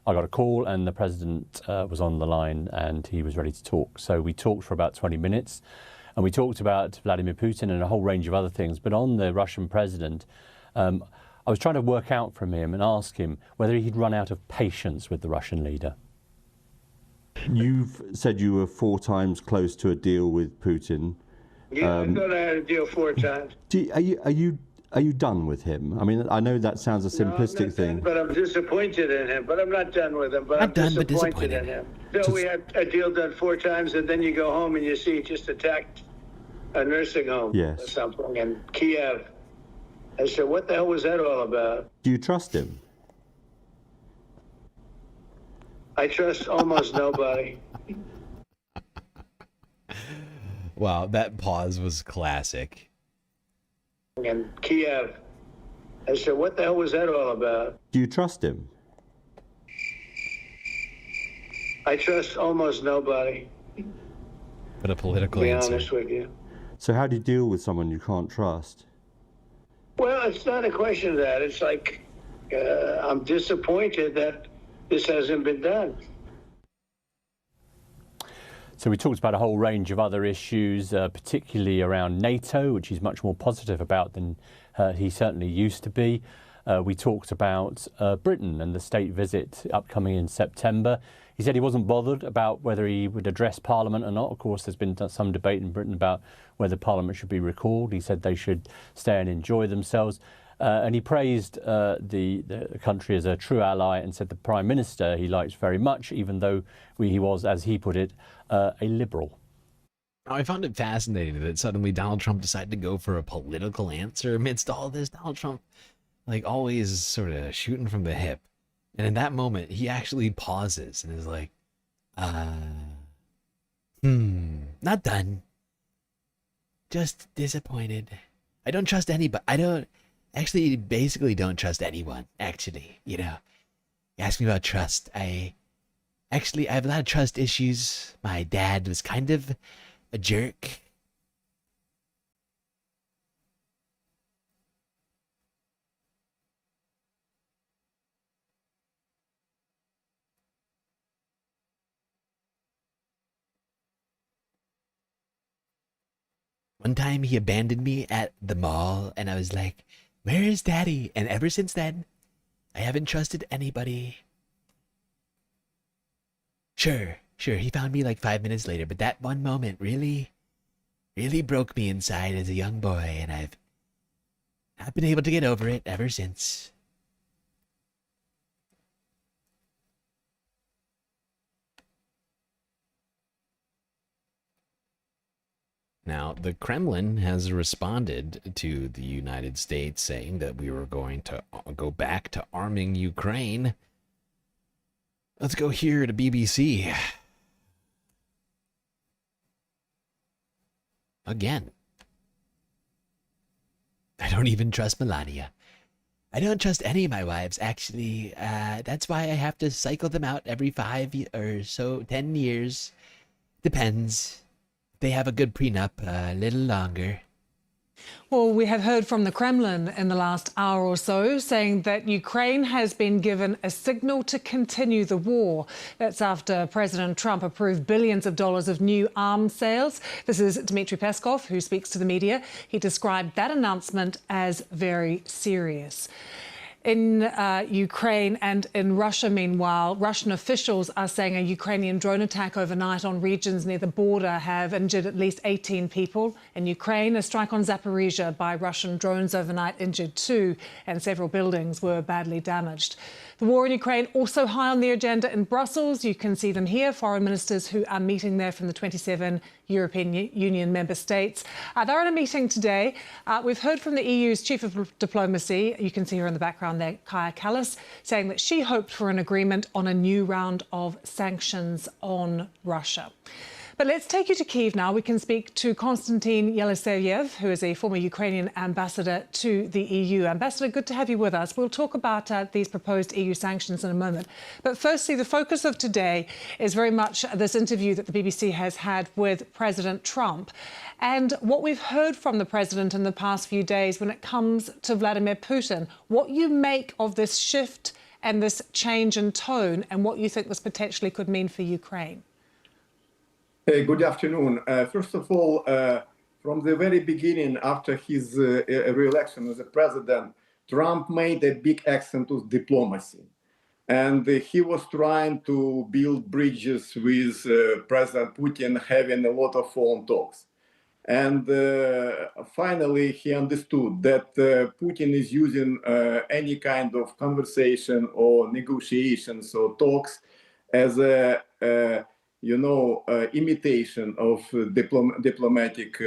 I got a call, and the president was on the line, and he was ready to talk. So we talked for about 20 minutes, and we talked about Vladimir Putin and a whole range of other things. But on the Russian president, I was trying to work out from him and ask him whether he'd run out of patience with the Russian leader. You've said you were 4 times close to a deal with Putin. Yeah, I thought I had a deal 4 times. Are you done with him? I mean, I know that sounds a simplistic thing. But I'm disappointed in him. But I'm not done with him. But I'm disappointed in him. So we had a deal done 4 times, and then you go home and you see he just attacked a nursing home or something in Kiev. I said, what the hell was that all about? Do you trust him? I trust almost nobody. Wow, that pause was classic. In Kiev. I said, what the hell was that all about? Do you trust him? I trust almost nobody. But a political to be answer. honest with you. So how do you deal with someone you can't trust? Well, it's not a question of that. It's like, I'm disappointed that this hasn't been done. So we talked about a whole range of other issues, particularly around NATO, which he's much more positive about than he certainly used to be. We talked about Britain and the state visit upcoming in September. He said he wasn't bothered about whether he would address Parliament or not. Of course, there's been some debate in Britain about whether Parliament should be recalled. He said they should stay and enjoy themselves. And he praised the country as a true ally and said the Prime Minister he likes very much, even though he was, as he put it, a liberal. I found it fascinating that suddenly Donald Trump decided to go for a political answer amidst all this. Donald Trump like always sort of shooting from the hip. And in that moment, he actually pauses and is like, not done. Just disappointed. I don't trust anybody. I don't actually basically don't trust anyone, actually. You know, you ask me about trust. I have a lot of trust issues. My dad was kind of a jerk. One time he abandoned me at the mall and I was like, where is daddy? And ever since then, I haven't trusted anybody. Sure, he found me like 5 minutes later, but that one moment really broke me inside as a young boy, and I've not been able to get over it ever since. Now, the Kremlin has responded to the United States saying that we were going to go back to arming Ukraine. Let's go here to BBC. Again. I don't even trust Melania. I don't trust any of my wives, actually. That's why I have to cycle them out every 5 or so, 10 years. Depends. They have a good prenup, a little longer. Well, we have heard from the Kremlin in the last hour or so saying that Ukraine has been given a signal to continue the war. That's after President Trump approved billions of dollars of new arms sales. This is Dmitry Peskov, who speaks to the media. He described that announcement as very serious. In Ukraine and in Russia, meanwhile, Russian officials are saying a Ukrainian drone attack overnight on regions near the border have injured at least 18 people. In Ukraine, a strike on Zaporizhia by Russian drones overnight injured 2, and several buildings were badly damaged. The war in Ukraine also high on the agenda in Brussels. You can see them here, foreign ministers who are meeting there from the 27 European Union member states. They're in a meeting today. We've heard from the EU's chief of diplomacy. You can see her in the background there, Kaja Kallas, saying that she hoped for an agreement on a new round of sanctions on Russia. But let's take you to Kyiv now. We can speak to Konstantin Yeliseyev, who is a former Ukrainian ambassador to the EU. Ambassador, good to have you with us. We'll talk about these proposed EU sanctions in a moment. But firstly, the focus of today is very much this interview that the BBC has had with President Trump. And what we've heard from the president in the past few days when it comes to Vladimir Putin, what you make of this shift and this change in tone and what you think this potentially could mean for Ukraine. Good afternoon. First of all, from the very beginning, after his re-election as a president, Trump made a big accent to diplomacy. And he was trying to build bridges with President Putin, having a lot of phone talks. And finally, he understood that Putin is using any kind of conversation or negotiations or talks as a imitation of diplomatic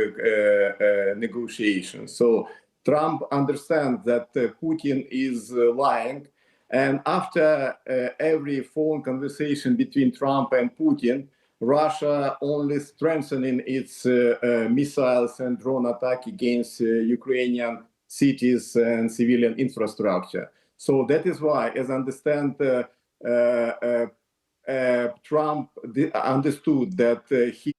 negotiations. So Trump understands that Putin is lying. And after every phone conversation between Trump and Putin, Russia only strengthening its missiles and drone attack against Ukrainian cities and civilian infrastructure. So that is why, as I understand, Trump understood that he...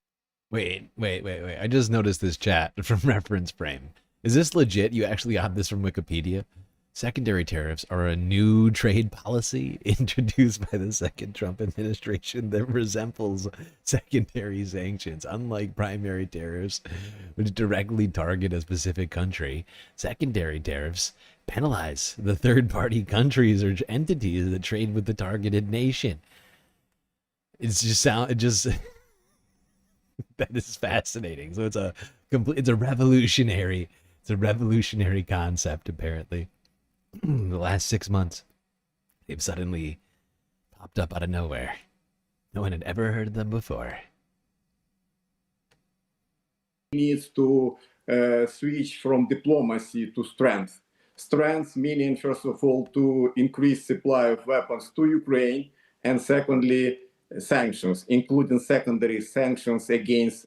Wait. I just noticed this chat from Reference Frame. Is this legit? You actually got this from Wikipedia? Secondary tariffs are a new trade policy introduced by the second Trump administration that resembles secondary sanctions. Unlike primary tariffs, which directly target a specific country, secondary tariffs penalize the third-party countries or entities that trade with the targeted nation. That is fascinating. So it's a revolutionary concept, apparently. The last 6 months, they've suddenly popped up out of nowhere. No one had ever heard of them before. Needs to switch from diplomacy to strength. strength, meaning, first of all, to increase supply of weapons to Ukraine, and secondly, sanctions, including secondary sanctions against.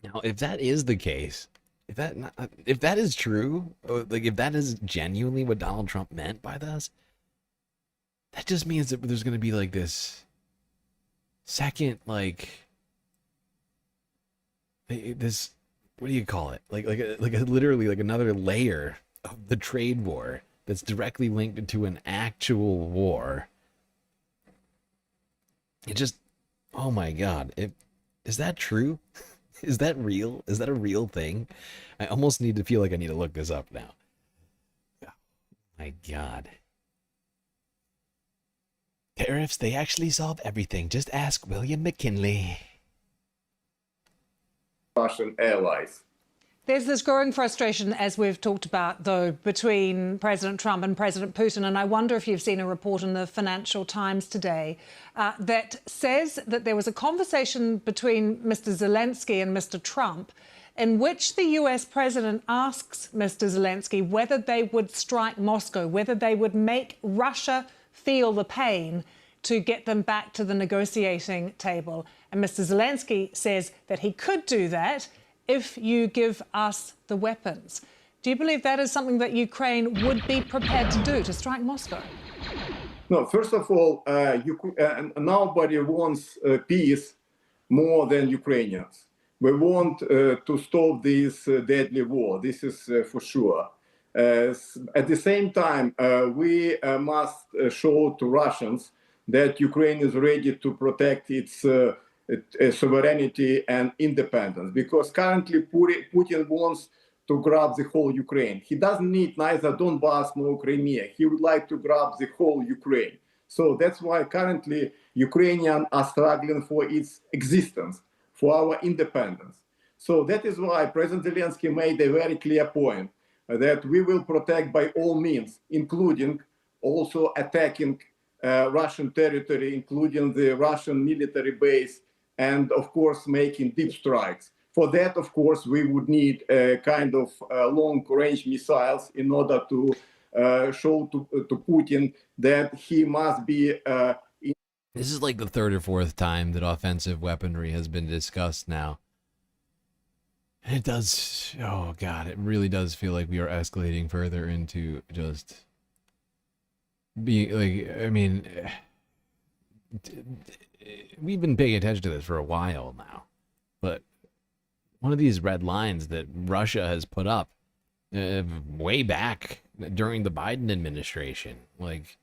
Now, if that is the case, if that is true, like if that is genuinely what Donald Trump meant by this, that just means that there's going to be like this second, like this, what do you call it? Like literally like another layer of the trade war that's directly linked to an actual war. It just, oh my God, is that true? Is that real? Is that a real thing? I almost need to feel like I need to look this up now. Oh my God. Tariffs, they actually solve everything. Just ask William McKinley. Russian allies. There's this growing frustration, as we've talked about, though, between President Trump and President Putin. And I wonder if you've seen a report in the Financial Times today that says that there was a conversation between Mr. Zelensky and Mr. Trump in which the US president asks Mr. Zelensky whether they would strike Moscow, whether they would make Russia feel the pain to get them back to the negotiating table. And Mr. Zelensky says that he could do that if you give us the weapons. Do you believe that is something that Ukraine would be prepared to do, to strike Moscow? No, first of all, nobody wants peace more than Ukrainians. We want to stop this deadly war. This is for sure. At the same time, we must show to Russians that Ukraine is ready to protect its sovereignty and independence, because currently Putin wants to grab the whole Ukraine. He doesn't need neither Donbass nor Crimea. He would like to grab the whole Ukraine. So that's why currently Ukrainians are struggling for its existence, for our independence. So that is why President Zelensky made a very clear point that we will protect by all means, including also attacking Russian territory, including the Russian military base, and of course making deep strikes. For that, of course, we would need a kind of long-range missiles in order to show to Putin that he must be... This is like the third or fourth time that offensive weaponry has been discussed now. And it does, oh God, it really does feel like we are escalating further into just being like, I mean, we've been paying attention to this for a while now, but one of these red lines that Russia has put up way back during the Biden administration, like,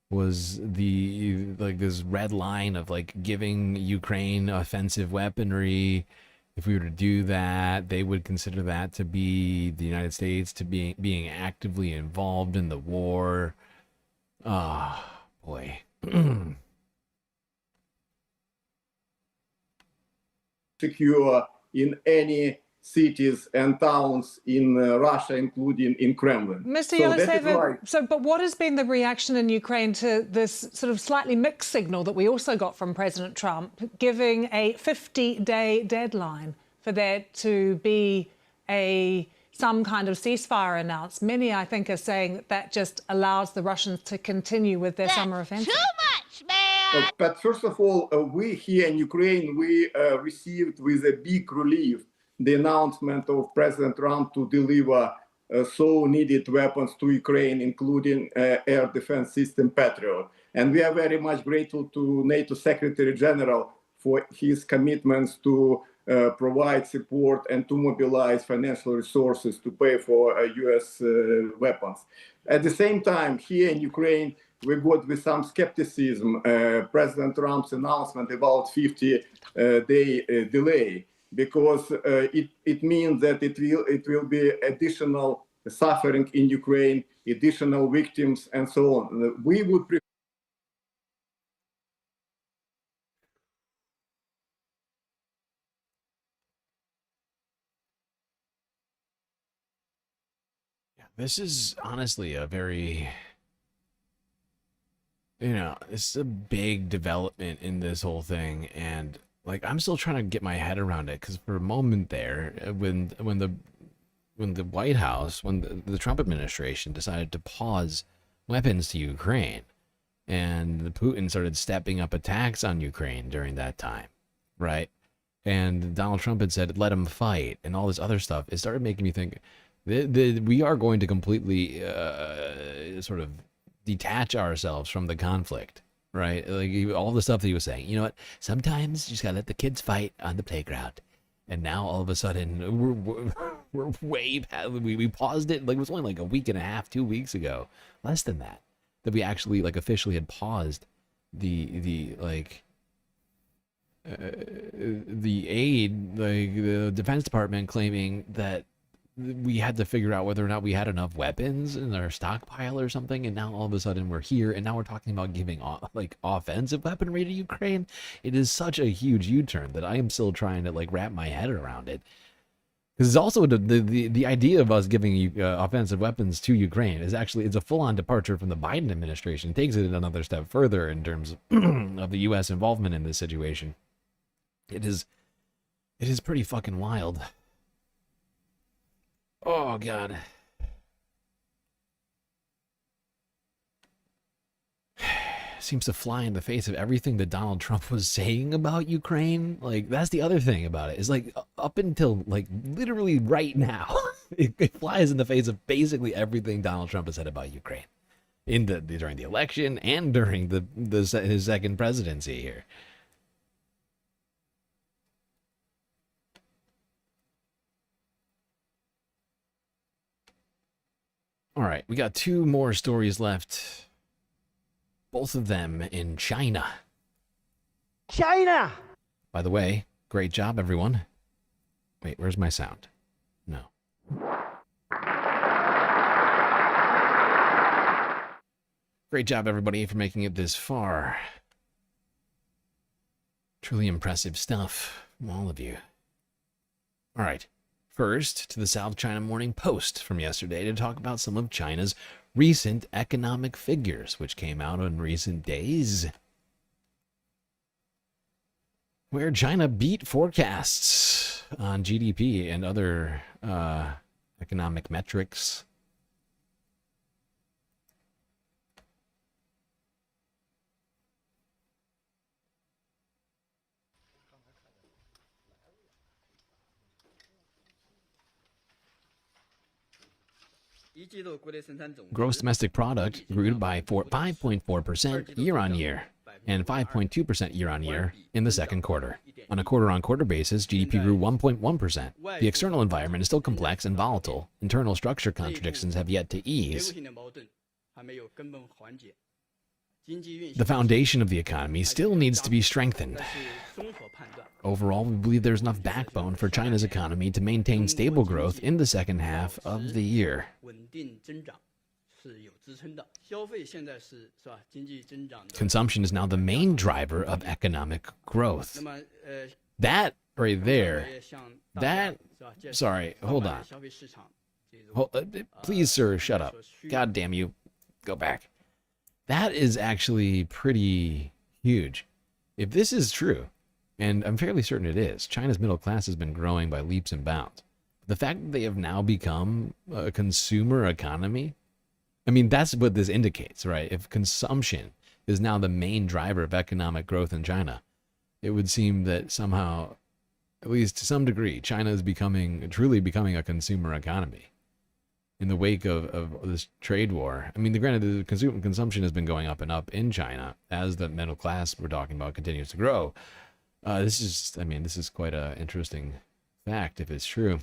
was this red line of like giving Ukraine offensive weaponry. If we were to do that, they would consider that to be the United States to being actively involved in the war. Ah, oh, boy. Secure in any cities and towns in Russia, including in Kremlin. Mr. Yeltsin, but what has been the reaction in Ukraine to this sort of slightly mixed signal that we also got from President Trump, giving a 50-day deadline for there to be some kind of ceasefire announced? Many, I think, are saying that just allows the Russians to continue with their summer offensive. Too much, man! But first of all, we here in Ukraine, we received with a big relief the announcement of President Trump to deliver so needed weapons to Ukraine, including air defense system Patriot. And we are very much grateful to NATO Secretary General for his commitments to provide support and to mobilize financial resources to pay for US weapons. At the same time, here in Ukraine, we got with some skepticism President Trump's announcement about 50-day delay, because it means that it will be additional suffering in Ukraine, additional victims, and so on. We would prefer. This is honestly a very, it's a big development in this whole thing, and like I'm still trying to get my head around it, because for a moment there, when the the White House, when the Trump administration decided to pause weapons to Ukraine, and the Putin started stepping up attacks on Ukraine during that time, right? And Donald Trump had said, let him fight, and all this other stuff. It started making me think we are going to completely sort of detach ourselves from the conflict, right? Like all the stuff that he was saying. You know what? Sometimes you just gotta let the kids fight on the playground. And now all of a sudden we're way past. We paused it. Like it was only like a week and a half, 2 weeks ago, less than that we actually like officially had paused the aid, like the Defense Department claiming that we had to figure out whether or not we had enough weapons in our stockpile or something, and now all of a sudden we're here, and now we're talking about giving like offensive weaponry to Ukraine. It is such a huge U-turn that I am still trying to like wrap my head around it. Because it's also the idea of us giving offensive weapons to Ukraine is actually, it's a full-on departure from the Biden administration. It takes it another step further in terms of the U.S. involvement in this situation. It is pretty fucking wild. Oh, God. Seems to fly in the face of everything that Donald Trump was saying about Ukraine. Like, that's the other thing about it. Is like, up until, like, literally right now, it flies in the face of basically everything Donald Trump has said about Ukraine. During the election and during his second presidency here. All right, we got 2 more stories left. Both of them in China. China! By the way, great job, everyone. Wait, where's my sound? No. Great job, everybody, for making it this far. Truly impressive stuff from all of you. All right. First, to the South China Morning Post from yesterday to talk about some of China's recent economic figures, which came out in recent days, where China beat forecasts on GDP and other economic metrics. Gross domestic product grew by 5.4% year-on-year and 5.2% year-on-year in the second quarter. On a quarter-on-quarter basis, GDP grew 1.1%. The external environment is still complex and volatile. Internal structure contradictions have yet to ease. The foundation of the economy still needs to be strengthened. Overall, we believe there's enough backbone for China's economy to maintain stable growth in the second half of the year. Consumption is now the main driver of economic growth. That right there, sorry, hold on. Please, sir, shut up. God damn you. Go back. That is actually pretty huge. If this is true, and I'm fairly certain it is, China's middle class has been growing by leaps and bounds. The fact that they have now become a consumer economy, I mean, that's what this indicates, right? If consumption is now the main driver of economic growth in China, it would seem that somehow, at least to some degree, China is truly becoming a consumer economy. In the wake of this trade war, I mean, granted, the consumption has been going up and up in China as the middle class we're talking about continues to grow. This is quite an interesting fact if it's true.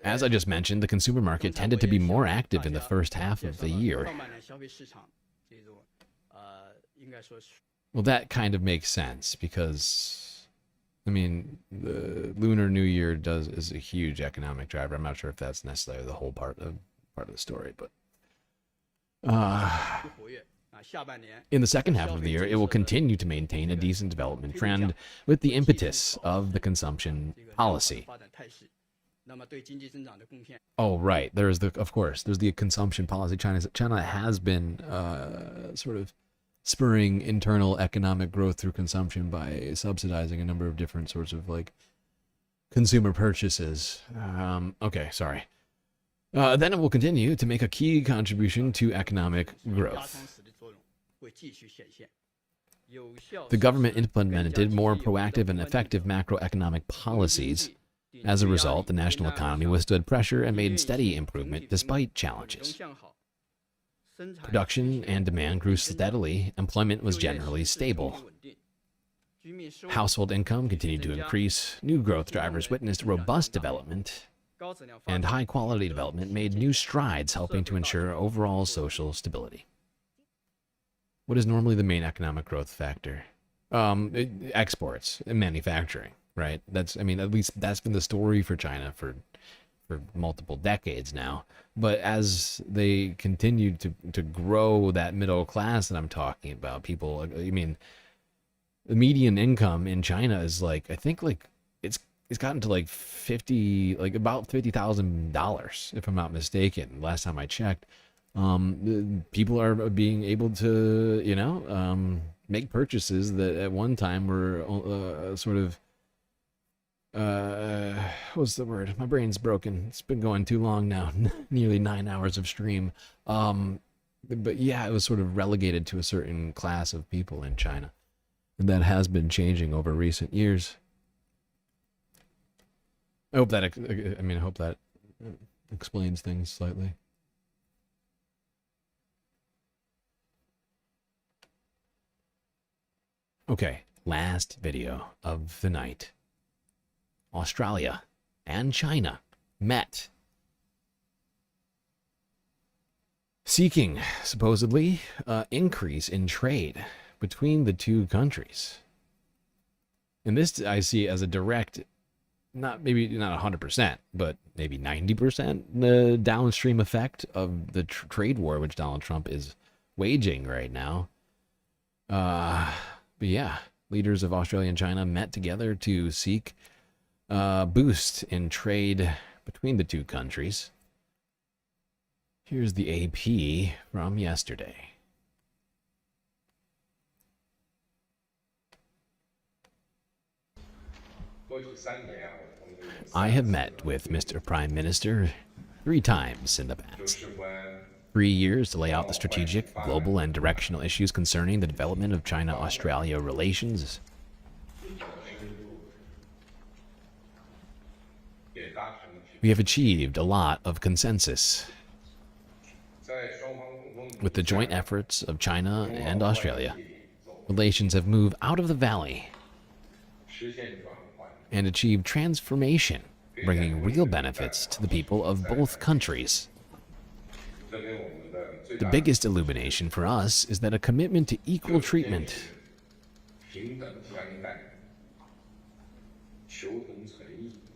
As I just mentioned, the consumer market tended to be more active in the first half of the year. Well, that kind of makes sense because, I mean, the Lunar New Year is a huge economic driver. I'm not sure if that's necessarily the whole part of the story, but in the second half of the year, it will continue to maintain a decent development trend with the impetus of the consumption policy. Oh, right. There's the consumption policy. China has been sort of spurring internal economic growth through consumption by subsidizing a number of different sorts of like consumer purchases. Okay, sorry. Then it will continue to make a key contribution to economic growth. The government implemented more proactive and effective macroeconomic policies. As a result, the national economy withstood pressure and made steady improvement despite challenges. Production and demand grew steadily, employment was generally stable. Household income continued to increase, new growth drivers witnessed robust development, and high-quality development made new strides helping to ensure overall social stability. What is normally the main economic growth factor? Exports and manufacturing, right? At least that's been the story for China for multiple decades now. But as they continue to grow that middle class that I'm talking about, people, the median income in China is like, I think like it's gotten to like about $50,000, if I'm not mistaken. Last time I checked, people are being able to, make purchases that at one time were what's the word? My brain's broken. It's been going too long now. Nearly 9 hours of stream. But yeah, it was sort of relegated to a certain class of people in China. And that has been changing over recent years. I hope that explains things slightly. Okay, last video of the night. Australia and China met, seeking, supposedly, increase in trade between the two countries. And this I see as a direct, maybe not 100%, but maybe 90% the downstream effect of the trade war which Donald Trump is waging right now. But yeah, leaders of Australia and China met together to seek boost in trade between the two countries. Here's the AP from yesterday. I have met with Mr. Prime Minister 3 times in the past. 3 years to lay out the strategic, global, and directional issues concerning the development of China-Australia relations. We have achieved a lot of consensus. With the joint efforts of China and Australia, relations have moved out of the valley and achieved transformation, bringing real benefits to the people of both countries. The biggest illumination for us is that a commitment to equal treatment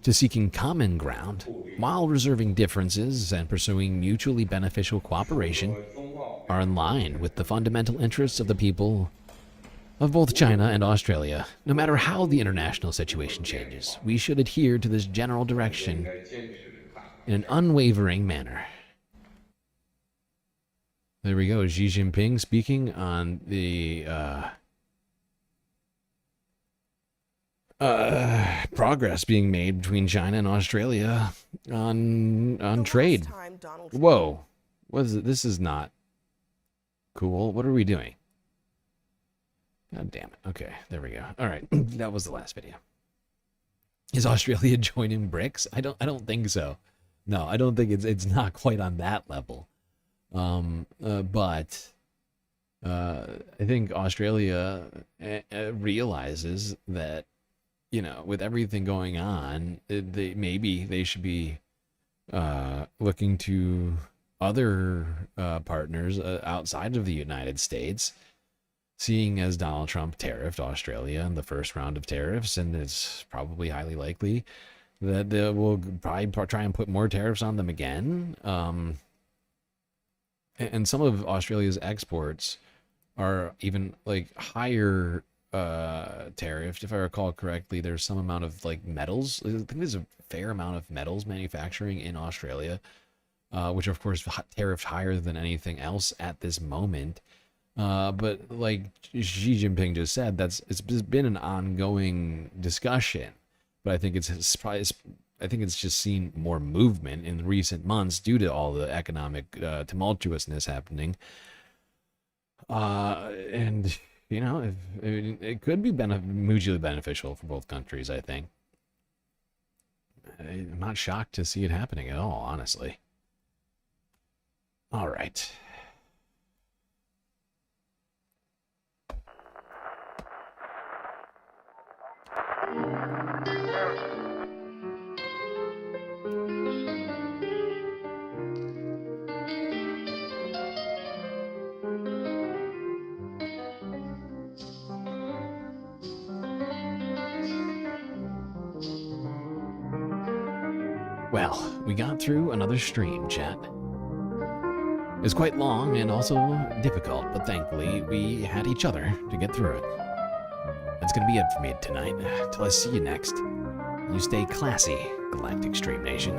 to seeking common ground while reserving differences and pursuing mutually beneficial cooperation are in line with the fundamental interests of the people of both China and Australia. No matter how the international situation changes, we should adhere to this general direction in an unwavering manner. There we go, Xi Jinping speaking on the progress being made between China and Australia on trade. Whoa, what is it? This is not cool. What are we doing? God damn it. Okay, there we go. All right, that was the last video. Is Australia joining BRICS? I don't think so. No, I don't think it's not quite on that level. But I think Australia realizes that, with everything going on, they should be looking to other partners outside of the United States, seeing as Donald Trump tariffed Australia in the first round of tariffs, and it's probably highly likely that they will probably try and put more tariffs on them again. And some of Australia's exports are even like higher tariffed. If I recall correctly, there's some amount of like metals. I think there's a fair amount of metals manufacturing in Australia, which are of course tariffed higher than anything else at this moment. But like Xi Jinping just said, it's been an ongoing discussion. But I think I think it's just seen more movement in recent months due to all the economic tumultuousness happening. And you know, it could be mutually beneficial for both countries, I think. I'm not shocked to see it happening at all, honestly. All right. Well, we got through another stream, chat. It was quite long and also difficult, but thankfully we had each other to get through it. That's gonna be it for me tonight. Till I see you next. You stay classy, Galactic Stream Nation.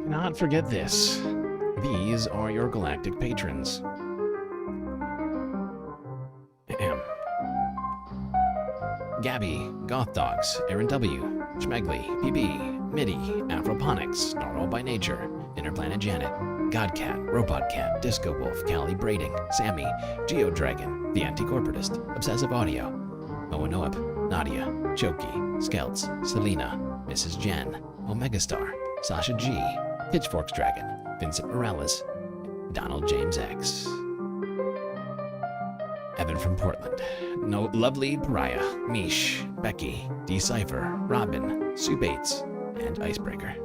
Not forget this. These are your galactic patrons. Gabby, Goth Dogs, Aaron W, Schmegley, PB, Midi, Afroponics, Normal by Nature, Interplanet Janet, Godcat, Robot Cat, Disco Wolf, Callie Braiding, Sammy, Geodragon, The Anti-Corporatist, Obsessive Audio, Moanoep, Nadia, Choki, Skelts, Selena, Mrs. Jen, Omegastar, Sasha G, Pitchforks Dragon, Vincent Morales, Donald James X, Evan from Portland, No Lovely Pariah, Mish, Becky, Decipher, Robin, Sue Bates, and Icebreaker.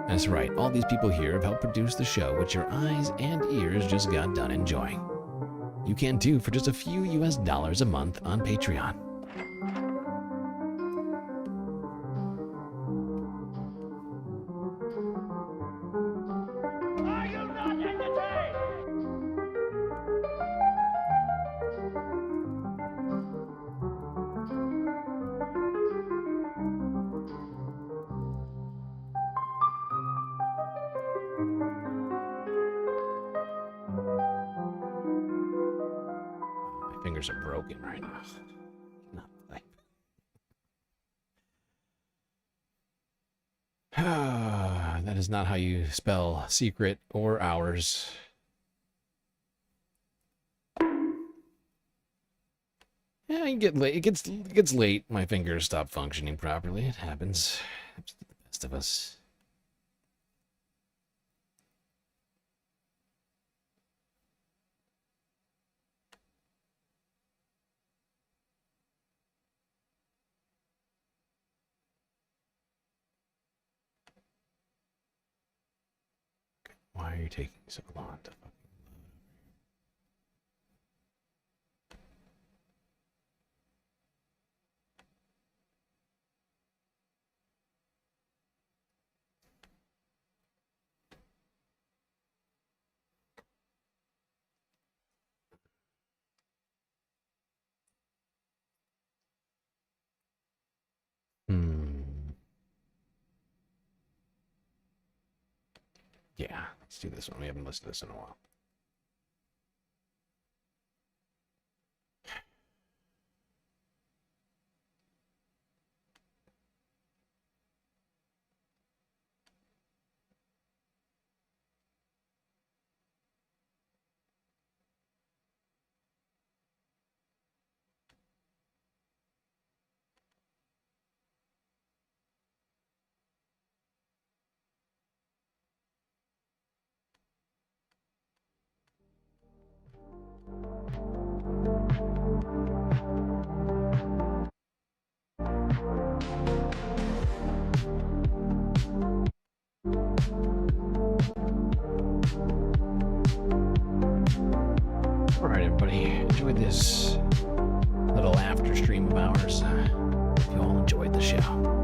That's right, all these people here have helped produce the show, which your eyes and ears just got done enjoying. You can too for just a few US dollars a month on Patreon. Fingers are broken right now. Not like. That is not how you spell secret or hours. Yeah, you get late. It gets late. My fingers stop functioning properly. It happens. It's to the best of us. Why are you taking so long to fucking Yeah, let's do this one. We haven't listened to this in a while. enjoyed this little after stream of ours. Hope you all enjoyed the show.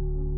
you.